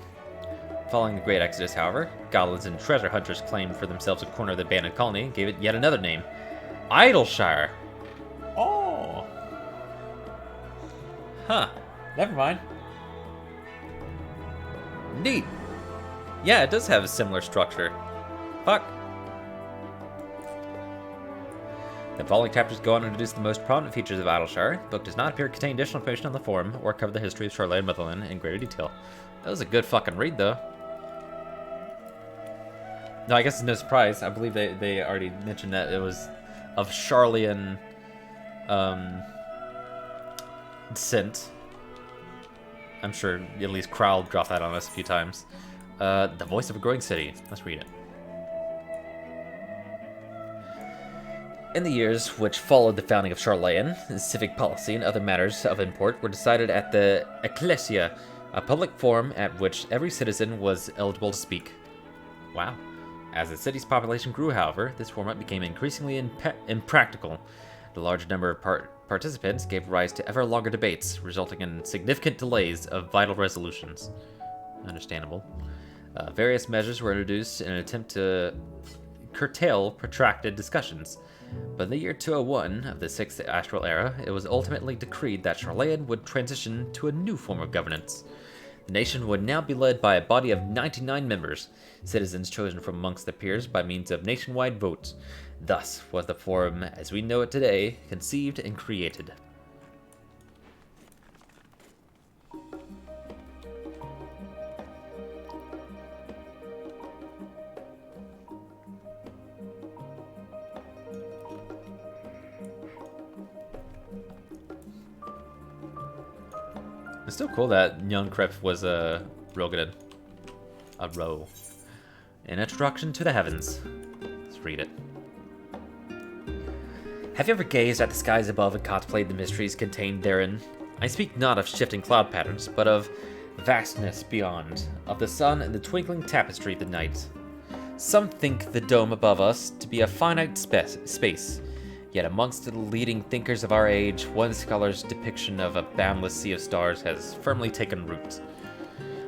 Following the Great Exodus, however, goblins and treasure hunters claimed for themselves a corner of the abandoned colony and gave it yet another name, Idleshire. Oh. Huh. Never mind. Neat. Yeah, it does have a similar structure. Fuck. The following chapters go on to introduce the most prominent features of Idleshire. The book does not appear to contain additional information on the forum or cover the history of Charlayan Motherland in greater detail. That was a good fucking read, though. No, I guess it's no surprise. I believe they already mentioned that it was of Charlayan descent. I'm sure at least Crowell dropped that on us a few times. The voice of a growing city. Let's read it. In the years which followed the founding of Charlayan, civic policy and other matters of import were decided at the Ecclesia, a public forum at which every citizen was eligible to speak. Wow. As the city's population grew, however, this format became increasingly impractical. The large number of participants gave rise to ever longer debates, resulting in significant delays of vital resolutions. Understandable. Various measures were introduced in an attempt to curtail protracted discussions. But in the year 201 of the 6th Astral Era, it was ultimately decreed that Charlayan would transition to a new form of governance. The nation would now be led by a body of 99 members, citizens chosen from amongst their peers by means of nationwide votes. Thus was the forum, as we know it today, conceived and created. It's still cool that young Crip was real good. A row. An introduction to the heavens. Let's read it. Have you ever gazed at the skies above and contemplated the mysteries contained therein? I speak not of shifting cloud patterns, but of vastness beyond, of the sun and the twinkling tapestry of the night. Some think the dome above us to be a finite space. Yet amongst the leading thinkers of our age, one scholar's depiction of a boundless sea of stars has firmly taken root.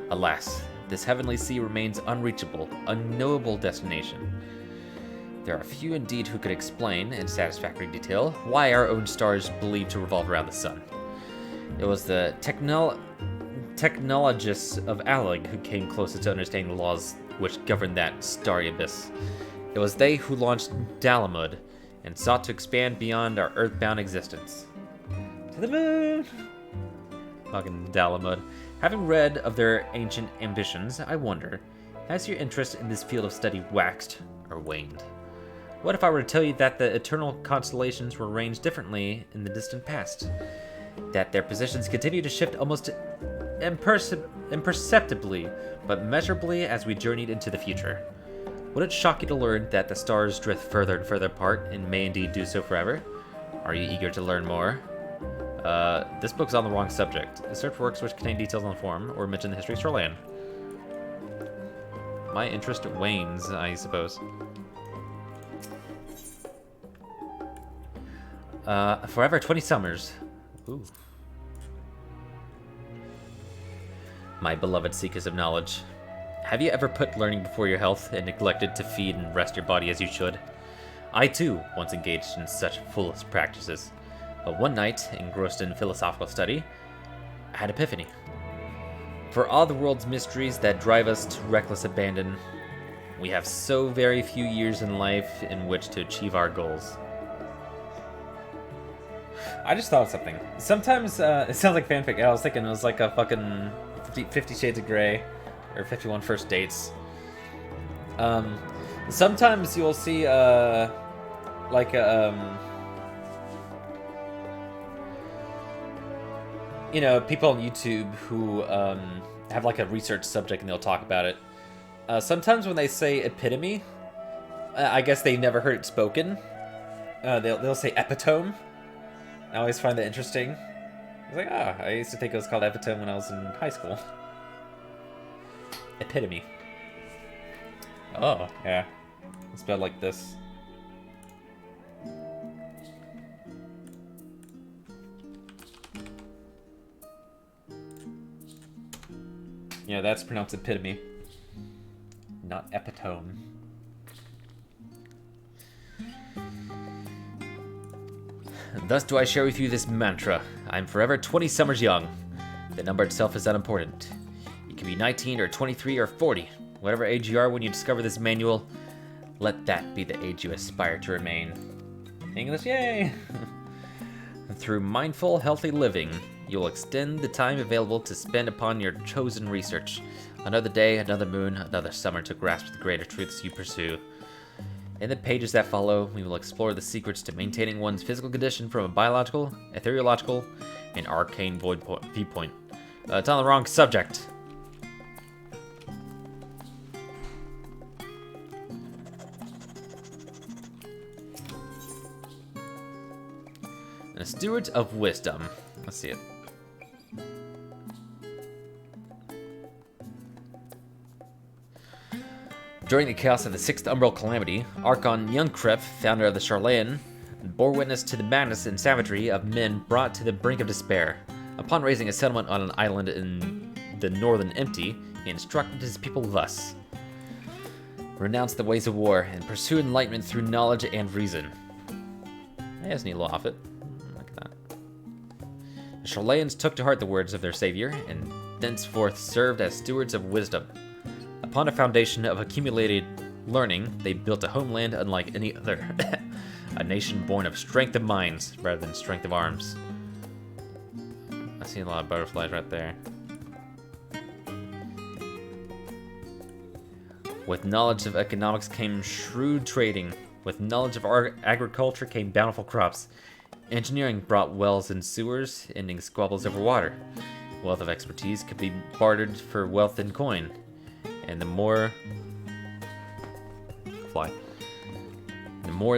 Alas, this heavenly sea remains unreachable, unknowable destination. There are few indeed who could explain, in satisfactory detail, why our own stars believe to revolve around the sun. It was the technologists of Alleg who came closest to understanding the laws which govern that starry abyss. It was they who launched Dalamud, and sought to expand beyond our earthbound existence. To the moon! Fucking Dalamud. Having read of their ancient ambitions, I wonder, has your interest in this field of study waxed or waned? What if I were to tell you that the eternal constellations were arranged differently in the distant past? That their positions continue to shift almost imperceptibly, but measurably as we journeyed into the future? Would it shock you to learn that the stars drift further and further apart and may indeed do so forever? Are you eager to learn more? This book's on the wrong subject. Search for works which contain details on the forum or mention the history of Charlayan. My interest wanes, I suppose. Forever 20 summers. Ooh. My beloved seekers of knowledge. Have you ever put learning before your health and neglected to feed and rest your body as you should? I too once engaged in such foolish practices, but one night, engrossed in philosophical study, I had epiphany. For all the world's mysteries that drive us to reckless abandon, we have so very few years in life in which to achieve our goals. I just thought of something. Sometimes, it sounds like fanfic. I was thinking it was like a fucking 50 Shades of Grey, or 51 First Dates. Sometimes you'll see, like, you know, people on YouTube who, have like a research subject and they'll talk about it. Sometimes when they say epitome, I guess they never heard it spoken. They'll say epitome. I always find that interesting. I was like, I used to think it was called epitome when I was in high school. Epitome. Oh, yeah. It's spelled like this. Yeah, that's pronounced epitome, not epitome. Thus do I share with you this mantra. I am forever 20 summers young. The number itself is unimportant. You can be 19 or 23 or 40. Whatever age you are when you discover this manual, let that be the age you aspire to remain. English, yay! Through mindful, healthy living, you'll extend the time available to spend upon your chosen research. Another day, another moon, another summer to grasp the greater truths you pursue. In the pages that follow, we will explore the secrets to maintaining one's physical condition from a biological, ethereological, and arcane viewpoint. It's on the wrong subject. A steward of wisdom. Let's see it. During the chaos of the Sixth Umbral Calamity, Archon Youngkrep, founder of the Charlayan, bore witness to the madness and savagery of men brought to the brink of despair. Upon raising a settlement on an island in the Northern Empty, he instructed his people thus: renounce the ways of war and pursue enlightenment through knowledge and reason. That's a neat little outfit. Look at that. The Charlayans took to heart the words of their savior, and thenceforth served as stewards of wisdom. Upon a foundation of accumulated learning, they built a homeland unlike any other. A nation born of strength of minds rather than strength of arms. I see a lot of butterflies right there. With knowledge of economics came shrewd trading. With knowledge of agriculture came bountiful crops. Engineering brought wells and sewers, ending squabbles over water. Wealth of expertise could be bartered for wealth in coin. And the more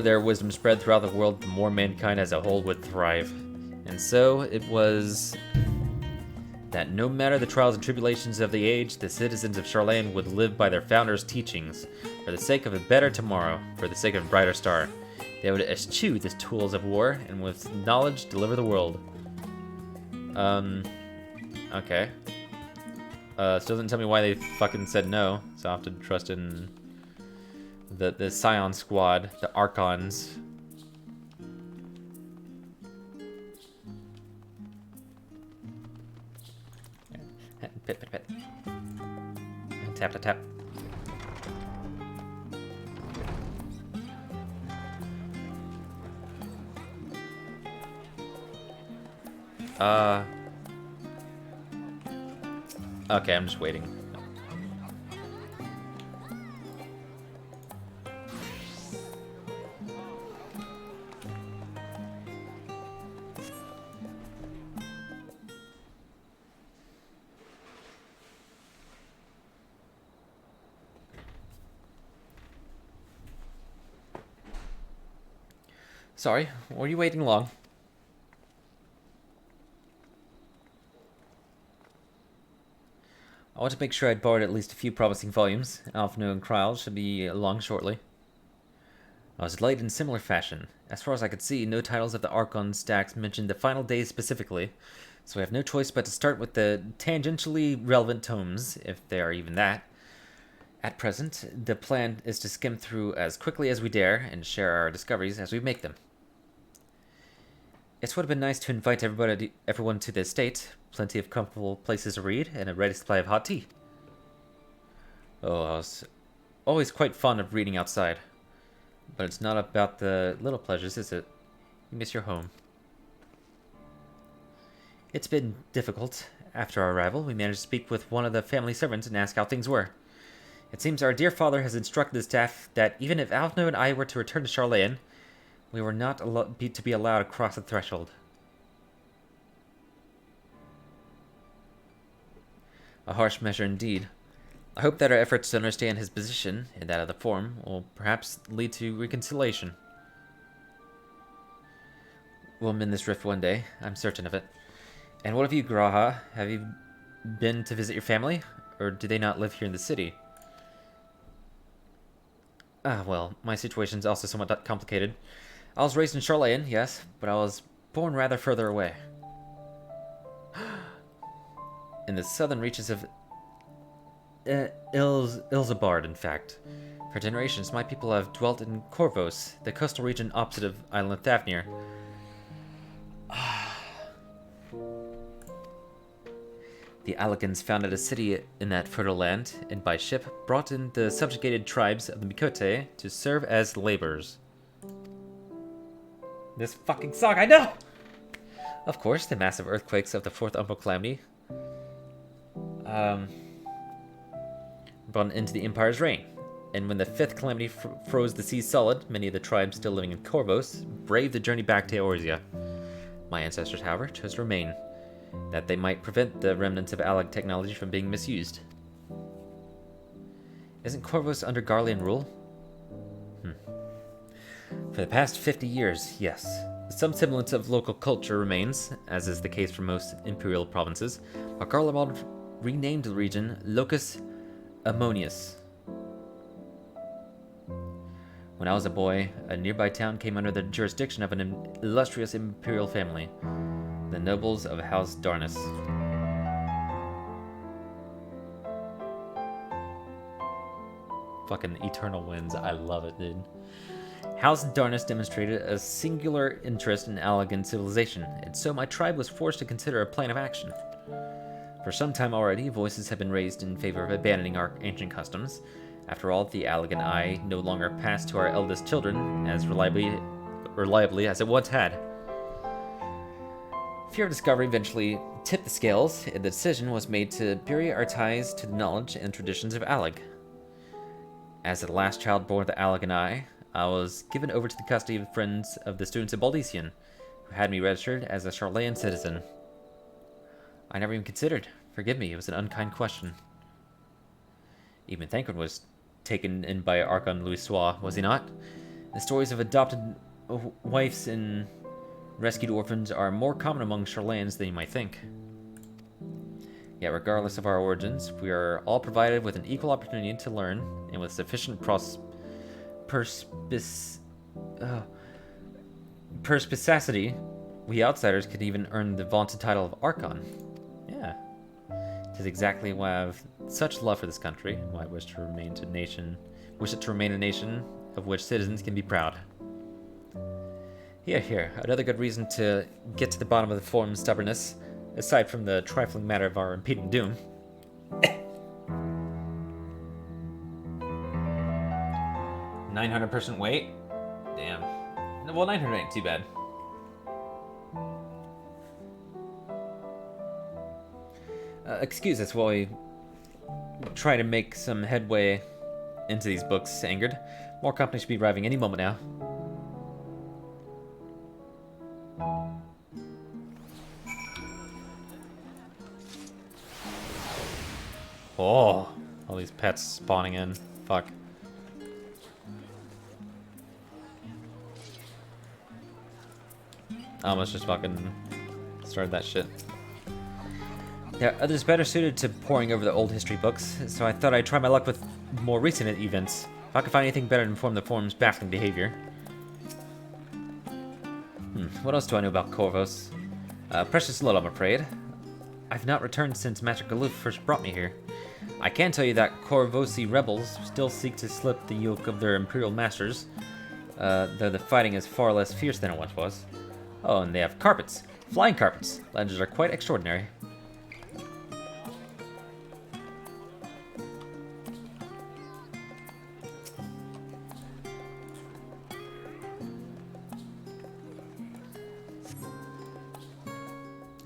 their wisdom spread throughout the world, the more mankind as a whole would thrive. And so it was that no matter the trials and tribulations of the age, the citizens of Charlayan would live by their founders' teachings. For the sake of a better tomorrow, for the sake of a brighter star, they would eschew the tools of war, and with knowledge deliver the world. Okay. Still doesn't tell me why they fucking said no, so I'll have to trust in the Scion Squad, the Archons. Pit, pit, pit. Tap, tap, tap. Okay, I'm just waiting. Sorry, were you waiting long? I want to make sure I'd borrowed at least a few promising volumes. Alphino and Kryl should be along shortly. I was delayed in similar fashion. As far as I could see, no titles of the Archon stacks mentioned the final days specifically, so I have no choice but to start with the tangentially relevant tomes, if they are even that. At present, the plan is to skim through as quickly as we dare and share our discoveries as we make them. It would have been nice to invite everyone to the estate. Plenty of comfortable places to read and a ready supply of hot tea. Oh, I was always quite fond of reading outside. But it's not about the little pleasures, is it? You miss your home. It's been difficult. After our arrival, we managed to speak with one of the family servants and ask how things were. It seems our dear father has instructed the staff that even if Alvno and I were to return to Charlayan, we were not to be allowed to cross the threshold. A harsh measure indeed. I hope that our efforts to understand his position and that of the Forum will perhaps lead to reconciliation. We'll mend this rift one day, I'm certain of it. And what of you, Graha? Have you been to visit your family? Or do they not live here in the city? Ah, well, my situation's also somewhat complicated. I was raised in Charlayan, yes, but I was born rather further away. In the southern reaches of Ilzabard, in fact. For generations, my people have dwelt in Corvos, the coastal region opposite of Island Thavnir. The Alligans founded a city in that fertile land, and by ship brought in the subjugated tribes of the Mikote to serve as laborers. This fucking suck, I know! Of course, the massive earthquakes of the Fourth Umbral Calamity brought an end to the Empire's reign. And when the Fifth Calamity froze the seas solid, many of the tribes still living in Corvos braved the journey back to Eorzea. My ancestors, however, chose to remain, that they might prevent the remnants of Allag technology from being misused. Isn't Corvos under Garlean rule? For the past 50 years, yes. Some semblance of local culture remains, as is the case for most imperial provinces, but Garlemald renamed the region Locus Ammonius. When I was a boy, a nearby town came under the jurisdiction of an illustrious imperial family, the nobles of House Darnus. Fucking eternal winds, I love it, dude. House Darnus demonstrated a singular interest in Allagan civilization, and so my tribe was forced to consider a plan of action. For some time already, voices have been raised in favor of abandoning our ancient customs. After all, the Allagan Eye no longer passed to our eldest children as reliably as it once had. Fear of discovery eventually tipped the scales, and the decision was made to bury our ties to the knowledge and traditions of Allag. As the last child born of the Allagan Eye, I was given over to the custody of friends of the students of Baldician, who had me registered as a Charlayan citizen. I never even considered. Forgive me, it was an unkind question. Even Thancred was taken in by Archon Louisoix, was he not? The stories of adopted wives and rescued orphans are more common among Charlayans than you might think. Yet regardless of our origins, we are all provided with an equal opportunity to learn, and with sufficient perspicacity, we outsiders could even earn the vaunted title of Archon. Yeah. It is exactly why I have such love for this country, why I wish it to remain a nation of which citizens can be proud. Here, another good reason to get to the bottom of the Forum's stubbornness, aside from the trifling matter of our impending doom. 900% weight? Damn. Well, 900 ain't too bad. Excuse us while we try to make some headway into these books, Angered. More company should be arriving any moment now. Oh, all these pets spawning in. Fuck. I almost just fucking started that shit. There are others better suited to poring over the old history books, so I thought I'd try my luck with more recent events. If I could find anything better to inform the Forum's baffling behavior. What else do I know about Corvos? Precious little, I'm afraid. I've not returned since Master Galuf first brought me here. I can tell you that Korvosi rebels still seek to slip the yoke of their imperial masters, though the fighting is far less fierce than it once was. Oh, and they have carpets. Flying carpets. Legends are quite extraordinary.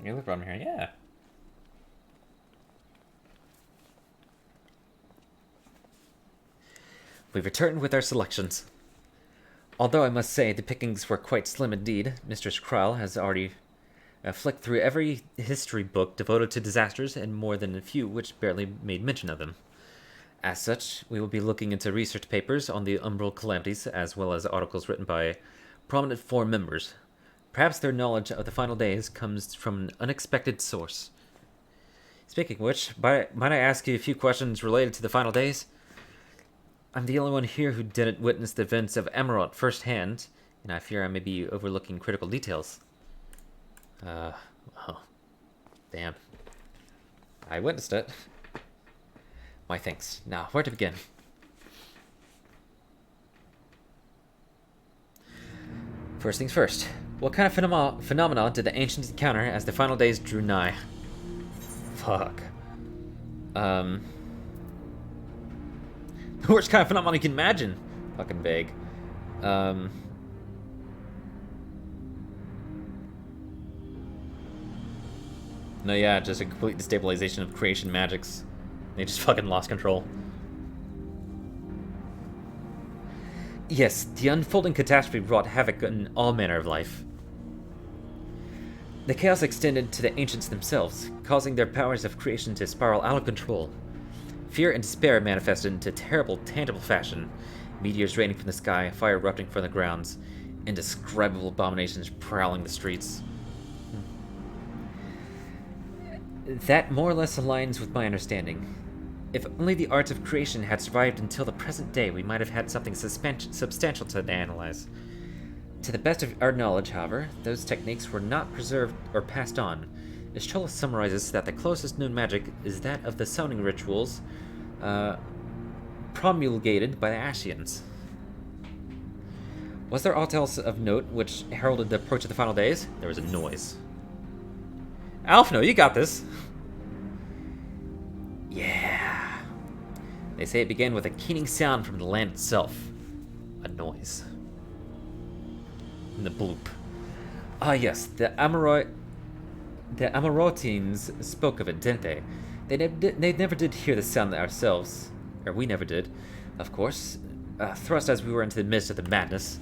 You look from here, yeah. We've returned with our selections. Although I must say the pickings were quite slim indeed, Mistress Kryle has already flicked through every history book devoted to disasters and more than a few which barely made mention of them. As such, we will be looking into research papers on the umbral calamities as well as articles written by prominent forum members. Perhaps their knowledge of the final days comes from an unexpected source. Speaking of which, might I ask you a few questions related to the final days? I'm the only one here who didn't witness the events of Amarant firsthand, and I fear I may be overlooking critical details. Well, damn. I witnessed it. My thanks. Now, where to begin? First things first. What kind of phenomena did the ancients encounter as the final days drew nigh? Fuck. Which kind of phenomenon you can imagine? Fucking vague. No, yeah, just a complete destabilization of creation magics. They just fucking lost control. Yes, the unfolding catastrophe wrought havoc in all manner of life. The chaos extended to the ancients themselves, causing their powers of creation to spiral out of control. Fear and despair manifested into terrible, tangible fashion. Meteors raining from the sky, fire erupting from the grounds, indescribable abominations prowling the streets. That more or less aligns with my understanding. If only the arts of creation had survived until the present day, we might have had something substantial to analyze. To the best of our knowledge, however, those techniques were not preserved or passed on. Ishtola summarizes that the closest known magic is that of the summoning rituals promulgated by the Ascians. Was there aught else of note which heralded the approach of the final days? There was a noise. Alphino, you got this! Yeah. They say it began with a keening sound from the land itself. A noise. And the bloop. Ah yes, the Amarotines spoke of it, didn't they? They never did hear the sound ourselves. Or we never did, of course. Thrust as we were into the midst of the madness.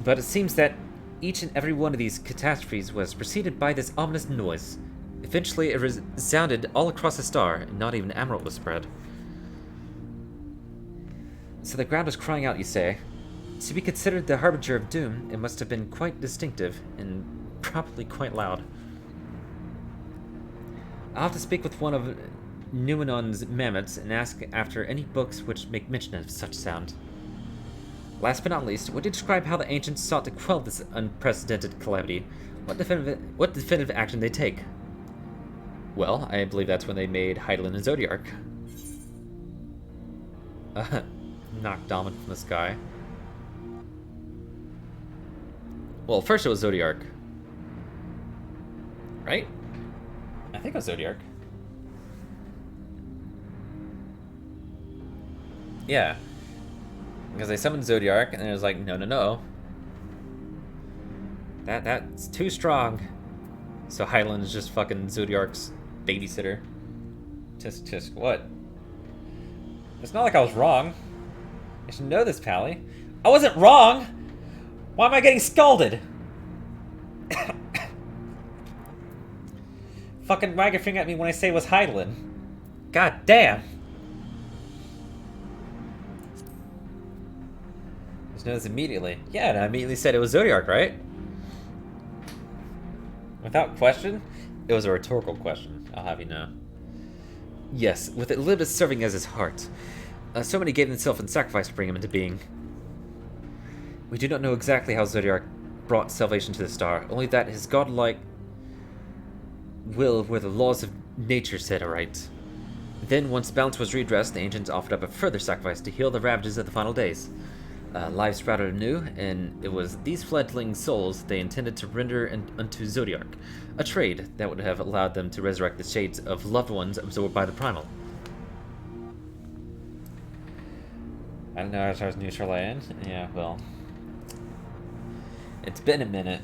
But it seems that each and every one of these catastrophes was preceded by this ominous noise. Eventually it resounded all across the star, and not even Amarant was spread. So the ground was crying out, you say? To be considered the harbinger of doom, it must have been quite distinctive, and probably quite loud. I'll have to speak with one of Numenon's mammoths and ask after any books which make mention of such sound. Last but not least, would you describe how the ancients sought to quell this unprecedented calamity? What definitive action they take? Well, I believe that's when they made Hydaelyn and Zodiark. Knocked Dominant from the sky. Well, first it was Zodiark. Right? I think it was Zodiark. Yeah. Because they summoned Zodiark, and it was like, no. That's too strong. So Hydaelyn is just fucking Zodiark's babysitter. Just what? It's not like I was wrong. I should know this, Pally. I wasn't wrong! Why am I getting scalded? Fucking wag your finger at me when I say it was Hydaelyn. God damn! Just noticed immediately. Yeah, and I immediately said it was Zodiark, right? Without question, it was a rhetorical question, I'll have you know. Yes, with Elidibus serving as his heart. So many gave themselves in sacrifice to bring him into being. We do not know exactly how Zodiark brought salvation to the star, only that his godlike will were the laws of nature set aright. Then, once balance was redressed, the ancients offered up a further sacrifice to heal the ravages of the final days. Life sprouted anew, and it was these fledgling souls they intended to render unto Zodiark, a trade that would have allowed them to resurrect the shades of loved ones absorbed by the primal. I don't know as I was neutral land. Yeah, well, it's been a minute.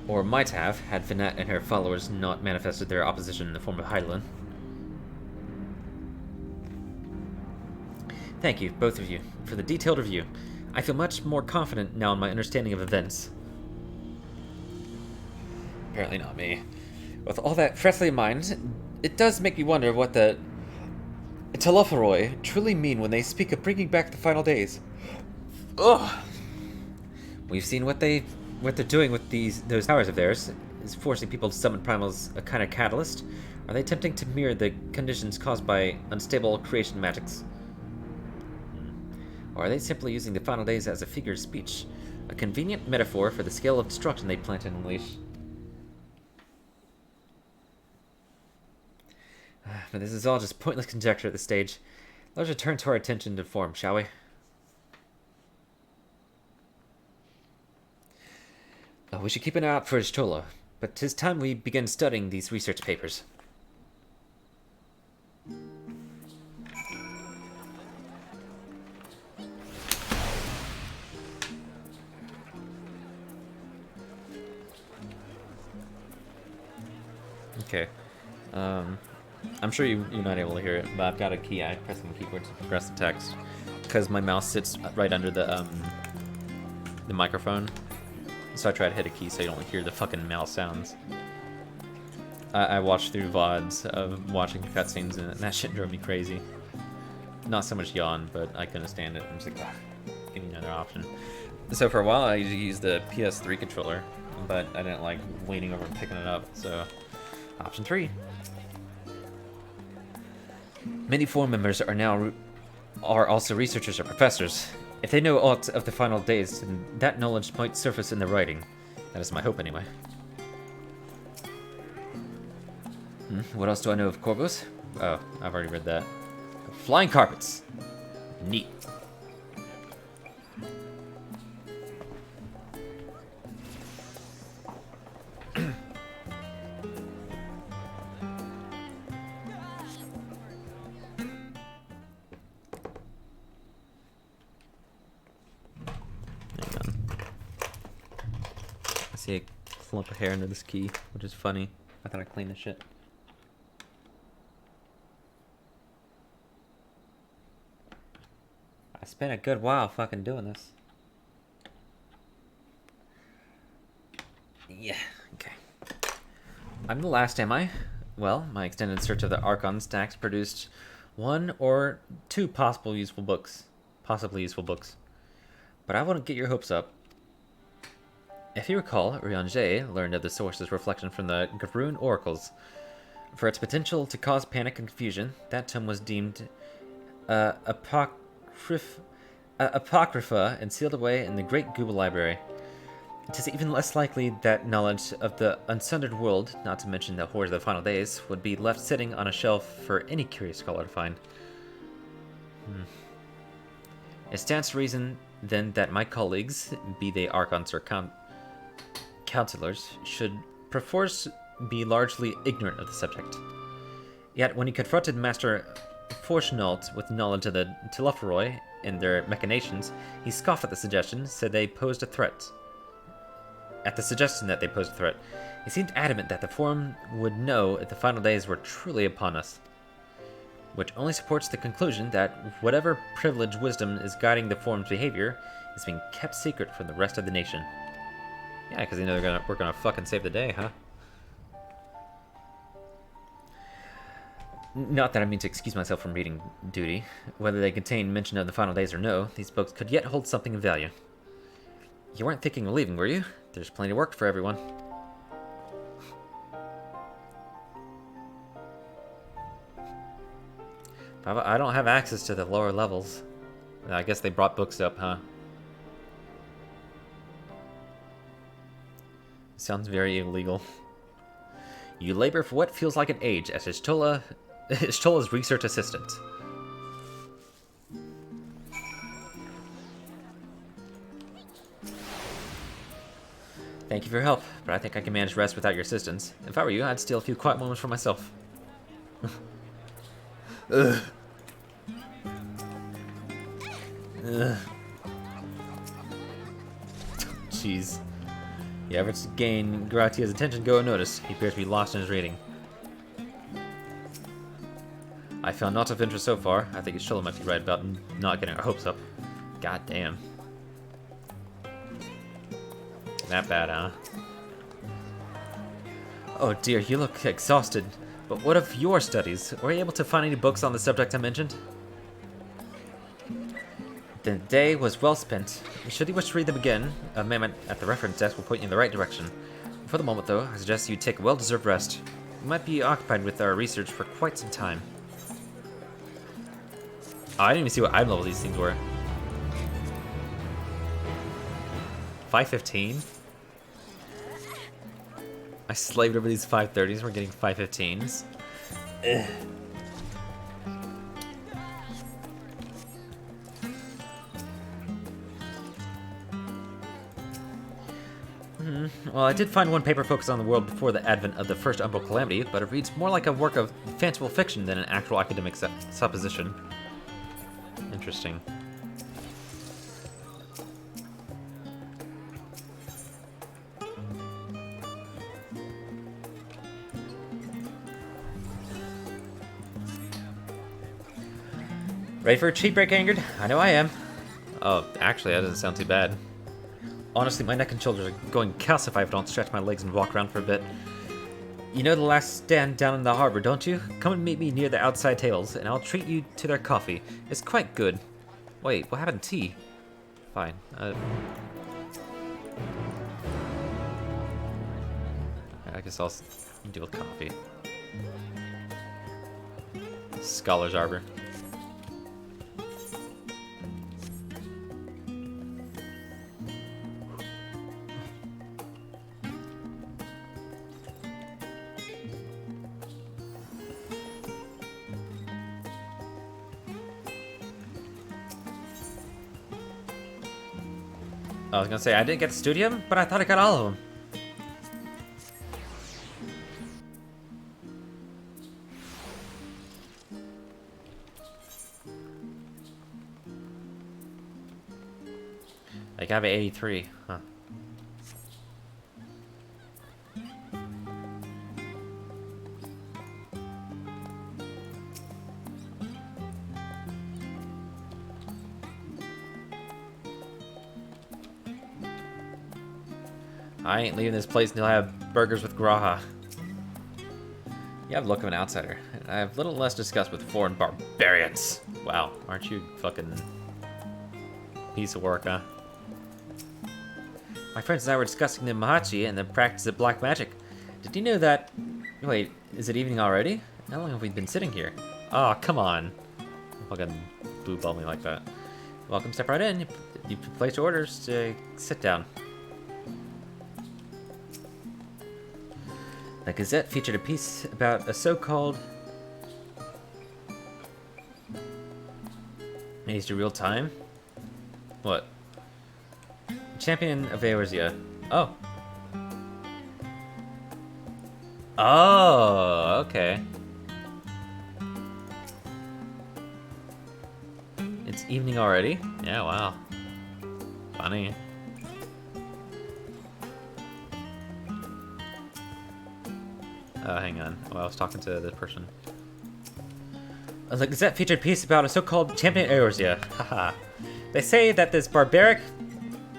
Or might have, had Finette and her followers not manifested their opposition in the form of Hydaelyn. Thank you, both of you, for the detailed review. I feel much more confident now in my understanding of events. Apparently not me. With all that freshly in mind, it does make me wonder what the Telophoroi truly mean when they speak of bringing back the final days. Ugh! We've seen what they're doing with those powers of theirs. Is forcing people to summon primals a kind of catalyst? Are they attempting to mirror the conditions caused by unstable creation magics? Or are they simply using the final days as a figure of speech? A convenient metaphor for the scale of destruction they plan to unleash. But this is all just pointless conjecture at this stage. Let's return to our attention to form, shall we? We should keep an eye out for Y'shtola, but 'tis time we begin studying these research papers. Okay. I'm sure you're not able to hear it, but I've got a key. I'm pressing the keyboard to progress the text because my mouse sits right under the microphone. So I try to hit a key so you don't hear the fucking mouse sounds. I watched through VODs of watching cutscenes and that shit drove me crazy. Not so much yawn, but I couldn't stand it. I'm just like, give me another option. So for a while I used the PS3 controller, but I didn't like leaning over and picking it up, so option 3. Many forum members are also researchers or professors. If they know aught of the final days, then that knowledge might surface in their writing. That is my hope, anyway. What else do I know of Corvus? Oh, I've already read that. Flying carpets. Neat. I see a clump of hair under this key, which is funny. I thought I'd clean this shit. I spent a good while fucking doing this. Yeah, okay. I'm the last, am I? Well, my extended search of the Archon stacks produced 1 or 2 possibly useful books. But I wouldn't get your hopes up. If you recall, Riange learned of the source's reflection from the Garoon oracles. For its potential to cause panic and confusion, that tome was deemed apocrypha and sealed away in the Great Gooba Library. It is even less likely that knowledge of the unsundered world, not to mention the horrors of the final days, would be left sitting on a shelf for any curious scholar to find. It stands to reason, then, that my colleagues, be they Archons or counselors, should perforce be largely ignorant of the subject. Yet, when he confronted Master Fortunault with knowledge of the Telophoroi and their machinations, he scoffed at the suggestion, said they posed a threat. At the suggestion that they posed a threat, he seemed adamant that the Forum would know if the final days were truly upon us. Which only supports the conclusion that whatever privileged wisdom is guiding the Forum's behavior is being kept secret from the rest of the nation. Yeah, because they know we're gonna fucking save the day, huh? Not that I mean to excuse myself from reading duty. Whether they contain mention of the final days or no, these books could yet hold something of value. You weren't thinking of leaving, were you? There's plenty of work for everyone. I don't have access to the lower levels. I guess they brought books up, huh? Sounds very illegal. You labor for what feels like an age as Ishtola's research assistant. Thank you for your help, but I think I can manage rest without your assistance. If I were you, I'd steal a few quiet moments for myself. Ugh. Ugh. Jeez. The efforts to gain Gratia's attention go unnoticed. He appears to be lost in his reading. I found not of interest so far. I think Ishtola might be right about not getting our hopes up. God damn. That bad, huh? Oh dear, you look exhausted. But what of your studies? Were you able to find any books on the subject I mentioned? The day was well spent. Should you wish to read them again, a man at the reference desk will point you in the right direction. For the moment, though, I suggest you take a well-deserved rest. You might be occupied with our research for quite some time. Oh, I didn't even see what eye level these things were. 515? I slaved over these 530s, we're getting 515s. Ugh. Well, I did find one paper focused on the world before the advent of the first Umbral Calamity, but it reads more like a work of fanciful fiction than an actual academic supposition. Interesting. Ready for a cheap break, Angered? I know I am. Oh, actually, that doesn't sound too bad. Honestly, my neck and shoulders are going calcified if I don't stretch my legs and walk around for a bit. You know the last stand down in the harbor, don't you? Come and meet me near the outside tables, and I'll treat you to their coffee. It's quite good. Wait, what happened to tea? Fine. I guess I'll deal with coffee. Scholar's Arbor. I was gonna say, I didn't get the studium, but I thought I got all of them. Like, I have an 83, huh? I ain't leaving this place until I have burgers with Graha. You have the look of an outsider, and I have little less disgust with foreign barbarians. Wow, aren't you fucking piece of work, huh? My friends and I were discussing the Mahachi and the practice of black magic. Did you know that... Wait, is it evening already? How long have we been sitting here? Oh, come on. Don't fucking blue ball me like that. Welcome, step right in. You place your orders. Sit down. The Gazette featured a piece about a so-called... Age to real time? What? Champion of Eorzea. Oh. Oh, okay. It's evening already? Yeah, wow. Funny. Hang on. Oh, I was talking to this person. The Gazette featured a piece about a so-called champion Eorzea. Haha. They say that this barbaric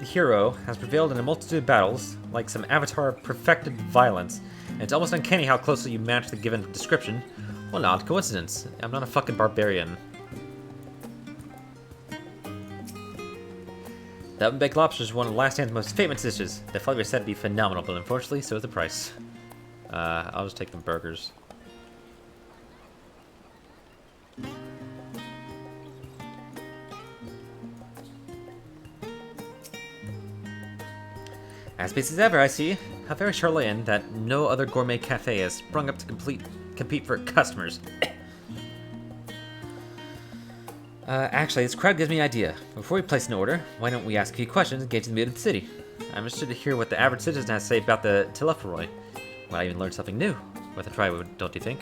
hero has prevailed in a multitude of battles, like some avatar perfected violence, and it's almost uncanny how closely you match the given description. Well, an odd coincidence. I'm not a fucking barbarian. The oven baked lobster is one of the last hand's most famous dishes. The flavor is said to be phenomenal, but unfortunately, so is the price. I'll just take the burgers. As busy as ever, I see. How very Charlatan that no other gourmet cafe has sprung up to compete for customers. Actually, this crowd gives me an idea. Before we place an order, why don't we ask a few questions and gauge the mood of the city? I'm interested to hear what the average citizen has to say about the Telepharoi. Might even learn something new. Worth a try, don't you think?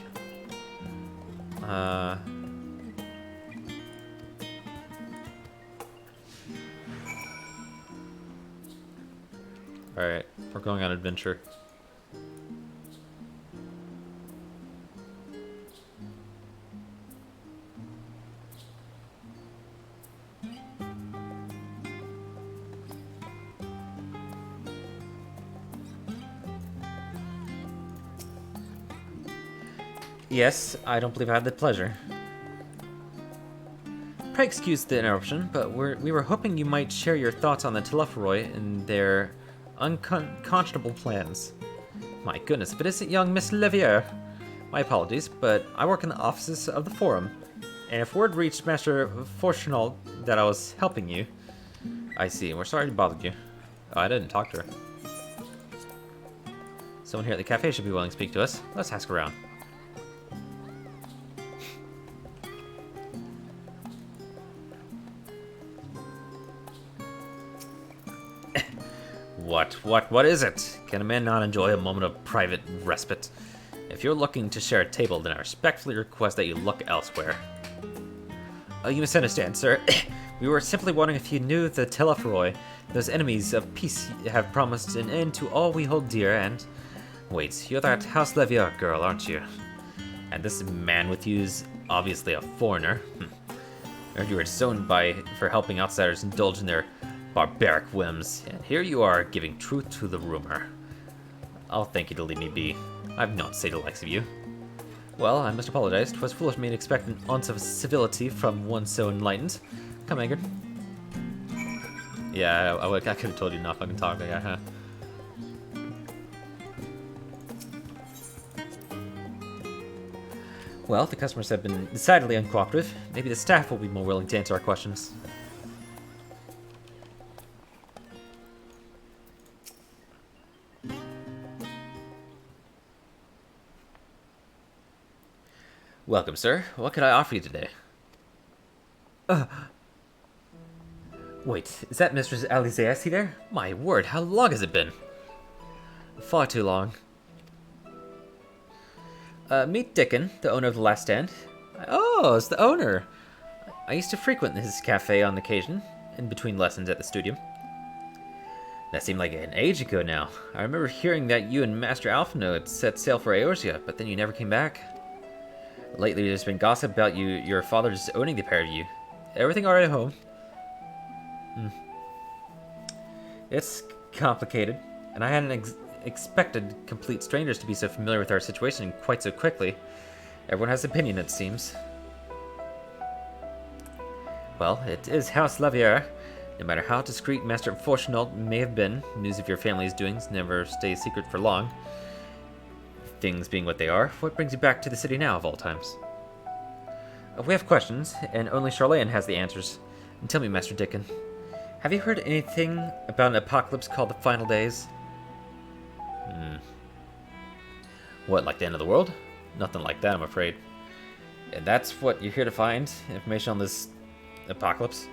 Alright, we're going on an adventure. Yes, I don't believe I had the pleasure. Pray excuse the interruption, but we were hoping you might share your thoughts on the Telepharoi and their unconscionable plans. My goodness, if it isn't young Miss Levier! My apologies, but I work in the offices of the Forum, and if word reached Master Fortunal that I was helping you... I see, we're sorry to bother you. Oh, I didn't talk to her. Someone here at the cafe should be willing to speak to us. Let's ask around. What is it? Can a man not enjoy a moment of private respite? If you're looking to share a table, then I respectfully request that you look elsewhere. Oh, you misunderstand, sir. We were simply wondering if you knew the Telepharoi, those enemies of peace have promised an end to all we hold dear, and... Wait, you're that House Levier girl, aren't you? And this man with you is obviously a foreigner. I heard you were disowned for helping outsiders indulge in their barbaric whims, and here you are giving truth to the rumor. I'll thank you to leave me be. I've not say the likes of you. Well, I must apologize. 'Twas foolish of me to expect an ounce of civility from one so enlightened. Come, Ingrid. Yeah, I could have told you not fucking talk like that, huh? Well, the customers have been decidedly uncooperative. Maybe the staff will be more willing to answer our questions. Welcome, sir. What could I offer you today? Wait, is that Mistress Alizaessi there? My word, how long has it been? Far too long. Meet Dickon, the owner of the Last Stand. Oh, it's the owner. I used to frequent his cafe on occasion, in between lessons at the studium. That seemed like an age ago now. I remember hearing that you and Master Alphino had set sail for Eorzea, but then you never came back. Lately, there's been gossip about your father just owning the pair of you. Everything alright at home? It's complicated, and I hadn't expected complete strangers to be so familiar with our situation quite so quickly. Everyone has an opinion, it seems. Well, it is House Levier. No matter how discreet Master Fortunal may have been, news of your family's doings never stays secret for long. Things being what they are, what brings you back to the city now, of all times? We have questions, and only Charlatan has the answers. And tell me, Master Dickon, have you heard anything about an apocalypse called the Final Days? What, like the end of the world? Nothing like that, I'm afraid. And that's what you're here to find? Information on this apocalypse?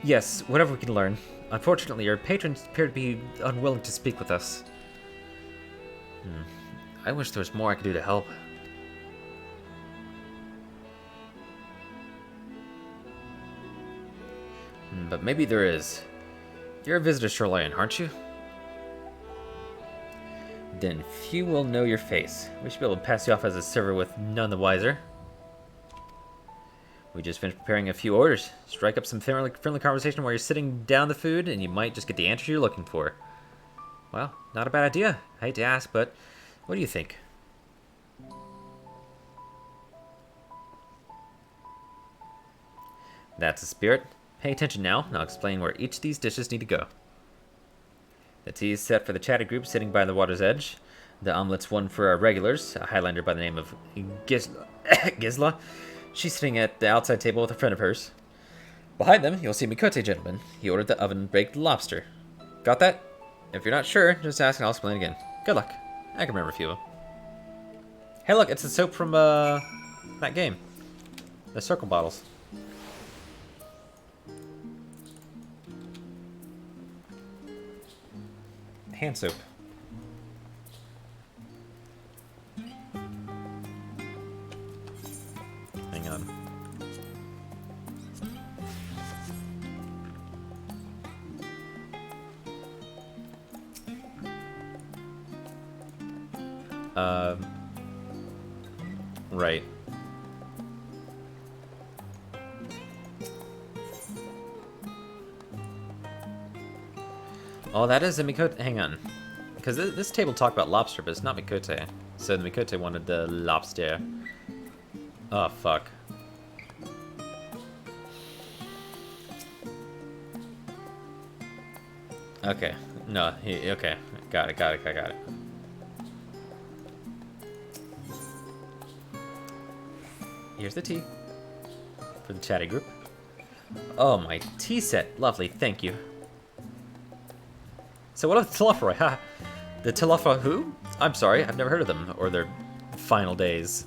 Yes, whatever we can learn. Unfortunately, your patrons appear to be unwilling to speak with us. I wish there was more I could do to help. But maybe there is. You're a visitor, Charlatan, aren't you? Then few will know your face. We should be able to pass you off as a server with none the wiser. We just finished preparing a few orders. Strike up some friendly conversation while you're sitting down the food, and you might just get the answer you're looking for. Well, not a bad idea. I hate to ask, but what do you think? That's the spirit. Pay attention now, and I'll explain where each of these dishes need to go. The tea is set for the chatty group sitting by the water's edge. The omelet's one for our regulars, a Highlander by the name of Gisla. She's sitting at the outside table with a friend of hers. Behind them, you'll see Mikote gentleman. He ordered the oven-baked lobster. Got that? If you're not sure, just ask and I'll explain again. Good luck. I can remember a few of them. Hey look, it's the soap from that game. The circle bottles. Hand soap. Hang on. Right. Oh, that is a Mikote. Hang on. Because this table talked about lobster, but it's not Mikote. So the Mikote wanted the lobster. Oh, fuck. Okay. No, okay. Got it, I got it. Here's the tea. For the chatty group. Oh, my tea set. Lovely, thank you. So what of the Telophoroi? Ha! The Telophoroi who? I'm sorry, I've never heard of them, or their final days.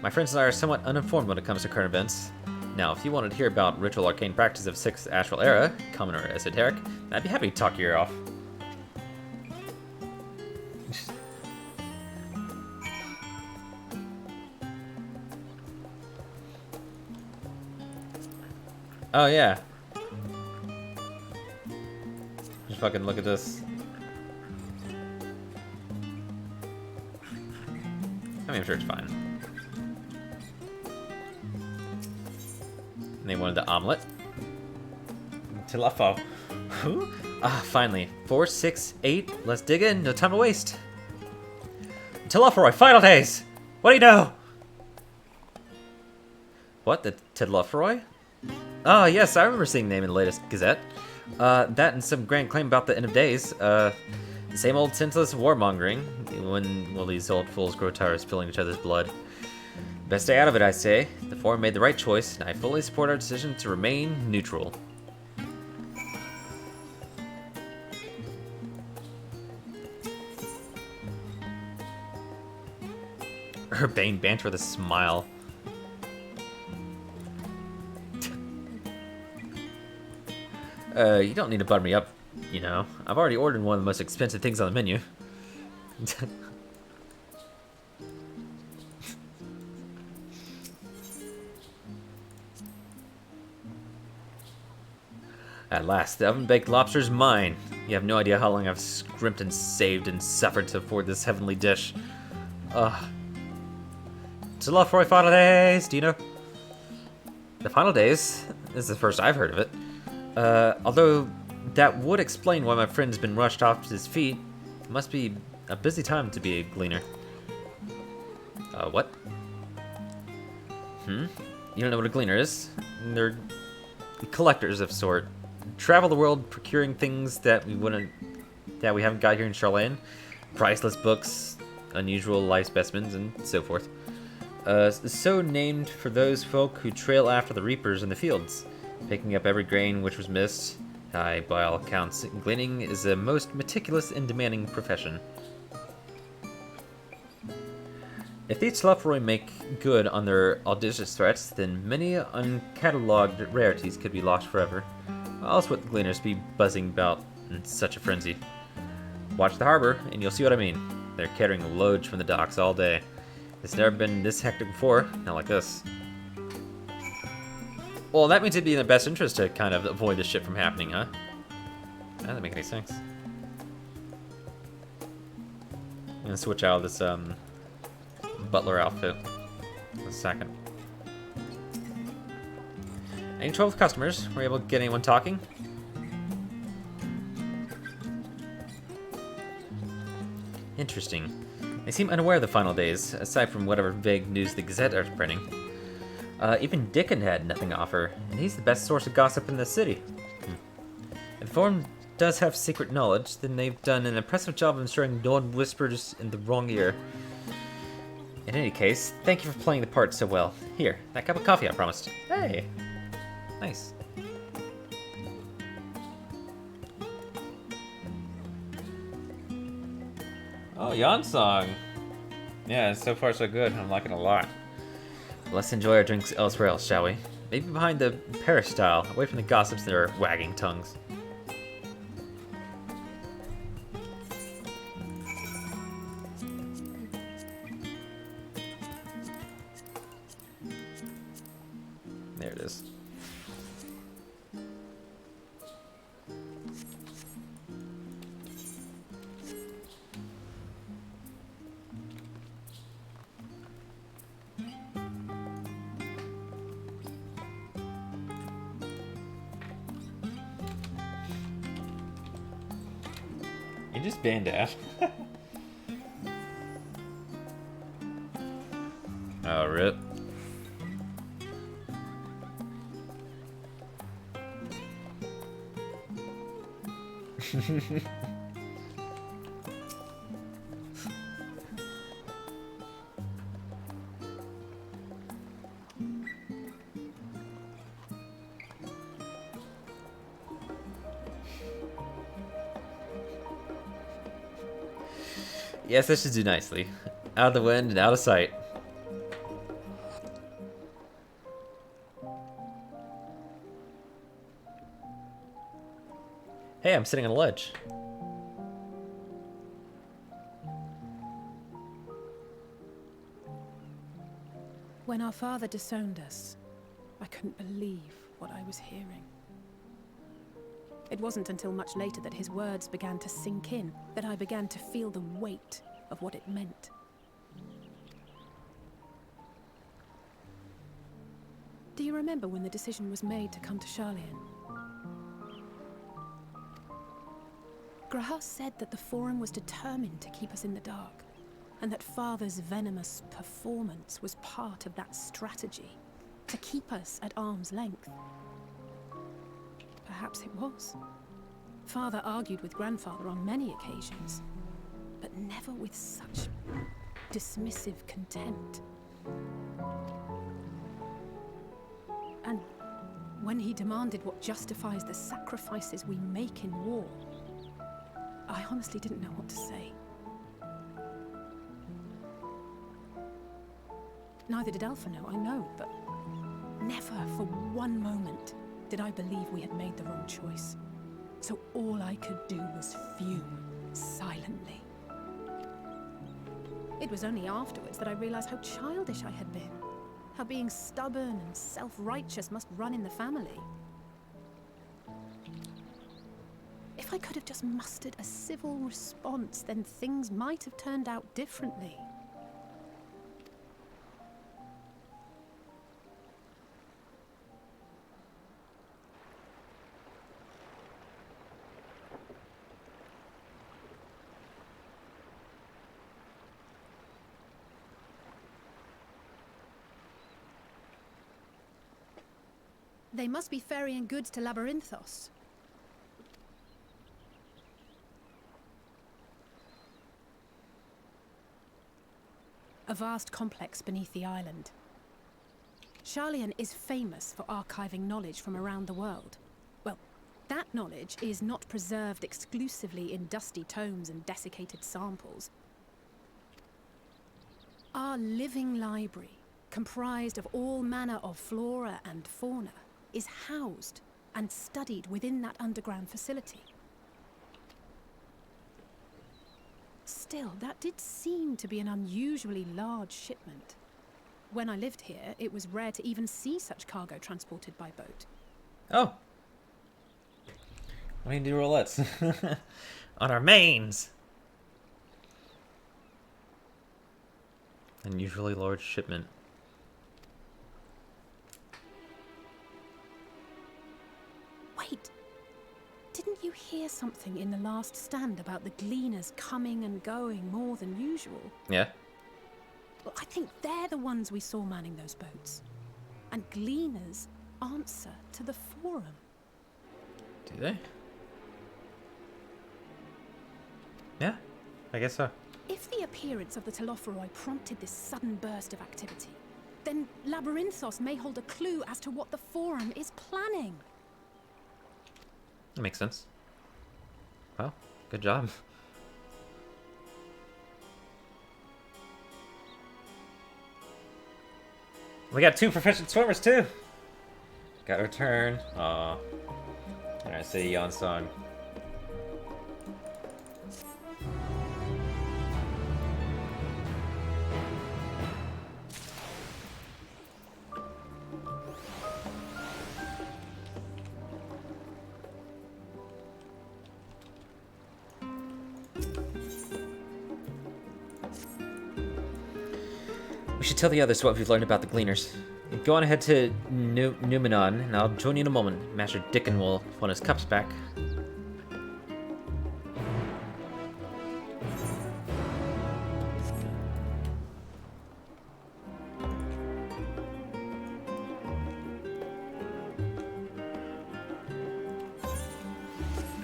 My friends and I are somewhat uninformed when it comes to current events. Now, if you wanted to hear about ritual arcane practice of 6th Astral Era, common or esoteric, I'd be happy to talk your ear off. Oh, yeah. Just fucking look at this. I mean, I'm sure it's fine. And they wanted the omelet. Tilafo. Who? Ah, finally. 4, 6, 8. Let's dig in. No time to waste. Telophoroi, final days! What do you know? What? The Telophoroi? Oh, yes, I remember seeing the name in the latest Gazette. That and some grand claim about the end of days. The same old senseless warmongering. When will these old fools grow tired of spilling each other's blood? Best stay out of it, I say. The Forum made the right choice, and I fully support our decision to remain neutral. Urbane banter with a smile. You don't need to butter me up, you know. I've already ordered one of the most expensive things on the menu. At last, the oven-baked lobster's mine. You have no idea how long I've scrimped and saved and suffered to afford this heavenly dish. Telophoroi final days, do you know? The final days? This is the first I've heard of it. Although that would explain why my friend's been rushed off his feet. It must be a busy time to be a gleaner. What? You don't know what a gleaner is? They're collectors of sort. Travel the world procuring things that we haven't got here in Charlene. Priceless books, unusual life specimens, and so forth. So named for those folk who trail after the reapers in the fields, picking up every grain which was missed. Aye, by all accounts, gleaning is a most meticulous and demanding profession. If these Telophoroi make good on their audacious threats, then many uncatalogued rarities could be lost forever. Why else would gleaners be buzzing about in such a frenzy? Watch the harbor, and you'll see what I mean. They're carrying loads from the docks all day. It's never been this hectic before, not like this. Well, that means it'd be in their best interest to kind of avoid this shit from happening, huh? That doesn't make any sense. I'm gonna switch out of this, butler outfit in a second. Any trouble with customers? Were you able to get anyone talking? Interesting. They seem unaware of the final days, aside from whatever vague news the Gazette are printing. Even Dickon had nothing to offer, and he's the best source of gossip in the city. If the Forum does have secret knowledge, then they've done an impressive job of ensuring no one whispers in the wrong ear. In any case, thank you for playing the part so well. Here, that cup of coffee I promised. Hey! Nice. Oh, Yansong. Yeah, so far so good. I'm liking it a lot. Let's enjoy our drinks elsewhere else, shall we? Maybe behind the peristyle, away from the gossips that are wagging tongues. There it is. You just banned out. Oh, rip. Yes, that should do nicely. Out of the wind and out of sight. Hey, I'm sitting on a ledge. When our father disowned us, I couldn't believe what I was hearing. It wasn't until much later that his words began to sink in, that I began to feel the weight of what it meant. Do you remember when the decision was made to come to Charlian? Graham said that the Forum was determined to keep us in the dark, and that Father's venomous performance was part of that strategy, to keep us at arm's length. Perhaps it was. Father argued with Grandfather on many occasions, but never with such dismissive contempt. And when he demanded what justifies the sacrifices we make in war, I honestly didn't know what to say. Neither did Alpha know, I know, but never for one moment did I believe we had made the wrong choice. So all I could do was fume silently. It was only afterwards that I realized how childish I had been. How being stubborn and self-righteous must run in the family. If I could have just mustered a civil response, then things might have turned out differently. They must be ferrying goods to Labyrinthos. A vast complex beneath the island. Charlian is famous for archiving knowledge from around the world. Well, that knowledge is not preserved exclusively in dusty tomes and desiccated samples. Our living library, comprised of all manner of flora and fauna, is housed and studied within that underground facility. Still, that did seem to be an unusually large shipment. When I lived here, it was rare to even see such cargo transported by boat. Oh. We need to do roulettes. On our mains. Unusually large shipment. Wait! Didn't you hear something in the last stand about the gleaners coming and going more than usual? Yeah. Well, I think they're the ones we saw manning those boats. And gleaners answer to the Forum. Do they? Yeah, I guess so. If the appearance of the Telophoroi prompted this sudden burst of activity, then Labyrinthos may hold a clue as to what the Forum is planning. That makes sense. Well, good job. We got 2 proficient swimmers too. Got to return. Aw. Alright, say yawn song. We should tell the others what we've learned about the Gleaners. Go on ahead to Numenon, and I'll join you in a moment. Master Dickon will want his cups back.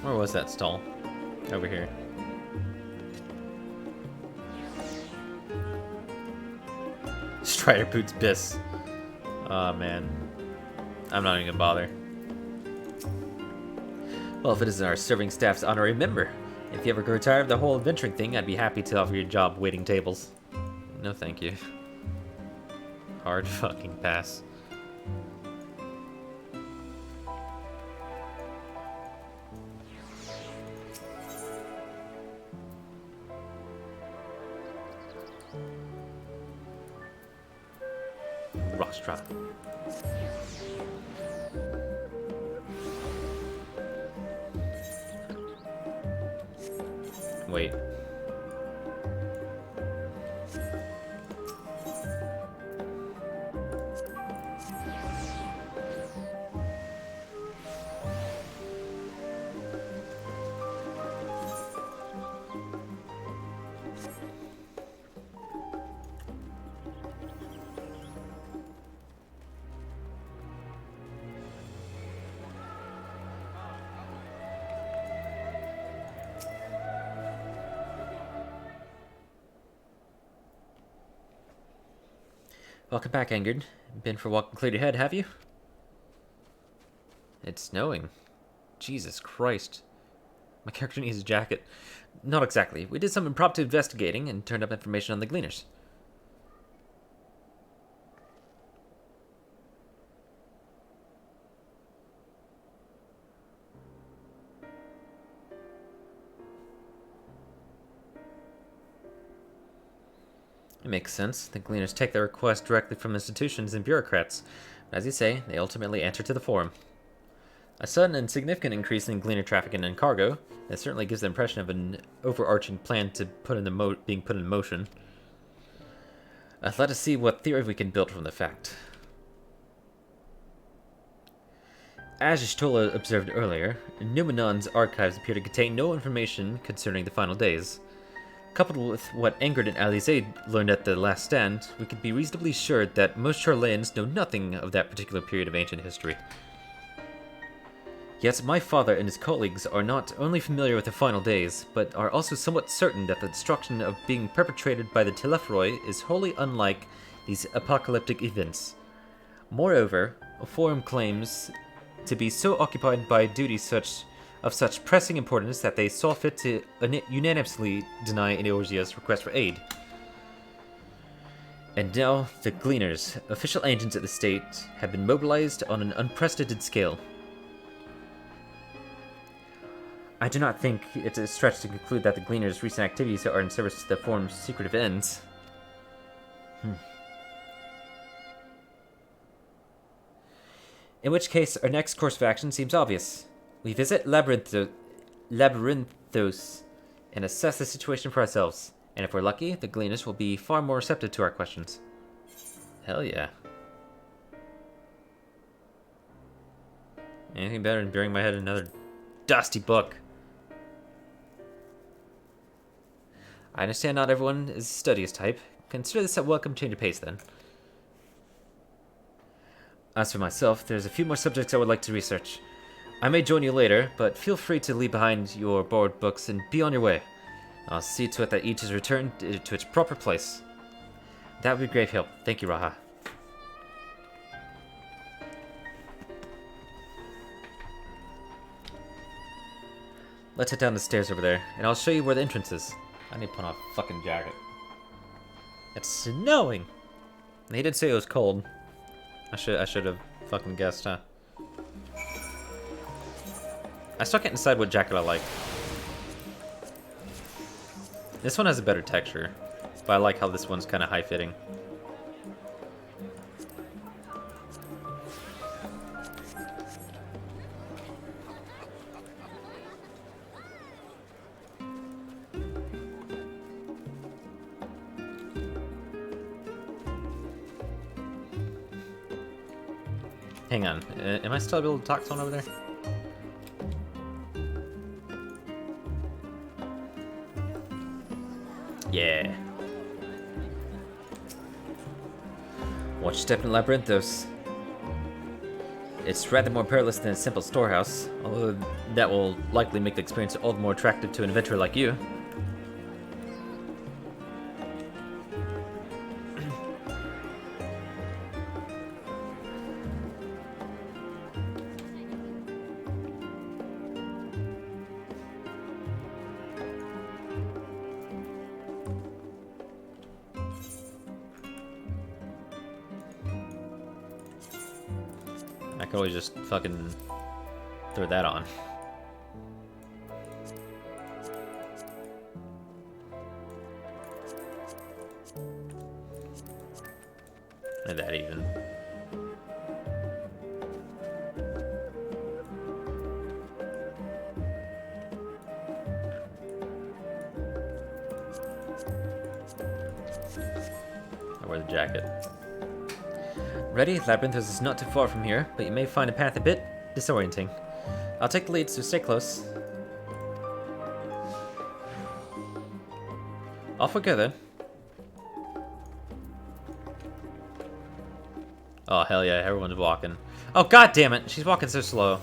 Where was that stall? Over here. Strider Boots Biss. Oh man. I'm not even gonna bother. Well, if it isn't our serving staff's honorary member. If you ever grow tired of the whole adventuring thing, I'd be happy to offer you a job waiting tables. No thank you. Hard fucking pass. Rostra. Wait. Welcome back, Engard. Been for a walk and cleared your head, have you? It's snowing. Jesus Christ. My character needs a jacket. Not exactly. We did some impromptu investigating and turned up information on the Gleaners. It makes sense. The Gleaners take their requests directly from institutions and bureaucrats. But as you say, they ultimately answer to the Forum. A sudden and significant increase in Gleaner traffic and cargo, it certainly gives the impression of an overarching plan to being put in motion. Let us see what theory we can build from the fact. As Y'shtola observed earlier, Numenon's archives appear to contain no information concerning the final days. Coupled with what Engard and Alisaie learned at the Last Stand, we could be reasonably sure that most Charlayans know nothing of that particular period of ancient history. Yet my father and his colleagues are not only familiar with the final days, but are also somewhat certain that the destruction of being perpetrated by the Telephroi is wholly unlike these apocalyptic events. Moreover, a Forum claims to be so occupied by duties of such pressing importance that they saw fit to unanimously deny Eorzea's request for aid. And now, the Gleaners, official agents of the state, have been mobilized on an unprecedented scale. I do not think it's a stretch to conclude that the Gleaners' recent activities are in service to the Forum's secretive ends. In which case, our next course of action seems obvious. We visit Labyrinthos and assess the situation for ourselves. And if we're lucky, the Gleaners will be far more receptive to our questions. Hell yeah. Anything better than burying my head in another dusty book? I understand not everyone is studious type. Consider this a welcome change of pace then. As for myself, there's a few more subjects I would like to research. I may join you later, but feel free to leave behind your borrowed books and be on your way. I'll see to it that each is returned to its proper place. That would be great help. Thank you, Raha. Let's head down the stairs over there, and I'll show you where the entrance is. I need to put on a fucking jacket. It's snowing! They did say it was cold. I should have fucking guessed, huh? I still can't decide what jacket I like. This one has a better texture, but I like how this one's kind of high-fitting. Hang on, am I still able to talk to someone over there? Yeah. Watch your step in Labyrinthos. It's rather more perilous than a simple storehouse, although that will likely make the experience all the more attractive to an adventurer like you. I could always just fucking throw that on. And that even. I wear the jacket. Ready? Labyrinthos is not too far from here, but you may find a path a bit disorienting. I'll take the lead, so stay close. Off we go then. Oh hell yeah, everyone's walking. Oh god damn it, she's walking so slow.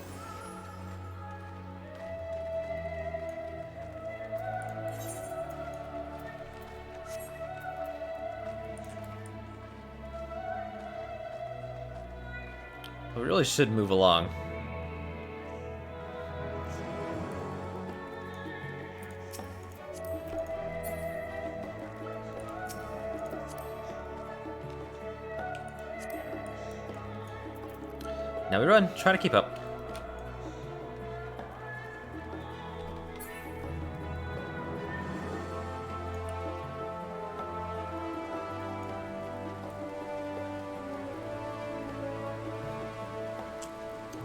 We really should move along. Now we run, try to keep up.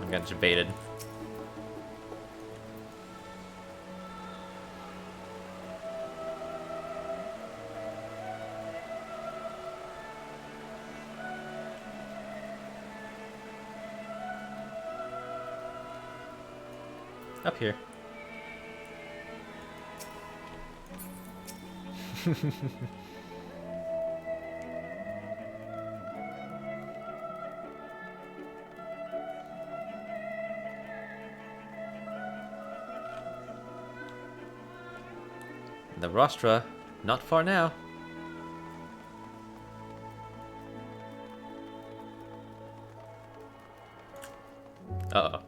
I got debated. Up here. The rostra, not far now. Uh-oh.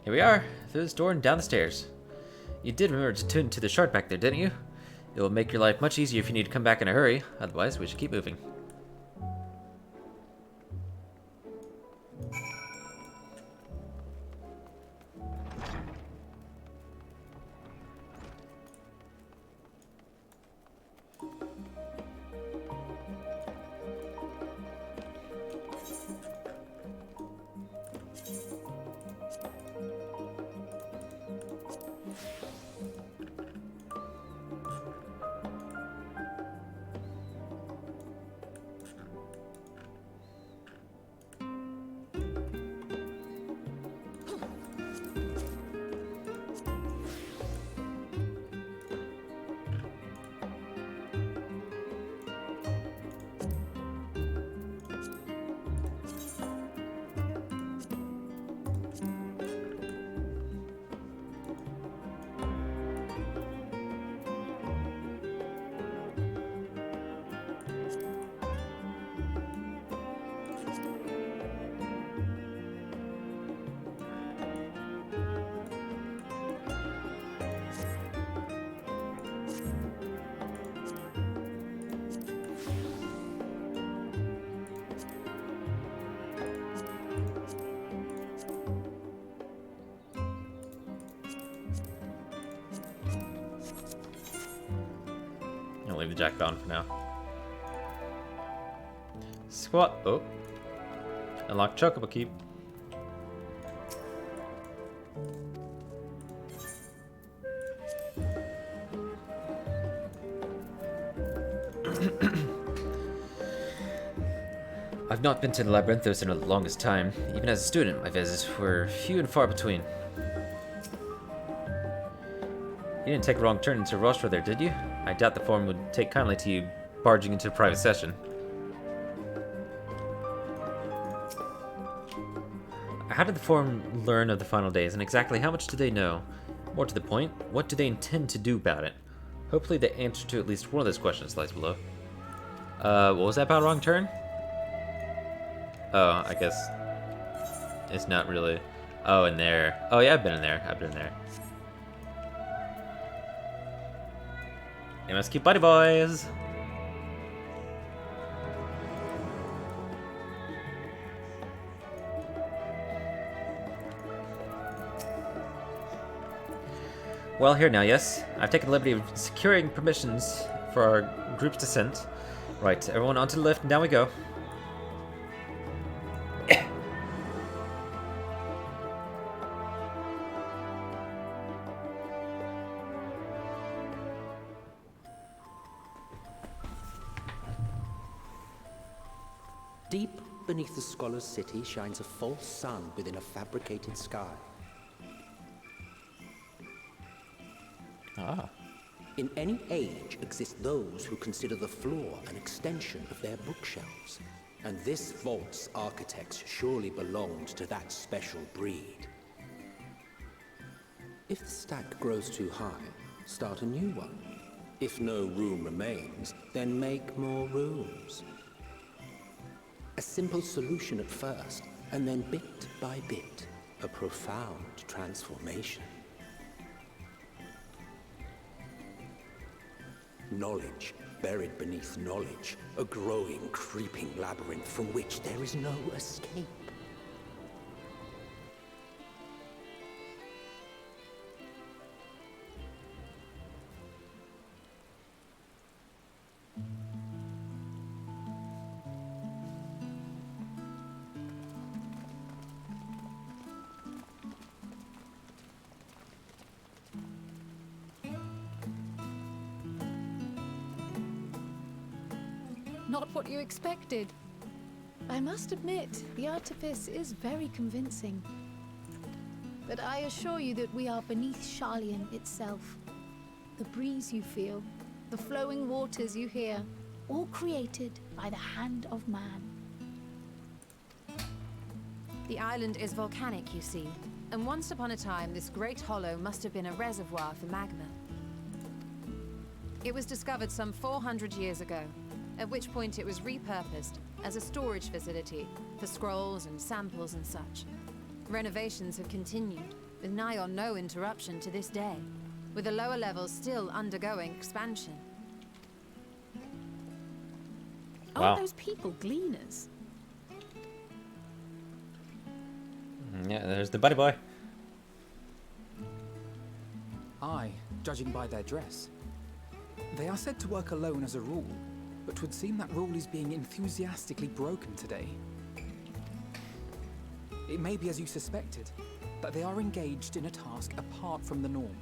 Here we are, through this door and down the stairs. You did remember to tune to the shard back there, didn't you? It will make your life much easier if you need to come back in a hurry, otherwise we should keep moving. leave the jacket on for now. Squat. Oh. Unlock Chocobo Keep. I've not been to the Labyrinthos in the longest time. Even as a student, my visits were few and far between. You didn't take a wrong turn into Rostra there, did you? I doubt the forum would take kindly to you barging into a private session. How did the forum learn of the final days, and exactly how much do they know? More to the point, what do they intend to do about it? Hopefully the answer to at least one of those questions lies below. What was that about wrong turn? Oh, I guess it's not really. Oh, in there. Oh yeah, I've been in there. I've been in there. You must keep buddy boys. Well, here now, yes. I've taken the liberty of securing permissions for our group's descent. Right, everyone onto the lift, and down we go. Deep beneath the scholar's city shines a false sun within a fabricated sky. Ah. In any age exist those who consider the floor an extension of their bookshelves, and this vault's architects surely belonged to that special breed. If the stack grows too high, start a new one. If no room remains, then make more rooms. A simple solution at first, and then bit by bit, a profound transformation. Knowledge, buried beneath knowledge, a growing, creeping labyrinth from which there is no escape. Not what you expected. I must admit, the artifice is very convincing. But I assure you that we are beneath Sharlayan itself. The breeze you feel, the flowing waters you hear, all created by the hand of man. The island is volcanic, you see, and once upon a time this great hollow must have been a reservoir for magma. It was discovered some 400 years ago, at which point it was repurposed as a storage facility for scrolls and samples and such. Renovations have continued, with nigh on no interruption to this day, with the lower levels still undergoing expansion. Wow. Aren't those people gleaners? Yeah, there's the buddy boy. Aye, judging by their dress. They are said to work alone as a rule, but 'twould seem that rule is being enthusiastically broken today. It may be as you suspected, that they are engaged in a task apart from the norm.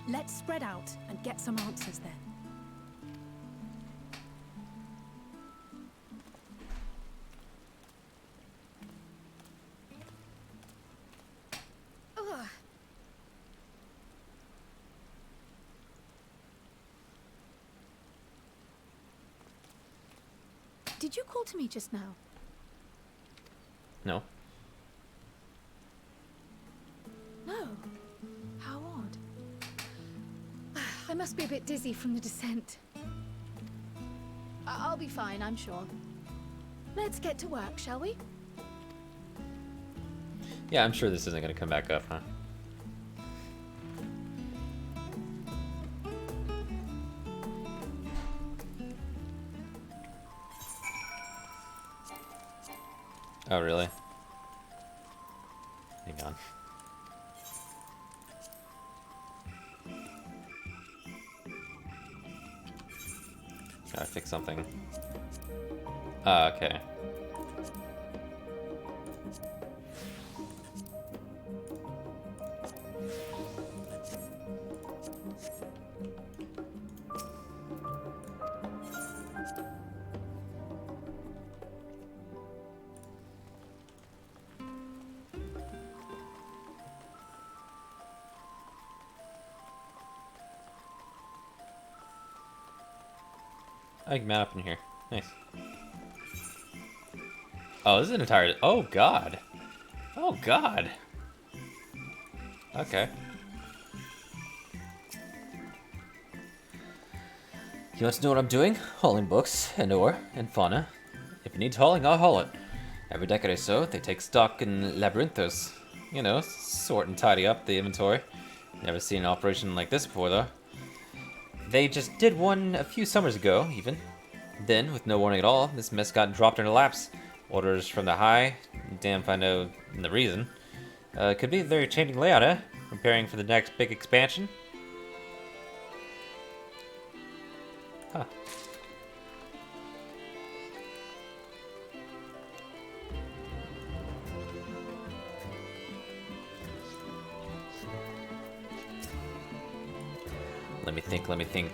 Let's spread out and get some answers then. Ugh. Did you call to me just now? No. No. How odd. I must be a bit dizzy from the descent. I'll be fine, I'm sure. Let's get to work, shall we? Yeah, I'm sure this isn't going to come back up, huh? Oh, really? Hang on. Gotta fix something. Ah, okay. I can mount up in here. Nice. Oh, this is an entire... Oh, God. Oh, God. Okay. You want to know what I'm doing? Hauling books, and ore, and fauna. If it needs hauling, I'll haul it. Every decade or so, they take stock in labyrinthos. You know, sort and tidy up the inventory. Never seen an operation like this before, though. They just did one a few summers ago, even. Then, with no warning at all, this mess got dropped in our laps. Orders from the high. Damn if I know the reason. Could be they're changing layout, eh? Preparing for the next big expansion? Huh. Let me think.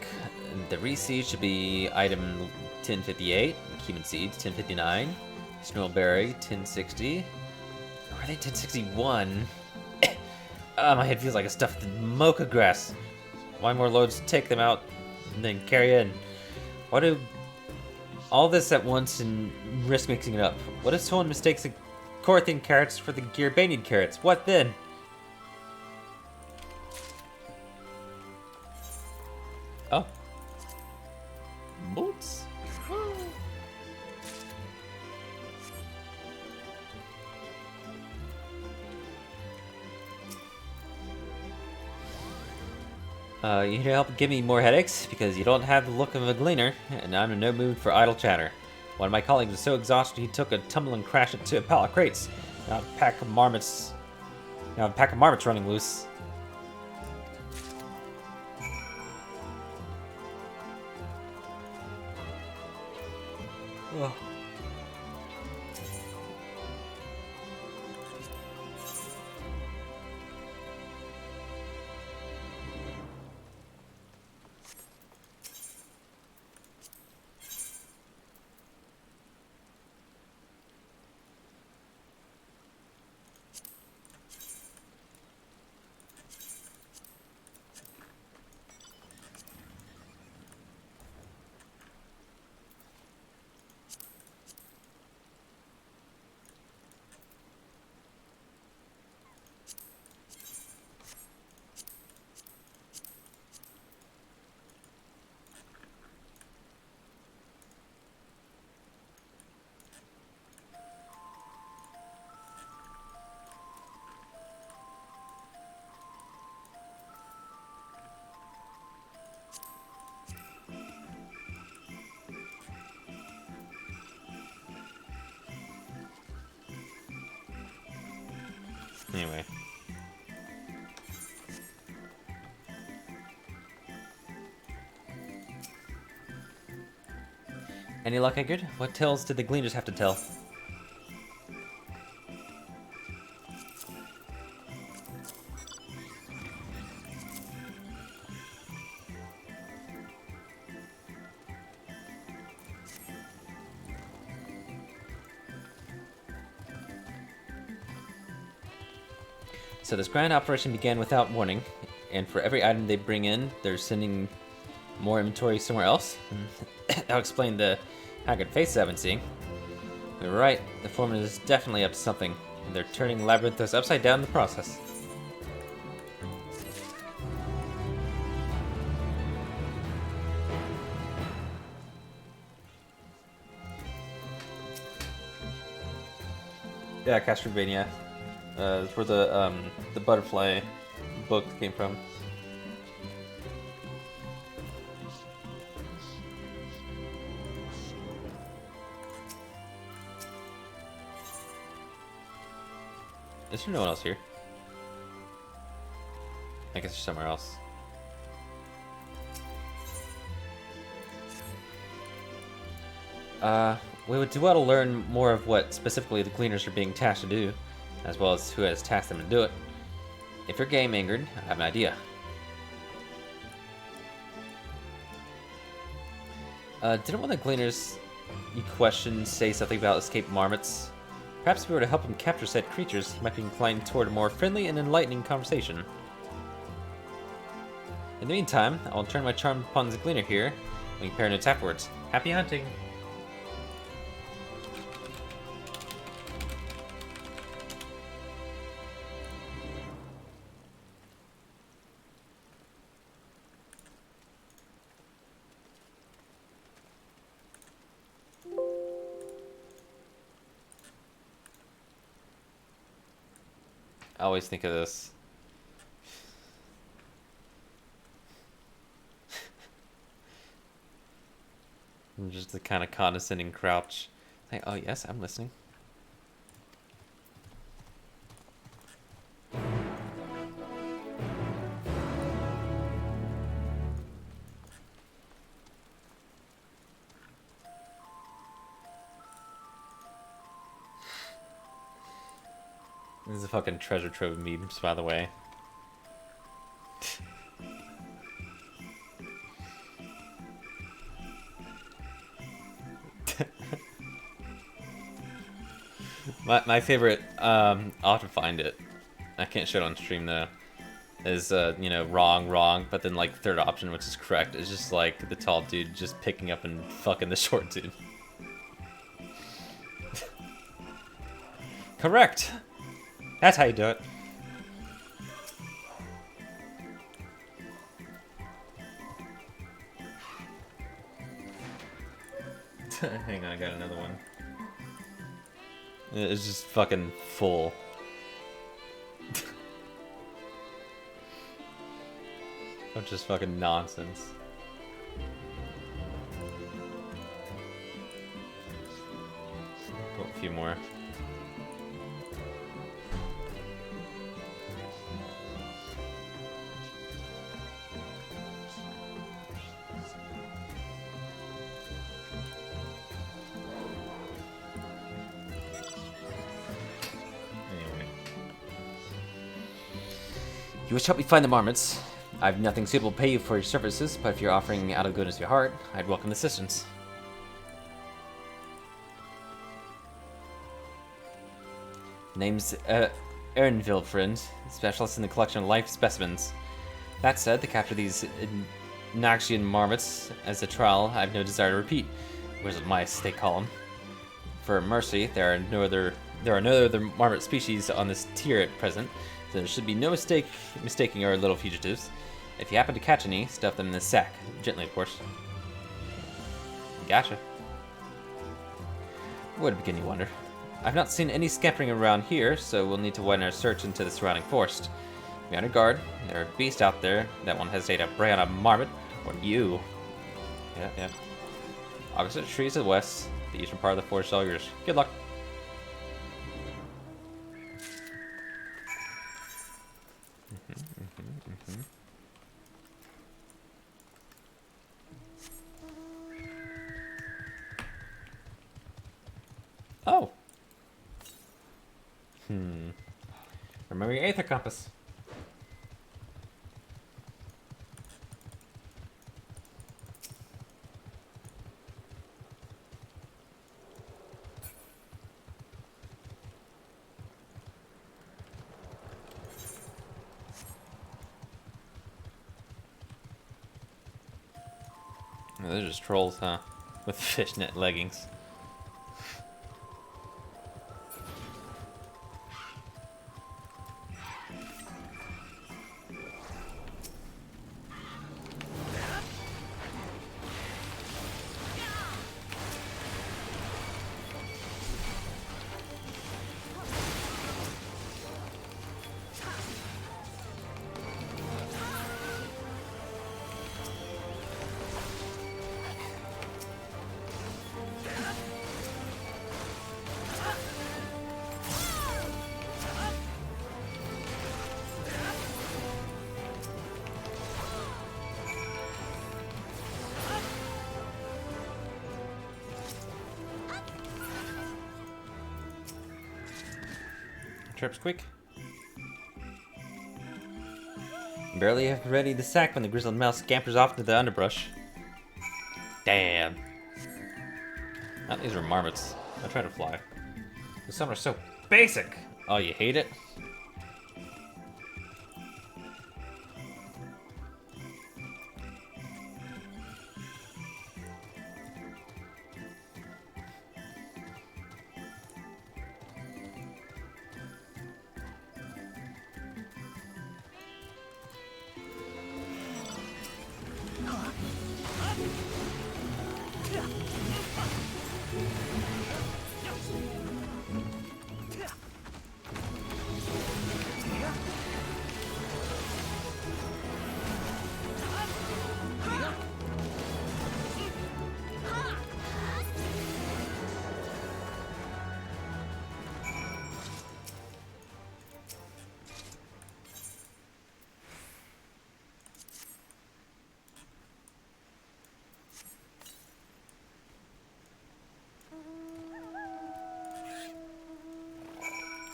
The reseed should be item 1058, Cuban seeds 1059, Snowberry 1060. Or are they 1061? My head feels like a stuffed mocha grass. Why more loads take them out and then carry in? Why do all this at once and risk mixing it up? What if someone mistakes the Corthian carrots for the Gearbanian carrots? What then? Oh. Boots? You need help give me more headaches? Because you don't have the look of a gleaner, and I'm in no mood for idle chatter. One of my colleagues was so exhausted he took a tumble and crashed into a pile of crates. Now a pack of marmots running loose. Ugh. Anyway. Any luck, Edgard? What tales did the gleaners have to tell? So this grand operation began without warning, and for every item they bring in, they're sending more inventory somewhere else. That'll explain the haggard faces I've been seeing. You're right, the foreman is definitely up to something, and they're turning Labyrinthos upside down in the process. Yeah, Castlevania. That's where the butterfly book came from. Is there no one else here? I guess there's somewhere else. We would do well to learn more of what specifically the Gleaners are being tasked to do, as well as who has tasked them to do it. If you're game angered, I have an idea. Didn't one of the Gleaners you questioned say something about escaped marmots? Perhaps if we were to help him capture said creatures, he might be inclined toward a more friendly and enlightening conversation. In the meantime, I will turn my charm upon the Gleaner here, and we can compare notes afterwards. Happy hunting! I always think of this. Just the kind of condescending crouch. Like, oh yes, I'm listening. This is a fucking treasure trove of memes, by the way. my favorite, I'll have to find it. I can't show it on stream though. Is you know, wrong, but then like third option, which is correct, is just like the tall dude just picking up and fucking the short dude. Correct. That's how you do it. Hang on, I got another one. It's just fucking full. Of just fucking nonsense. Pull a few more. You wish to help me find the marmots. I have nothing suitable to pay you for your services, but if you're offering out of the goodness of your heart, I'd welcome assistance. Name's Ehrenville, friend, specialist in the collection of life specimens. That said, to capture these Noxian marmots as a trial, I have no desire to repeat. Wizard mice, they call them. For mercy, there are no other marmot species on this tier at present, so there should be no mistaking our little fugitives. If you happen to catch any, stuff them in this sack. Gently, of course. Gotcha. Where to begin, you wonder? I've not seen any scampering around here, so we'll need to widen our search into the surrounding forest. Be on your guard. There are beasts out there that won't hesitate to prey on a marmot, or you. Yeah. Opposite trees to the west. The eastern part of the forest is all yours. Good luck. Oh. Remember your Aether Compass. Oh, they're just trolls, huh? With fishnet leggings. Chirps quick. Barely have ready the sack when the grizzled mouse scampers off into the underbrush. Damn. Oh, these are marmots. I try to fly. But some are so basic. Oh, you hate it?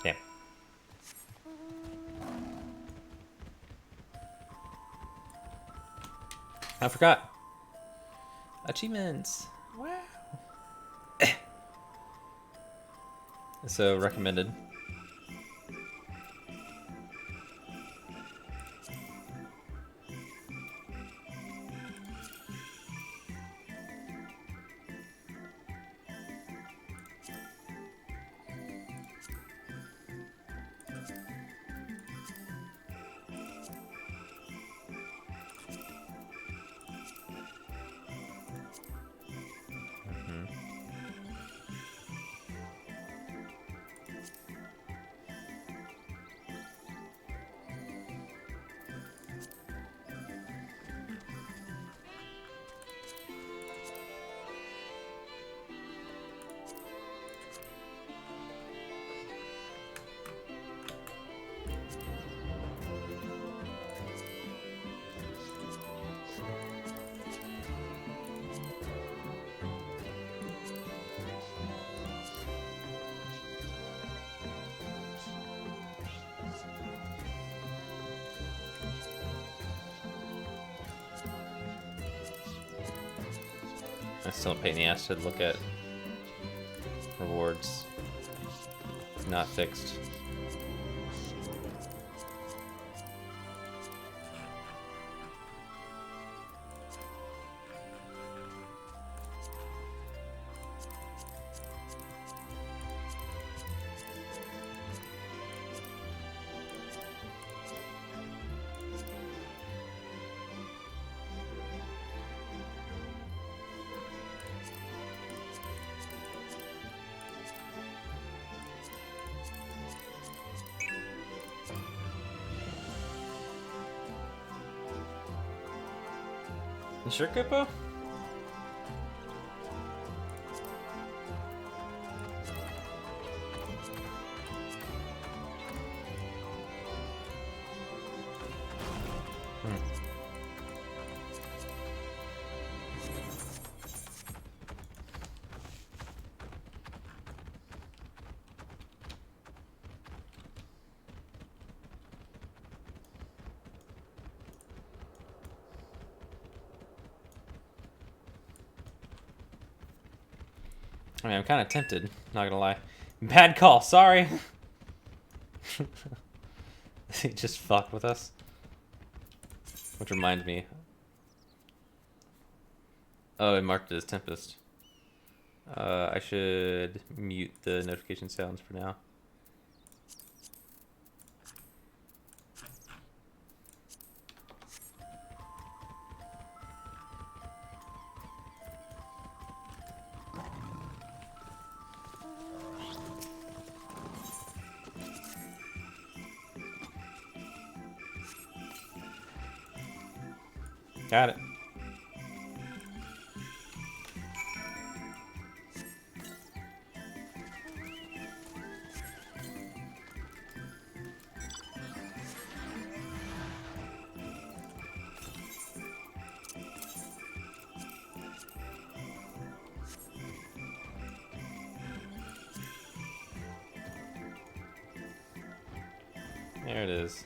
Damn. I forgot. Achievements. Wow. So recommended. That's still a pain in the ass to look at rewards. Not fixed. You sure, Kippo? I mean, I'm kind of tempted, not gonna lie. Bad call, sorry. He just fucked with us. Which reminds me. Oh, it marked it as Tempest. I should mute the notification sounds for now. Got it. There it is.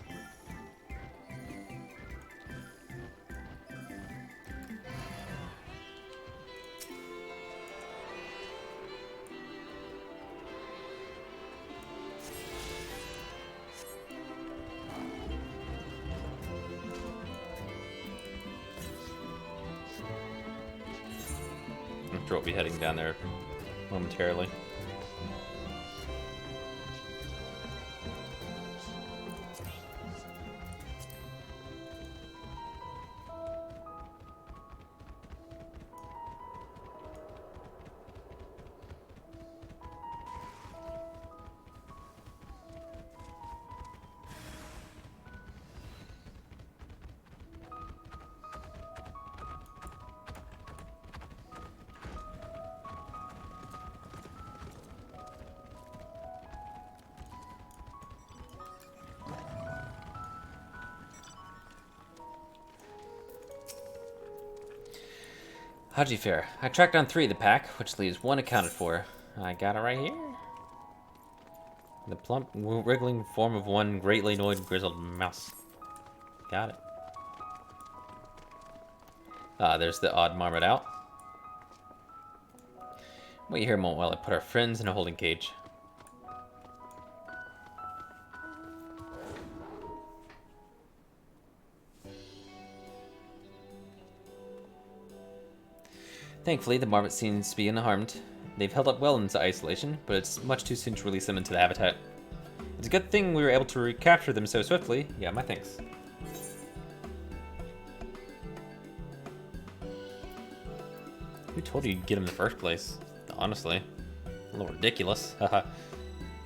I'm sure we'll be heading down there momentarily. How'd you fare? I tracked down 3 of the pack, which leaves 1 accounted for. I got it right here. The plump, wriggling form of one greatly annoyed grizzled mouse. Got it. Ah, there's the odd marmot out. Wait here a moment while I put our friends in a holding cage. Thankfully, the marmot seems to be unharmed. They've held up well into isolation, but it's much too soon to release them into the habitat. It's a good thing we were able to recapture them so swiftly. Yeah, my thanks. Who told you you'd get them in the first place? Honestly. A little ridiculous. Haha.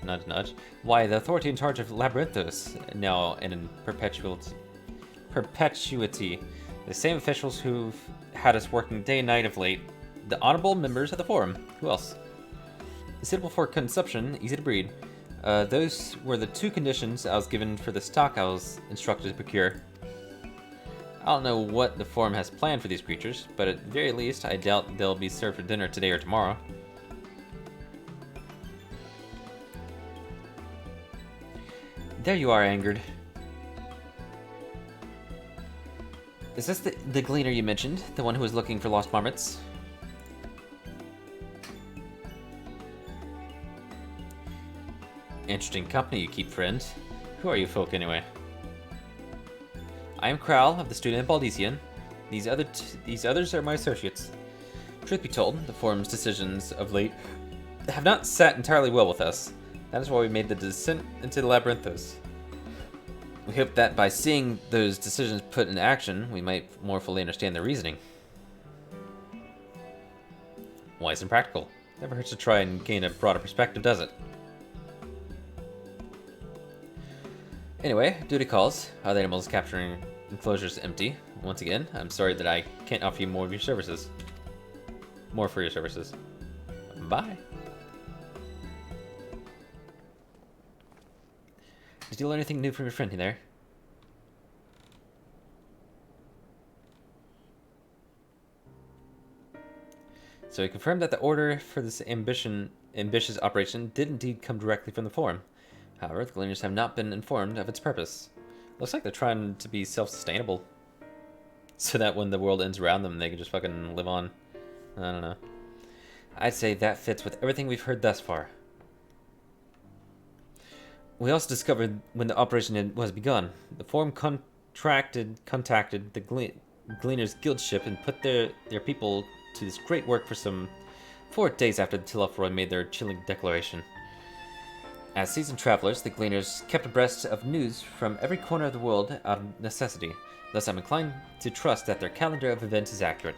Nudge, nudge. Why, the authority in charge of Labyrinthos, now in perpetuity. The same officials who've had us working day and night of late. The honorable members of the Forum. Who else? Suitable for consumption, easy to breed. Those were the 2 conditions I was given for the stock I was instructed to procure. I don't know what the Forum has planned for these creatures, but at the very least, I doubt they'll be served for dinner today or tomorrow. There you are, Angered. Is this the gleaner you mentioned? The one who was looking for lost marmots? Interesting company you keep, friend. Who are you folk, anyway? I am Kral of the Student Baldesian. These others are my associates. Truth be told, the Forum's decisions of late have not sat entirely well with us. That is why we made the descent into the Labyrinthos. We hope that by seeing those decisions put into action, we might more fully understand their reasoning. Wise and practical. Never hurts to try and gain a broader perspective, does it? Anyway, duty calls. Other animals capturing enclosures empty. Once again, I'm sorry that I can't offer you more of your services. More for your services. Bye. Did you learn anything new from your friend in there? So he confirmed that the order for this ambitious operation did indeed come directly from the Forum. However, the Gleaners have not been informed of its purpose. Looks like they're trying to be self-sustainable. So that when the world ends around them, they can just fucking live on. I don't know. I'd say that fits with everything we've heard thus far. We also discovered when the operation was begun, the Forum contacted the Gleaners Guild ship and put their people to this great work for some 4 days after the Tilafroy made their chilling declaration. As seasoned travelers, the Gleaners kept abreast of news from every corner of the world out of necessity, thus I'm inclined to trust that their calendar of events is accurate.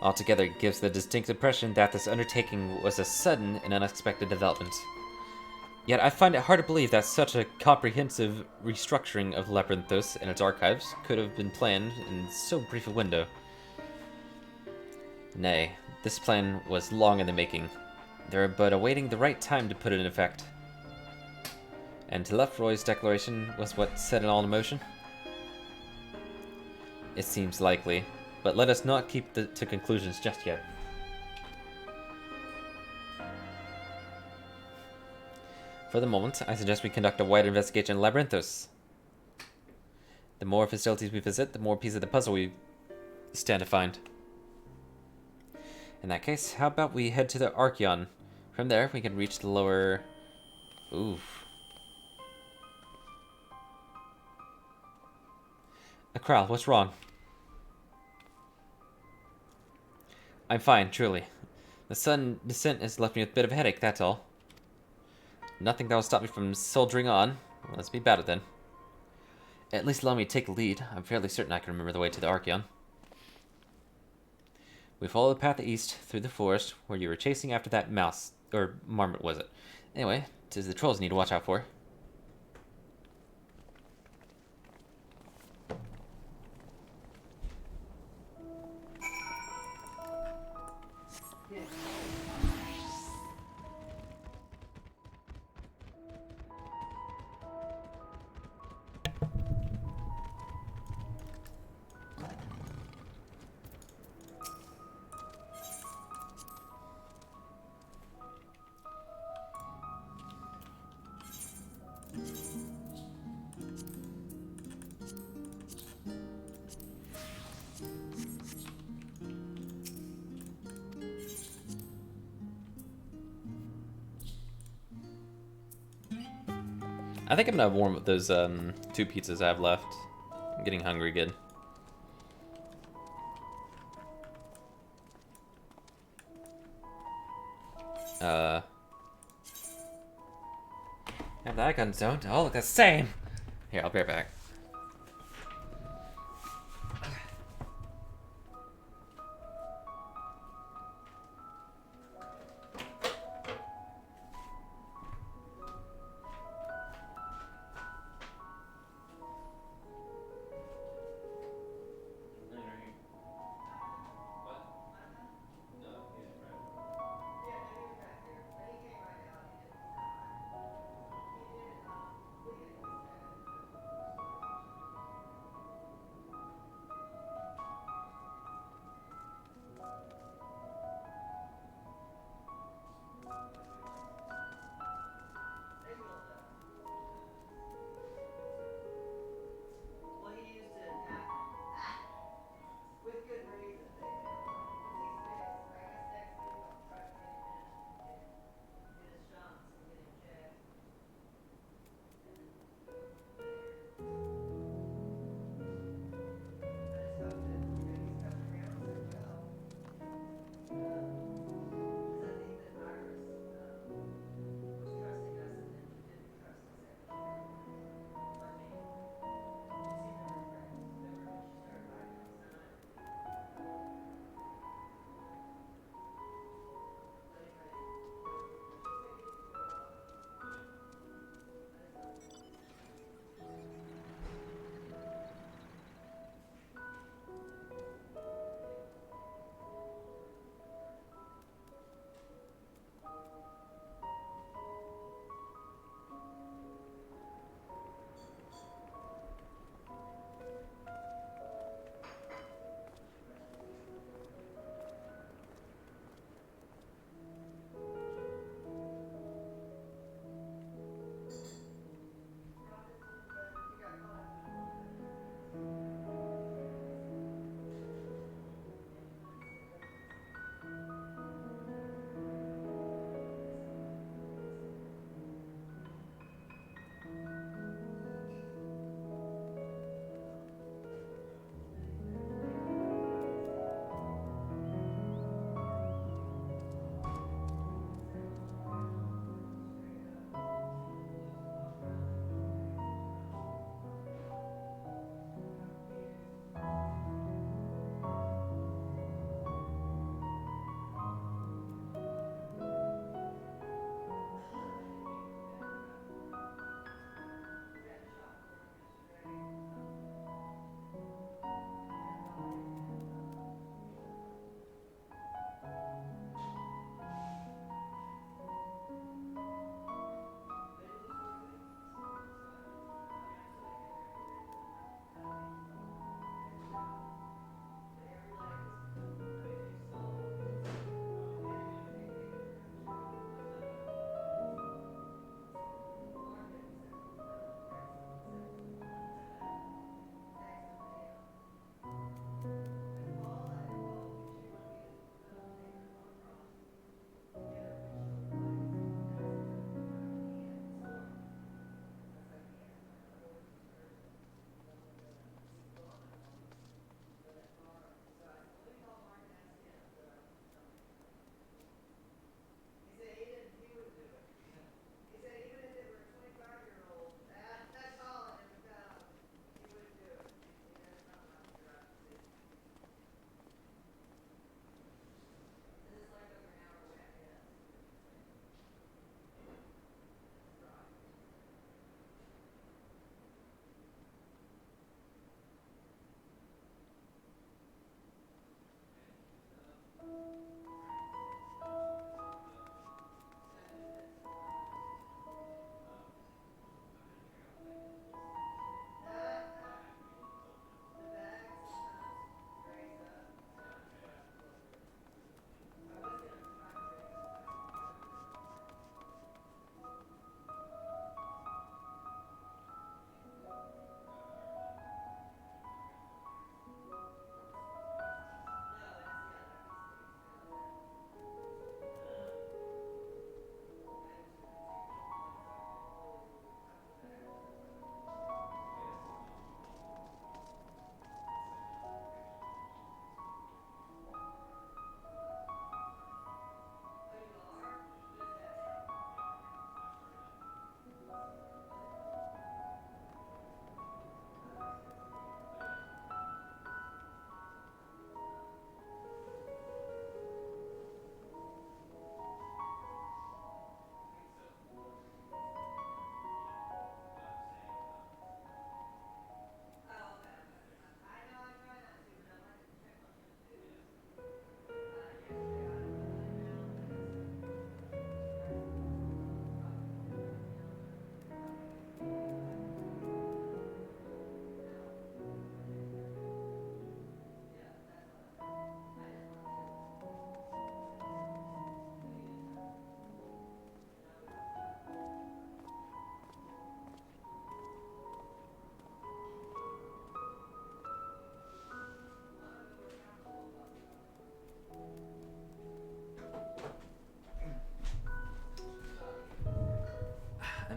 Altogether, it gives the distinct impression that this undertaking was a sudden and unexpected development. Yet I find it hard to believe that such a comprehensive restructuring of Labyrinthos and its archives could have been planned in so brief a window. Nay, this plan was long in the making. They were but awaiting the right time to put it in effect. And Tilafroy's declaration was what set it all in motion? It seems likely, but let us not keep to conclusions just yet. For the moment, I suggest we conduct a wider investigation in Labyrinthos. The more facilities we visit, the more pieces of the puzzle we stand to find. In that case, how about we head to the Archeon? From there, we can reach the lower... Oof. Akral, what's wrong? I'm fine, truly. The sudden descent has left me with a bit of a headache, that's all. Nothing that will stop me from soldiering on. Well, let's be about it then. At least allow me to take the lead. I'm fairly certain I can remember the way to the Archeon. We follow the path east through the forest where you were chasing after that mouse. Or marmot, was it? Anyway, 'tis the trolls you need to watch out for. I think I'm gonna warm up those 2 pizzas I have left. I'm getting hungry good. And the icons don't all look the same. Here, I'll be right back.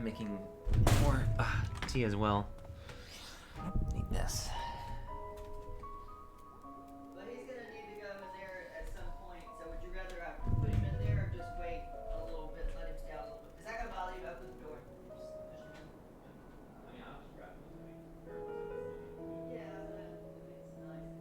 I'm making more tea as well. Need this. But he's gonna need to go in there at some point, so would you rather I put him in there or just wait a little bit, let him stay out a little bit? Is that gonna bother you to open the door? Yeah, but it's nice.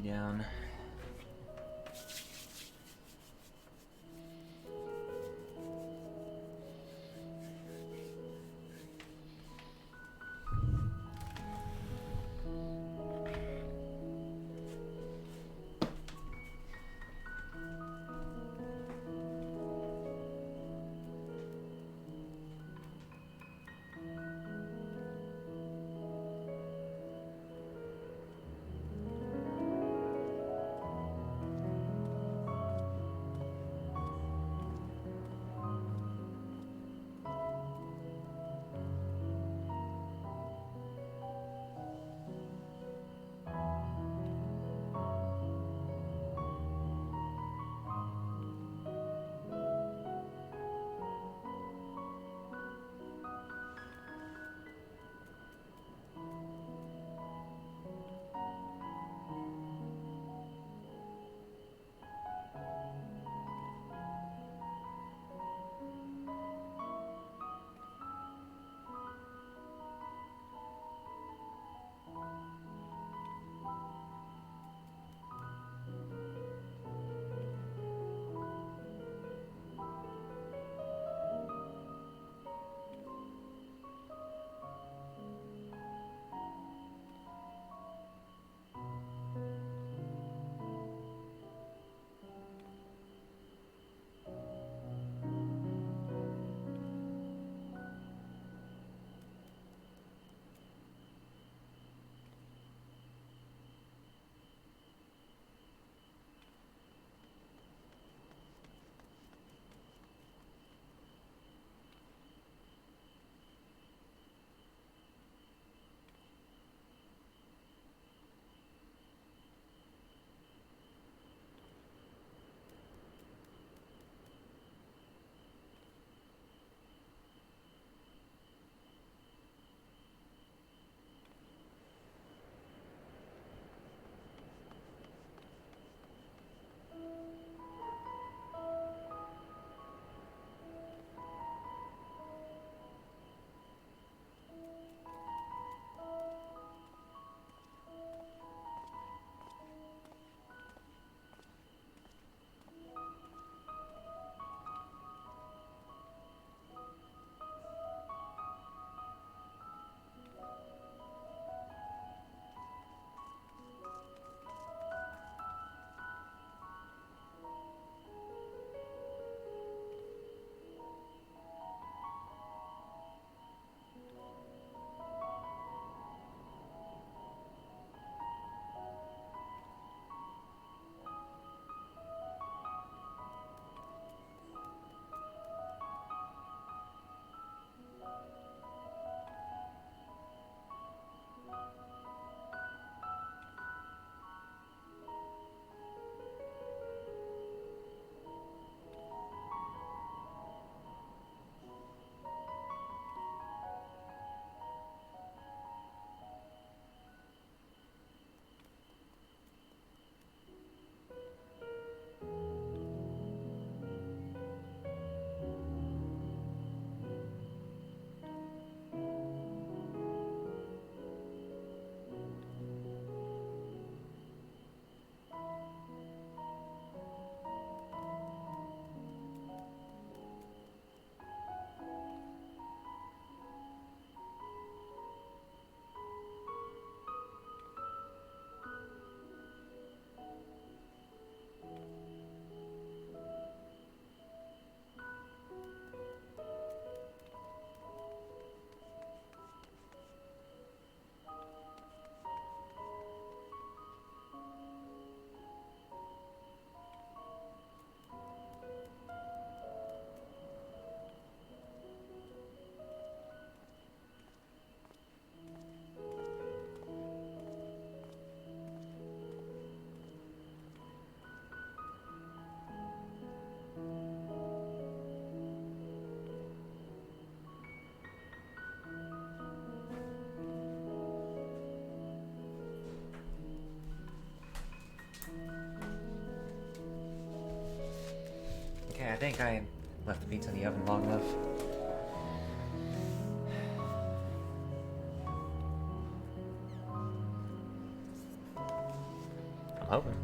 down. Okay, I think I left the pizza in the oven long enough. I'm hoping.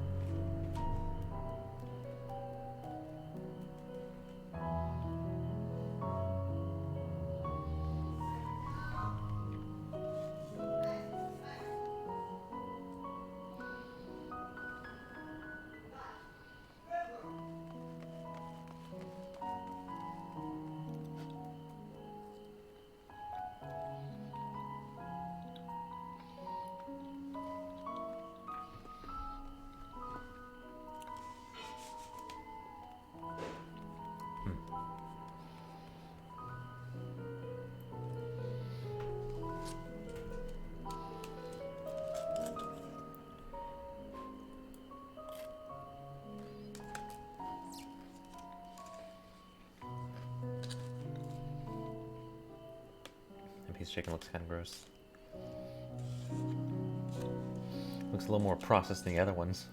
That piece of chicken looks kind of gross. Looks a little more processed than the other ones.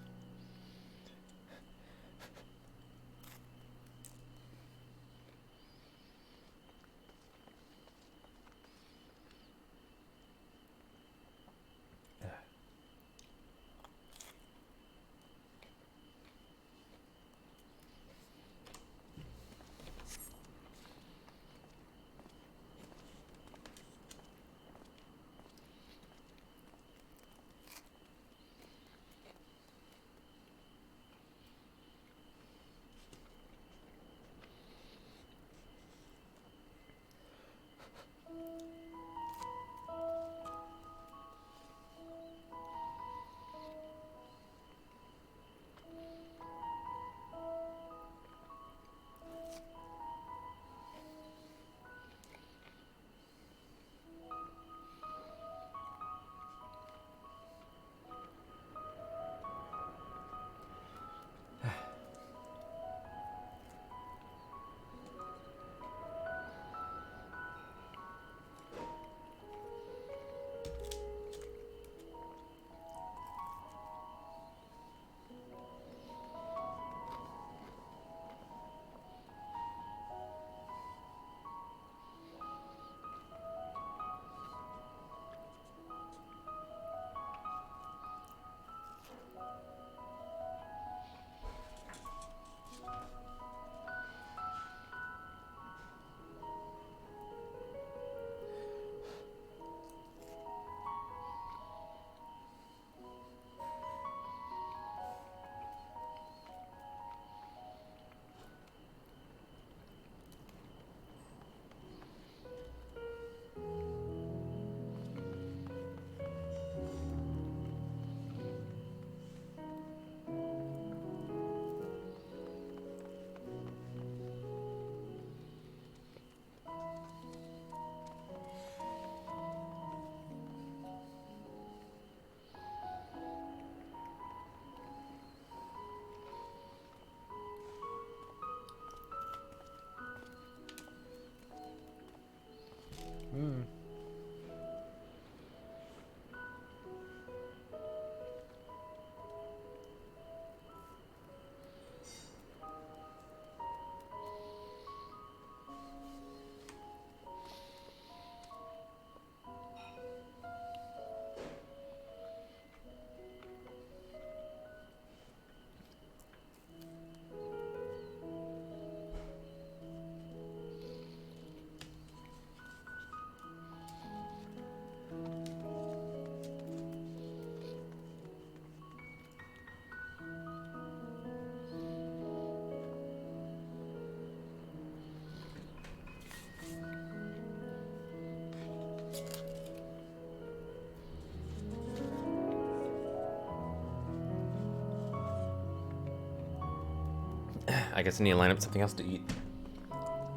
I guess I need to line up something else to eat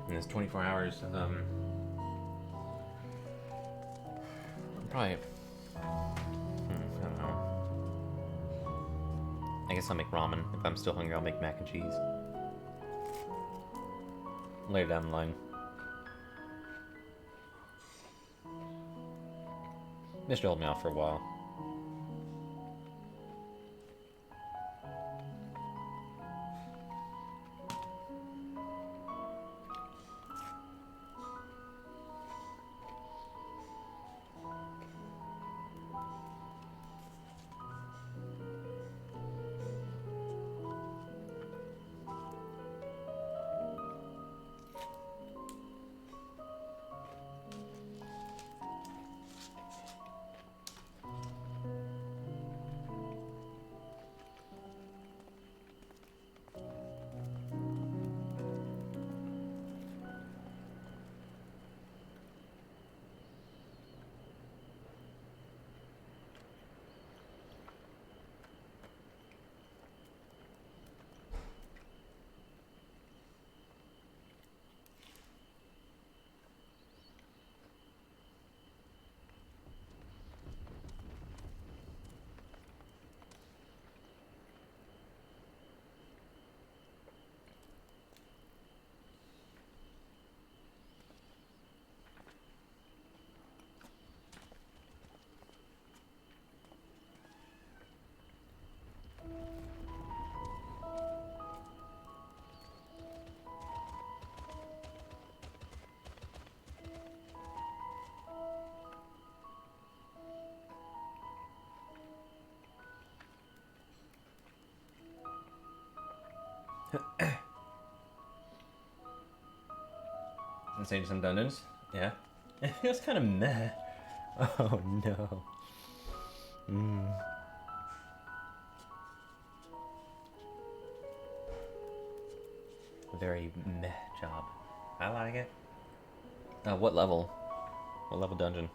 in this 24 hours. Probably. I don't know. I guess I'll make ramen. If I'm still hungry, I'll make mac and cheese. Later down the line. This should hold me off for a while. And save some dungeons. Yeah. It feels kind of meh. Oh no. Very meh job. I like it. What level? What level dungeon?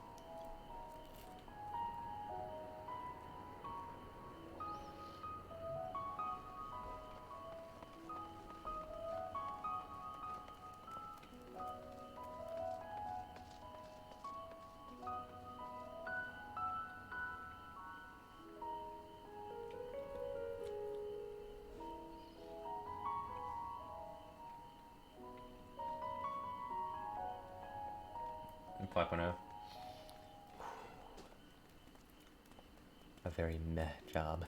In 5.0. A very meh job.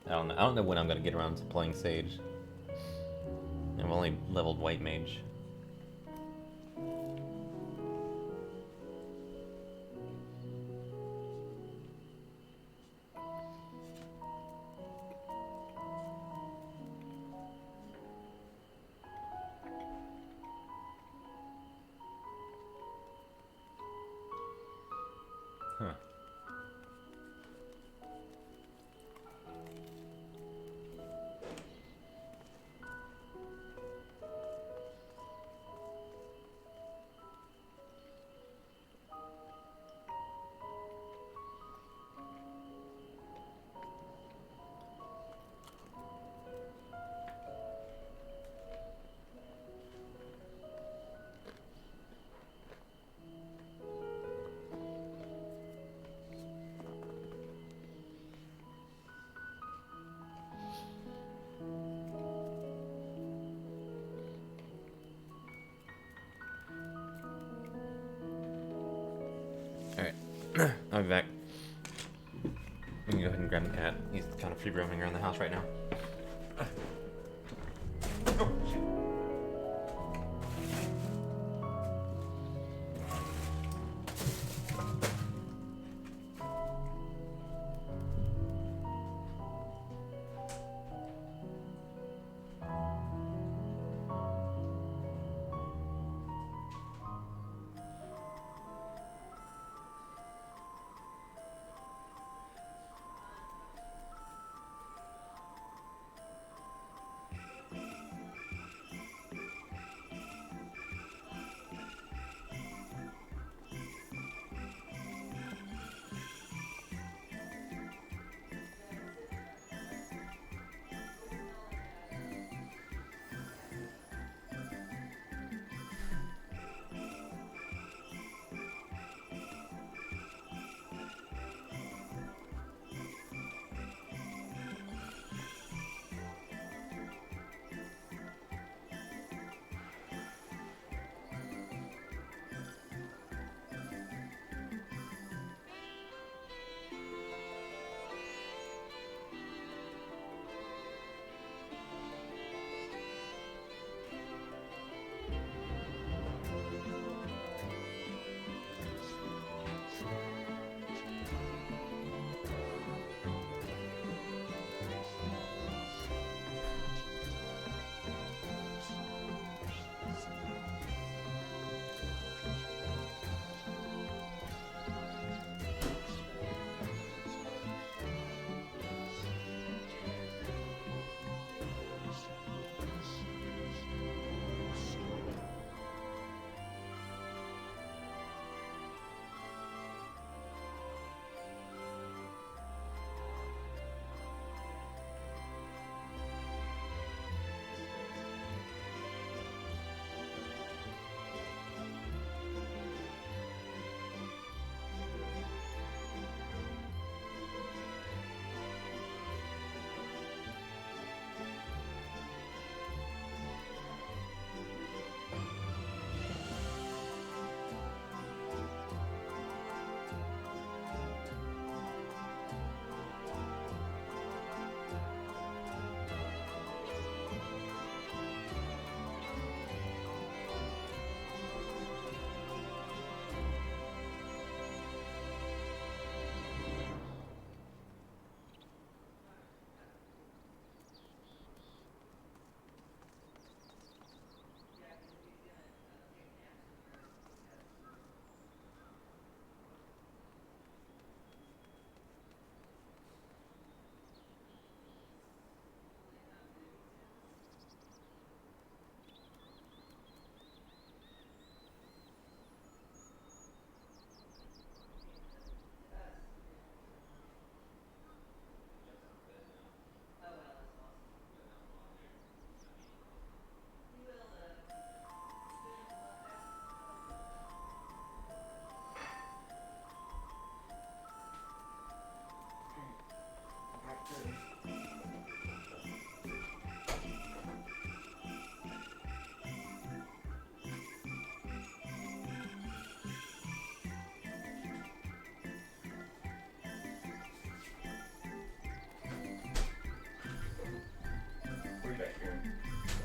I don't know. I don't know when I'm gonna get around to playing Sage. I've only leveled White Mage. Huh. Alright. I'll be back. We can go ahead and grab the cat. He's kind of free roaming around the house right now. Oh, shit.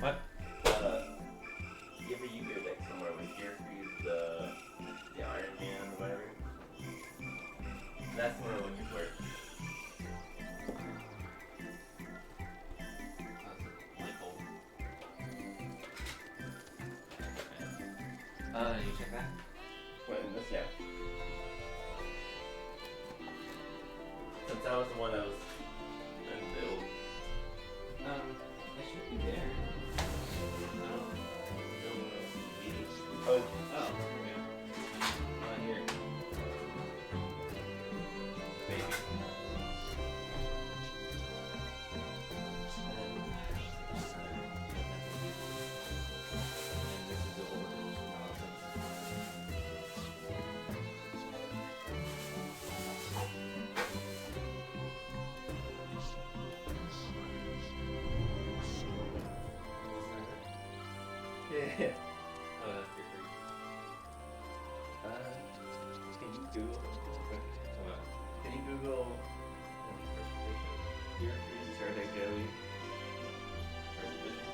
What? You ever use your deck somewhere with Gear Freeze, the Iron Man, or whatever? That's what we're looking for. You check that? What, in this? Yeah. Since that was the one that was unfilled. It should be there. Oh, Here. Baby. yeah. Oh, that's good for you. Can you Google? What? Can you Google Gear Freeze Saturday Joey? First edition.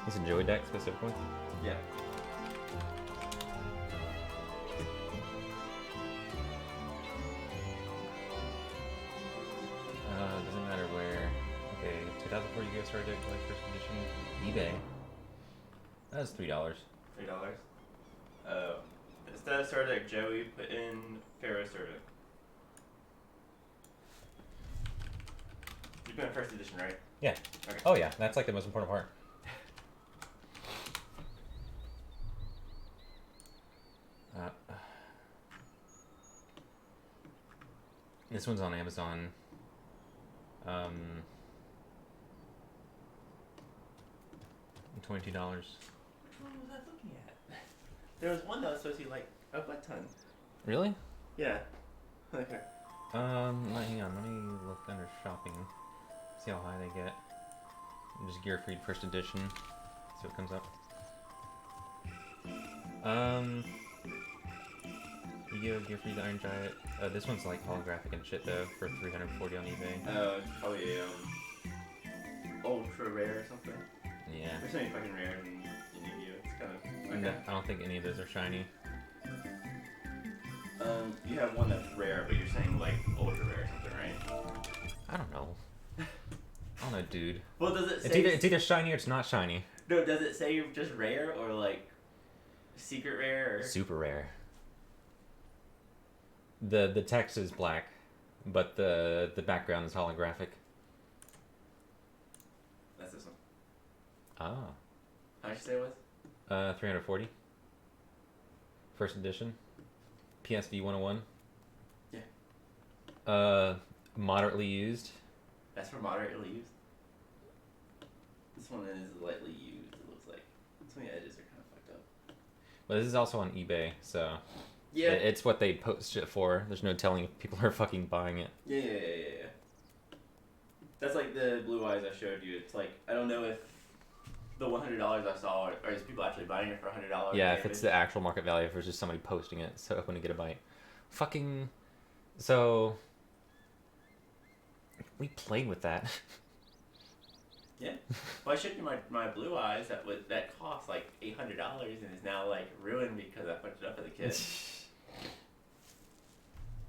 It's a Joey deck specifically? Yeah. Doesn't matter where. Okay, 2004 Yu-Gi-Oh! Starter Deck, like first edition. eBay. That's $3. $3. Instead of Starter Deck Joey, put in Pharaoh Starter Deck. You put in first edition, right? Yeah. Okay. Oh yeah, that's like the most important part. This one's on Amazon. $22. Which one was I looking at? There was one that was supposed to be like a butt ton. Really? Yeah. Okay. Hang on. Let me look under shopping. See how high they get. Just Gear Freed first edition. See what comes up. Yu-Gi-Oh! Gear Freed Iron Giant. This one's like holographic and shit though for $340 on eBay. It's probably ultra rare or something. Yeah. There's so many fucking rares in Yu-Gi-Oh! It's kind of No, I don't think any of those are shiny. You have one that's rare, but you're saying like ultra rare or something, right? I don't know. I don't know, dude. Well, does it It's say it's either shiny or it's not shiny. No, does it say just rare or like secret rare? Or... Super rare. The text is black, but the background is holographic. That's this one. Ah. How much you say it was? 340. First edition. PSV 101. Yeah. Moderately used. That's for moderately used. This one is lightly used. It looks like some of the edges are kind of fucked up. But this is also on eBay, so yeah, it's what they post it for. There's no telling if people are fucking buying it. Yeah. That's like the blue eyes I showed you. It's like I don't know if the $100 I saw are is people actually buying it for $100. Yeah, if it's the actual market value, if it's just somebody posting it, so hoping to get a bite. Fucking, so we played with that. Yeah. Well, I showed you my blue eyes that cost like $800 and is now like ruined because I put it up as a kid.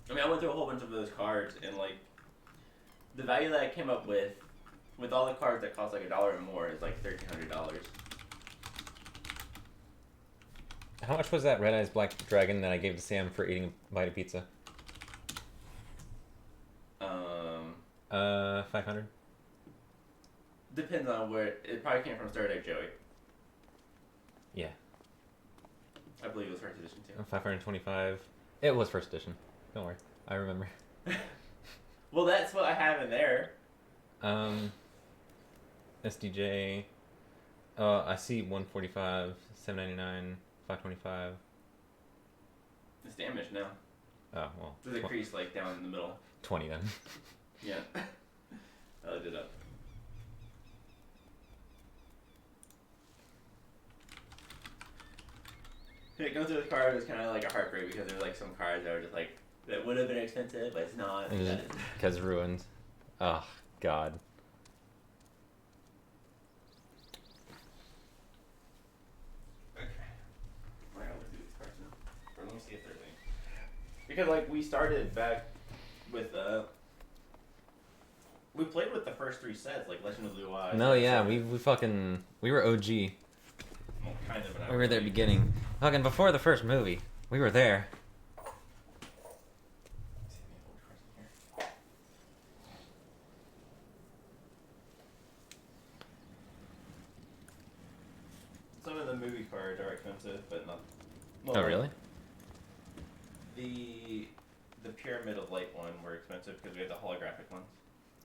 I mean, I went through a whole bunch of those cards and like the value that I came up with all the cards that cost like $1 or more is like $1,300. How much was that Red Eyes Black Dragon that I gave to Sam for eating a bite of pizza? 500. Depends on where it probably came from. Starter Deck Joey. Yeah. I believe it was first edition too. 525. It was first edition. Don't worry, I remember. Well, that's what I have in there. SDJ. I see 145, 799, 525. It's damaged now. Oh, well. There's a crease like down in the middle. 20 then. Yeah. I looked it up. Yeah, going through the card was kind of like a heartbreak because there were like some cards that were just like, that would have been expensive, but it's not. Because ruined. Oh, God. Okay. I gotta look through these cards now. Or let me see if there's any. Because like we started back with we played with the first 3 sets, like Legend of Blue Eyes. No, yeah, we fucking, we were OG. Well, kind of. We were there beginning. Fucking before the first movie. We were there. Some of the movie cards are expensive, but not. Oh, really? The Pyramid of Light one were expensive because we had the holographic ones.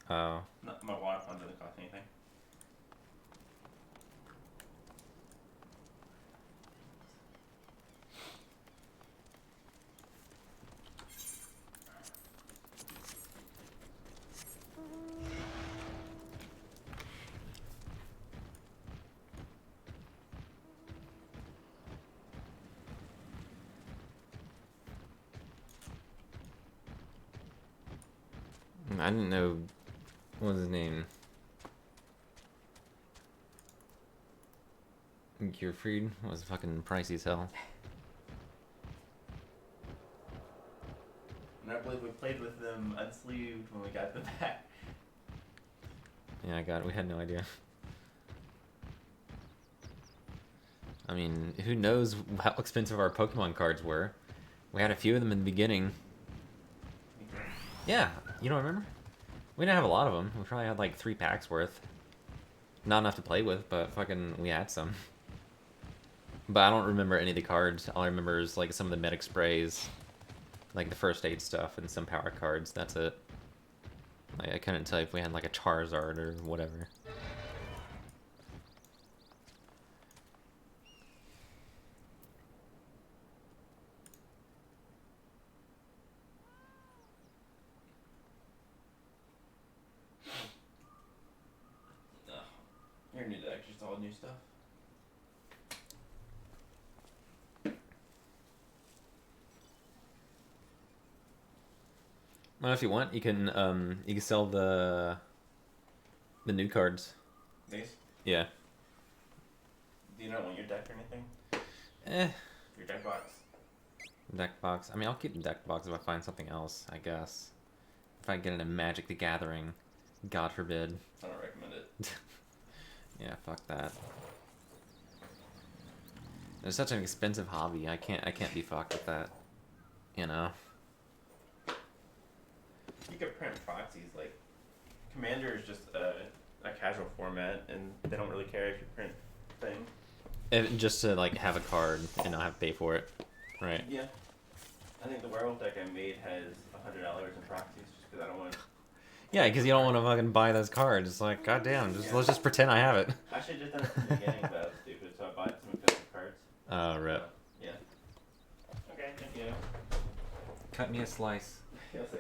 Oh. Not, my water fund doesn't cost anything. I didn't know. What was his name? Gearfried was fucking pricey as hell. And I believe we played with them unsleeved when we got them back. Yeah, I got it. We had no idea. I mean, who knows how expensive our Pokemon cards were? We had a few of them in the beginning. Yeah, you don't remember? We didn't have a lot of them. We probably had like 3 packs worth. Not enough to play with, but fucking we had some. But I don't remember any of the cards. All I remember is like some of the medic sprays, like the first aid stuff, and some power cards. That's it. Like I couldn't tell you if we had like a Charizard or whatever. You're new to that, just all new stuff. Well, if you want, you can sell the new cards. These? Yeah. Do you not want your deck or anything? Eh. Your deck box? Deck box. I mean, I'll keep the deck box if I find something else, I guess. If I get into Magic the Gathering, God forbid. I don't recommend it. Yeah, fuck that. It's such an expensive hobby. I can't be fucked with that. You know. You could print proxies. Like Commander is just a casual format, and they don't really care if you print things. Just to like have a card and not have to pay for it, right? Yeah. I think the werewolf deck I made has $100 in proxies just because I don't want. Yeah, because you don't want to fucking buy those cards. It's like, goddamn, let's just pretend I have it. I should have just done it from the beginning, but I was stupid, so I bought some expensive cards. Oh, rip. Yeah. Okay, thank you. Cut me a slice. You'll see.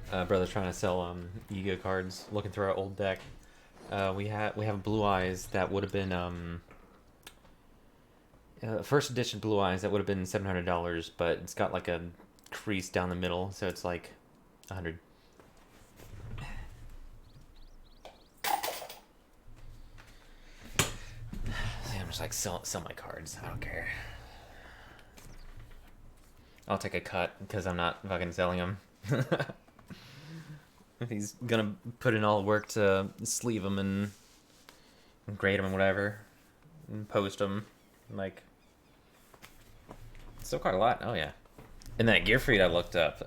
Brother's trying to sell Yu-Gi-Oh cards. Looking through our old deck, we have Blue Eyes that would have been first edition Blue Eyes that would have been $700, but it's got like a crease down the middle, so it's like 100. I'm just like sell my cards. I don't care. I'll take a cut because I'm not fucking selling them. If he's gonna put in all the work to sleeve them and grade them and whatever, and post them, like, still quite a lot. Oh yeah. And that Gearfried I looked up,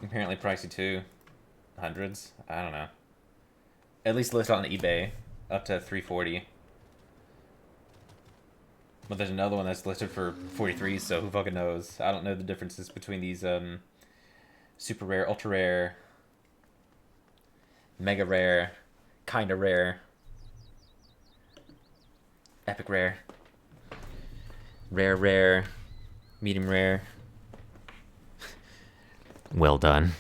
apparently pricey too. Hundreds? I don't know. At least listed on eBay, up to $340. But there's another one that's listed for 43, so who fucking knows? I don't know the differences between these super rare, ultra rare, mega rare, kinda rare. Epic rare. Rare, rare. Medium rare. Well done.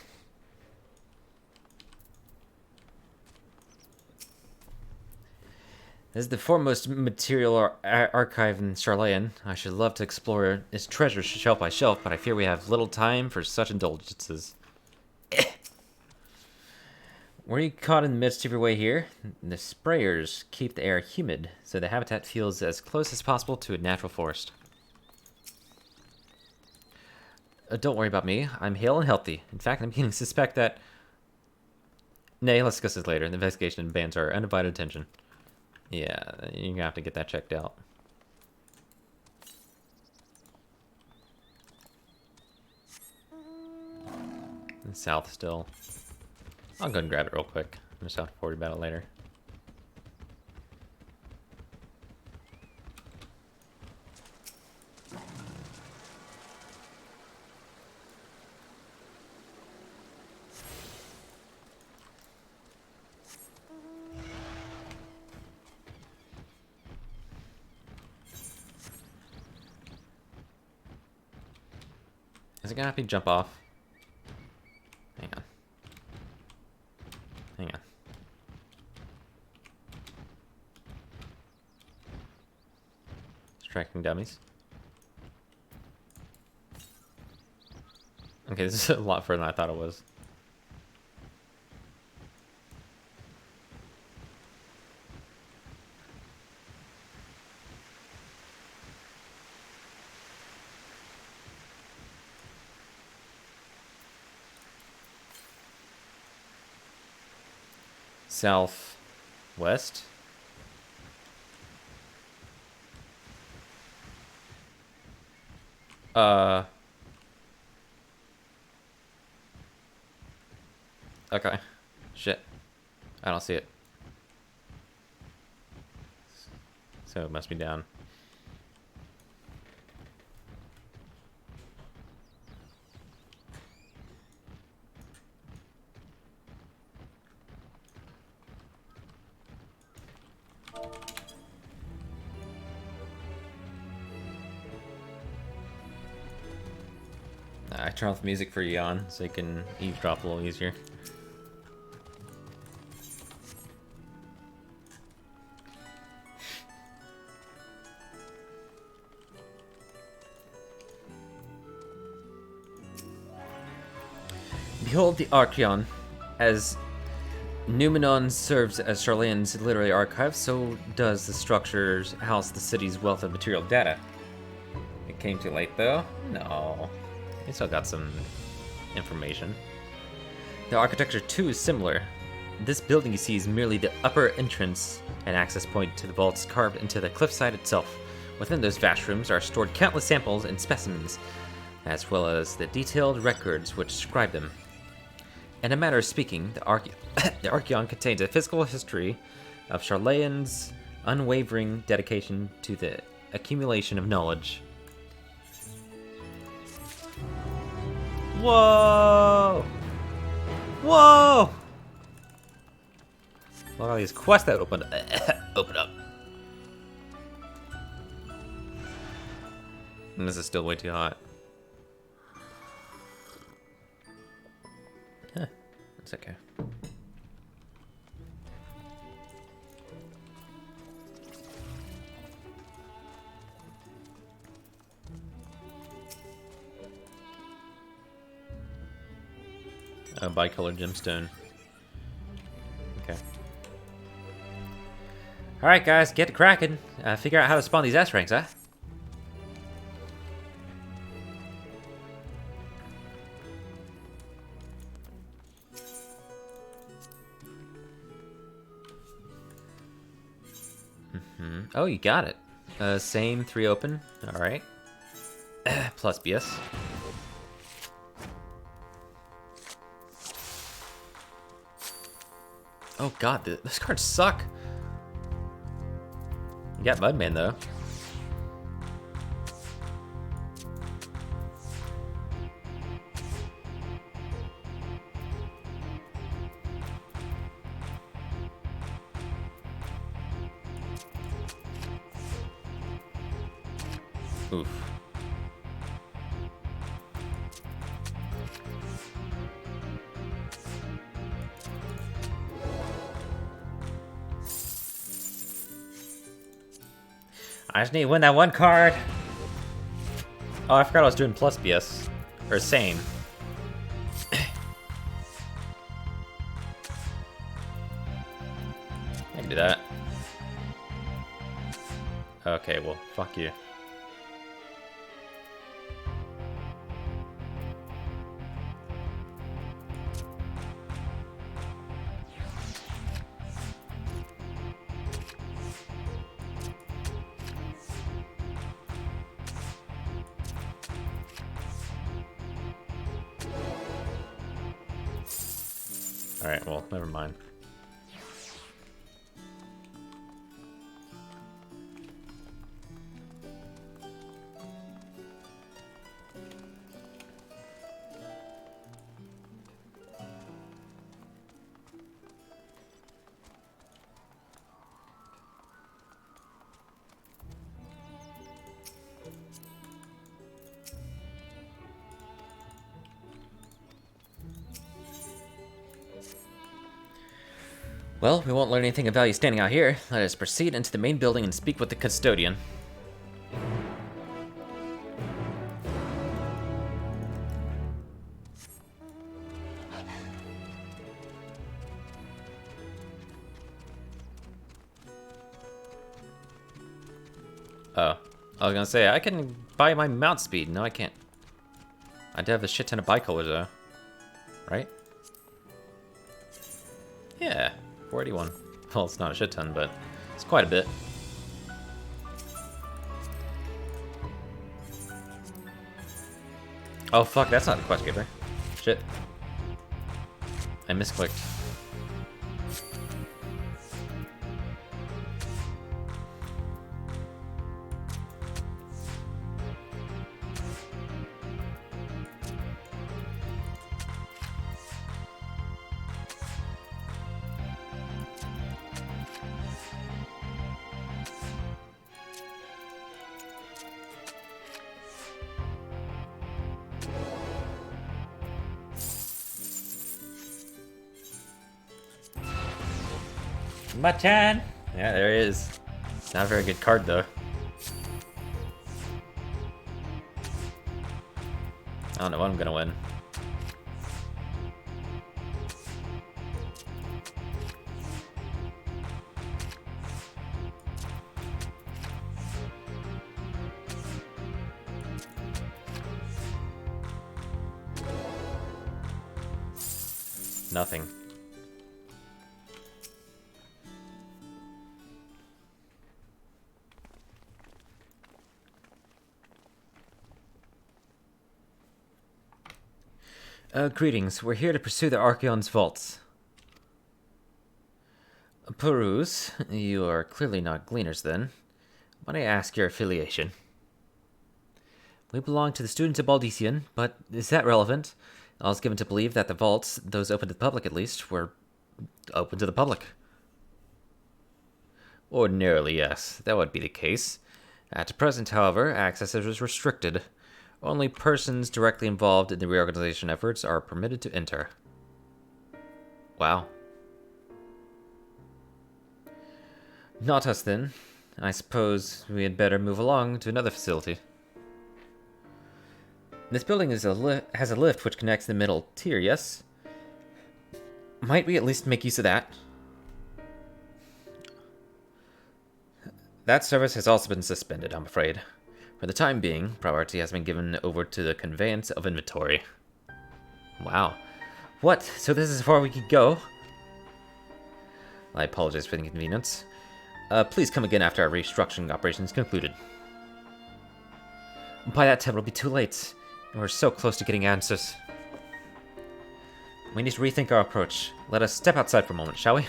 This is the foremost material archive in Charlayan. I should love to explore its treasures shelf by shelf, but I fear we have little time for such indulgences. Were you caught in the midst of your way here? The sprayers keep the air humid, so the habitat feels as close as possible to a natural forest. Don't worry about me. I'm hale and healthy. In fact, I'm beginning to suspect that... Nay, let's discuss this later. The investigation demands our undivided attention. Yeah, you're gonna have to get that checked out. And south still. I'll go and grab it real quick. I'm just have to worry about it later. Is it gonna have me jump off? Hang on. Hang on. Striking dummies. Okay, this is a lot further than I thought it was. Southwest. Okay. Shit. I don't see it. So it must be down. I turn off the music for Yawn so you can eavesdrop a little easier. Behold the Archeon. As Numenon serves as Charlayan's literary archive, so does the structures house the city's wealth of material data. It came too late, though? No. We still got some information. The architecture, too, is similar. This building you see is merely the upper entrance and access point to the vaults carved into the cliffside itself. Within those vast rooms are stored countless samples and specimens, as well as the detailed records which describe them. In a manner of speaking, the Archeon contains a physical history of Charlayan's unwavering dedication to the accumulation of knowledge. Whoa! Whoa! Look at all these quests that open up. And this is still way too hot. Huh. It's okay. A bicolor gemstone. Okay. Alright guys, get to cracking. Figure out how to spawn these S ranks, huh? Oh, you got it. Same 3 open. Alright. Plus BS. Oh god, those cards suck. You got Mudman though. Oof. I just need to win that one card. Oh, I forgot I was doing plus BS. Or same. I can do that. Okay, well, fuck you. Alright, well, never mind. Well, we won't learn anything of value standing out here. Let us proceed into the main building and speak with the custodian. Oh, I was gonna say, I can buy my mount speed. No, I can't. I do have a shit ton of bicolors though. Right? Yeah, 481. Well, it's not a shit ton, but it's quite a bit. Oh fuck, that's not the quest giver. Shit. I misclicked. Machan! Yeah, there he is. Not a very good card, though. I don't know what I'm gonna win. Nothing. Greetings. We're here to pursue the Archeon's vaults. Peruse, you are clearly not gleaners then. Might I ask your affiliation? We belong to the students of Baldician, but is that relevant? I was given to believe that the vaults, those open to the public at least, were open to the public. Ordinarily, yes, that would be the case. At present, however, access is restricted. Only persons directly involved in the reorganization efforts are permitted to enter. Wow. Not us then. I suppose we had better move along to another facility. This building has a lift which connects the middle tier, yes? Might we at least make use of that? That service has also been suspended, I'm afraid. For the time being, priority has been given over to the conveyance of inventory. Wow. What? So this is as far we could go? I apologize for the inconvenience. Please come again after our restructuring operation is concluded. By that time, it'll be too late. We're so close to getting answers. We need to rethink our approach. Let us step outside for a moment, shall we?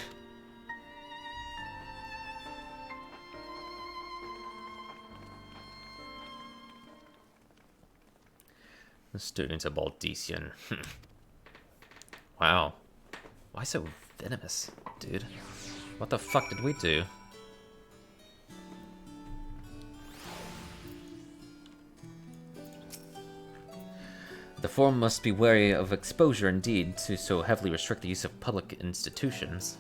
The students of Baldician. Wow. Why so venomous, dude? What the fuck did we do? The Forum must be wary of exposure indeed to so heavily restrict the use of public institutions.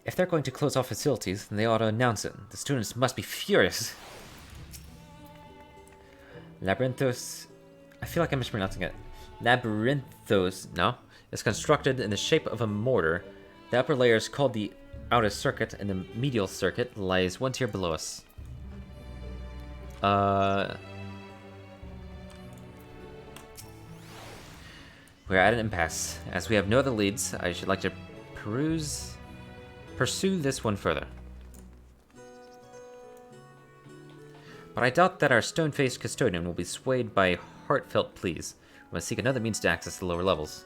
If they're going to close off facilities, then they ought to announce it. The students must be furious. Labyrinthos... I feel like I'm mispronouncing it. Labyrinthos, no. Is constructed in the shape of a mortar. The upper layer is called the outer circuit, and the medial circuit lies one tier below us. We're at an impasse. As we have no other leads, I should like to pursue this one further. But I doubt that our stone-faced custodian will be swayed by heartfelt pleas. We must seek another means to access the lower levels.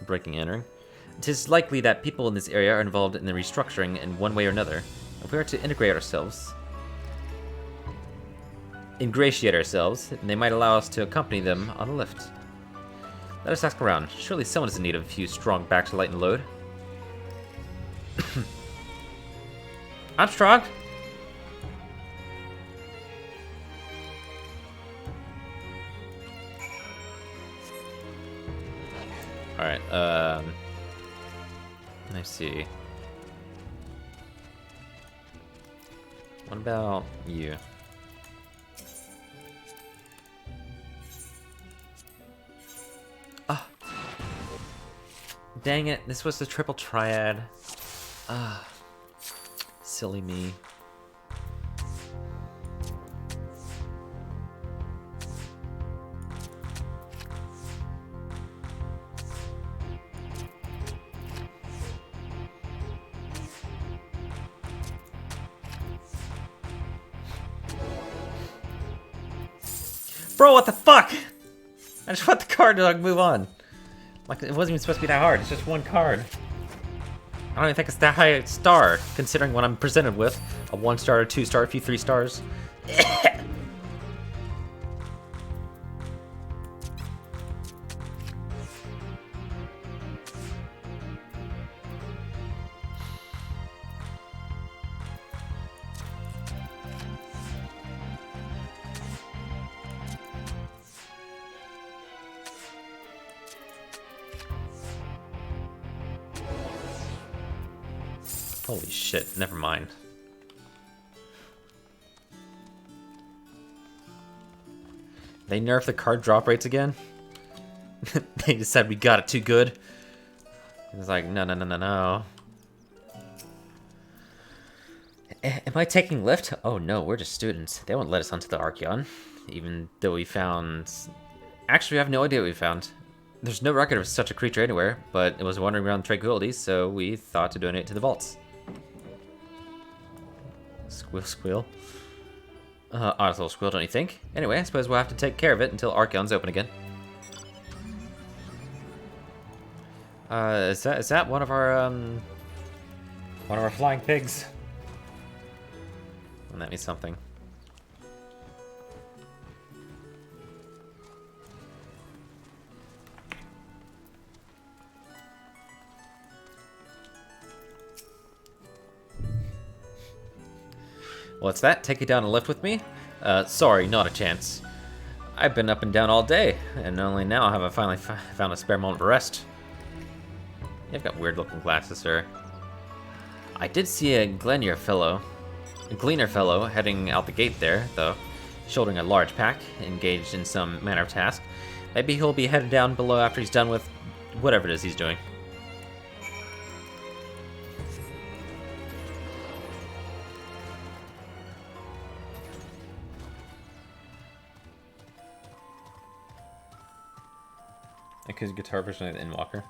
Breaking and entering. It is likely that people in this area are involved in the restructuring in one way or another. If we are to ingratiate ourselves, they might allow us to accompany them on a lift. Let us ask around. Surely someone is in need of a few strong backs to lighten the load. I'm strong. Alright, let's see. What about you? Ah. Dang it, this was the triple triad. Ah. Silly me. Bro, what the fuck? I just want the card to like move on. Like it wasn't even supposed to be that hard. It's just one card. I don't even think it's that high a star, considering what I'm presented with. A 1-star, a 2-star, a few 3 stars. Holy shit, never mind. They nerfed the card drop rates again? They just said we got it too good. It's like, no, no, no, no, no. Am I taking lift? Oh no, we're just students. They won't let us onto the Archeon. Even though we found... Actually, I have no idea what we found. There's no record of such a creature anywhere, but it was wandering around Tranquility, so we thought to donate it to the vaults. Squeal, squeal. Odd little squeal, don't you think? Anyway, I suppose we'll have to take care of it until Archeon's open again. Is that one of our flying pigs? Well, that means something. What's that? Take you down a lift with me? Sorry, not a chance. I've been up and down all day, and only now have I finally found a spare moment of rest. You've got weird-looking glasses, sir. I did see a gleaner fellow heading out the gate there, though, shouldering a large pack, engaged in some manner of task. Maybe he'll be headed down below after he's done with whatever it is he's doing. Acoustic guitar version of the Endwalker.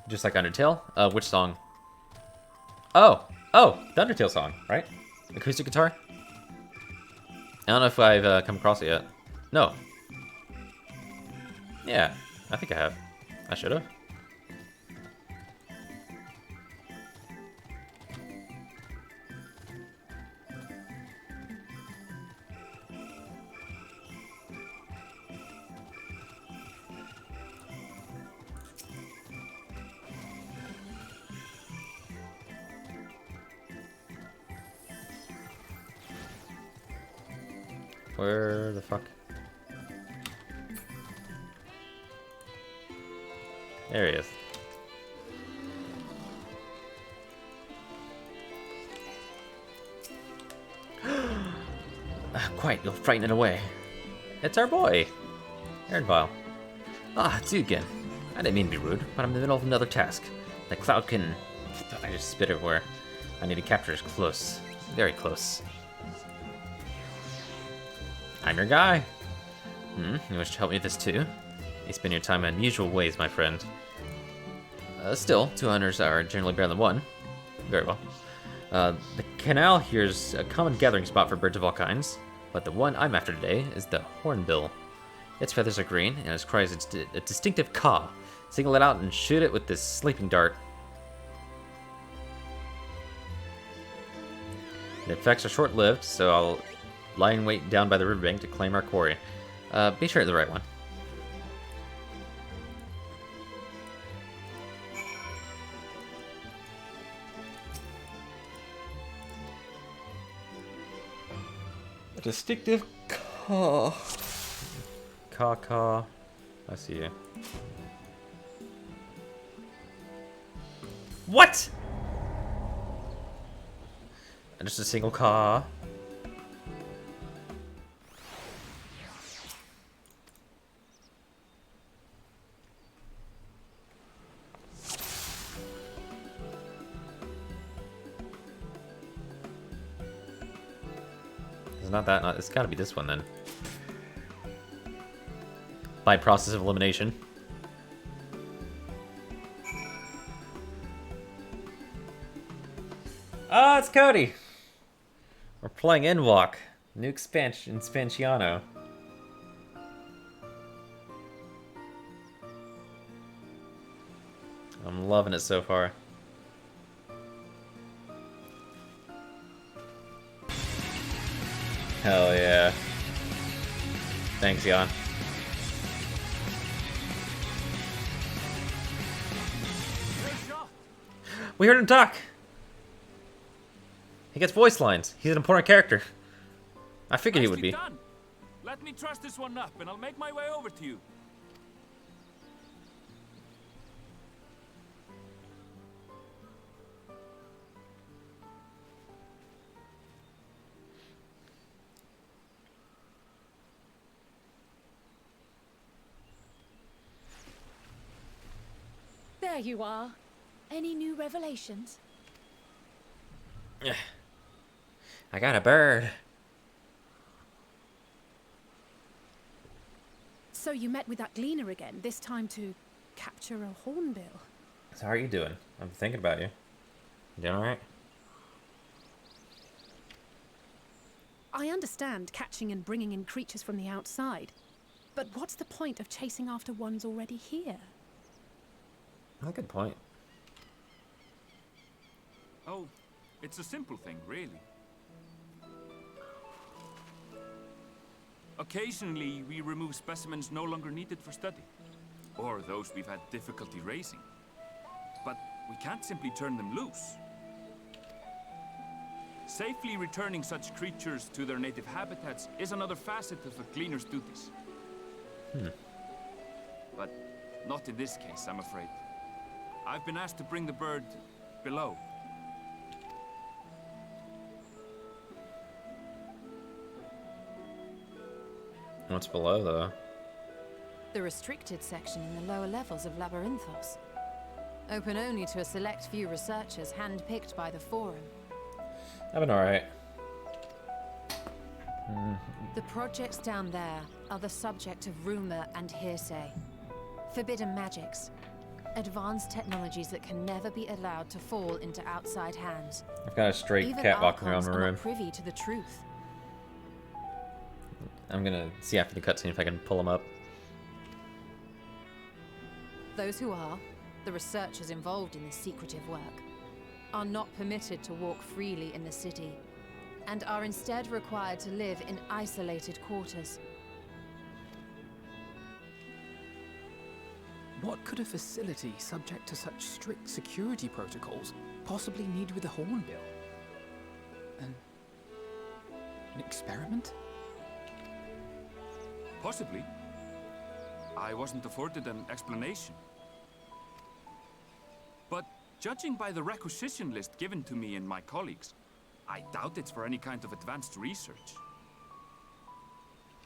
Just like Undertale? Which song? Oh! Oh! The Undertale song, right? Acoustic guitar? I don't know if I've come across it yet. No. Yeah, I think I have. I should have. Where the fuck? There he is. Quite, you'll frighten it away. It's our boy, Endwalker. Ah, it's you again. I didn't mean to be rude, but I'm in the middle of another task. The cloud can... I just spit everywhere. I need to capture it close. Very close. I'm your guy. You wish to help me with this too? You spend your time in unusual ways, my friend. Still, 2 hunters are generally better than 1. Very well. The canal here's a common gathering spot for birds of all kinds, but the one I'm after today is the hornbill. Its feathers are green, and its cry is a distinctive caw. Single it out and shoot it with this sleeping dart. The effects are short-lived, so I'll lie in wait down by the riverbank to claim our quarry. Be sure it's the right one. A distinctive caw. Caw. I see you. What? Just a single caw. It's not that. It's got to be this one then. By process of elimination. Ah, it's Cody. We're playing Endwalker, new expansiano. I'm loving it so far. Hell yeah. Thanks, Jan. We heard him talk. He gets voice lines. He's an important character. I figured he would be. Done. Let me truss this one up, and I'll make my way over to you. There you are. Any new revelations? I got a bird. So you met with that gleaner again, this time to capture a hornbill. So how are you doing? I'm thinking about you. You doing alright? I understand catching and bringing in creatures from the outside, but what's the point of chasing after ones already here? Oh, good point. Oh, it's a simple thing, really. Occasionally, we remove specimens no longer needed for study, or those we've had difficulty raising. But we can't simply turn them loose. Safely returning such creatures to their native habitats is another facet of a cleaner's duties. But not in this case, I'm afraid. I've been asked to bring the bird below. What's below, though? The restricted section in the lower levels of Labyrinthos. Open only to a select few researchers handpicked by the Forum. I've been alright. The projects down there are the subject of rumor and hearsay. Forbidden magics. Advanced technologies that can never be allowed to fall into outside hands. I've got a stray Even cat walking around Archons my are room. not privy to the truth. I'm gonna see after the cutscene if I can pull him up. Those who are, the researchers involved in this secretive work, are not permitted to walk freely in the city, and are instead required to live in isolated quarters. What could a facility subject to such strict security protocols possibly need with a hornbill? An experiment? Possibly. I wasn't afforded an explanation. But judging by the requisition list given to me and my colleagues, I doubt it's for any kind of advanced research.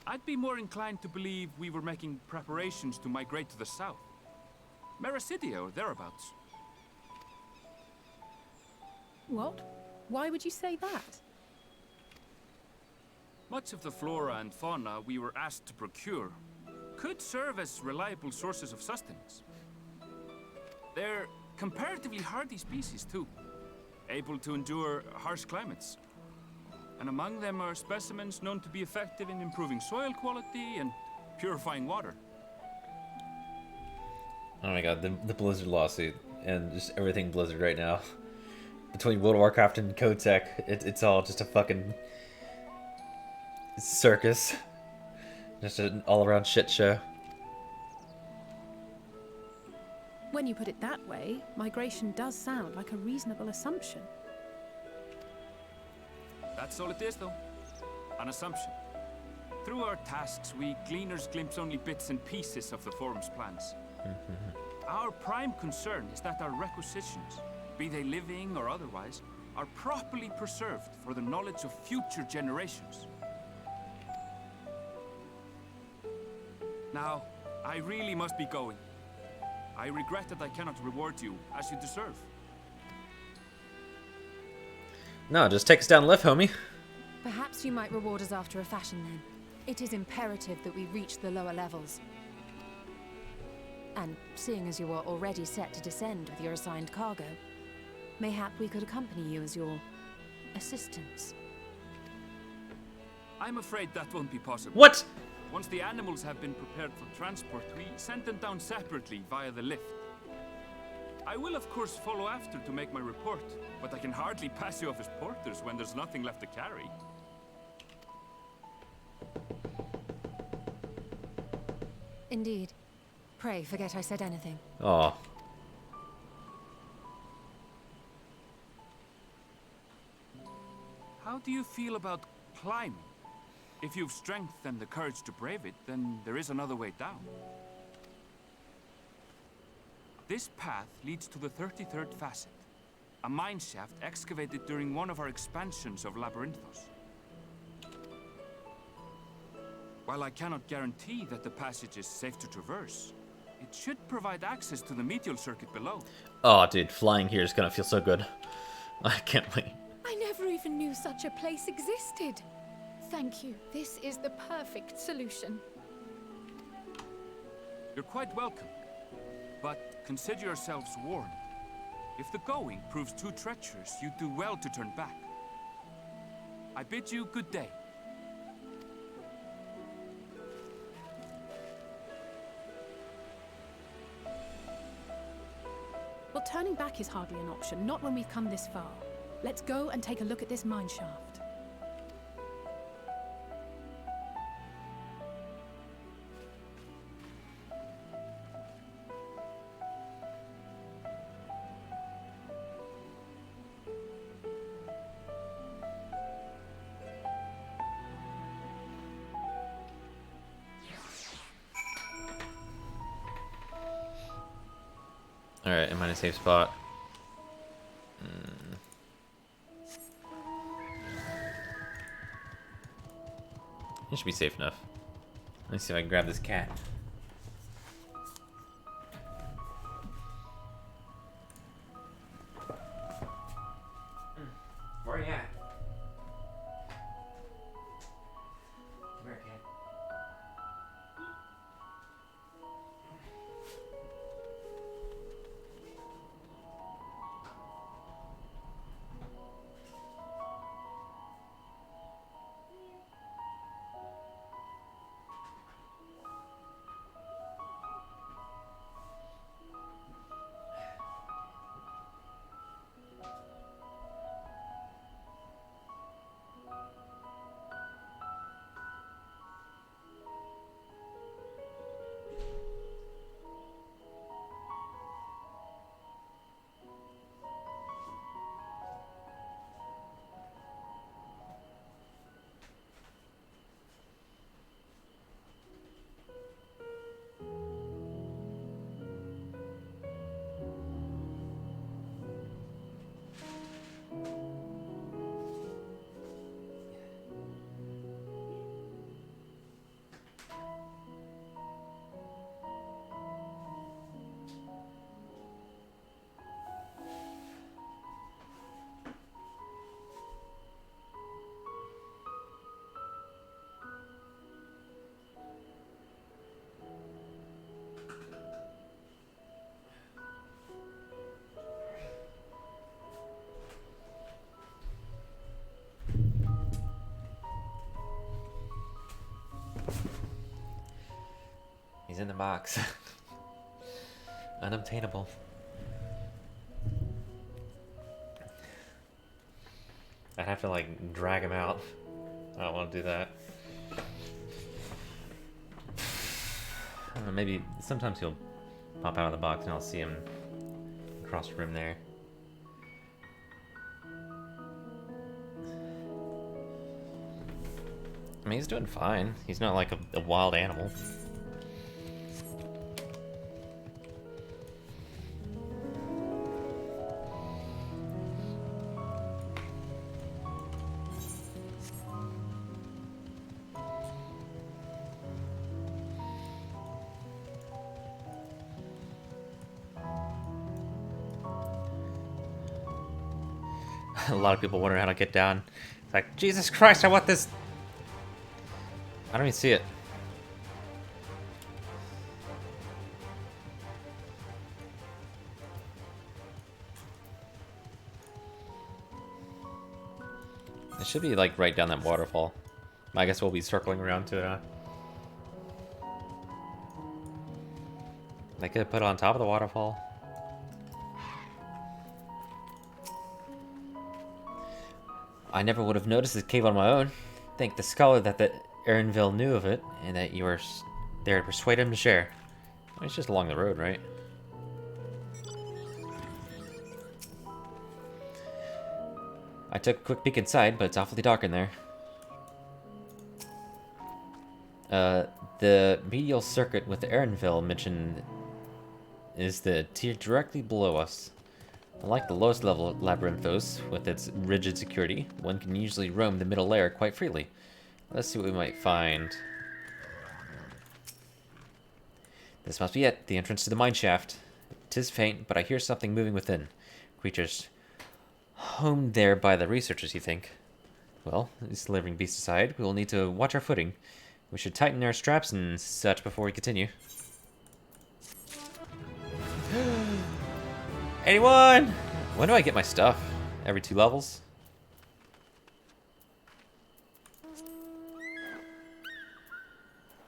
I'd be more inclined to believe we were making preparations to migrate to the south. Mericidia or thereabouts. What? Why would you say that? Much of the flora and fauna we were asked to procure could serve as reliable sources of sustenance. They're comparatively hardy species too, able to endure harsh climates. And among them are specimens known to be effective in improving soil quality and purifying water. Oh my god, the Blizzard lawsuit and just everything Blizzard right now. Between World of Warcraft and Codec, it's all just a fucking circus. Just an all-around shit show. When you put it that way, migration does sound like a reasonable assumption. That's all it is, though. An assumption. Through our tasks, we gleaners glimpse only bits and pieces of the Forum's plans. Our prime concern is that our requisitions, be they living or otherwise, are properly preserved for the knowledge of future generations. Now, I really must be going. I regret that I cannot reward you as you deserve. No, just take us down the lift, homie. Perhaps you might reward us after a fashion then. It is imperative that we reach the lower levels. And seeing as you are already set to descend with your assigned cargo, mayhap we could accompany you as your assistants. I'm afraid that won't be possible. What? Once the animals have been prepared for transport, we send them down separately via the lift. I will, of course, follow after to make my report, but I can hardly pass you off as porters when there's nothing left to carry. Indeed. Pray forget I said anything. Aw. How do you feel about climbing? If you've strength and the courage to brave it, then there is another way down. This path leads to the 33rd facet, a mine shaft excavated during one of our expansions of Labyrinthos. While I cannot guarantee that the passage is safe to traverse, it should provide access to the medial circuit below. Oh, dude, flying here is gonna feel so good. I can't wait. I never even knew such a place existed. Thank you. This is the perfect solution. You're quite welcome, but consider yourselves warned. If the going proves too treacherous, you do well to turn back. I bid you good day. Well, turning back is hardly an option, not when we've come this far. Let's go and take a look at this mine shaft. Alright, am I in a safe spot? It should be safe enough. Let's see if I can grab this cat. Where are you at? Come here, cat. He's in the box. Unobtainable. I'd have to like drag him out. I don't want to do that. I don't know, maybe sometimes he'll pop out of the box and I'll see him across the room there. I mean, he's doing fine. He's not like a wild animal. A lot of people wonder how to get down. It's like, Jesus Christ, I want this. I don't even see it. It should be like right down that waterfall. I guess we'll be circling around to it. They could put it on top of the waterfall. I never would have noticed this cave on my own. Thank the scholar that the Erinville knew of it, and that you were there to persuade him to share. It's just along the road, right? I took a quick peek inside, but it's awfully dark in there. The medial circuit with the Erinville mentioned is the tier directly below us. Unlike the lowest level labyrinthos, with its rigid security, one can usually roam the middle layer quite freely. Let's see what we might find. This must be it, the entrance to the mine shaft. 'Tis faint, but I hear something moving within. Creatures homed there by the researchers, you think? Well, these living beasts aside, we will need to watch our footing. We should tighten our straps and such before we continue. Anyone? When do I get my stuff? Every 2 levels?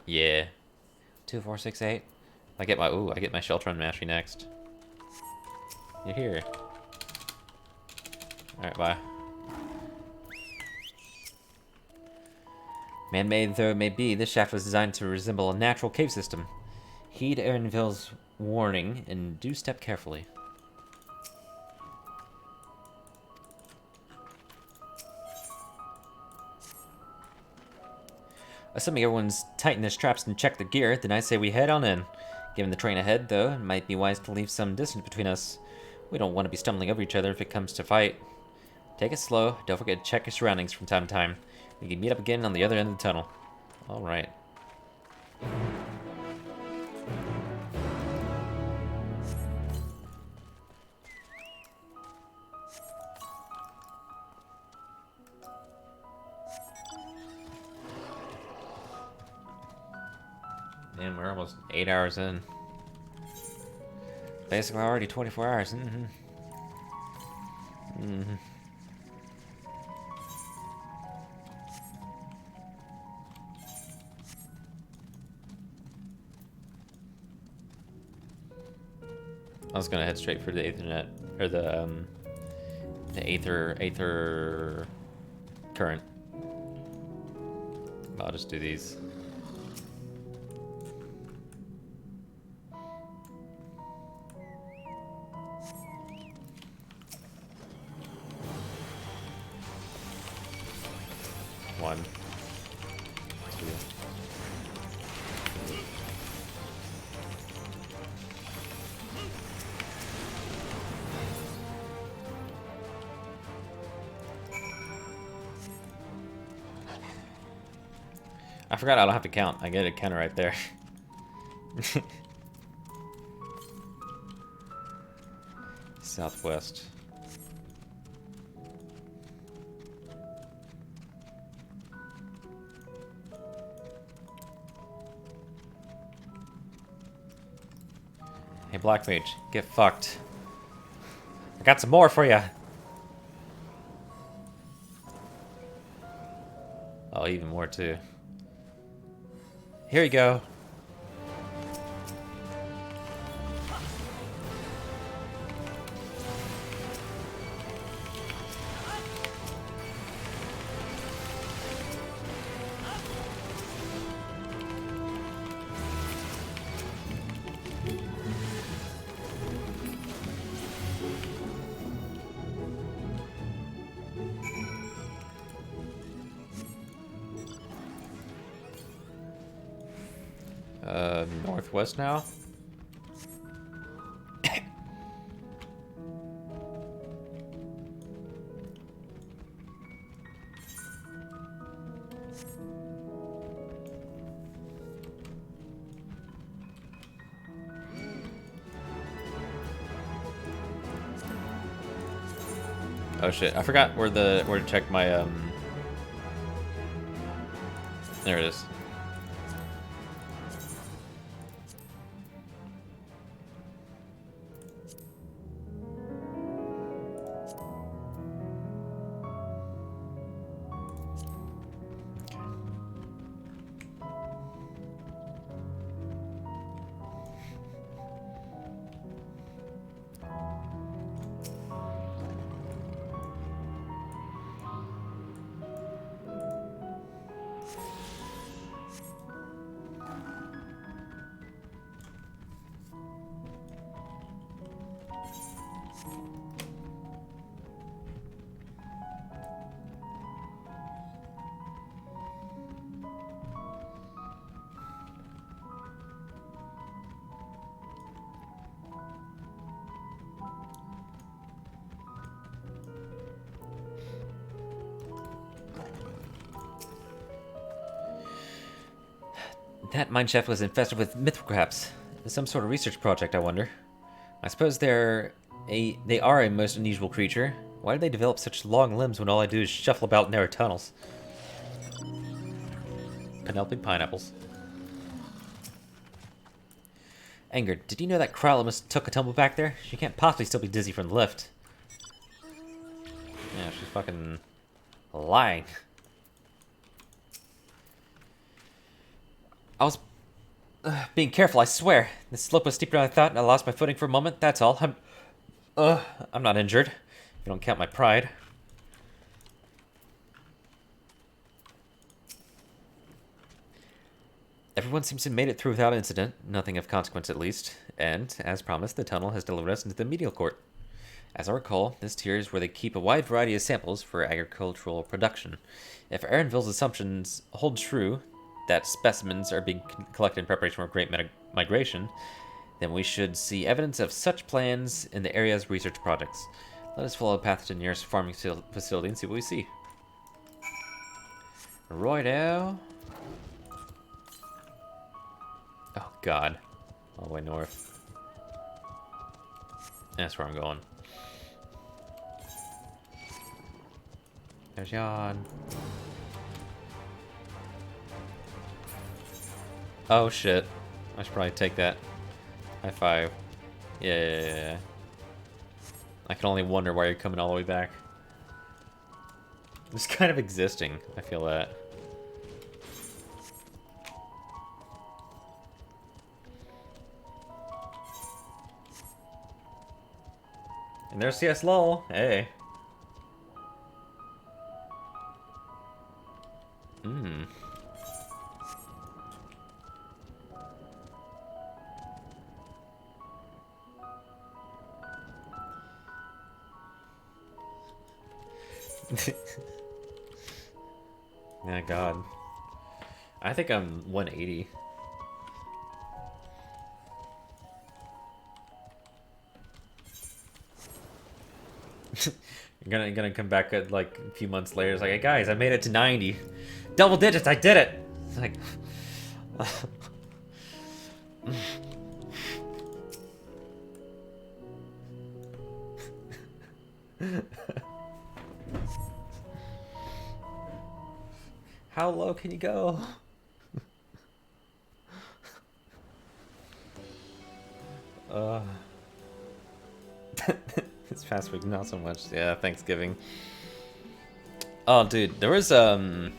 Yeah. 2, 4, 6, 8. I get my I get my Sheltron Mastery next. You're here. Alright, bye. Man-made though it may be, this shaft was designed to resemble a natural cave system. Heed Erinville's warning and do step carefully. Assuming everyone's tightened their straps and checked the gear, then I say we head on in. Given the train ahead, though, it might be wise to leave some distance between us. We don't want to be stumbling over each other if it comes to fight. Take it slow. Don't forget to check your surroundings from time to time. We can meet up again on the other end of the tunnel. Alright. Man, we're almost 8 hours in. Basically already 24 hours. I was gonna head straight for the Ethernet, or the Aether current. I'll just do these. One, two. I forgot I don't have to count. I get a counter right there. Southwest. Hey, Black Mage, get fucked. I got some more for you. Oh, even more too. Here you go. Northwest now. Oh shit, I forgot where to check my there it is. That mineshaft was infested with mythocraps. Some sort of research project, I wonder. I suppose they are a most unusual creature. Why did they develop such long limbs when all I do is shuffle about narrow tunnels? Penelope pineapples. Anger, did you know that Kryla almost took a tumble back there? She can't possibly still be dizzy from the lift. Yeah, she's fucking lying. I was being careful, I swear. The slope was steeper than I thought, and I lost my footing for a moment. That's all. I'm not injured, if you don't count my pride. Everyone seems to have made it through without incident, nothing of consequence at least. And, as promised, the tunnel has delivered us into the medial court. As I recall, this tier is where they keep a wide variety of samples for agricultural production. If Aaronville's assumptions hold true, that specimens are being collected in preparation for a great migration, then we should see evidence of such plans in the area's research projects. Let us follow a path to the nearest farming facility and see what we see. Righto. Oh god. All the way north. That's where I'm going. There's Jan. Oh shit. I should probably take that. High five. Yeah. I can only wonder why you're coming all the way back. Just kind of existing. I feel that. And there's CS LOL. Hey. Yeah, god. I think I'm 180. You're gonna come back at like a few months later. It's like, hey guys, I made it to 90. Double digits, I did it! It's like how low can you go? This past week, not so much. Yeah, Thanksgiving. Oh, dude, there was a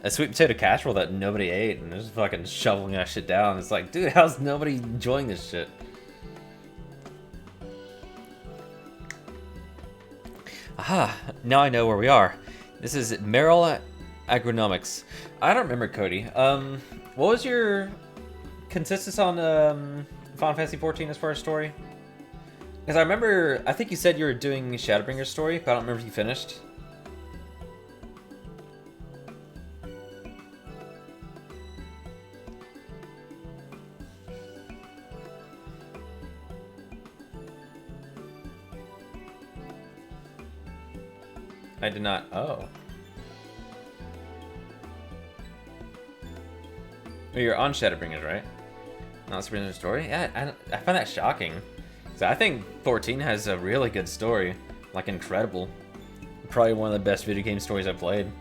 sweet potato casserole that nobody ate, and they're just fucking shoveling that shit down. It's like, dude, how's nobody enjoying this shit? Aha! Now I know where we are. This is Merrill Agronomics. I don't remember, Cody. What was your consensus on Final Fantasy XIV as far as story? Because I remember, I think you said you were doing Shadowbringer's story, but I don't remember if you finished. I did not. Oh. Oh, you're on Shadowbringers, right? Not Superior Story? Yeah, I find that shocking. So I think 14 has a really good story. Like, incredible. Probably one of the best video game stories I've played.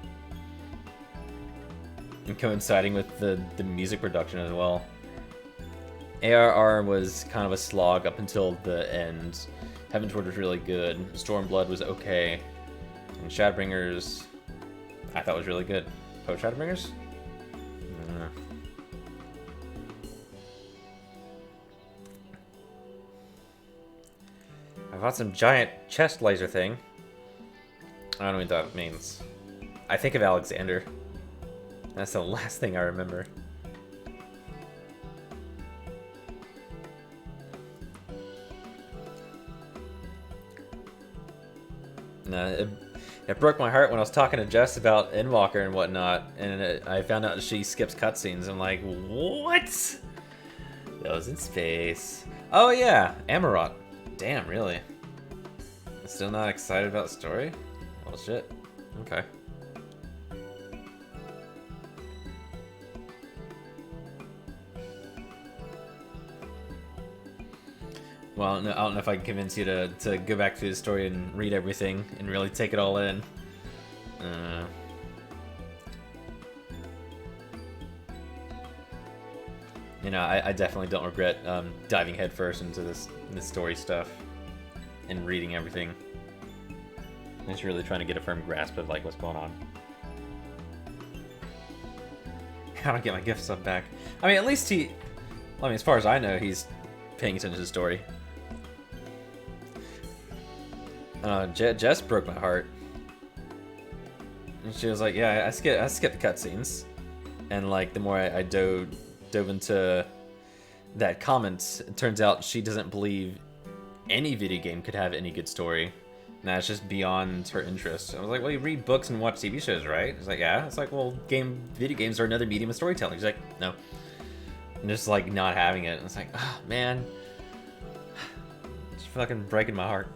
And coinciding with the music production as well. ARR was kind of a slog up until the end. Heaven's Word was really good. Stormblood was okay. And Shadowbringers, I thought was really good. Post Shadowbringers? I don't know. I bought some giant chest laser thing. I don't know what that means. I think of Alexander. That's the last thing I remember. No, it broke my heart when I was talking to Jess about Endwalker and whatnot, and I found out she skips cutscenes. I'm like, what? That was in space. Oh yeah, Amarot. Damn, really? Still not excited about the story? Well, shit. Okay. Well, no, I don't know if I can convince you to go back through the story and read everything and really take it all in. You know, I definitely don't regret diving headfirst into this story stuff and reading everything. I'm just really trying to get a firm grasp of like what's going on. How do I get my gift sub back? I mean, at least I mean, as far as I know, he's paying attention to the story. Jess broke my heart. And she was like, yeah, I skipped the cutscenes. And like, the more I dove into that comment, it turns out she doesn't believe any video game could have any good story. And that's just beyond her interest. I was like, well, you read books and watch TV shows, right? It's like, yeah. It's like, well, video games are another medium of storytelling. She's like, no. And just like not having it. And it's like, oh, man. It's fucking breaking my heart.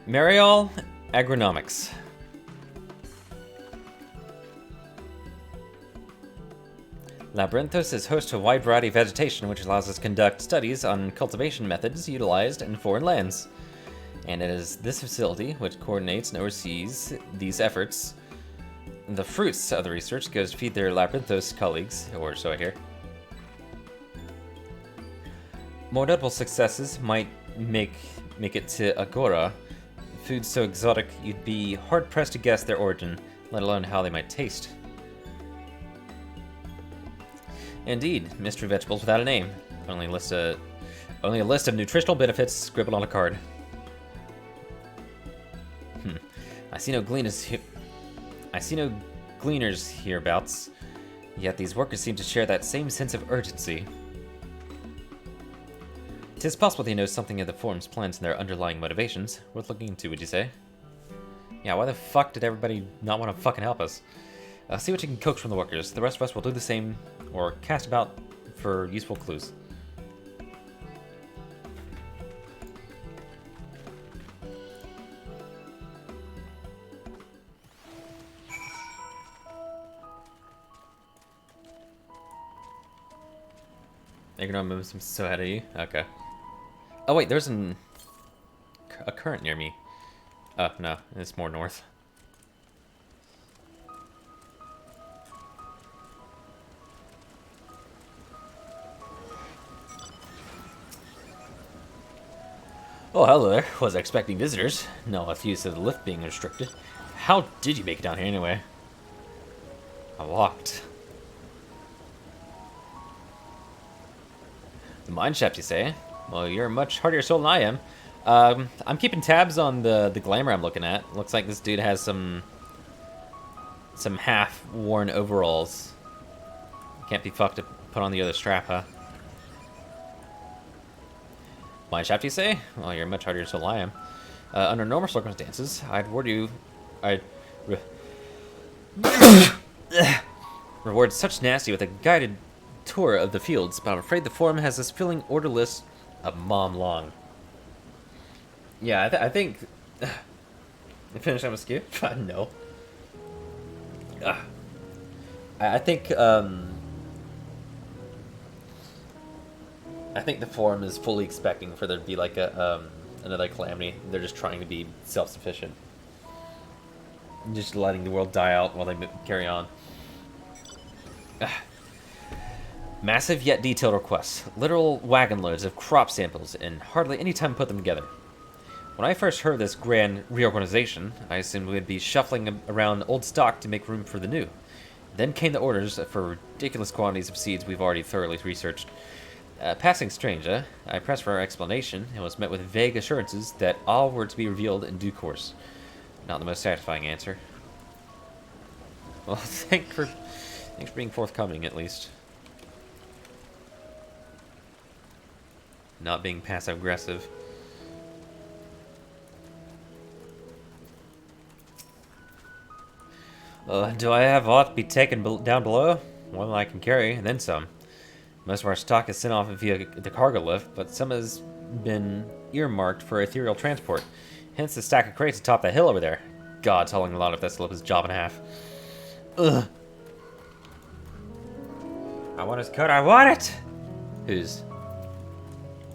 Mariol Agronomics. Labyrinthos is host to a wide variety of vegetation, which allows us to conduct studies on cultivation methods utilized in foreign lands. And it is this facility which coordinates and oversees these efforts. The fruits of the research goes to feed their Labyrinthos colleagues, or so I hear. More notable successes might make it to Agora. Foods so exotic you'd be hard-pressed to guess their origin, let alone how they might taste. Indeed, mystery vegetables without a name. Only a list of nutritional benefits scribbled on a card. I see no gleaners hereabouts. Yet these workers seem to share that same sense of urgency. It is possible they know something of the form's plans and their underlying motivations. Worth looking into, would you say? Yeah, why the fuck did everybody not want to fucking help us? See what you can coax from the workers. The rest of us will do the same, or cast about for useful clues. Ignore moves, I'm so ahead of you. Okay. Oh wait, there's a current near me. Oh no, it's more north. Oh, hello there. Was expecting visitors. No, a few said the lift being restricted. How did you make it down here anyway? I walked. The mine shaft, you say? Well, you're a much hardier soul than I am. I'm keeping tabs on the glamour I'm looking at. Looks like this dude has some half-worn overalls. Can't be fucked to put on the other strap, huh? Mine shaft, you say? Well, you're much harder than I am. Under normal circumstances, I'd warn you... rewards such nasty with a guided tour of the fields, but I'm afraid the forum has this filling order list a mom long. Yeah, I think... Finish on a skew? No. I think, I think the forum is fully expecting for there to be like a, another calamity. They're just trying to be self-sufficient. Just letting the world die out while they carry on. Massive yet detailed requests. Literal wagon loads of crop samples and hardly any time to put them together. When I first heard this grand reorganization, I assumed we'd be shuffling around old stock to make room for the new. Then came the orders for ridiculous quantities of seeds we've already thoroughly researched. Passing strange, I pressed for our explanation and was met with vague assurances that all were to be revealed in due course. Not the most satisfying answer. Well, thanks for being forthcoming, at least. Not being passive-aggressive. Do I have aught to be taken down below? More than I can carry, and then some. Most of our stock is sent off via the cargo lift, but some has been earmarked for ethereal transport. Hence the stack of crates atop that hill over there. God's hauling a lot of that slip his job in half. Ugh. I want his coat, I want it! Whose?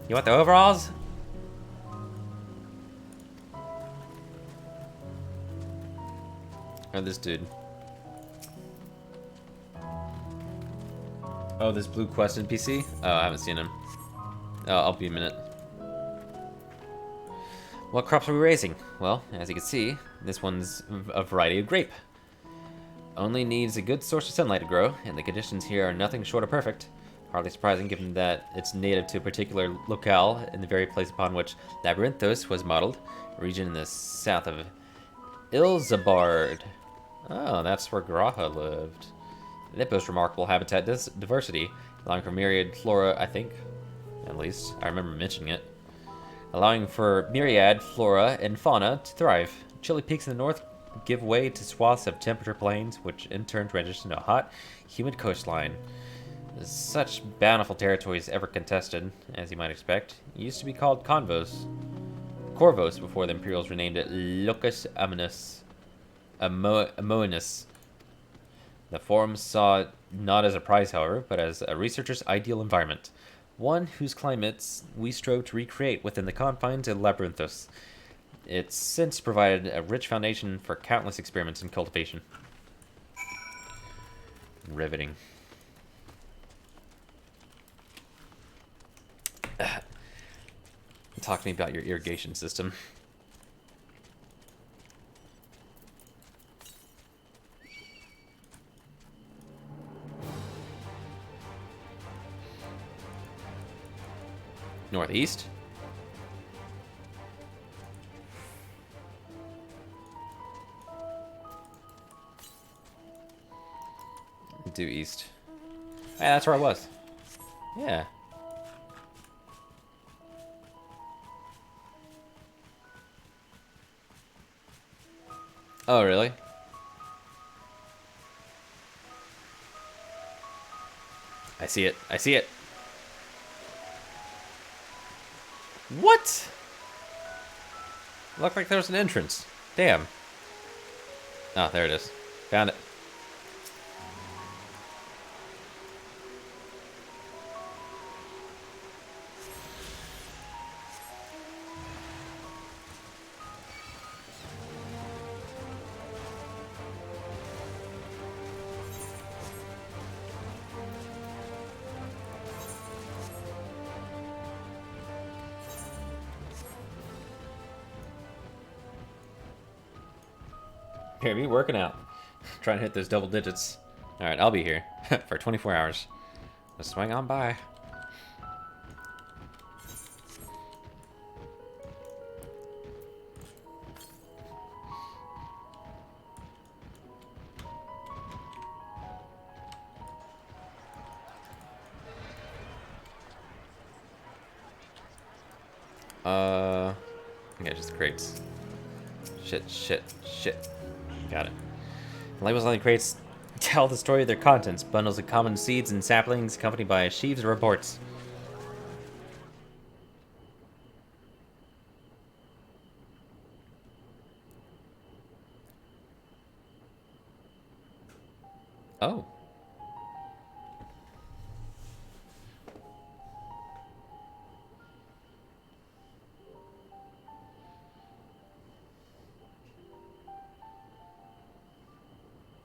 You want the overalls? Or this dude? Oh, this blue quest NPC? Oh, I haven't seen him. Oh, I'll be a minute. What crops are we raising? Well, as you can see, this one's a variety of grape. Only needs a good source of sunlight to grow, and the conditions here are nothing short of perfect. Hardly surprising given that it's native to a particular locale in the very place upon which Labyrinthos was modeled, a region in the south of Ilzabard. Oh, that's where Graha lived. It boasts remarkable habitat diversity, allowing for myriad flora, I think. At least, I remember mentioning it. Allowing for myriad flora and fauna to thrive. Chilly peaks in the north give way to swaths of temperature plains, which in turn transition to a hot, humid coastline. Such bountiful territories ever contested, as you might expect. It used to be called Corvos before the Imperials renamed it Locus Amoenus. The forum saw it not as a prize, however, but as a researcher's ideal environment. One whose climates we strove to recreate within the confines of Labyrinthos. It's since provided a rich foundation for countless experiments in cultivation. Riveting. Talk to me about your irrigation system. Northeast? Due east. Yeah, that's where I was. Yeah. Oh, really? I see it. I see it. What? Looked like there was an entrance. Damn. Oh, there it is. Found it. Here, me working out. Trying to hit those double digits. Alright, I'll be here for 24 hours. Let's swing on by. Yeah, just crates. Shit. Got it. Labels on the crates Tell the story of their contents. Bundles of common seeds and saplings accompanied by sheaves of reports. Oh.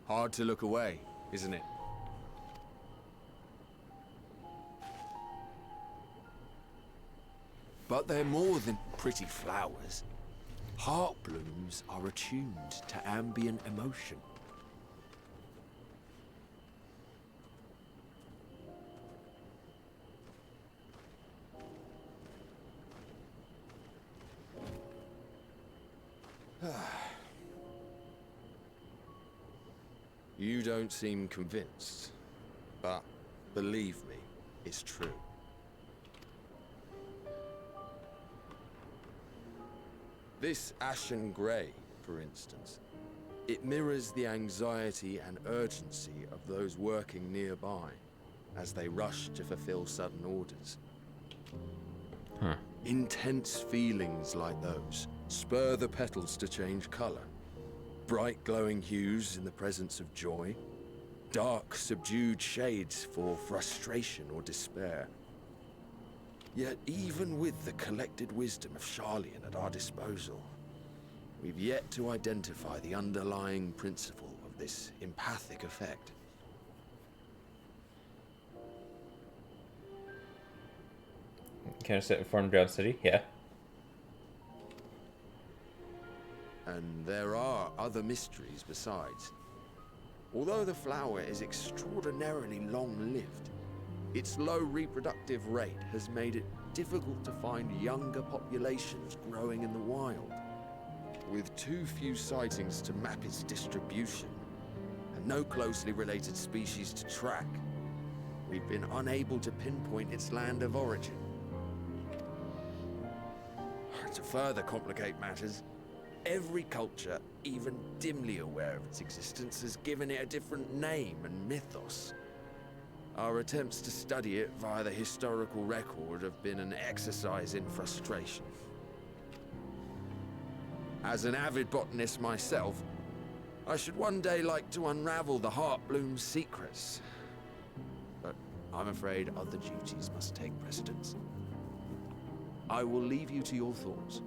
Hard to look away, isn't it? But they're more than pretty flowers. Heart blooms are attuned to ambient emotion. You don't seem convinced, but believe me, it's true. This ashen grey, for instance, it mirrors the anxiety and urgency of those working nearby as they rush to fulfill sudden orders. Huh. Intense feelings like those spur the petals to change colour. Bright glowing hues in the presence of joy, dark subdued shades for frustration or despair. Yet even with the collected wisdom of Charlian at our disposal, we've yet to identify the underlying principle of this empathic effect. Can I set form Drowned City? Yeah. And there are other mysteries besides. Although the flower is extraordinarily long-lived, its low reproductive rate has made it difficult to find younger populations growing in the wild. With too few sightings to map its distribution, and no closely related species to track, we've been unable to pinpoint its land of origin. To further complicate matters, every culture, even dimly aware of its existence, has given it a different name and mythos. Our attempts to study it via the historical record have been an exercise in frustration. As an avid botanist myself, I should one day like to unravel the Heartbloom's secrets. But I'm afraid other duties must take precedence. I will leave you to your thoughts.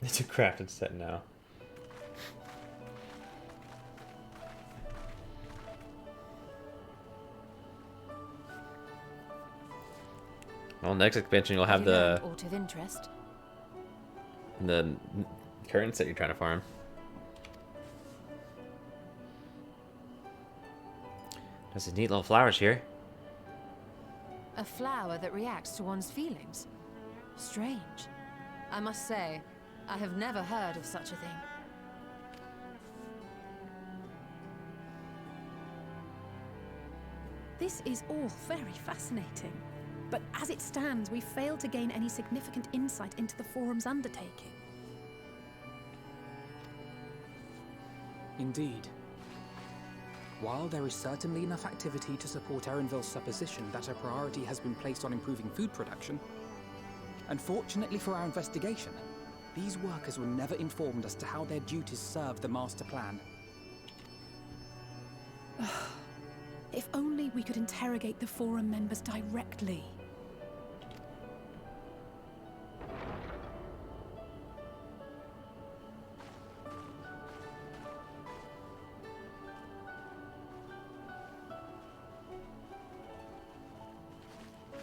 It's a crafted set now. Well, next expansion you'll have the Aught of interest. current set you're trying to farm. There's some neat little flowers here. A flower that reacts to one's feelings. Strange. I must say, I have never heard of such a thing. This is all very fascinating. But as it stands, we failed to gain any significant insight into the Forum's undertaking. Indeed. While there is certainly enough activity to support Erenville's supposition that a priority has been placed on improving food production, unfortunately for our investigation, these workers were never informed as to how their duties serve the master plan. If only we could interrogate the Forum members directly.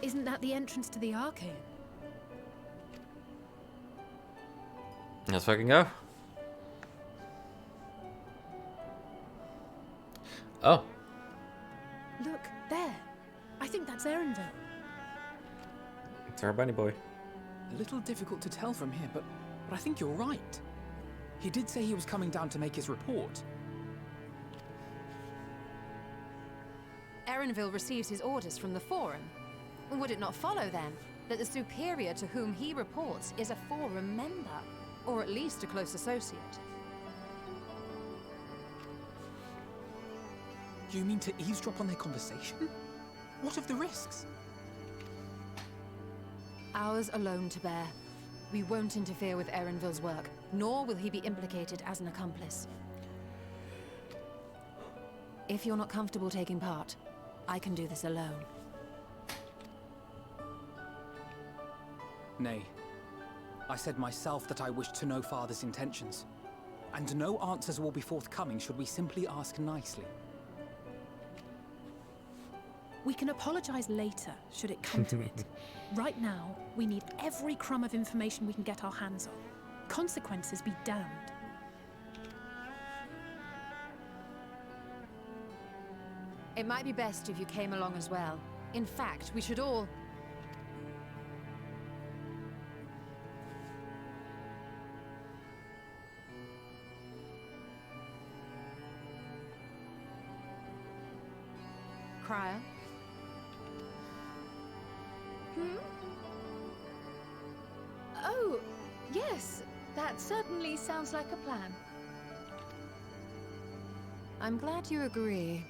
Isn't that the entrance to the arcade? Let's fucking go. Oh. Look, there. I think that's Erenville. It's our bunny boy. A little difficult to tell from here, but I think you're right. He did say he was coming down to make his report. Erenville receives his orders from the Forum. Would it not follow, then, that the superior to whom he reports is a forum member, or at least a close associate. You mean to eavesdrop on their conversation? What of the risks? Ours alone to bear. We won't interfere with Erenville's work, nor will he be implicated as an accomplice. If you're not comfortable taking part, I can do this alone. Nay. I said myself that I wished to know Father's intentions. And no answers will be forthcoming should we simply ask nicely. We can apologize later, should it come to it. Right now, we need every crumb of information we can get our hands on. Consequences be damned. It might be best if you came along as well. In fact, we should all... Cryo? Oh, yes. That certainly sounds like a plan. I'm glad you agree.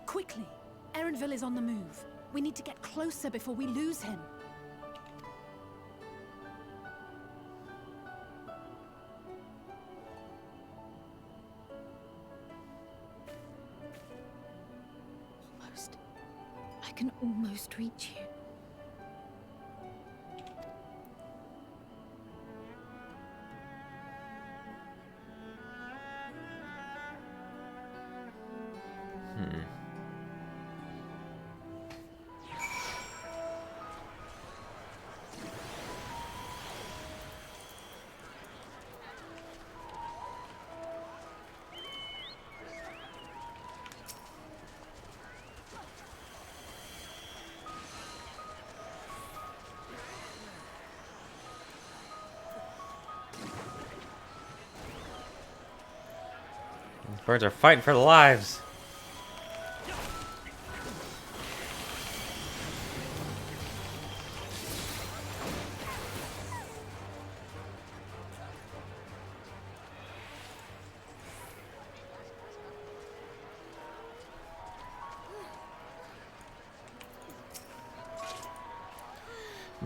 Quickly! Erenville is on the move. We need to get closer before we lose him. Almost. I can almost reach you. These birds are fighting for their lives.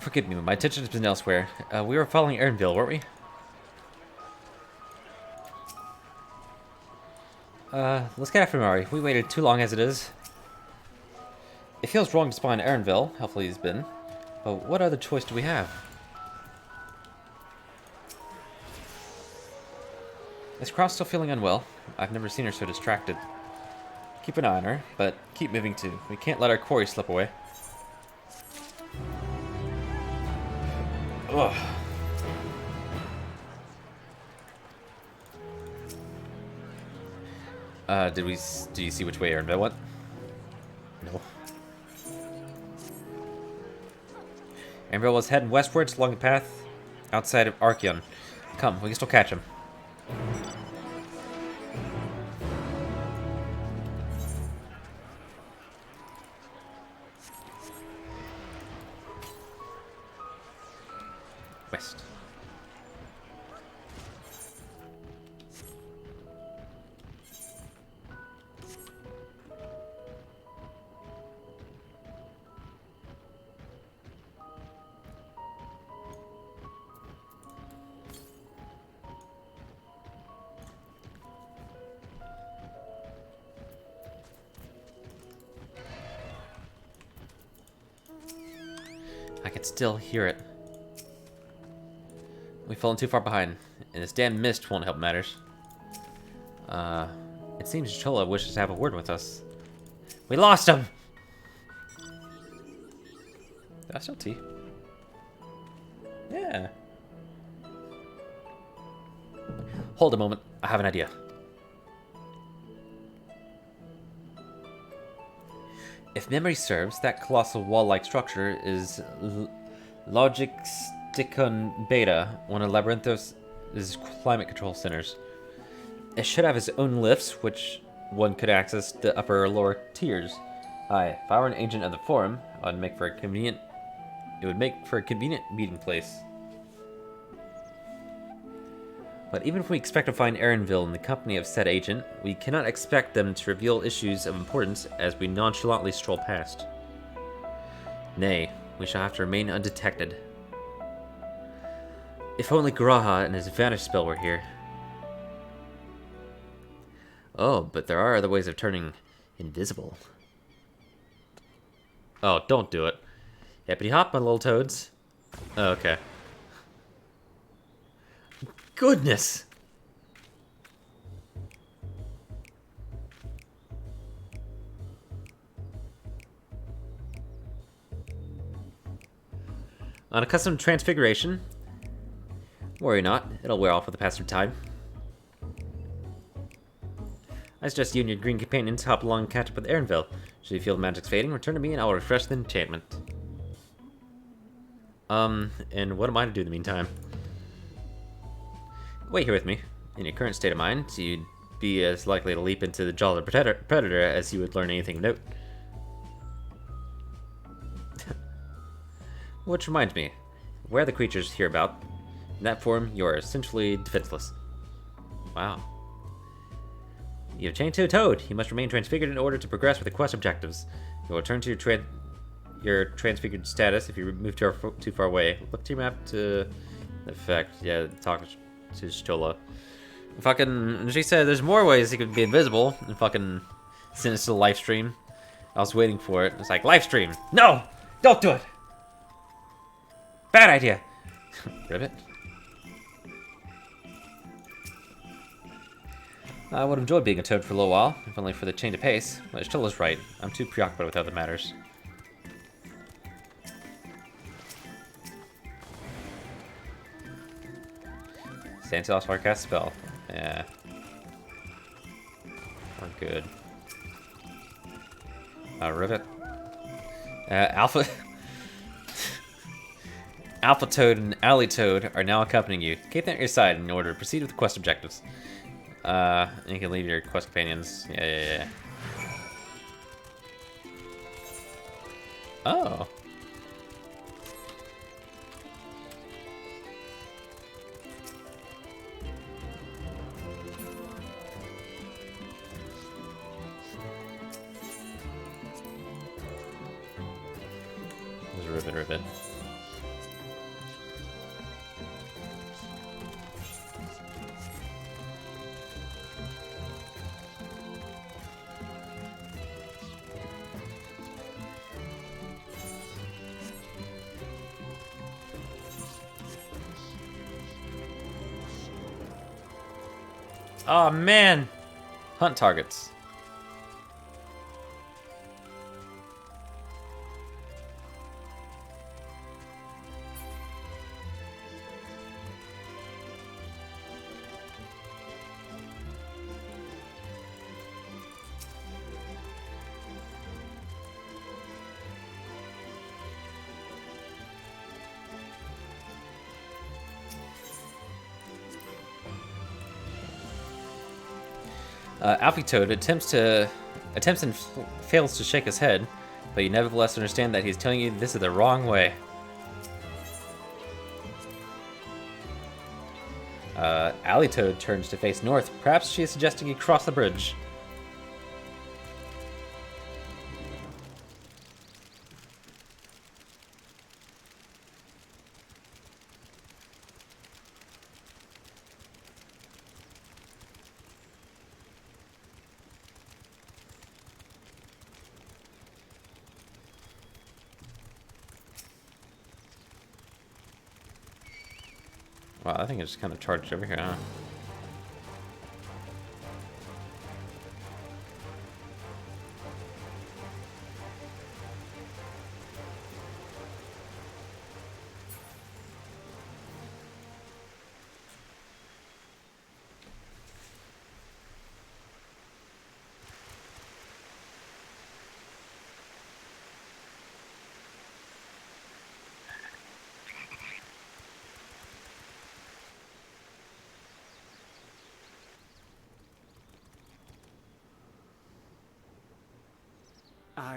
Forgive me, my attention has been elsewhere. We were following Erenville, weren't we? Let's get after Mari. We waited too long as it is. It feels wrong to spy on Erenville. Hopefully he's been. But what other choice do we have? Is Cross still feeling unwell? I've never seen her so distracted. Keep an eye on her, but keep moving too. We can't let our quarry slip away. Ugh. Do you see which way Erenville went? No. Erenville was heading westwards along the path outside of Archeon. Come, we can still catch him. West. I can still hear it. We've fallen too far behind, and this damn mist won't help matters. It seems Chola wishes to have a word with us. We lost him! Did I still tea? Yeah. Hold a moment, I have an idea. If memory serves, that colossal wall-like structure is Logicsticon Beta, one of Labyrinthos' climate control centers. It should have its own lifts, which one could access the upper or lower tiers. Aye, if I were an agent of the Forum, it would make for a convenient meeting place. But even if we expect to find Erenville in the company of said agent, we cannot expect them to reveal issues of importance as we nonchalantly stroll past. Nay, we shall have to remain undetected. If only Graha and his vanish spell were here. Oh, but there are other ways of turning invisible. Oh, don't do it. Hippity hop, my little toads. Oh, okay. Goodness! Unaccustomed transfiguration. Worry not, it'll wear off with the passage of time. I suggest you and your green companions hop along and catch up with Erenville. Should you feel the magic's fading, return to me and I will refresh the enchantment. And what am I to do in the meantime? Wait here with me. In your current state of mind, you'd be as likely to leap into the jaws of a predator as you would learn anything of note. Which reminds me, where are the creatures hereabout? In that form, you are essentially defenseless. Wow. You have changed to a toad. You must remain transfigured in order to progress with the quest objectives. You will return to your transfigured status if you move too far away. Look to your map to effect. Yeah, talk to Stola. Fucking, she said there's more ways he could be invisible and fucking send us to the live stream. I was waiting for it. It's like, live stream. No! Don't do it! Bad idea. Ribbit. I would have enjoyed being a toad for a little while, if only for the change of pace. But Stola's right. I'm too preoccupied with other matters. Santos Forecast spell. Yeah. We're good. Rivet. Alpha... Alpha Toad and Alley Toad are now accompanying you. Keep them at your side in order to proceed with the quest objectives. You can leave your quest companions. Yeah. Oh. There's a ribbon. Oh man! Hunt targets. Alfie Toad attempts and fails to shake his head, but you nevertheless understand that he's telling you this is the wrong way. Alley Toad turns to face north. Perhaps she is suggesting you cross the bridge. Wow, I think it just kind of charged over here, huh?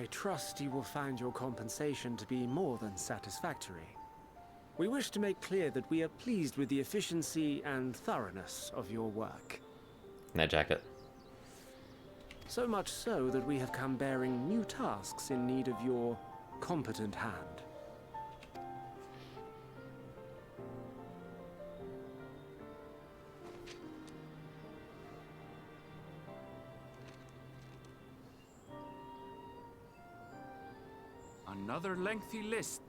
I trust you will find your compensation to be more than satisfactory. We wish to make clear that we are pleased with the efficiency and thoroughness of your work. That jacket. So much so that we have come bearing new tasks in need of your competent hand. Another lengthy list.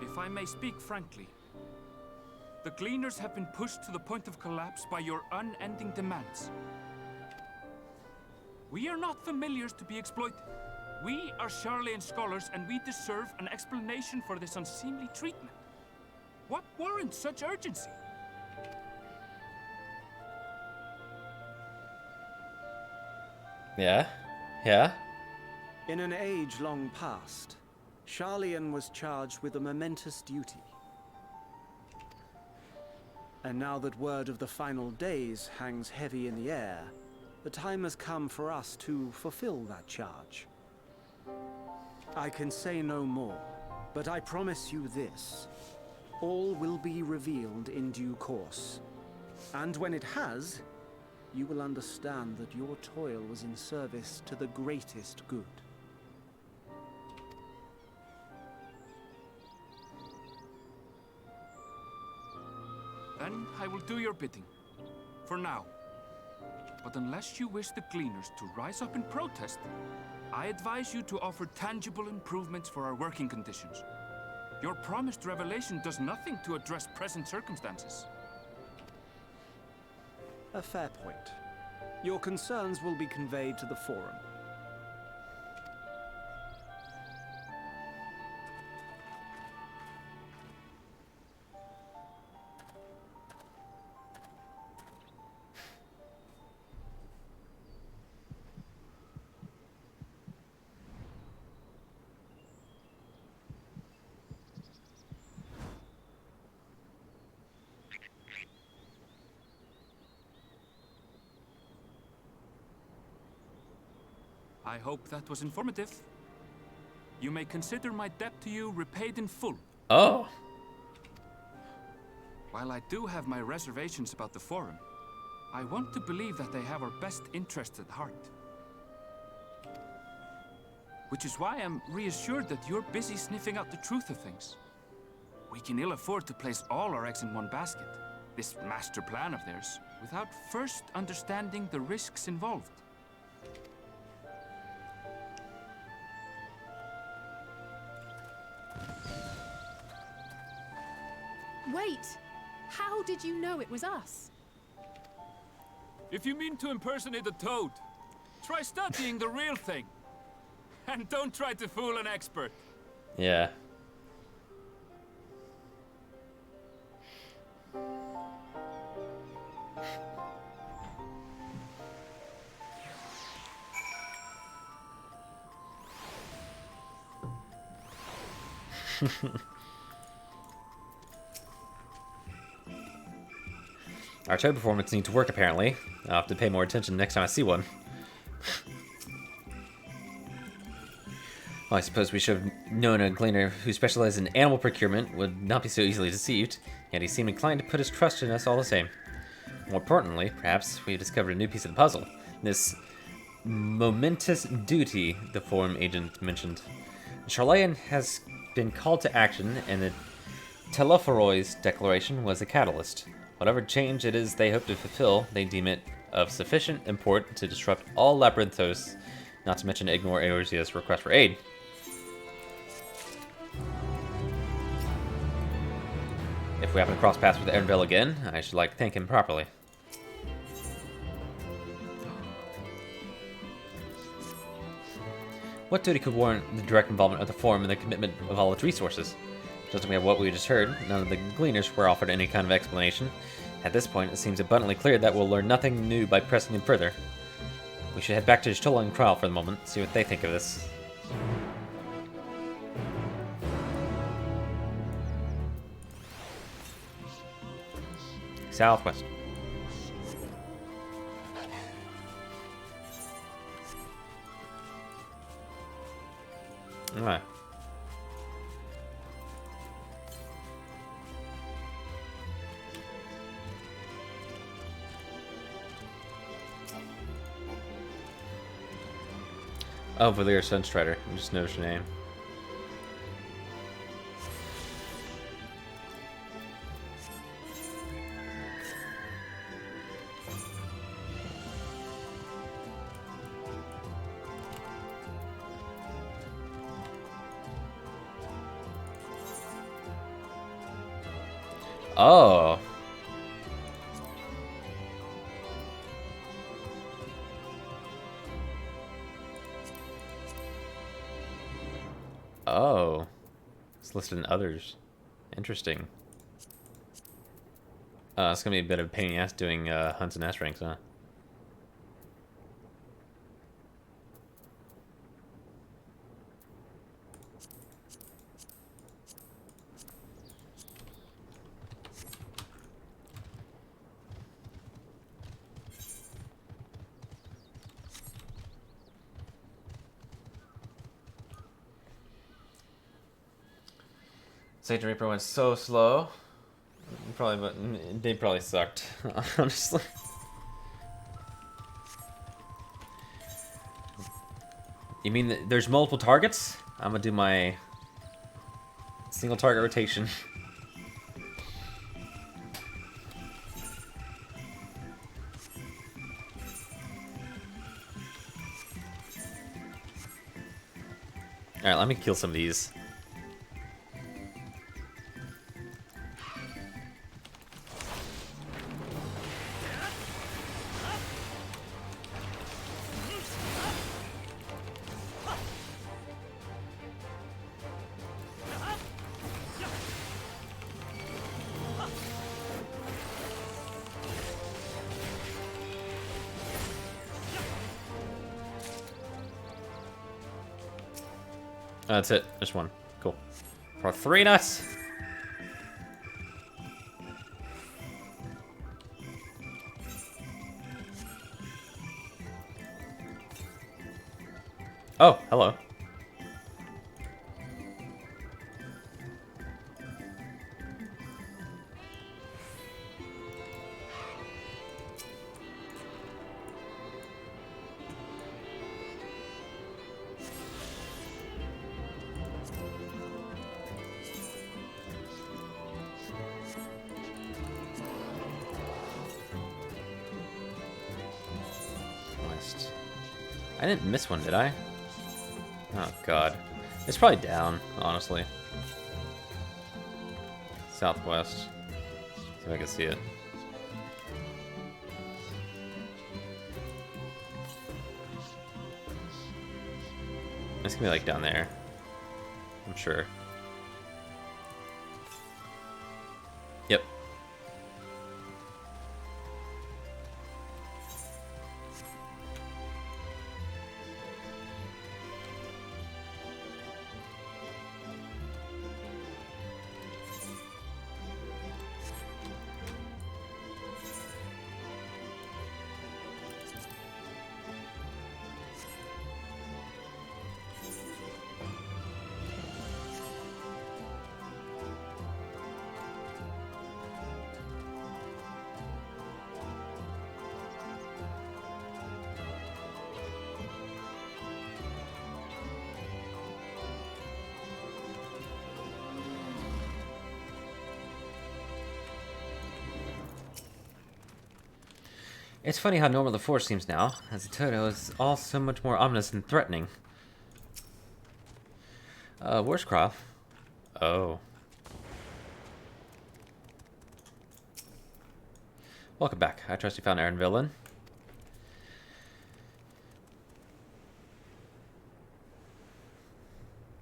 If I may speak frankly, the Gleaners have been pushed to the point of collapse by your unending demands. We are not familiars to be exploited. We are Charlian scholars, and we deserve an explanation for this unseemly treatment. What warrants such urgency? Yeah? Yeah? In an age long past, Charlian was charged with a momentous duty. And now that word of the final days hangs heavy in the air, the time has come for us to fulfill that charge. I can say no more, but I promise you this. All will be revealed in due course. And when it has, you will understand that your toil was in service to the greatest good. Then I will do your bidding. For now. But unless you wish the Gleaners to rise up in protest, I advise you to offer tangible improvements for our working conditions. Your promised revelation does nothing to address present circumstances. A fair point. Your concerns will be conveyed to the Forum. I hope that was informative. You may consider my debt to you repaid in full. Oh. While I do have my reservations about the Forum, I want to believe that they have our best interests at heart. Which is why I'm reassured that you're busy sniffing out the truth of things. We can ill afford to place all our eggs in one basket, this master plan of theirs, without first understanding the risks involved. Wait! How did you know it was us? If you mean to impersonate a toad, try studying the real thing. And don't try to fool an expert. Yeah. Our toad performance needs to work, apparently. I'll have to pay more attention next time I see one. Well, I suppose we should have known a Gleaner who specialized in animal procurement would not be so easily deceived, yet he seemed inclined to put his trust in us all the same. More importantly, perhaps, we have discovered a new piece of the puzzle. This momentous duty the Forum agent mentioned. Charlian has been called to action, and the Telephoros declaration was a catalyst. Whatever change it is they hope to fulfill, they deem it of sufficient import to disrupt all Labyrinthos, not to mention ignore Eorzea's request for aid. If we happen to cross paths with Erenville again, I should like to thank him properly. What duty could warrant the direct involvement of the Forum and the commitment of all its resources? Judging by what we just heard, none of the Gleaners were offered any kind of explanation. At this point, it seems abundantly clear that we'll learn nothing new by pressing him further. We should head back to Stola and Kral for the moment, see what they think of this. Southwest. Alright. Oh, Valir Sunstrider. I just noticed your name. Oh. Oh. It's listed in others. Interesting. It's gonna be a bit of a pain in the ass doing hunts and S ranks, huh? Sage and Reaper went so slow. They probably sucked, honestly. You mean there's multiple targets? I'm gonna do my single target rotation. Alright, let me kill some of these. That's it. Just one. Cool. For 3 nuts! Oh, hello. West. I didn't miss one, did I? Oh god. It's probably down, honestly. Southwest. See if I can see it. It's gonna be like down there. I'm sure. Yep. It's funny how normal the force seems now, as the Toto is all so much more ominous and threatening. Where's Croft? Oh. Welcome back. I trust you found Aaron Villain.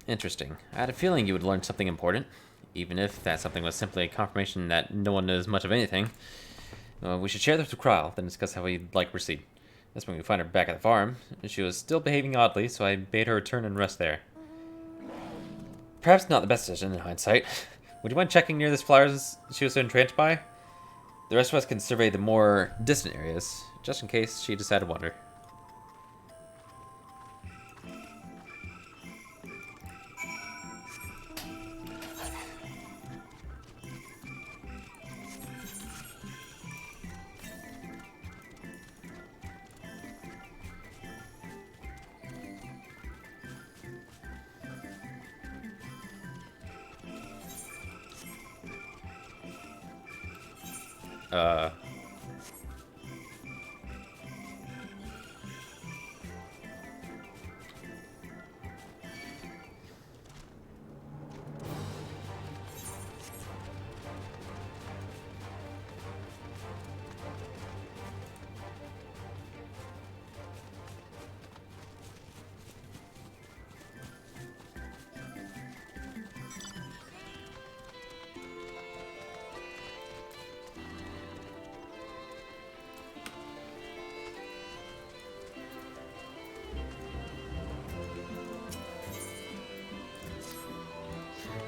Interesting. I had a feeling you would learn something important, even if that something was simply a confirmation that no one knows much of anything. We should share this with Kryle, then discuss how we'd like to proceed. That's when we find her back at the farm. She was still behaving oddly, so I bade her return and rest there. Perhaps not the best decision in hindsight. Would you mind checking near this flowers she was so entranced by? The rest of us can survey the more distant areas, just in case she decided to wander.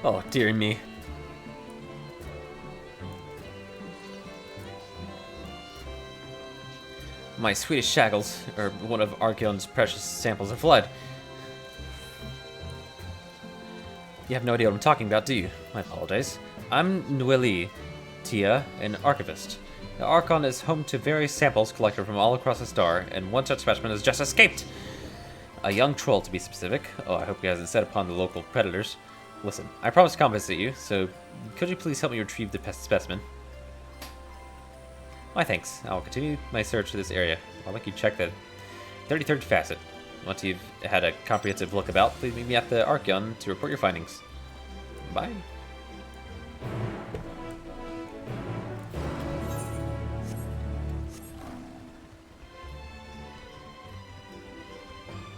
Oh, dear me. My Swedish shackles are one of Archeon's precious samples of blood. You have no idea what I'm talking about, do you? I apologize. I'm Nweli Tia, an archivist. The Archon is home to various samples collected from all across the star, and one such specimen has just escaped! A young troll, to be specific. Oh, I hope he hasn't set upon the local predators. Listen, I promise to compensate you, so could you please help me retrieve the specimen? Why, thanks. I'll continue my search for this area. I'll let you check the 33rd facet. Once you've had a comprehensive look about, please meet me at the Archeon to report your findings. Bye.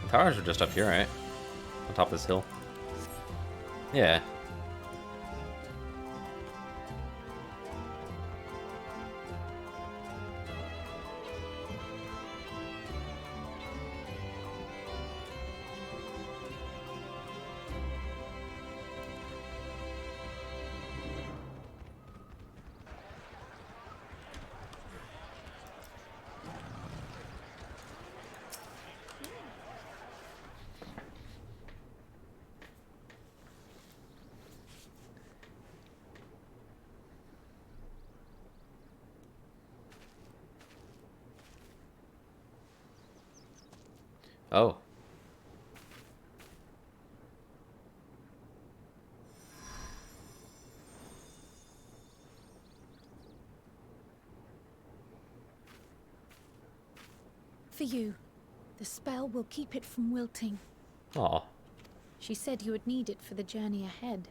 The towers are just up here, right? On top of this hill. Yeah. Oh. For you. The spell will keep it from wilting. Aw. She said you would need it for the journey ahead.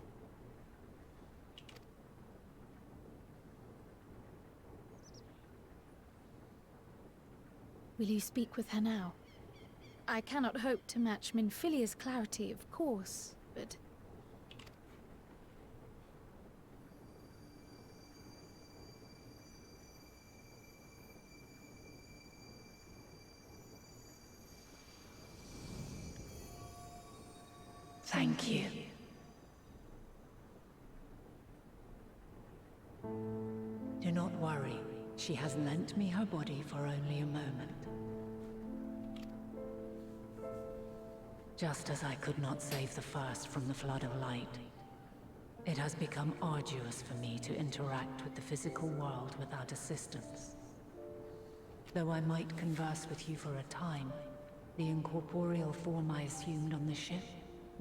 Will you speak with her now? I cannot hope to match Minfilia's clarity, of course, but... Thank you. Do not worry. She has lent me her body for only a moment. Just as I could not save the first from the flood of light, it has become arduous for me to interact with the physical world without assistance. Though I might converse with you for a time, the incorporeal form I assumed on the ship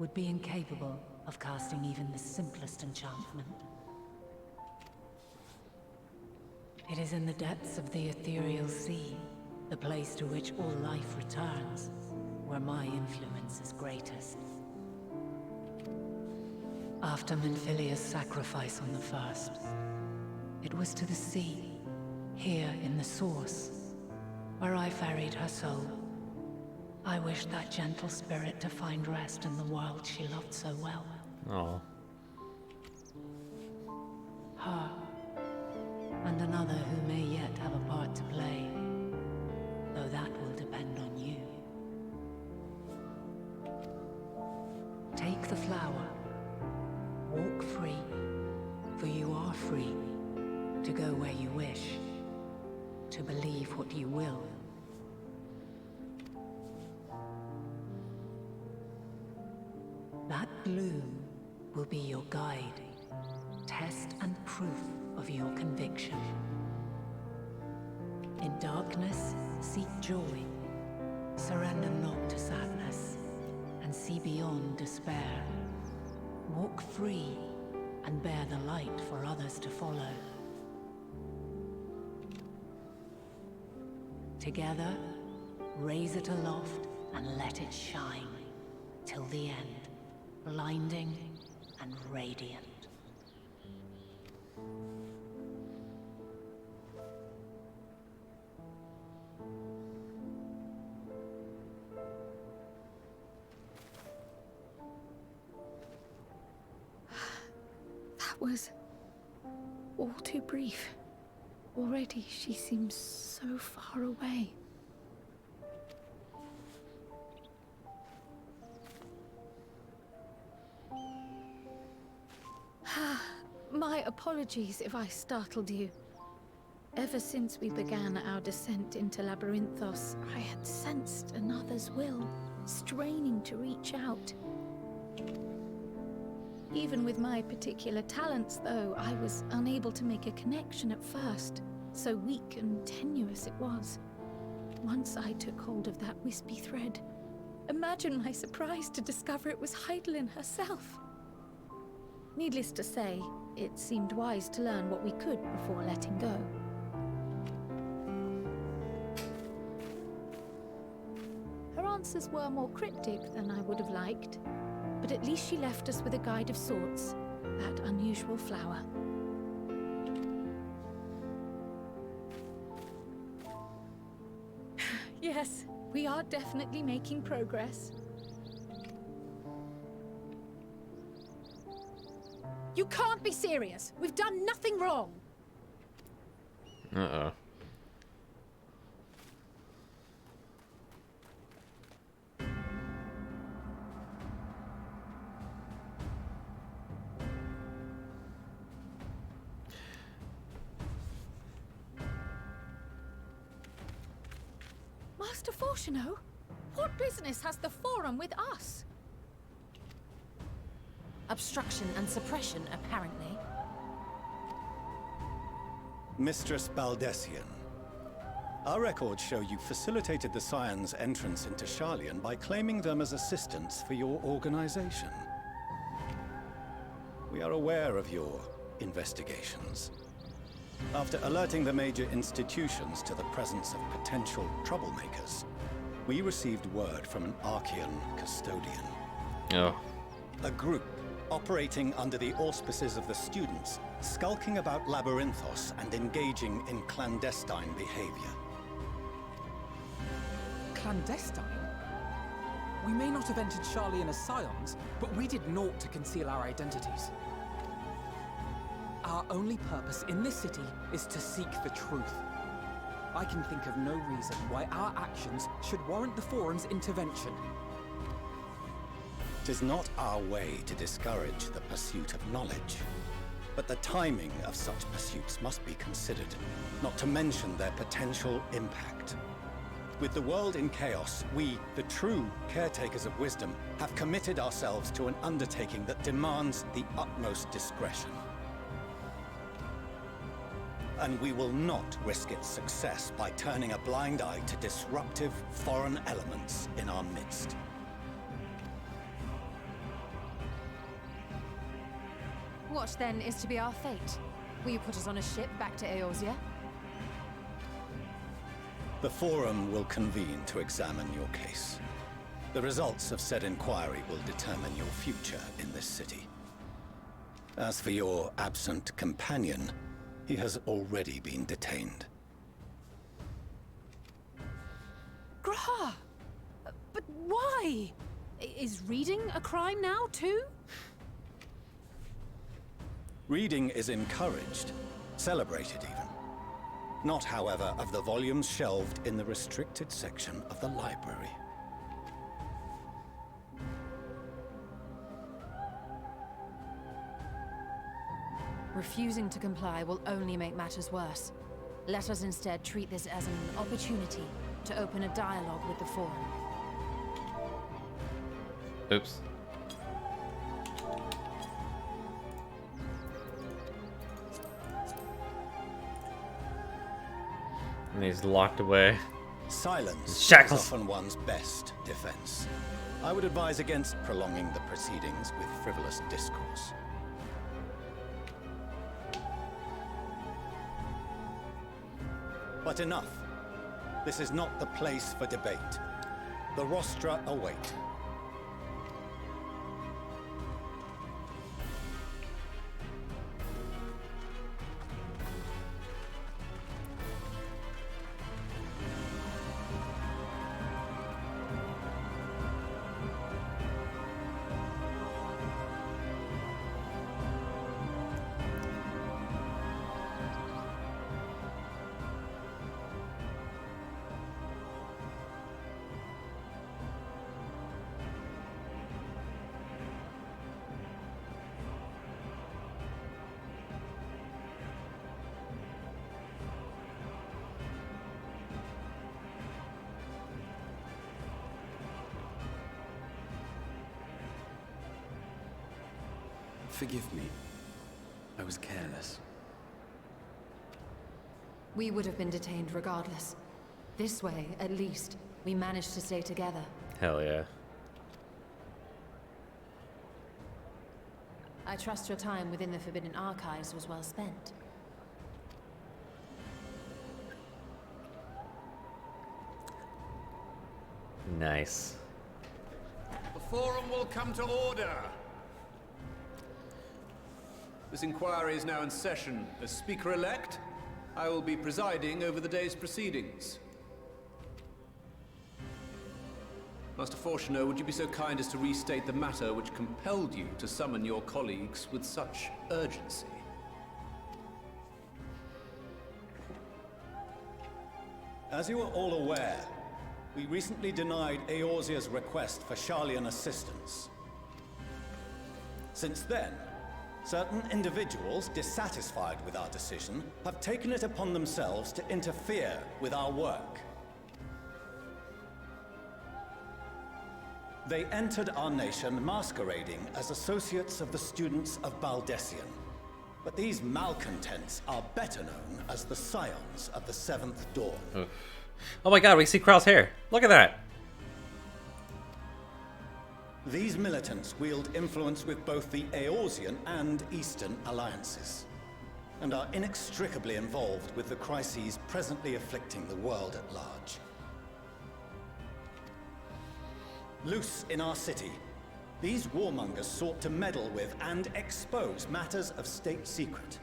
would be incapable of casting even the simplest enchantment. It is in the depths of the ethereal sea, the place to which all life returns, where my influence is greatest. After Minfilia's sacrifice on the first, it was to the sea, here in the source, where I ferried her soul. I wished that gentle spirit to find rest in the world she loved so well. Oh. Her, and another who may yet have a part to play, though that will depend on you. Take the flower. Walk free, for you are free to go where you wish, to believe what you will. That bloom will be your guide, test and proof of your conviction. In darkness, seek joy. Surrender not to sadness, and see beyond despair. Walk free, and bear the light for others to follow. Together, raise it aloft and let it shine till the end, blinding and radiant. That was all too brief. Already she seems so far away. My apologies if I startled you. Ever since we began our descent into Labyrinthos, I had sensed another's will, straining to reach out. Even with my particular talents, though, I was unable to make a connection at first. So weak and tenuous it was. Once I took hold of that wispy thread, imagine my surprise to discover it was Heidelin herself. Needless to say, it seemed wise to learn what we could before letting go. Her answers were more cryptic than I would have liked, but at least she left us with a guide of sorts, that unusual flower. Yes, we are definitely making progress. You can't be serious. We've done nothing wrong. Uh-oh. Master Fortuno, what business has the Forum with us? Obstruction and suppression, apparently. Mistress Baldessian, our records show you facilitated the Scion's entrance into Sharlayan by claiming them as assistants for your organization. We are aware of your investigations. After alerting the major institutions to the presence of potential troublemakers, we received word from an Archean custodian. Oh. A group operating under the auspices of the students, skulking about Labyrinthos and engaging in clandestine behavior. Clandestine? We may not have entered Sharlayan as Scions, but we did naught to conceal our identities. Our only purpose in this city is to seek the truth. I can think of no reason why our actions should warrant the Forum's intervention. It is not our way to discourage the pursuit of knowledge, but the timing of such pursuits must be considered, not to mention their potential impact. With the world in chaos, we, the true caretakers of wisdom, have committed ourselves to an undertaking that demands the utmost discretion. And we will not risk its success by turning a blind eye to disruptive foreign elements in our midst. What, then, is to be our fate? Will you put us on a ship back to Eorzea? The Forum will convene to examine your case. The results of said inquiry will determine your future in this city. As for your absent companion, he has already been detained. Graha! But why? Is reading a crime now, too? Reading is encouraged, celebrated even. Not, however, of the volumes shelved in the restricted section of the library. Refusing to comply will only make matters worse. Let us instead treat this as an opportunity to open a dialogue with the Forum. Oops. And he's locked away. Silence Shackles. is often one's best defense. I would advise against prolonging the proceedings with frivolous discourse. But enough. This is not the place for debate. The rostra await. Forgive me. I was careless. We would have been detained regardless. This way, at least, we managed to stay together. Hell yeah. I trust your time within the Forbidden Archives was well spent. Nice. The forum will come to order. This inquiry is now in session. As Speaker-elect, I will be presiding over the day's proceedings. Master Fortuner, would you be so kind as to restate the matter which compelled you to summon your colleagues with such urgency? As you are all aware, we recently denied Eorzea's request for Sharlayan assistance. Since then, certain individuals dissatisfied with our decision have taken it upon themselves to interfere with our work. They entered our nation masquerading as associates of the students of Baldessian. But these malcontents are better known as the Scions of the Seventh Dawn. Oh my god, we see Crosshair. Look at that. These militants wield influence with both the Eorzean and Eastern alliances, and are inextricably involved with the crises presently afflicting the world at large. Loose in our city, these warmongers sought to meddle with and expose matters of state secret.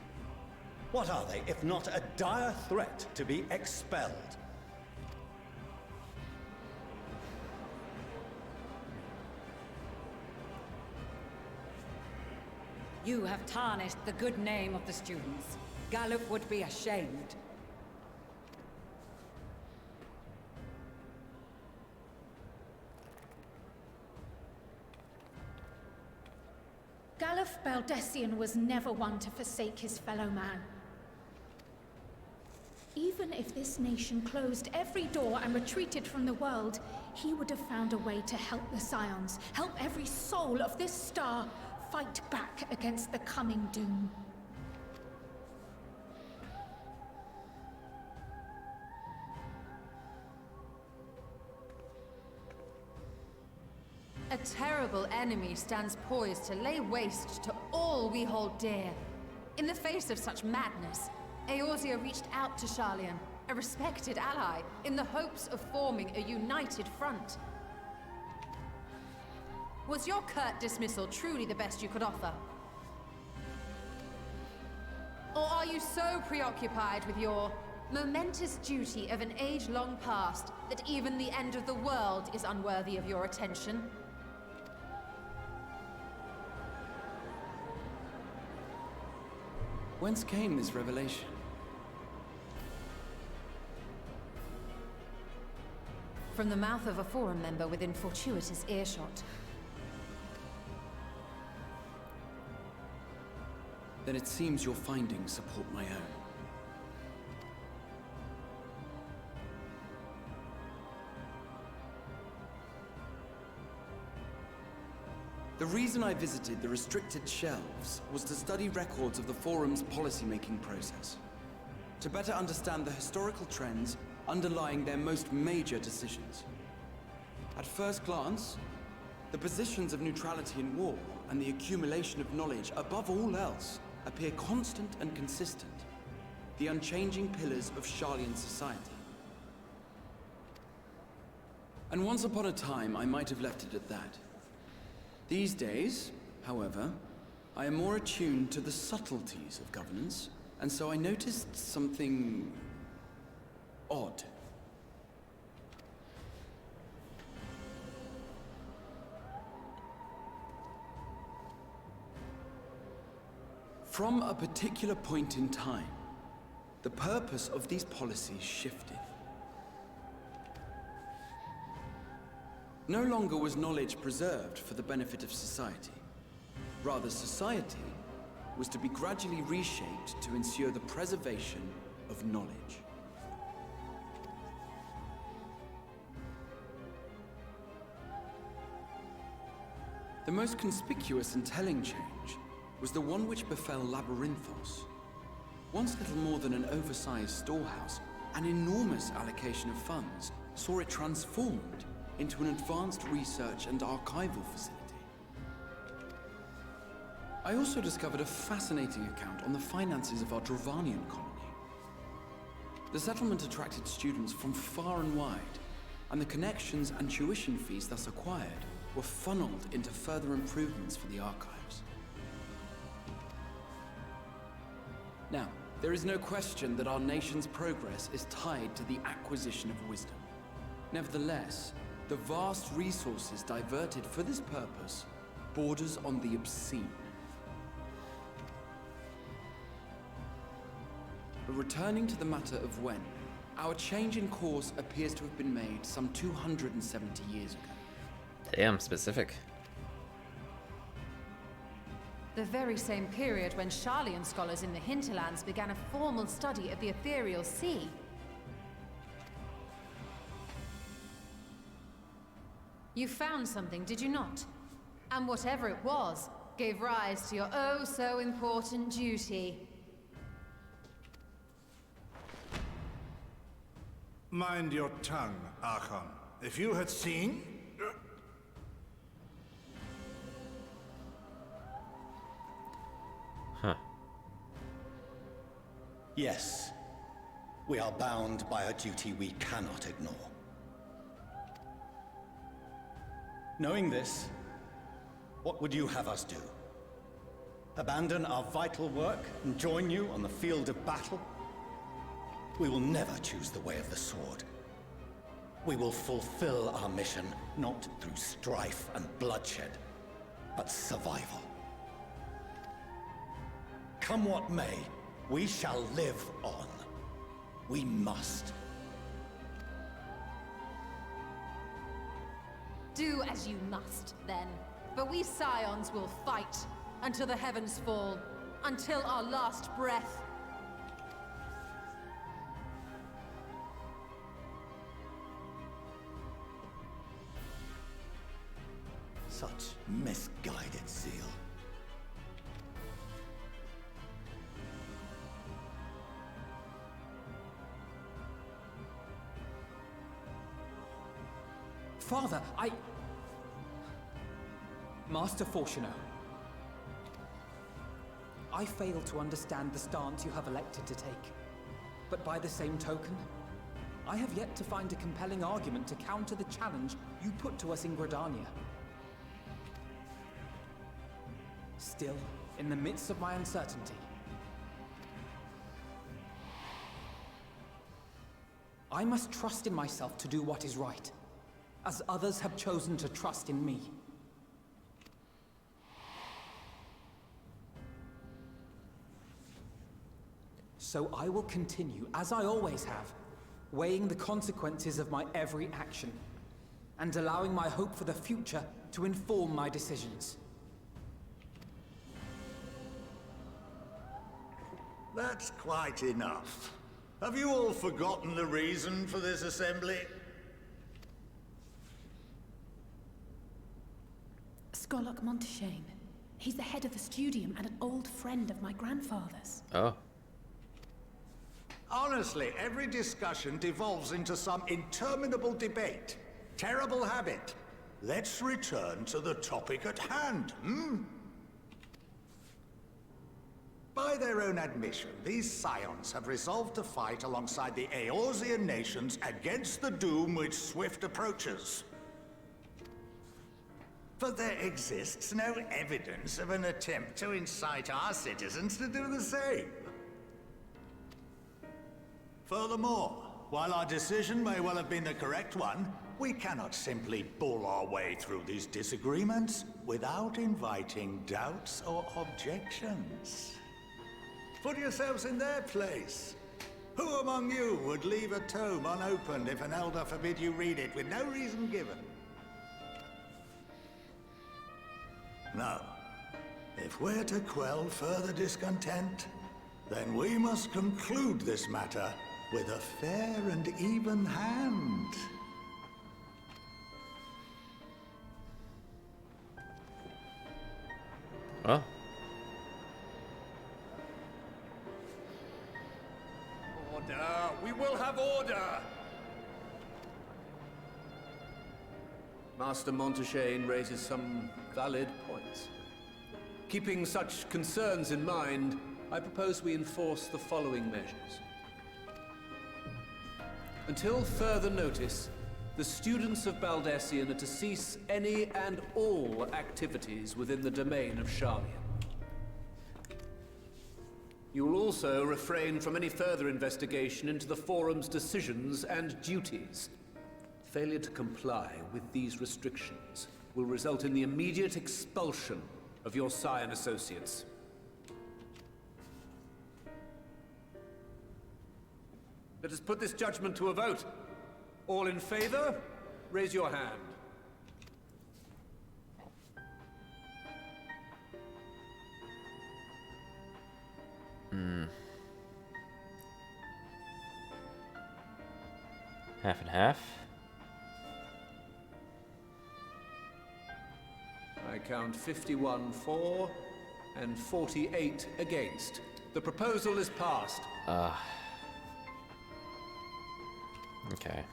What are they, if not a dire threat to be expelled? You have tarnished the good name of the students. Galuf would be ashamed. Galuf Baldessian was never one to forsake his fellow man. Even if this nation closed every door and retreated from the world, he would have found a way to help the Scions, help every soul of this star fight back against the coming doom. A terrible enemy stands poised to lay waste to all we hold dear. In the face of such madness, Eorzea reached out to Sharlayan, a respected ally, in the hopes of forming a united front. Was your curt dismissal truly the best you could offer? Or are you so preoccupied with your momentous duty of an age long past that even the end of the world is unworthy of your attention? Whence came this revelation? From the mouth of a forum member within fortuitous earshot. Then it seems your findings support my own. The reason I visited the restricted shelves was to study records of the Forum's policymaking process, to better understand the historical trends underlying their most major decisions. At first glance, the positions of neutrality in war and the accumulation of knowledge above all else appear constant and consistent, the unchanging pillars of Sharlayan society. And once upon a time, I might have left it at that. These days, however, I am more attuned to the subtleties of governance, and so I noticed something odd. From a particular point in time, the purpose of these policies shifted. No longer was knowledge preserved for the benefit of society. Rather, society was to be gradually reshaped to ensure the preservation of knowledge. The most conspicuous and telling change was the one which befell Labyrinthos. Once little more than an oversized storehouse, an enormous allocation of funds saw it transformed into an advanced research and archival facility. I also discovered a fascinating account on the finances of our Dravanian colony. The settlement attracted students from far and wide, and the connections and tuition fees thus acquired were funneled into further improvements for the archives. Now, there is no question that our nation's progress is tied to the acquisition of wisdom. Nevertheless, the vast resources diverted for this purpose borders on the obscene. But returning to the matter of when, our change in course appears to have been made some 270 years ago. Damn, specific. The very same period when Sharlayan scholars in the hinterlands began a formal study of the ethereal sea. You found something, did you not? And whatever it was, gave rise to your oh-so-important duty. Mind your tongue, Archon. If you had seen... Huh. Yes. We are bound by a duty we cannot ignore. Knowing this, what would you have us do? Abandon our vital work and join you on the field of battle? We will never choose the way of the sword. We will fulfill our mission not through strife and bloodshed, but survival. Come what may, we shall live on. We must. Do as you must, then. But we Scions will fight until the heavens fall, until our last breath. Such misguided zeal. Father, Master Fortuno, I fail to understand the stance you have elected to take. But by the same token, I have yet to find a compelling argument to counter the challenge you put to us in Gridania. Still, in the midst of my uncertainty, I must trust in myself to do what is right, as others have chosen to trust in me. So I will continue, as I always have, weighing the consequences of my every action, and allowing my hope for the future to inform my decisions. That's quite enough. Have you all forgotten the reason for this assembly? Skolok Monteshane. He's the head of the Studium and an old friend of my grandfather's. Oh. Honestly, every discussion devolves into some interminable debate. Terrible habit. Let's return to the topic at hand, hmm? By their own admission, these scions have resolved to fight alongside the Eorzean nations against the doom which swift approaches. But there exists no evidence of an attempt to incite our citizens to do the same. Furthermore, while our decision may well have been the correct one, we cannot simply bull our way through these disagreements without inviting doubts or objections. Put yourselves in their place. Who among you would leave a tome unopened if an elder forbid you read it with no reason given? No. If we're to quell further discontent, then we must conclude this matter with a fair and even hand. Well. Order! We will have order! Master Montaigne raises some valid points. Keeping such concerns in mind, I propose we enforce the following measures. Until further notice, the students of Baldessian are to cease any and all activities within the domain of Sharlian. You will also refrain from any further investigation into the Forum's decisions and duties. Failure to comply with these restrictions will result in the immediate expulsion of your Scion associates. Let us put this judgment to a vote. All in favor, raise your hand. Half and half. I count 51 for and 48 against. The proposal is passed. Okay.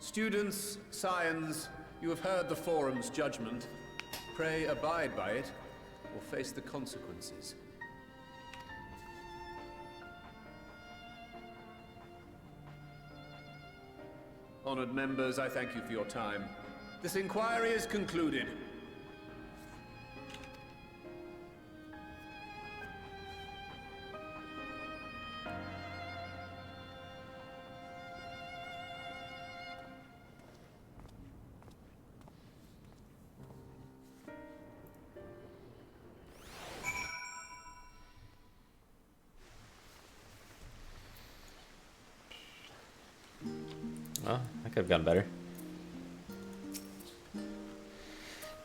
Students, scions, you have heard the Forum's judgment. Pray abide by it, or face the consequences. Honored members, I thank you for your time. This inquiry is concluded. Well, that could have gone better.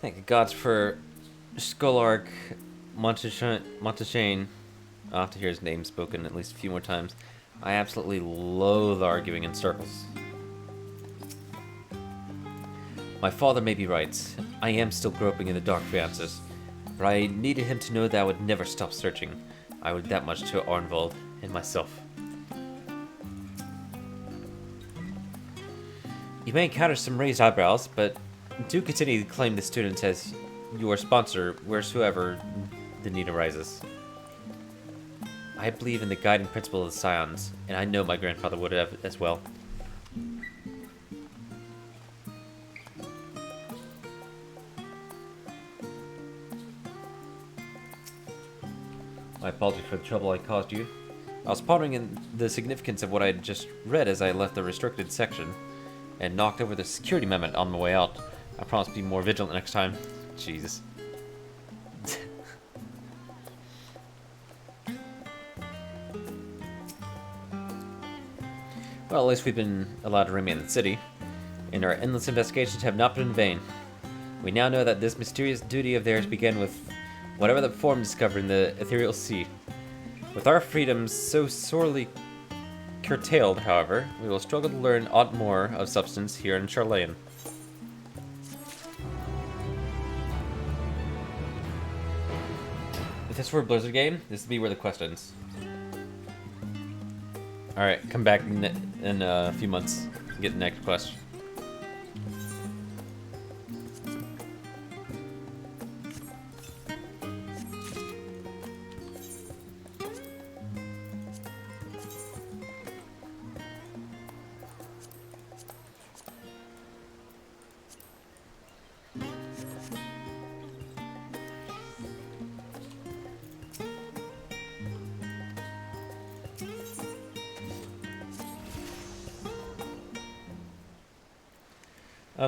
Thank the gods for Scholark Montaigne. I'll have to hear his name spoken at least a few more times. I absolutely loathe arguing in circles. My father may be right. I am still groping in the dark for answers. But I needed him to know that I would never stop searching. I owed that much to Arnvald and myself. You may encounter some raised eyebrows, but do continue to claim the students as your sponsor wheresoever the need arises. I believe in the guiding principle of the Scions, and I know my grandfather would have as well. My apologies for the trouble I caused you. I was pondering in the significance of what I had just read as I left the restricted section, and knocked over the security amendment on my way out. I promise to be more vigilant next time. Jesus. Well, at least we've been allowed to remain in the city, and our endless investigations have not been in vain. We now know that this mysterious duty of theirs began with whatever the form discovered in the ethereal sea. With our freedoms so sorely curtailed, however, we will struggle to learn aught more of substance here in Sharlayan. If this were a Blizzard game, this would be where the quest ends. Alright, come back in a few months to get the next quest.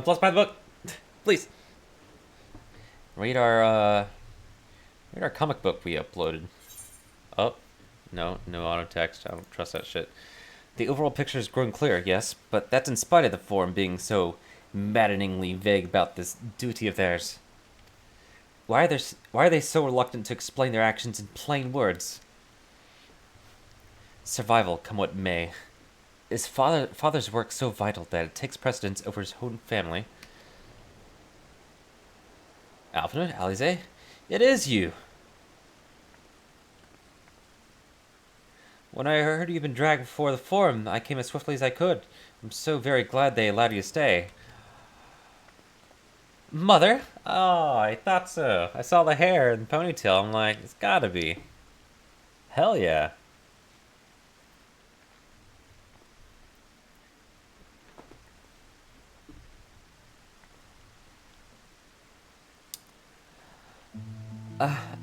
Plus buy the book, please. Read our comic book we uploaded. Oh, no auto text. I don't trust that shit. The overall picture is growing clear, yes, but that's in spite of the forum being so maddeningly vague about this duty of theirs. Why are they so reluctant to explain their actions in plain words? Survival, come what may. Is father's work so vital that it takes precedence over his own family? Alfred, Alize, it is you! When I heard you'd been dragged before the forum, I came as swiftly as I could. I'm so very glad they allowed you to stay. Mother? Oh, I thought so. I saw the hair and the ponytail. I'm like, it's gotta be. Hell yeah.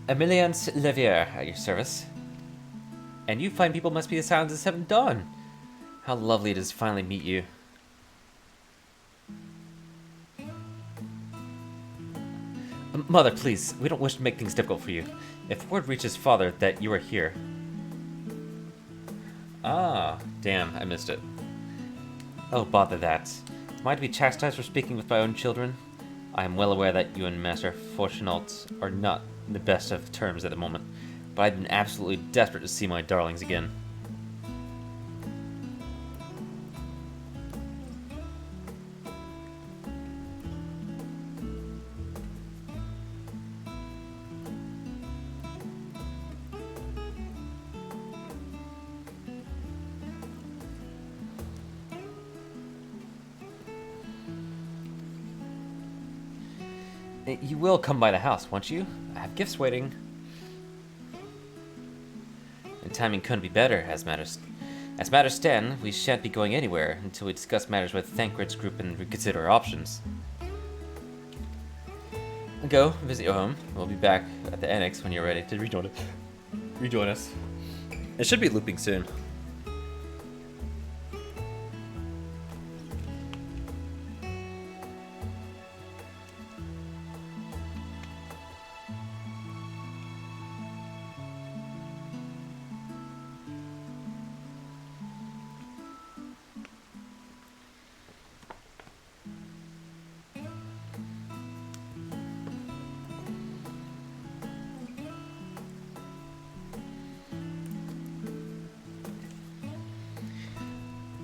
Emiliance Levier at your service. And you fine people must be the sounds of 7 Dawn. How lovely it is to finally meet you. Mother, please, we don't wish to make things difficult for you. If word reaches father that you are here... Ah, damn, I missed it. Oh, bother that. Am I to be chastised for speaking with my own children? I am well aware that you and Master Fortunault are not in the best of terms at the moment, but I've been absolutely desperate to see my darlings again. You will come by the house, won't you? I have gifts waiting. And timing couldn't be better, as matters stand. We shan't be going anywhere until we discuss matters with Thancred's group and reconsider our options. Go, visit your home. We'll be back at the annex when you're ready to rejoin us. It should be looping soon.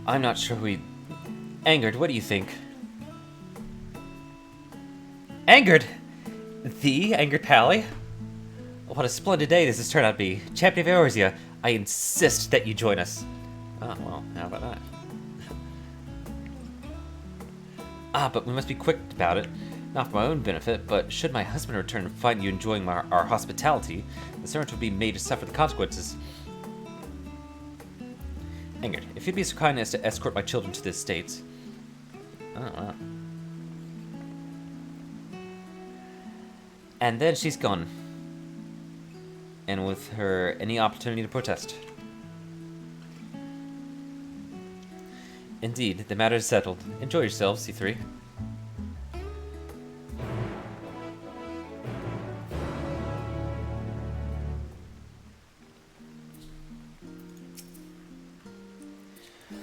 I'm not sure we... Angered, what do you think? Angered? The Angered Pally? What a splendid day this has turned out to be. Champion of Eorzea, I insist that you join us. Oh, well, how about that? But we must be quick about it. Not for my own benefit, but should my husband return and find you enjoying our hospitality, the servant would be made to suffer the consequences. Angered, if you'd be so kind as to escort my children to the estates. Oh. And then she's gone. And with her, any opportunity to protest. Indeed, the matter is settled. Enjoy yourselves, C3.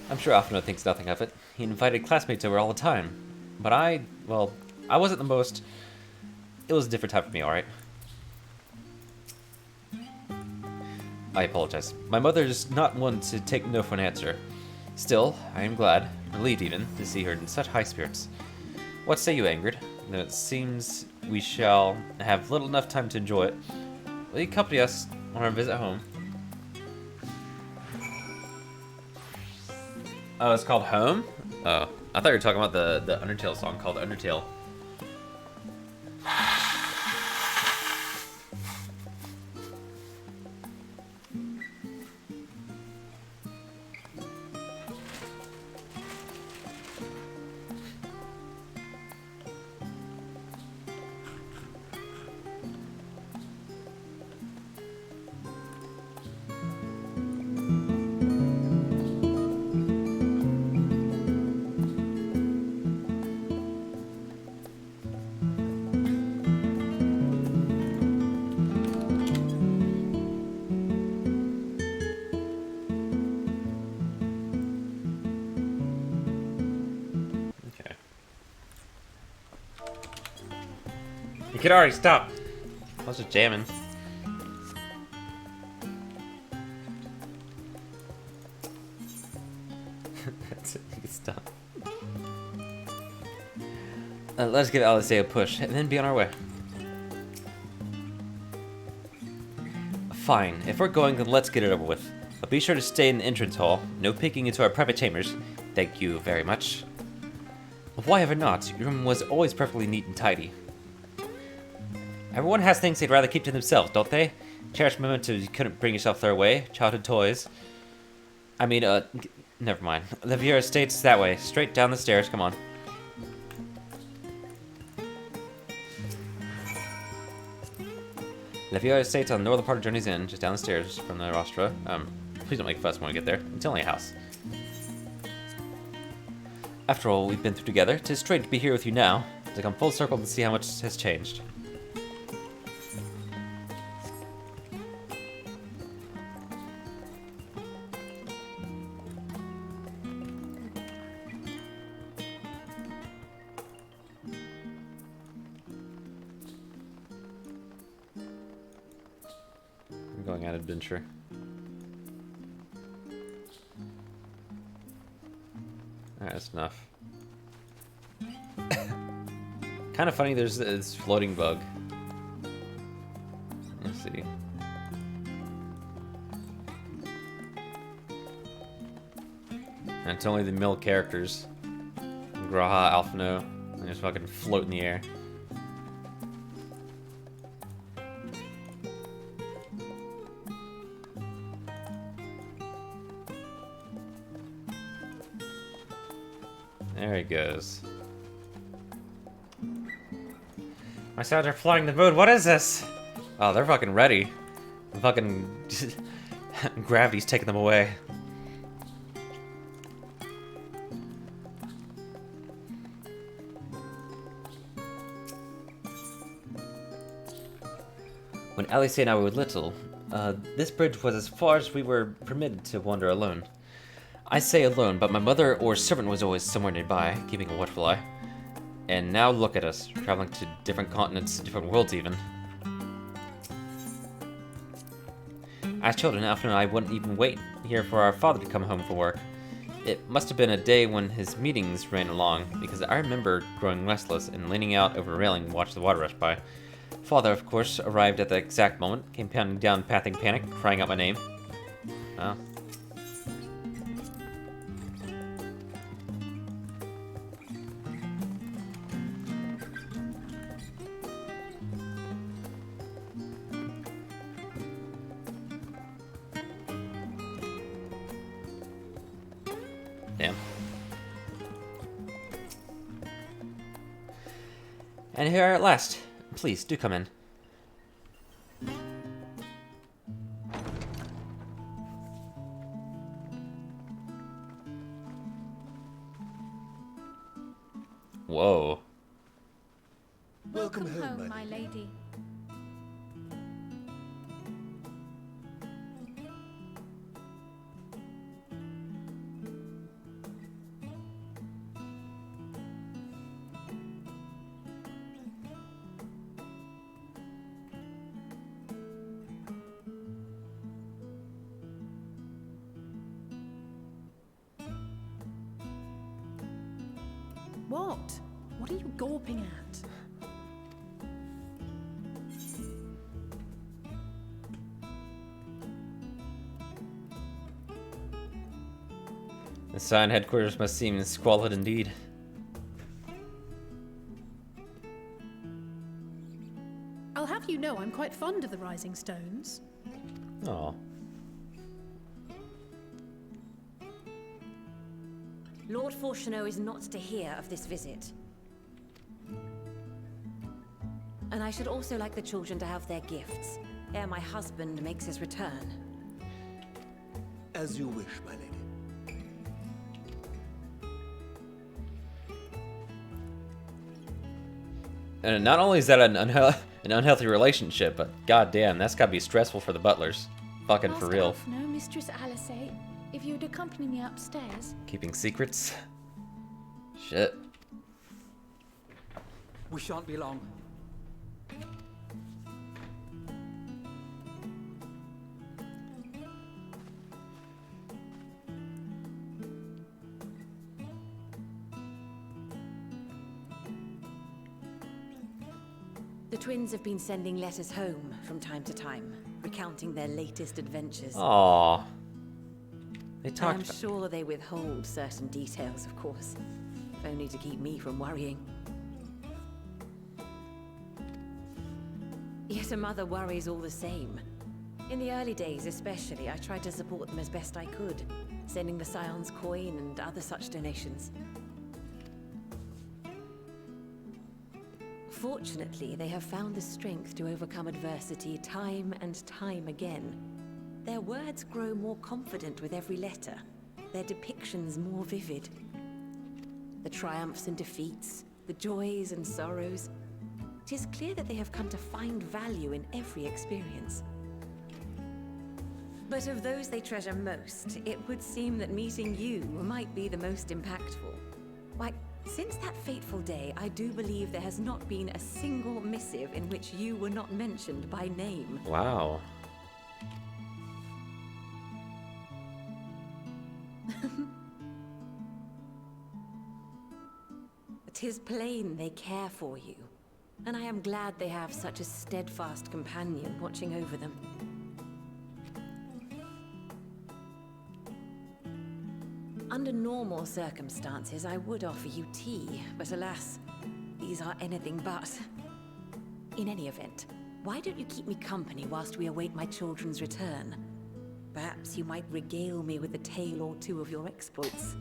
I'm sure Afino thinks nothing of it. He invited classmates over all the time. But I wasn't the most... It was a different time for me, alright? I apologize. My mother is not one to take no for an answer. Still, I am glad, relieved even, to see her in such high spirits. What say you, Angered? Though it seems we shall have little enough time to enjoy it. Will you accompany us on our visit home? Oh, it's called Home? Oh, I thought you were talking about the Undertale song called Undertale. could already stop. I was just jamming. That's it. You can stop. Let's give Alice a push and then be on our way. Fine. If we're going, then let's get it over with. But be sure to stay in the entrance hall. No peeking into our private chambers. Thank you very much. Why ever not? Your room was always perfectly neat and tidy. Everyone has things they'd rather keep to themselves, don't they? Cherished mementos you couldn't bring yourself their way. Childhood toys. I mean, never mind. The Viera Estate's that way. Straight down the stairs. Come on. The Viera Estate's on the northern part of Journey's Inn, just down the stairs from the rostra. Please don't make a fuss when we get there. It's only a house. After all we've been through together, 'tis strange to be here with you now, to come full circle to see how much has changed. I'm going on adventure. Alright, that's enough. Kind of funny, there's this floating bug. Let's see. And it's only the mill characters. Graha, Alphino, and just fucking float in the air. There he goes. My sounds are flying the moon. What is this? Oh, they're fucking ready. Fucking gravity's taking them away. When Alice and I were little, this bridge was as far as we were permitted to wander alone. I say alone, but my mother or servant was always somewhere nearby, keeping a watchful eye. And now look at us, traveling to different continents, different worlds even. As children, Alfred and I wouldn't even wait here for our father to come home from work. It must have been a day when his meetings ran along, because I remember growing restless and leaning out over a railing to watch the water rush by. Father, of course, arrived at the exact moment, came pounding down Pathing Panic, crying out my name. Oh. Damn. And here at last. Please, do come in. Whoa. Welcome home, my lady. What? What are you gawping at? The Scion headquarters must seem squalid indeed. I'll have you know I'm quite fond of the Rising Stones. Oh. Lord Fortuneau is not to hear of this visit. And I should also like the children to have their gifts, ere my husband makes his return. As you wish, my lady. And not only is that an unhealthy relationship, but goddamn, that's gotta be stressful for the butlers. Fucking for real. No, Mistress Alice, if you'd accompany me upstairs. Keeping secrets? Shit. We shan't be long. The twins have been sending letters home from time to time, recounting their latest adventures. Aww. They I'm talked about... sure they withhold certain details, of course, if only to keep me from worrying. Yet a mother worries all the same. In the early days especially, I tried to support them as best I could, sending the Scion's coin and other such donations. Fortunately, they have found the strength to overcome adversity time and time again. Their words grow more confident with every letter, their depictions more vivid. The triumphs and defeats, the joys and sorrows. It is clear that they have come to find value in every experience. But of those they treasure most, it would seem that meeting you might be the most impactful. Why, since that fateful day, I do believe there has not been a single missive in which you were not mentioned by name. Wow. Tis plain they care for you, and I am glad they have such a steadfast companion watching over them. Under normal circumstances, I would offer you tea, but alas, these are anything but. In any event, why don't you keep me company whilst we await my children's return? Perhaps you might regale me with a tale or two of your exploits.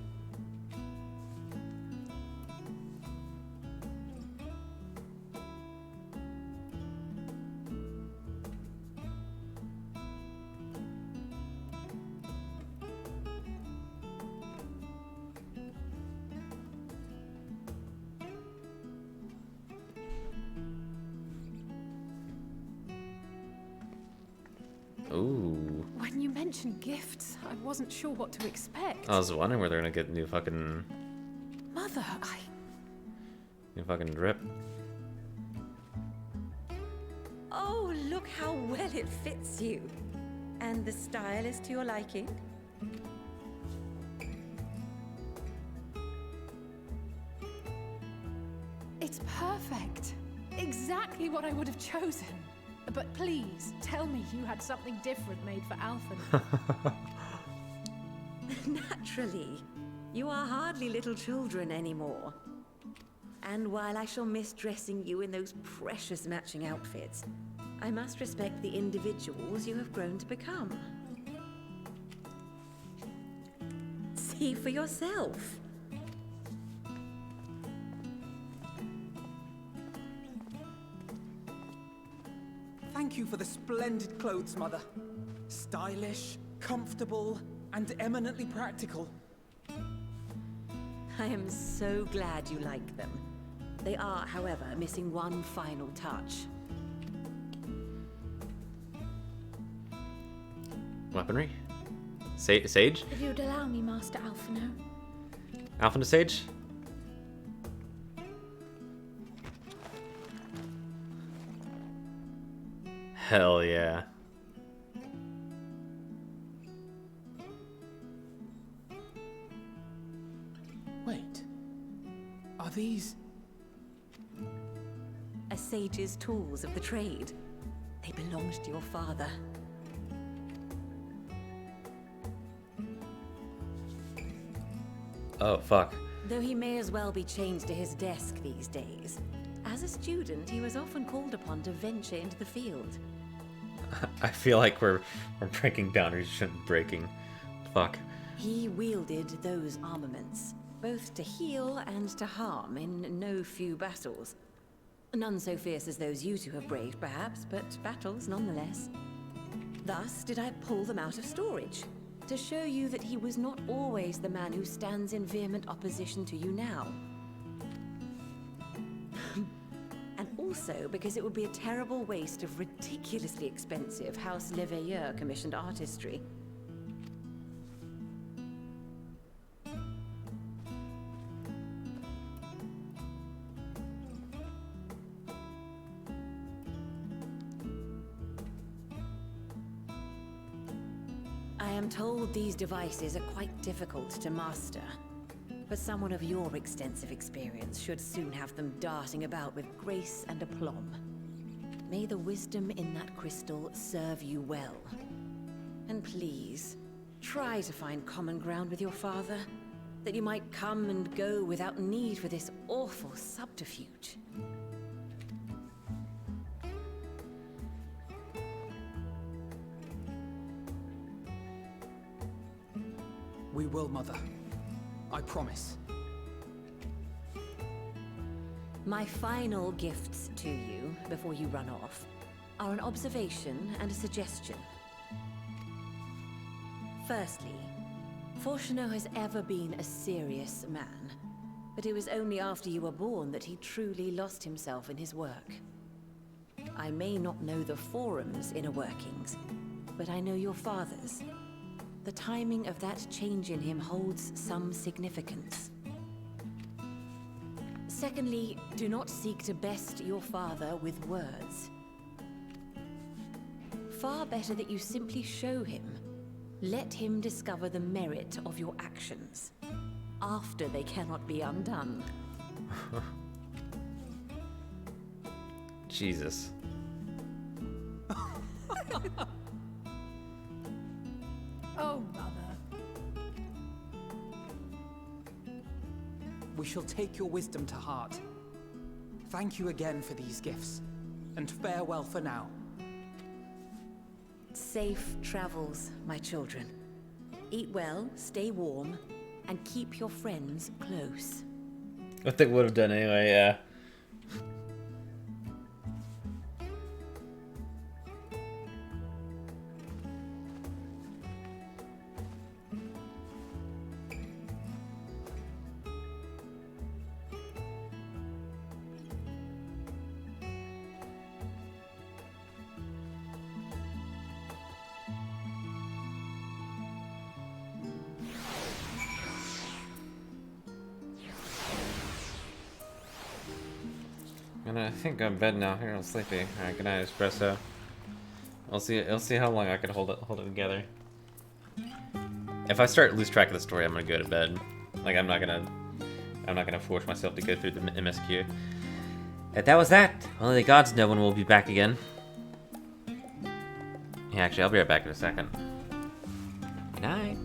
Ooh. When you mentioned gifts, I wasn't sure what to expect. I was wondering where they're gonna get new fucking Mother, drip. Oh, look how well it fits you. And the style is to your liking? It's perfect. Exactly what I would have chosen. But please, tell me you had something different made for Alphen. Naturally. You are hardly little children anymore. And while I shall miss dressing you in those precious matching outfits, I must respect the individuals you have grown to become. See for yourself. Thank you for the splendid clothes, Mother. Stylish, comfortable, and eminently practical. I am so glad you like them. They are, however, missing one final touch. Weaponry? Sage? If you'd allow me, Master Alphino. Alpha to Sage? Hell yeah. Wait. Are these... A sage's tools of the trade. They belonged to your father. Oh, fuck. Though he may as well be chained to his desk these days. As a student, he was often called upon to venture into the field. I feel like we're breaking boundaries we shouldn't be breaking. Fuck. He wielded those armaments, both to heal and to harm in no few battles. None so fierce as those you two have braved, perhaps, but battles nonetheless. Thus did I pull them out of storage, to show you that he was not always the man who stands in vehement opposition to you now. And also because it would be a terrible waste of ridiculously expensive House Leveilleur commissioned artistry. am told these devices are quite difficult to master. But someone of your extensive experience should soon have them darting about with grace and aplomb. May the wisdom in that crystal serve you well. And please, try to find common ground with your father, that you might come and go without need for this awful subterfuge. We will, Mother. I promise. My final gifts to you, before you run off, are an observation and a suggestion. Firstly, Fortuno has ever been a serious man, but it was only after you were born that he truly lost himself in his work. I may not know the Forum's inner workings, but I know your father's. The timing of that change in him holds some significance. Secondly, do not seek to best your father with words. Far better that you simply show him. Let him discover the merit of your actions, after they cannot be undone. Jesus. Oh, Mother. We shall take your wisdom to heart. Thank you again for these gifts, and farewell for now. Safe travels, my children. Eat well, stay warm, and keep your friends close. What they would have done anyway, yeah. I think I'm in bed now. Here, I'm sleepy. All right, good night, Espresso. I'll see how long I can hold it together. If I start to lose track of the story, I'm gonna go to bed. Like I'm not gonna force myself to go through the MSQ. And that was that. Only the gods know when we'll be back again. Yeah, actually, I'll be right back in a second. Good night.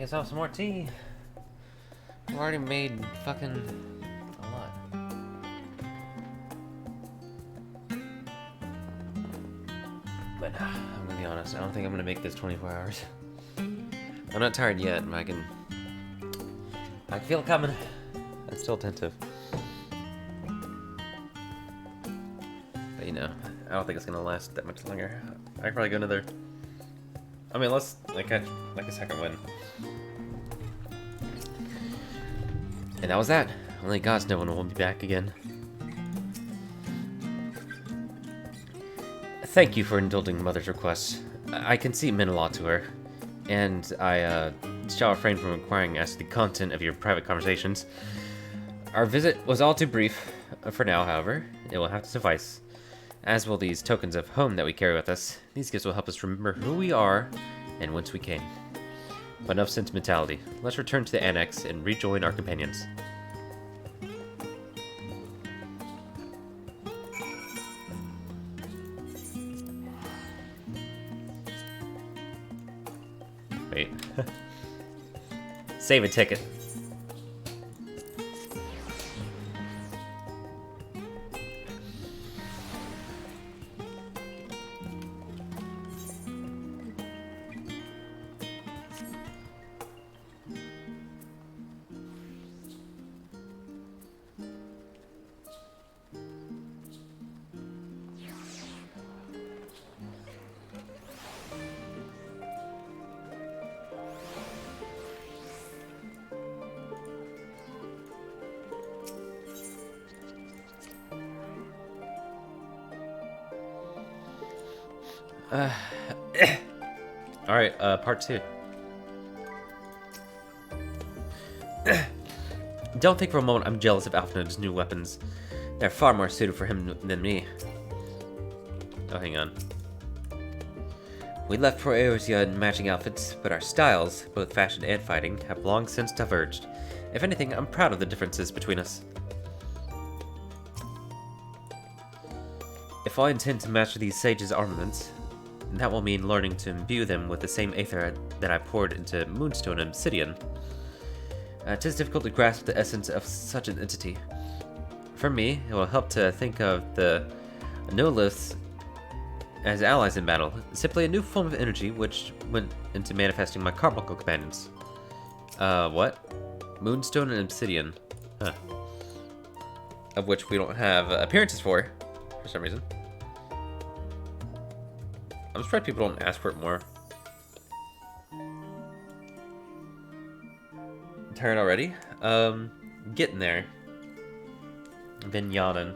yourself some more tea. I've already made fucking a lot. But I'm gonna be honest, I don't think I'm gonna make this 24 hours. I'm not tired yet, but I can feel it coming. I'm still attentive. But you know, I don't think it's gonna last that much longer. I can probably go another. I mean, unless I catch like a second win. And that was that. Only God's no one will be back again. Thank you for indulging Mother's request. I can see it meant a lot to her, and I shall refrain from inquiring as to the content of your private conversations. Our visit was all too brief. For now, however, it will have to suffice. As will these tokens of home that we carry with us. These gifts will help us remember who we are and whence we came. But enough sentimentality. Let's return to the annex and rejoin our companions. Wait. Save a ticket. Alright, part 2. Don't think for a moment I'm jealous of Alphinaud's new weapons. They're far more suited for him than me. Oh, hang on. We left for Eorzea in matching outfits, but our styles, both fashion and fighting, have long since diverged. If anything, I'm proud of the differences between us. If I intend to master these sages' armaments, that will mean learning to imbue them with the same aether that I poured into Moonstone and Obsidian. 'Tis difficult to grasp the essence of such an entity. For me, it will help to think of the Noliths as allies in battle, simply a new form of energy which went into manifesting my carbuncle companions. What? Moonstone and Obsidian. Huh. Of which we don't have appearances for some reason. I'm surprised people don't ask for it more. Tired already? Getting there. Been yawning.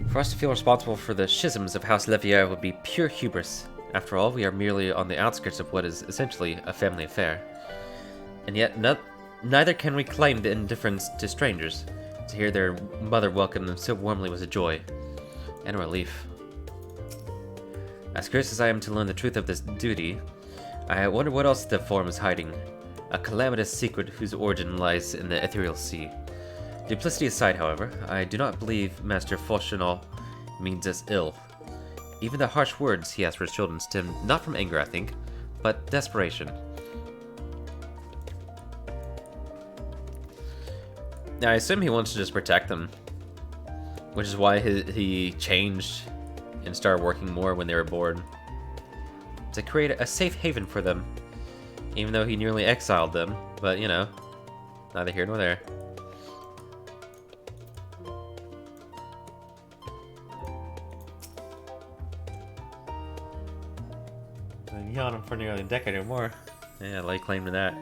For us to feel responsible for the schisms of House Levier would be pure hubris. After all, we are merely on the outskirts of what is essentially a family affair. And yet, neither can we claim the indifference to strangers. To hear their mother welcome them so warmly was a joy and a relief. As curious as I am to learn the truth of this duty, I wonder what else the Forum is hiding. A calamitous secret whose origin lies in the ethereal sea. Duplicity aside, however, I do not believe Master Fauchenal means us ill. Even the harsh words he has for his children stem not from anger, I think, but desperation. Now, I assume he wants to just protect them, which is why he changed and started working more when they were bored. To create a safe haven for them, even though he nearly exiled them, but you know, neither here nor there. Yawning for nearly a decade or more. Yeah, lay claim to that.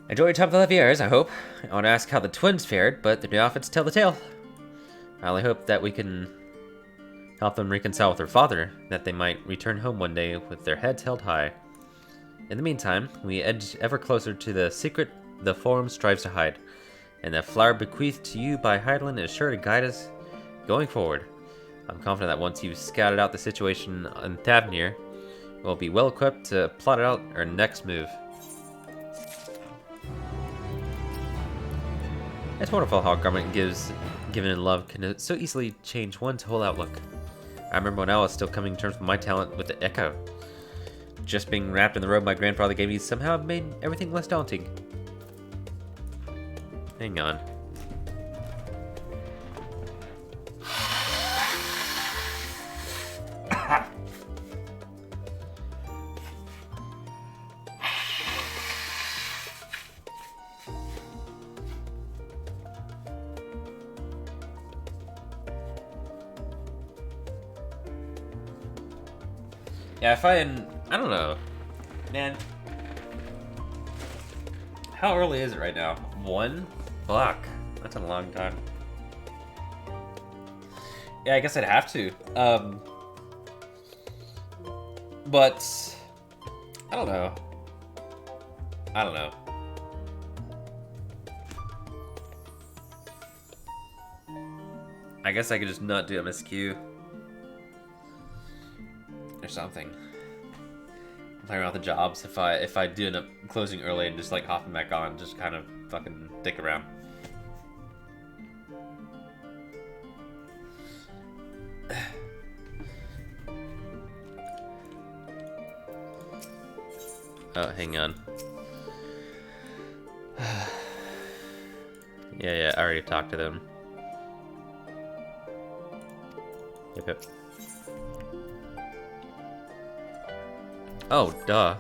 Enjoy your time with the Leviers, I hope. I want to ask how the twins fared, but their new outfits tell the tale. I only hope that we can help them reconcile with their father, that they might return home one day with their heads held high. In the meantime, we edge ever closer to the secret the Forum strives to hide, and the flower bequeathed to you by Heidelin is sure to guide us going forward. I'm confident that once you've scouted out the situation in Thavnir, we'll be well equipped to plot out our next move. It's wonderful how a garment given in love can so easily change one's whole outlook. I remember when I was still coming to terms with my talent with the Echo. Just being wrapped in the robe my grandfather gave me somehow made everything less daunting. Hang on. Yeah, if I don't know. Man. How early is it right now? 1? Fuck. That's a long time. Yeah, I guess I'd have to. But I don't know. I guess I could just not do MSQ. Or something. Playing around with the jobs if I do end up closing early and just like hopping back on, just kind of fucking dick around. Oh, hang on. Yeah, I already talked to them. Yep. Oh, duh.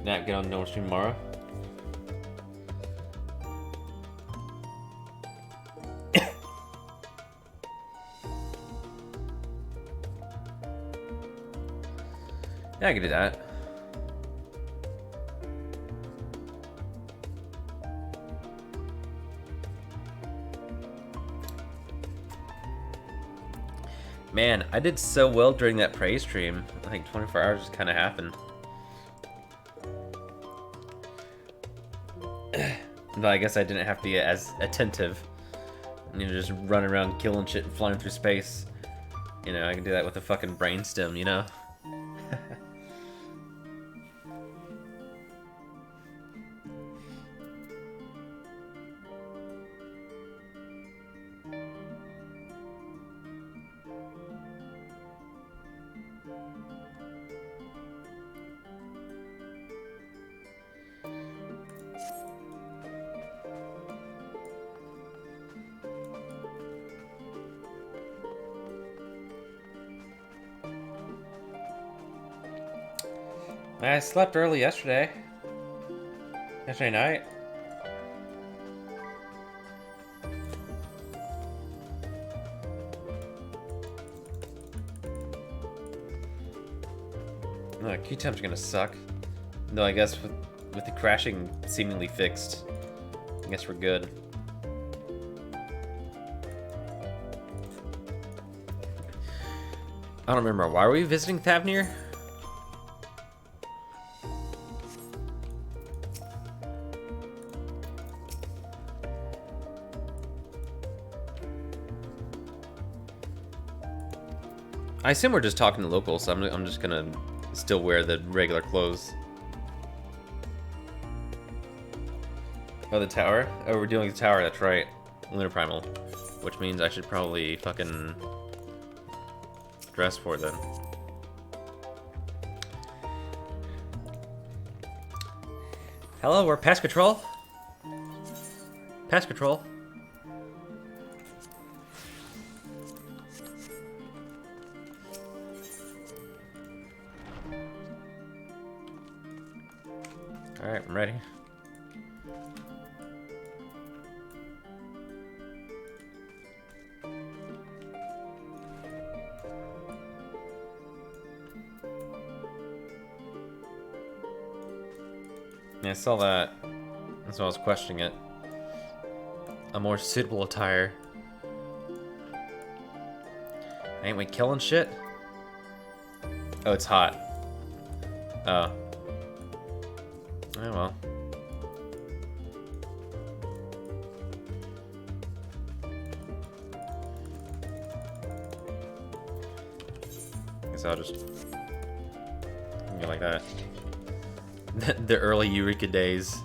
Nat, get on no stream tomorrow. Yeah, I can do that. Man, I did so well during that prey stream. I think 24 hours just kind of happened. But I guess I didn't have to be as attentive. You know, just running around killing shit and flying through space. You know, I can do that with a fucking brainstem, you know? I slept early yesterday. Yesterday night. No, Q-Temp's gonna suck. No, I guess with the crashing seemingly fixed, I guess we're good. I don't remember. Why were we visiting Thavnir? I assume we're just talking to locals, so I'm just gonna still wear the regular clothes. Oh, the tower? Oh, we're dealing with the tower, that's right. Lunar Primal. Which means I should probably fucking dress for it then. Hello, we're pest control. Pest control. Alright, I'm ready. Yeah, I saw that. That's why I was questioning it. A more suitable attire. Ain't we killing shit? Oh, it's hot. Oh. Oh well. Guess I'll just go like that. The early Eureka days.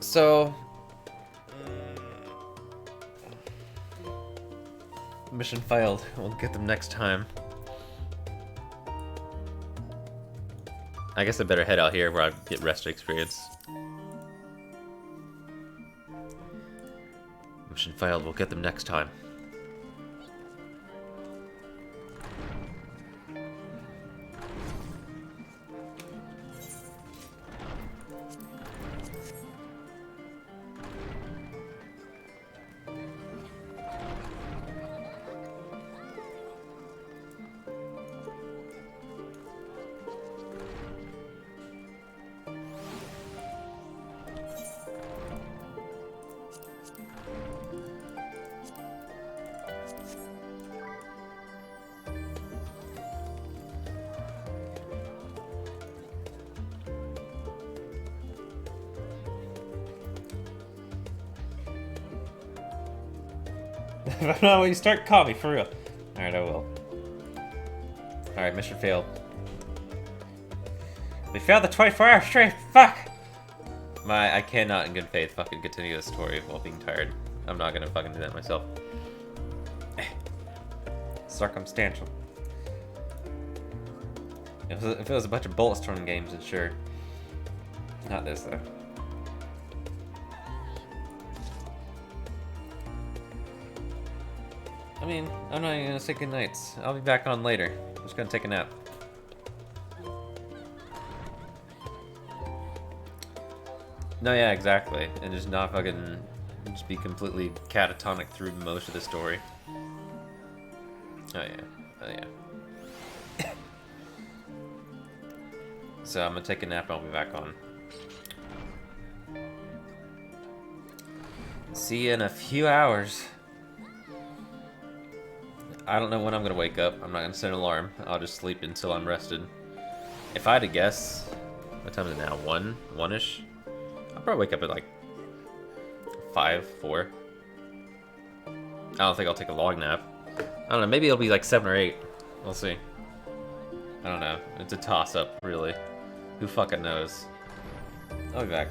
So, mission failed. We'll get them next time. I guess I better head out here where I get rest experience. Mission failed. We'll get them next time. If I know when you start, call me, for real. Alright, I will. Alright, mission failed. We failed the 24-hour straight, fuck! I cannot in good faith fucking continue this story while being tired. I'm not gonna fucking do that myself. Circumstantial. If it was a bunch of bullet storm games, then sure. Not this, though. I mean, I'm not even gonna say goodnights. I'll be back on later. I'm just gonna take a nap. No, yeah, exactly. And just not fucking... just be completely catatonic through most of the story. Oh yeah. Oh yeah. So I'm gonna take a nap and I'll be back on. See you in a few hours. I don't know when I'm gonna wake up. I'm not gonna set an alarm. I'll just sleep until I'm rested. If I had to guess, what time is it now? 1-ish? I'll probably wake up at like 5, 4. I don't think I'll take a long nap. I don't know, maybe it'll be like 7 or 8. We'll see. I don't know. It's a toss-up, really. Who fucking knows? I'll be back.